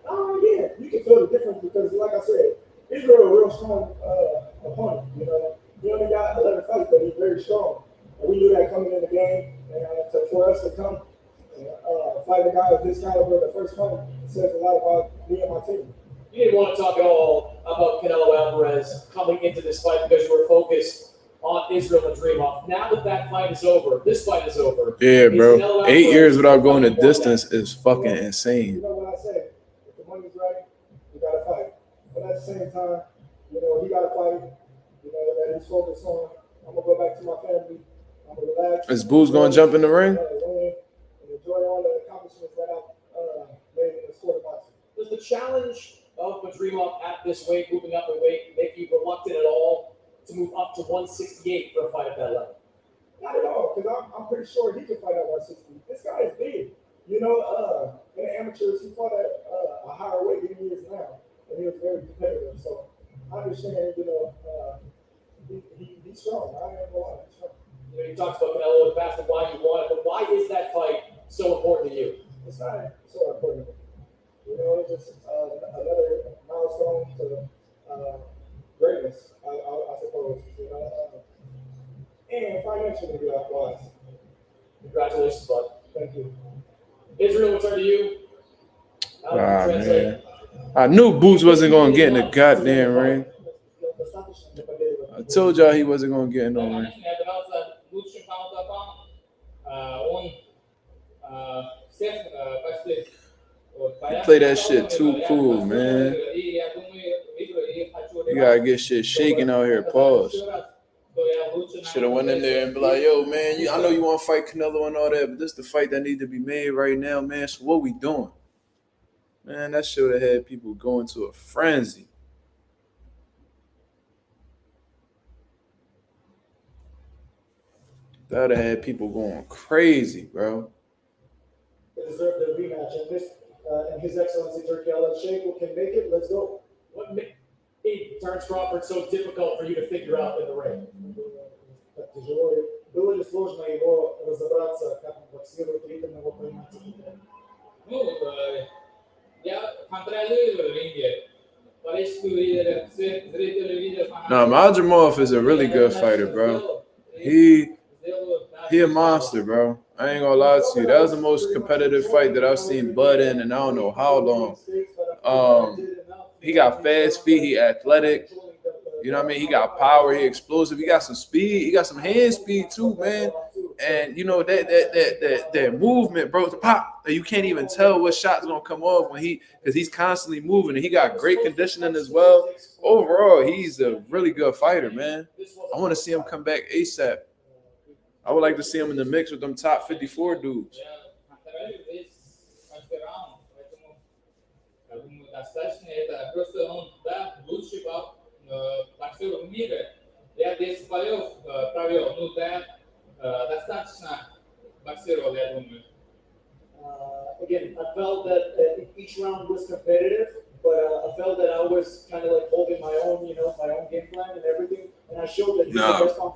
Oh, yeah, you can feel the difference because, like I said, Israil a real strong opponent. You know, he only got 11 fights, but he's very strong. And we knew that coming in the game, and for us to come fight a guy of this caliber the first fight says a lot about me and my team. You didn't want to talk at all about Canelo Alvarez coming into this fight because you were focused on Israil Madrimov. Now that fight is over, this fight is over. Yeah, bro. 8 years without going the distance is fucking insane. You know what I say? If the money's right, you got to fight. But at the same time, you know, he got to fight. You know, that he's focused on. I'm going to go back to my family. I'm going to relax. Is Boo's going to jump in the ring? Enjoy all the accomplishments that I've made in the sport of boxing. Does the challenge of Madrimov at this weight, moving up in weight, make you reluctant at all to move up to 168 for a fight at that level? Not at all, because I'm pretty sure he can fight at 160. This guy is big. You know, in the amateurs, he fought at a higher weight than he is now, and he was very competitive. So I understand, you know, he's strong. I ain't gonna lie, he's strong. You know, you talked about Canelo in the past and why you want it, but why is that fight so important to you? It's not so important. You know, it's just another milestone to greatness, I suppose. You know, and financially, wise. Congratulations, bud. Thank you. Israil, we'll turn to you. Man. I knew Boots wasn't going to get in the goddamn ring. I told y'all he wasn't going to get in no ring. He play that shit too cool, man. You gotta get shit shaking out here. Pause. Should have went in there and be like, yo, man, I know you want to fight Canelo and all that, but this is the fight that need to be made right now, man. So what we doing? Man, that should have had people going to a frenzy. That would have had people going crazy, bro. They deserve the rematch, and this, and His Excellency Turkey Sheikh can make it. Let's go. What made Terence Crawford so difficult for you to figure out in the ring? Было ли сложно его разобраться, как он боксирует, ритм его поймать? No, Madrimov is a really good fighter, bro. He a monster, bro. I ain't gonna lie to you. That was the most competitive fight that I've seen Bud in I don't know how long. He got fast feet. He athletic. You know what I mean? He got power. He explosive. He got some speed. He got some hand speed too, man. And you know that movement, bro, the pop. You can't even tell what shot's gonna come off because he's constantly moving, and he got great conditioning as well. Overall, he's a really good fighter, man. I want to see him come back ASAP. I would like to see him in the mix with them top 54 dudes. Again, I felt that each round was competitive, but I felt that I was kind of like holding my own, my own game plan and everything. And I showed that.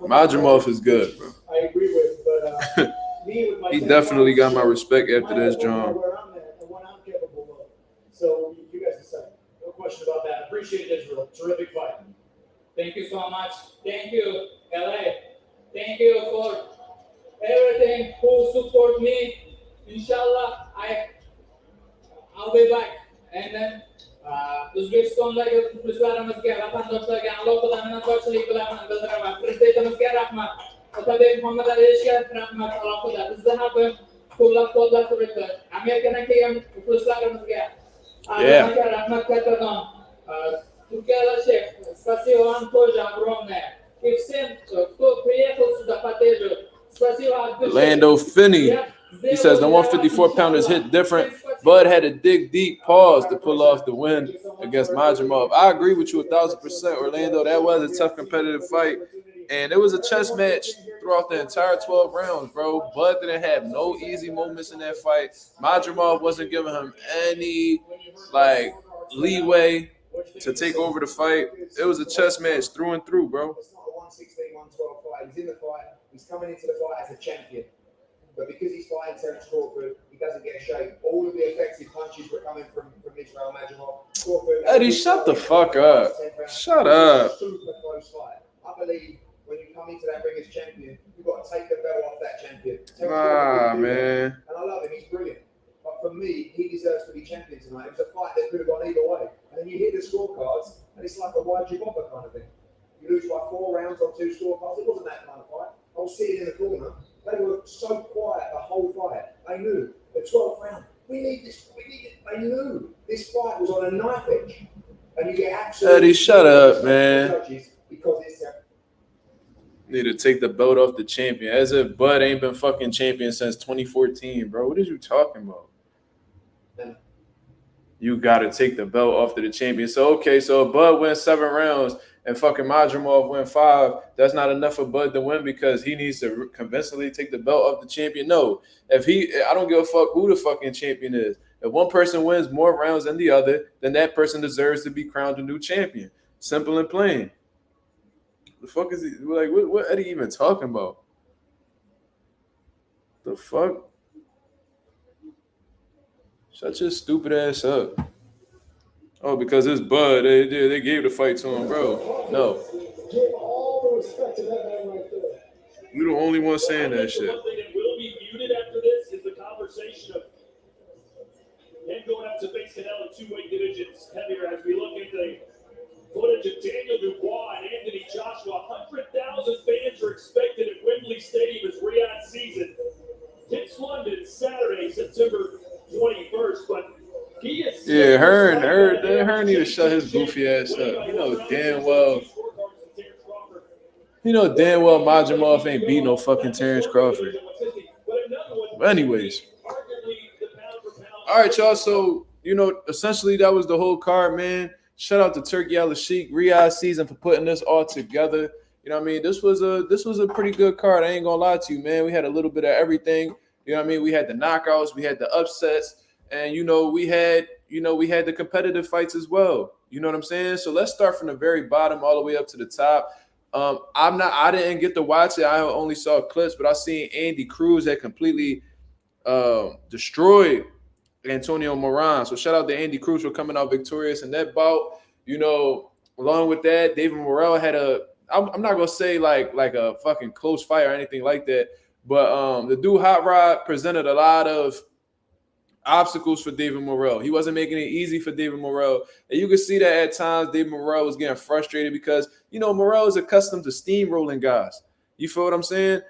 Madrimov is good, bro. I agree with, but me with my he definitely got my respect after this, John. Where I'm at and what I'm capable of. So you guys decide. No question about that. Appreciate it, Israil. Terrific fight. Thank you so much. Thank you, LA. Thank you for everything who support me. Inshallah, I'll be back. And then Uzbekistan'dagi muxlislarimizga, vatandoshlarga alohida minnatdorchilik bildiraman. Prezidentimizga rahmat. Otabek Muhammad Aliyevga rahmat alohida. Bizni har doim qo'llab-quvvatlab turibdi. Amerikadan kelgan muxlislarimizga rahmat kattadan. Turkiya спасибо вам тоже огромное. И всем, кто приехал сюда по Тежу, спасибо от души. Orlando Finney. He says the 154-pounders hit different. Bud had to dig deep pause to pull off the win against Madrimov. I agree with you 1,000%, Orlando. That was a tough competitive fight. And it was a chess match throughout the entire 12 rounds, bro. Bud didn't have no easy moments in that fight. Madrimov wasn't giving him any, leeway to take over the fight. It was a chess match through and through, bro. It's not a 116, 112 fight. He's in the fight. He's coming into the fight as a champion. But because he's fighting Terence Crawford, he doesn't get a shake. All of the effective punches were coming from Israil Madrimov. Eddie, shut the fuck up. Shut up. Super close fight. I believe when you come into that ring as champion, you've got to take the belt off that champion. Man. And I love him. He's brilliant. But for me, he deserves to be champion tonight. It was a fight that could have gone either way. And then you hit the scorecards, and it's like a wide jibopper kind of thing. You lose by 4 rounds on 2 scorecards. It wasn't that kind of fight. I was sitting in the corner. They were so quiet the whole fight. They knew. The 12th round, we need this. We need it. They knew. This fight was on a knife edge. And you get absolutely... Eddie, shut up, man. Because it's Need to take the belt off the champion. As if Bud ain't been fucking champion since 2014, bro. What are you talking about? you got to take the belt off to the champion. So, okay, so if Bud wins 7 rounds and fucking Madrimov win 5, that's not enough for Bud to win because he needs to convincingly take the belt off the champion. No, I don't give a fuck who the fucking champion is. If one person wins more rounds than the other, then that person deserves to be crowned a new champion. Simple and plain. The fuck is he like? What Eddie even talking about? The fuck? Shut your stupid ass up. Oh, because it's Bud. They gave the fight to him, bro. No. Give all the respect to that man right there. You're the only one saying that shit. One thing that will be muted after this is the conversation of him going up to face Canelo in 2 weight divisions heavier as we look at the footage of Daniel Dubois and Anthony Joshua. 100,000 fans are expected at Wembley Stadium as Riyadh season hits London Saturday, September 21st. But he is Hearn need to shut his goofy ass up. You know damn well Madrimov ain't beat no fucking Terence Crawford. But anyways. All right, y'all. So, essentially that was the whole card, man. Shout out to Turkey Al-Sheikh, Riyadh season for putting this all together. You know what I mean? This was a pretty good card. I ain't gonna lie to you, man. We had a little bit of everything. You know what I mean? We had the knockouts, we had the upsets, and we had the competitive fights as well. You know what I'm saying? So let's start from the very bottom all the way up to the top. I didn't get to watch it. I only saw clips, but I seen Andy Cruz had completely destroyed Antonio Moran. So shout out to Andy Cruz for coming out victorious in that bout. Along with that, David Morrell had I'm not gonna say like a fucking close fight or anything like that, but the dude Hot Rod presented a lot of obstacles for David Morrell. He wasn't making it easy for David Morrell, and you could see that at times David Morrell was getting frustrated because Morrell is accustomed to steamrolling guys. You feel what I'm saying?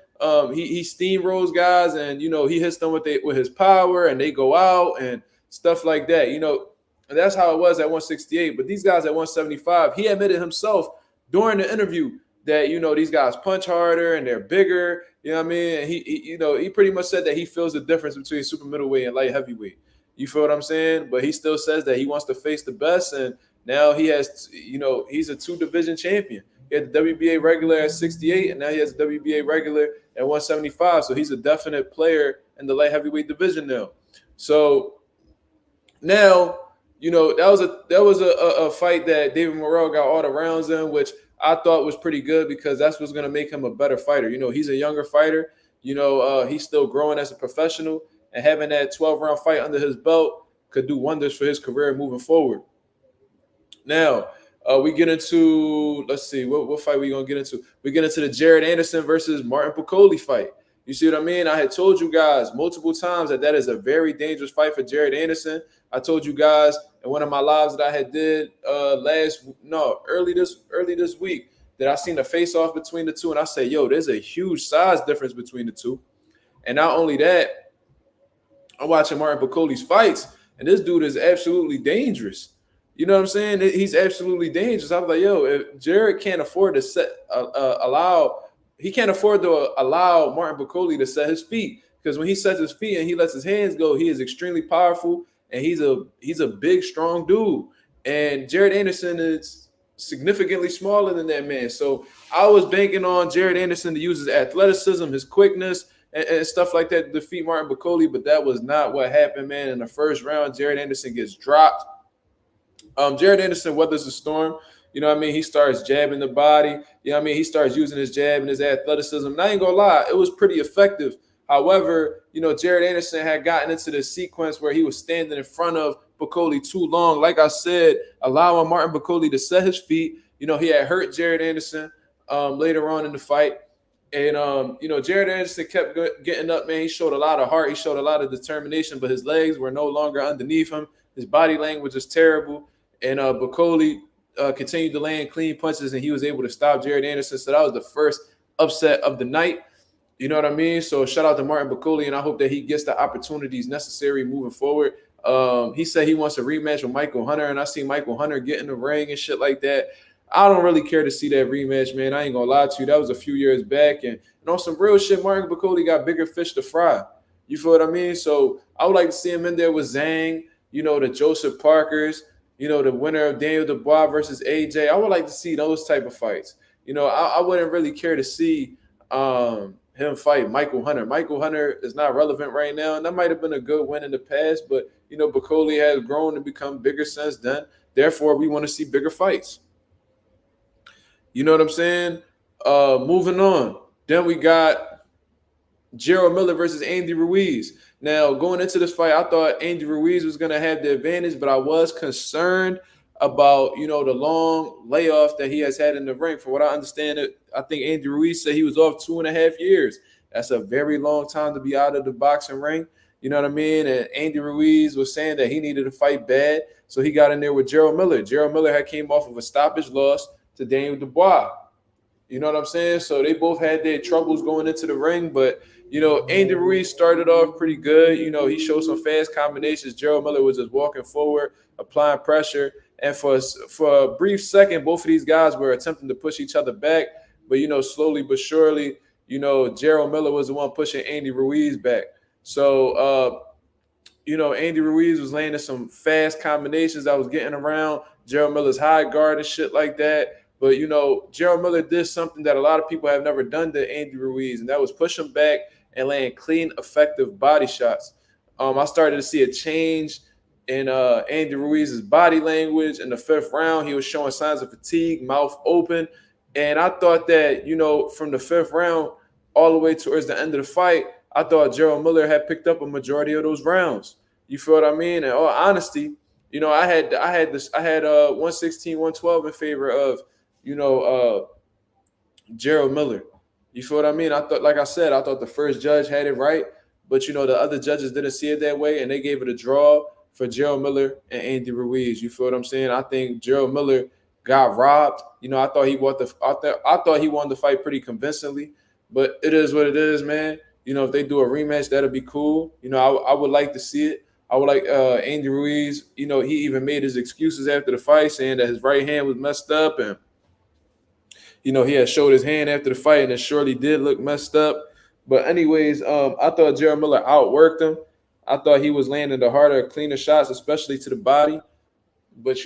He steamrolls guys, and he hits them with his power, and they go out and stuff like that. And that's how it was at 168. But these guys at 175, he admitted himself during the interview that these guys punch harder and they're bigger. You know what I mean? And he pretty much said that he feels the difference between super middleweight and light heavyweight. You feel what I'm saying? But he still says that he wants to face the best, and now he has, he's a 2-division champion. He had the WBA regular at 68, and now he has the WBA regular at 175. So he's a definite player in the light heavyweight division now. So now, that was a fight that David Morrell got all the rounds in, which I thought was pretty good because that's what's going to make him a better fighter. He's a younger fighter. He's still growing as a professional, and having that 12-round fight under his belt could do wonders for his career moving forward. Now, we get into, let's see, what fight we going to get into? We get into the Jared Anderson versus Martin Piccoli fight. You see what I mean? I had told you guys multiple times that is a very dangerous fight for Jared Anderson. I told you guys in one of my lives that I had did early this week that I seen the face-off between the two, and I said, yo, there's a huge size difference between the two. And not only that, I'm watching Martin Piccoli's fights, and this dude is absolutely dangerous. You know what I'm saying? He's absolutely dangerous. I was like, yo, if Jared can't afford to allow Martin Piccoli to set his feet, because when he sets his feet and he lets his hands go, he is extremely powerful, and he's a big, strong dude. And Jared Anderson is significantly smaller than that man. So I was banking on Jared Anderson to use his athleticism, his quickness, and stuff like that to defeat Martin Piccoli, but that was not what happened, man. In the first round, Jared Anderson gets dropped. Jared Anderson weathers the storm. You know what I mean? He starts jabbing the body. You know what I mean? He starts using his jab and his athleticism. And I ain't gonna lie, it was pretty effective. However, Jared Anderson had gotten into the sequence where he was standing in front of Piccoli too long. Like I said, allowing Martin Piccoli to set his feet. He had hurt Jared Anderson later on in the fight. And, Jared Anderson kept getting up, man. He showed a lot of heart. He showed a lot of determination, but his legs were no longer underneath him. His body language was terrible. And Piccoli continued to land clean punches, and he was able to stop Jared Anderson. So that was the first upset of the night. You know what I mean? So shout out to Martin Piccoli, and I hope that he gets the opportunities necessary moving forward. He said he wants a rematch with Michael Hunter, and I see Michael Hunter get in the ring and shit like that. I don't really care to see that rematch, man. I ain't gonna lie to you. That was a few years back, and on some real shit, Martin Piccoli got bigger fish to fry. You feel what I mean? So I would like to see him in there with Zhang. the Joseph Parkers, the winner of Daniel Dubois versus AJ. I would like to see those type of fights. I wouldn't really care to see him fight Michael Hunter. Michael Hunter is not relevant right now, and that might have been a good win in the past, but Bacoli has grown and become bigger since then. Therefore, we want to see bigger fights. You know what I'm saying? Moving on. Then we got Gerald Miller versus Andy Ruiz. Now, going into this fight, I thought Andy Ruiz was going to have the advantage, but I was concerned about, the long layoff that he has had in the ring. From what I understand, I think Andy Ruiz said he was off 2.5 years. That's a very long time to be out of the boxing ring. You know what I mean? And Andy Ruiz was saying that he needed to fight bad, so he got in there with Gerald Miller. Gerald Miller had came off of a stoppage loss to Daniel Dubois. You know what I'm saying? So they both had their troubles going into the ring, but Andy Ruiz started off pretty good. He showed some fast combinations. Gerald Miller was just walking forward, applying pressure. And for a brief second, both of these guys were attempting to push each other back. But, slowly but surely, Gerald Miller was the one pushing Andy Ruiz back. So, Andy Ruiz was landing some fast combinations that was getting around Gerald Miller's high guard and shit like that. But, Gerald Miller did something that a lot of people have never done to Andy Ruiz, and that was push him back and land clean, effective body shots. I started to see a change in Andy Ruiz's body language in the 5th round. He was showing signs of fatigue, mouth open. And I thought that, from the 5th round all the way towards the end of the fight, I thought Gerald Miller had picked up a majority of those rounds. You feel what I mean? In all honesty, I had 116, 112 in favor of, Gerald Miller. You feel what I mean? I thought, like I said, I thought the first judge had it right, but the other judges didn't see it that way, and they gave it a draw for Gerald Miller and Andy Ruiz. You feel what I'm saying? I think Gerald Miller got robbed. I thought he wanted the fight pretty convincingly, but it is what it is, man. If they do a rematch, that'll be cool. I would like to see it. I would like Andy Ruiz. He even made his excuses after the fight, saying that his right hand was messed up, and he had showed his hand after the fight, and it surely did look messed up. But anyways, I thought Gerald Miller outworked him. I thought he was landing the harder, cleaner shots, especially to the body. But,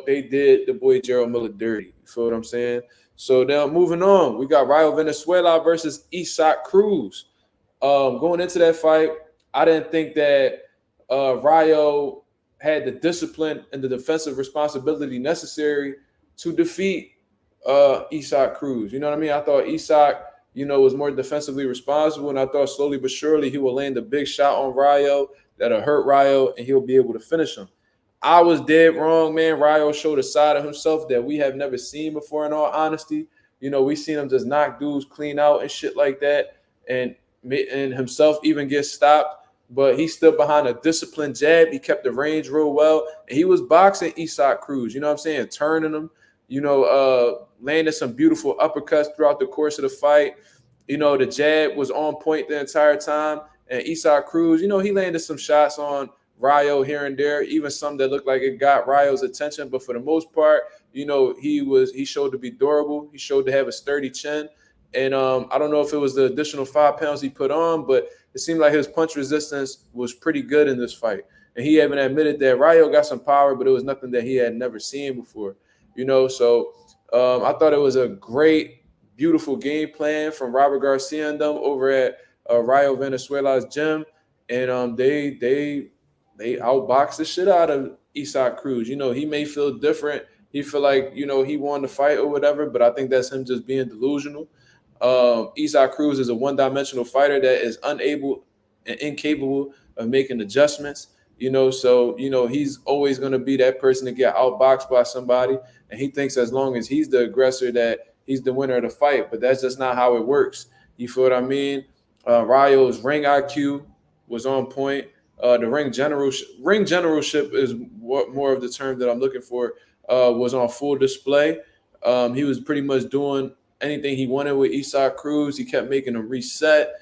they did the boy Gerald Miller dirty. You feel what I'm saying? So now moving on, we got Rayo Venezuela versus Isaac Cruz. Going into that fight, I didn't think that Rayo had the discipline and the defensive responsibility necessary to defeat Isaac Cruz. You know what I mean? I thought Isaac, was more defensively responsible, and I thought slowly but surely he will land a big shot on Rayo that'll hurt Rayo, and he'll be able to finish him. I was dead wrong, man. Rayo showed a side of himself that we have never seen before, in all honesty. We seen him just knock dudes clean out and shit like that, and himself even get stopped. But he stood behind a disciplined jab. He kept the range real well, and he was boxing Isaac Cruz. You know what I'm saying? Turning him, landing some beautiful uppercuts throughout the course of the fight. The jab was on point the entire time. And Isaac Cruz, he landed some shots on Rayo here and there, even some that looked like it got Rayo's attention. But for the most part, he showed to be durable. He showed to have a sturdy chin. And I don't know if it was the additional 5 pounds he put on, but it seemed like his punch resistance was pretty good in this fight. And he even admitted that Rayo got some power, but it was nothing that he had never seen before. So I thought it was a great, beautiful game plan from Robert Garcia and them over at Rayo Venezuela's gym. And they outboxed the shit out of Isaac Cruz. He may feel different. He feel like, he won the fight or whatever, but I think that's him just being delusional. Isaac Cruz is a one-dimensional fighter that is unable and incapable of making adjustments. So he's always going to be that person to get outboxed by somebody, and he thinks as long as he's the aggressor that he's the winner of the fight, but that's just not how it works. You feel what I mean? Rayo's ring IQ was on point. The ring generalship is what more of the term that I'm looking for, was on full display. He was pretty much doing anything he wanted with Isaac Cruz. He kept making him reset.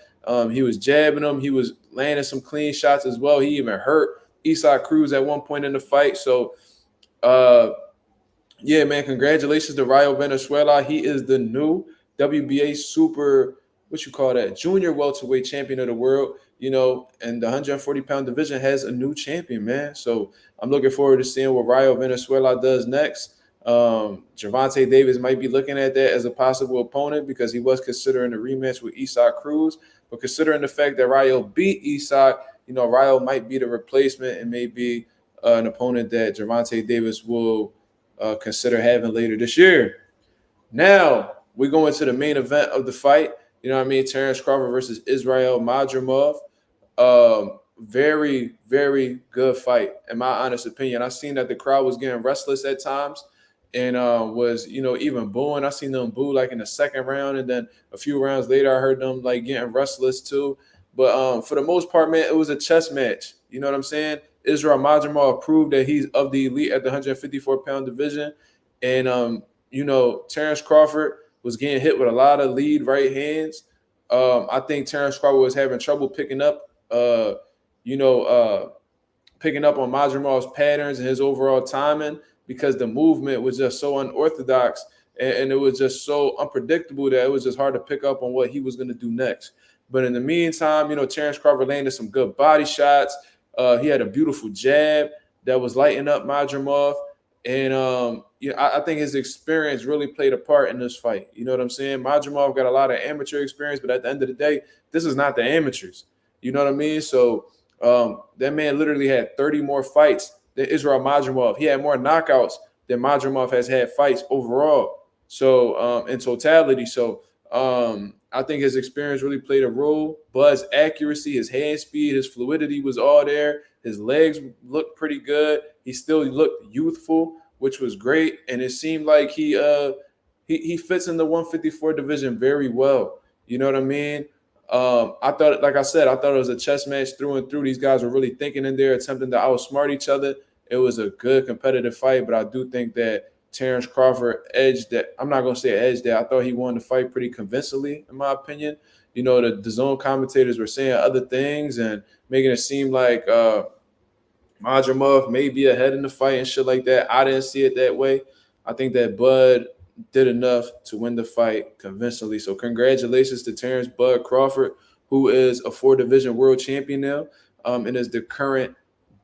He was jabbing him. He was landing some clean shots as well. He even hurt Isaac Cruz at one point in the fight. So, yeah, man, congratulations to Rayo Venezuela. He is the new WBA super junior welterweight champion of the world, and the 140-pound division has a new champion, man. So I'm looking forward to seeing what Rayo Venezuela does next. Gervonta Davis might be looking at that as a possible opponent because he was considering a rematch with Isak Cruz. But considering the fact that Rayo beat Isak, Rayo might be the replacement and maybe an opponent that Gervonta Davis will consider having later this year. Now, we go into the main event of the fight. Terence Crawford versus Israil Madrimov. Very, very good fight, in my honest opinion. I seen that the crowd was getting restless at times and was, even booing. I seen them boo like in the second round, and then a few rounds later, I heard them like getting restless too. But for the most part, man, it was a chess match. You know what I'm saying? Israil Madrimov proved that he's of the elite at the 154-pound division. And, Terence Crawford was getting hit with a lot of lead right hands. I think Terence Crawford was having trouble picking up on Madrimov's patterns and his overall timing because the movement was just so unorthodox and it was just so unpredictable that it was just hard to pick up on what he was going to do next. But in the meantime, Terence Crawford landed some good body shots. He had a beautiful jab that was lighting up Madrimov. And, I think his experience really played a part in this fight. You know what I'm saying? Madrimov got a lot of amateur experience, but at the end of the day, this is not the amateurs. You know what I mean? So that man literally had 30 more fights than Israil Madrimov. He had more knockouts than Madrimov has had fights overall. So in totality. So I think his experience really played a role. Bud's accuracy, his hand speed, his fluidity was all there. His legs looked pretty good. He still looked youthful, which was great. And it seemed like he fits in the 154 division very well. You know what I mean? I thought it was a chess match through and through. These guys were really thinking in there, attempting to outsmart each other. It was a good competitive fight, but I do think that Terence Crawford edged that. I'm not going to say edged that. I thought he won the fight pretty convincingly, in my opinion. The DAZN commentators were saying other things and making it seem like Madrimov may be ahead in the fight and shit like that. I didn't see it that way. I think that Bud did enough to win the fight convincingly. So congratulations to Terence Bud Crawford, who is a 4-division world champion now and is the current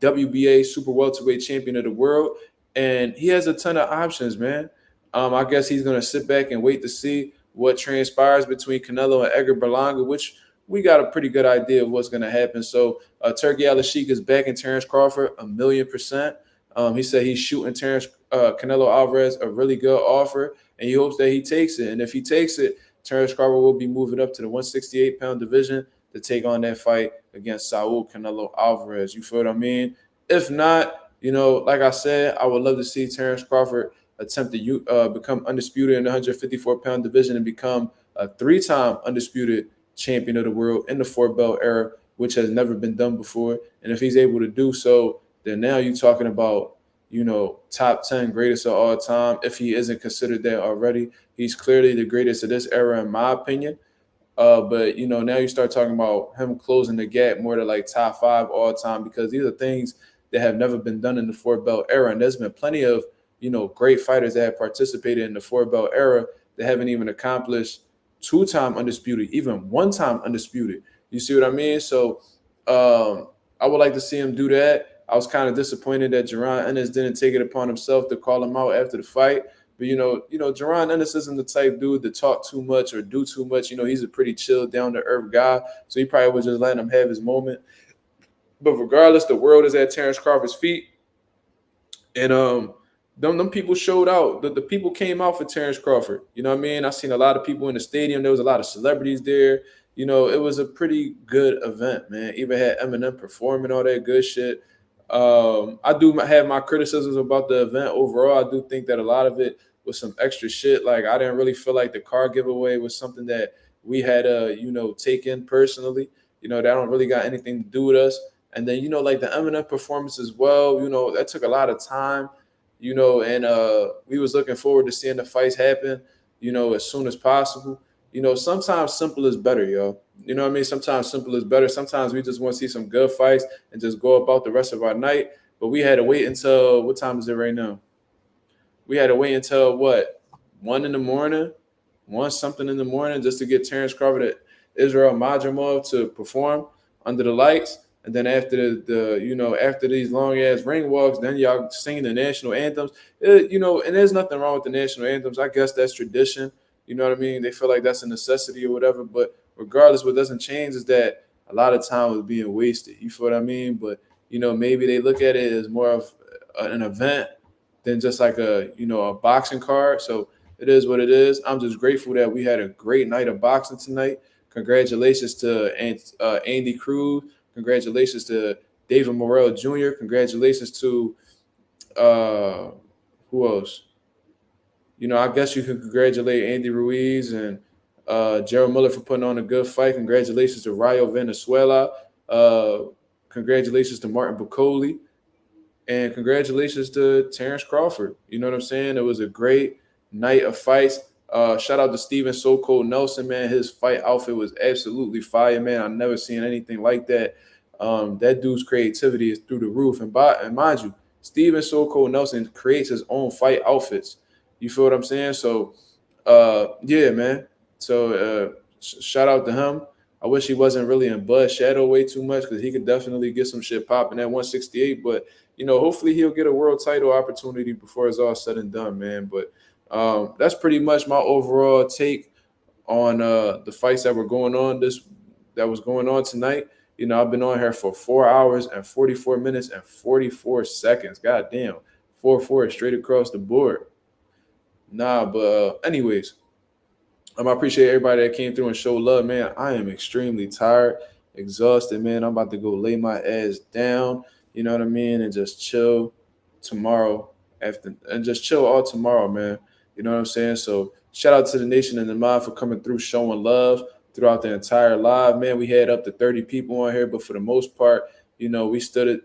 WBA super welterweight champion of the world. And he has a ton of options, man. I guess he's going to sit back and wait to see what transpires between Canelo and Edgar Berlanga, which we got a pretty good idea of what's going to happen. So Turkey Al-Sheikh is backing Terence Crawford 1,000,000%. He said he's shooting Canelo Alvarez a really good offer, and he hopes that he takes it. And if he takes it, Terence Crawford will be moving up to the 168-pound division to take on that fight against Saul Canelo Alvarez. You feel what I mean? If not, like I said, I would love to see Terence Crawford attempt to become undisputed in the 154-pound division and become a 3-time undisputed champion of the world in the 4-belt era, which has never been done before. And if he's able to do so, then now you're talking about, top 10 greatest of all time. If he isn't considered that already, he's clearly the greatest of this era, in my opinion. But now you start talking about him closing the gap more to like top 5 all time, because these are things that have never been done in the 4-belt era. And there's been plenty of, great fighters that have participated in the 4-belt era that haven't even accomplished 2-time undisputed, even 1-time undisputed. You see what I mean? So I would like to see him do that. I was kind of disappointed that Jaron Ennis didn't take it upon himself to call him out after the fight. But, Jaron Ennis isn't the type dude to talk too much or do too much. He's a pretty chill, down-to-earth guy. So he probably was just letting him have his moment. But regardless, the world is at Terence Crawford's feet. And them people showed out. The people came out for Terence Crawford. You know what I mean? I seen a lot of people in the stadium. There was a lot of celebrities there. It was a pretty good event, man. Even had Eminem performing, all that good shit. I do have my criticisms about the event overall. I do think that a lot of it was some extra shit. Like, I didn't really feel like the car giveaway was something that we had taken personally. That don't really got anything to do with us. And then, like the Eminem performance as well, that took a lot of time, and we was looking forward to seeing the fights happen, as soon as possible. Sometimes simple is better, yo. You know what I mean? Sometimes simple is better. Sometimes we just want to see some good fights and just go about the rest of our night. But we had to wait until, what time is it right now? We had to wait until, 1 in the morning, 1 something in the morning just to get Terence Crawford Israil Madrimov to perform under the lights. And then after after these long ass ring walks, then y'all singing the national anthems. And there's nothing wrong with the national anthems. I guess that's tradition. You know what I mean? They feel like that's a necessity or whatever. But regardless, what doesn't change is that a lot of time was being wasted. You feel what I mean? But maybe they look at it as more of an event than just like a boxing card. So it is what it is. I'm just grateful that we had a great night of boxing tonight. Congratulations to Andy Cruz. Congratulations to David Morrell Jr. Congratulations to who else? I guess you can congratulate Andy Ruiz and Gerald Miller for putting on a good fight. Congratulations to Rayo Venezuela. Congratulations to Martin Bacoli. And congratulations to Terence Crawford. You know what I'm saying? It was a great night of fights. Shout out to Steven So Cold Nelson, man. His fight outfit was absolutely fire, man. I've never seen anything like that. That dude's creativity is through the roof. And mind you, Steven So Cold Nelson creates his own fight outfits. You feel what I'm saying? So, yeah, man. So shout out to him. I wish he wasn't really in Bud Shadow way too much because he could definitely get some shit popping at 168. But, hopefully he'll get a world title opportunity before it's all said and done, man. But that's pretty much my overall take on the fights that was going on tonight. I've been on here for 4 hours and 44 minutes and 44 seconds. God damn. 4-4 straight across the board. Nah, but anyways, I appreciate everybody that came through and showed love, man. I am extremely tired, exhausted, man. I'm about to go lay my ass down, you know what I mean, and just chill tomorrow and just chill all tomorrow, man. You know what I'm saying? So shout out to the nation and the mob for coming through, showing love throughout the entire live, man. We had up to 30 people on here, but for the most part, we stood it,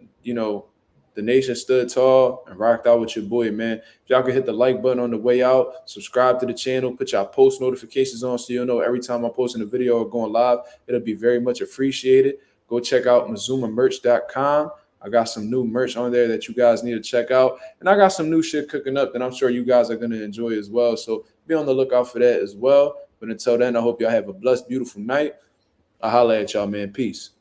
the nation stood tall and rocked out with your boy, man. If y'all can hit the like button on the way out, subscribe to the channel, put y'all post notifications on so you'll know every time I'm posting a video or going live. It'll be very much appreciated. Go check out MazumaMerch.com. I got some new merch on there that you guys need to check out. And I got some new shit cooking up that I'm sure you guys are going to enjoy as well. So be on the lookout for that as well. But until then, I hope y'all have a blessed, beautiful night. I'll holla at y'all, man. Peace.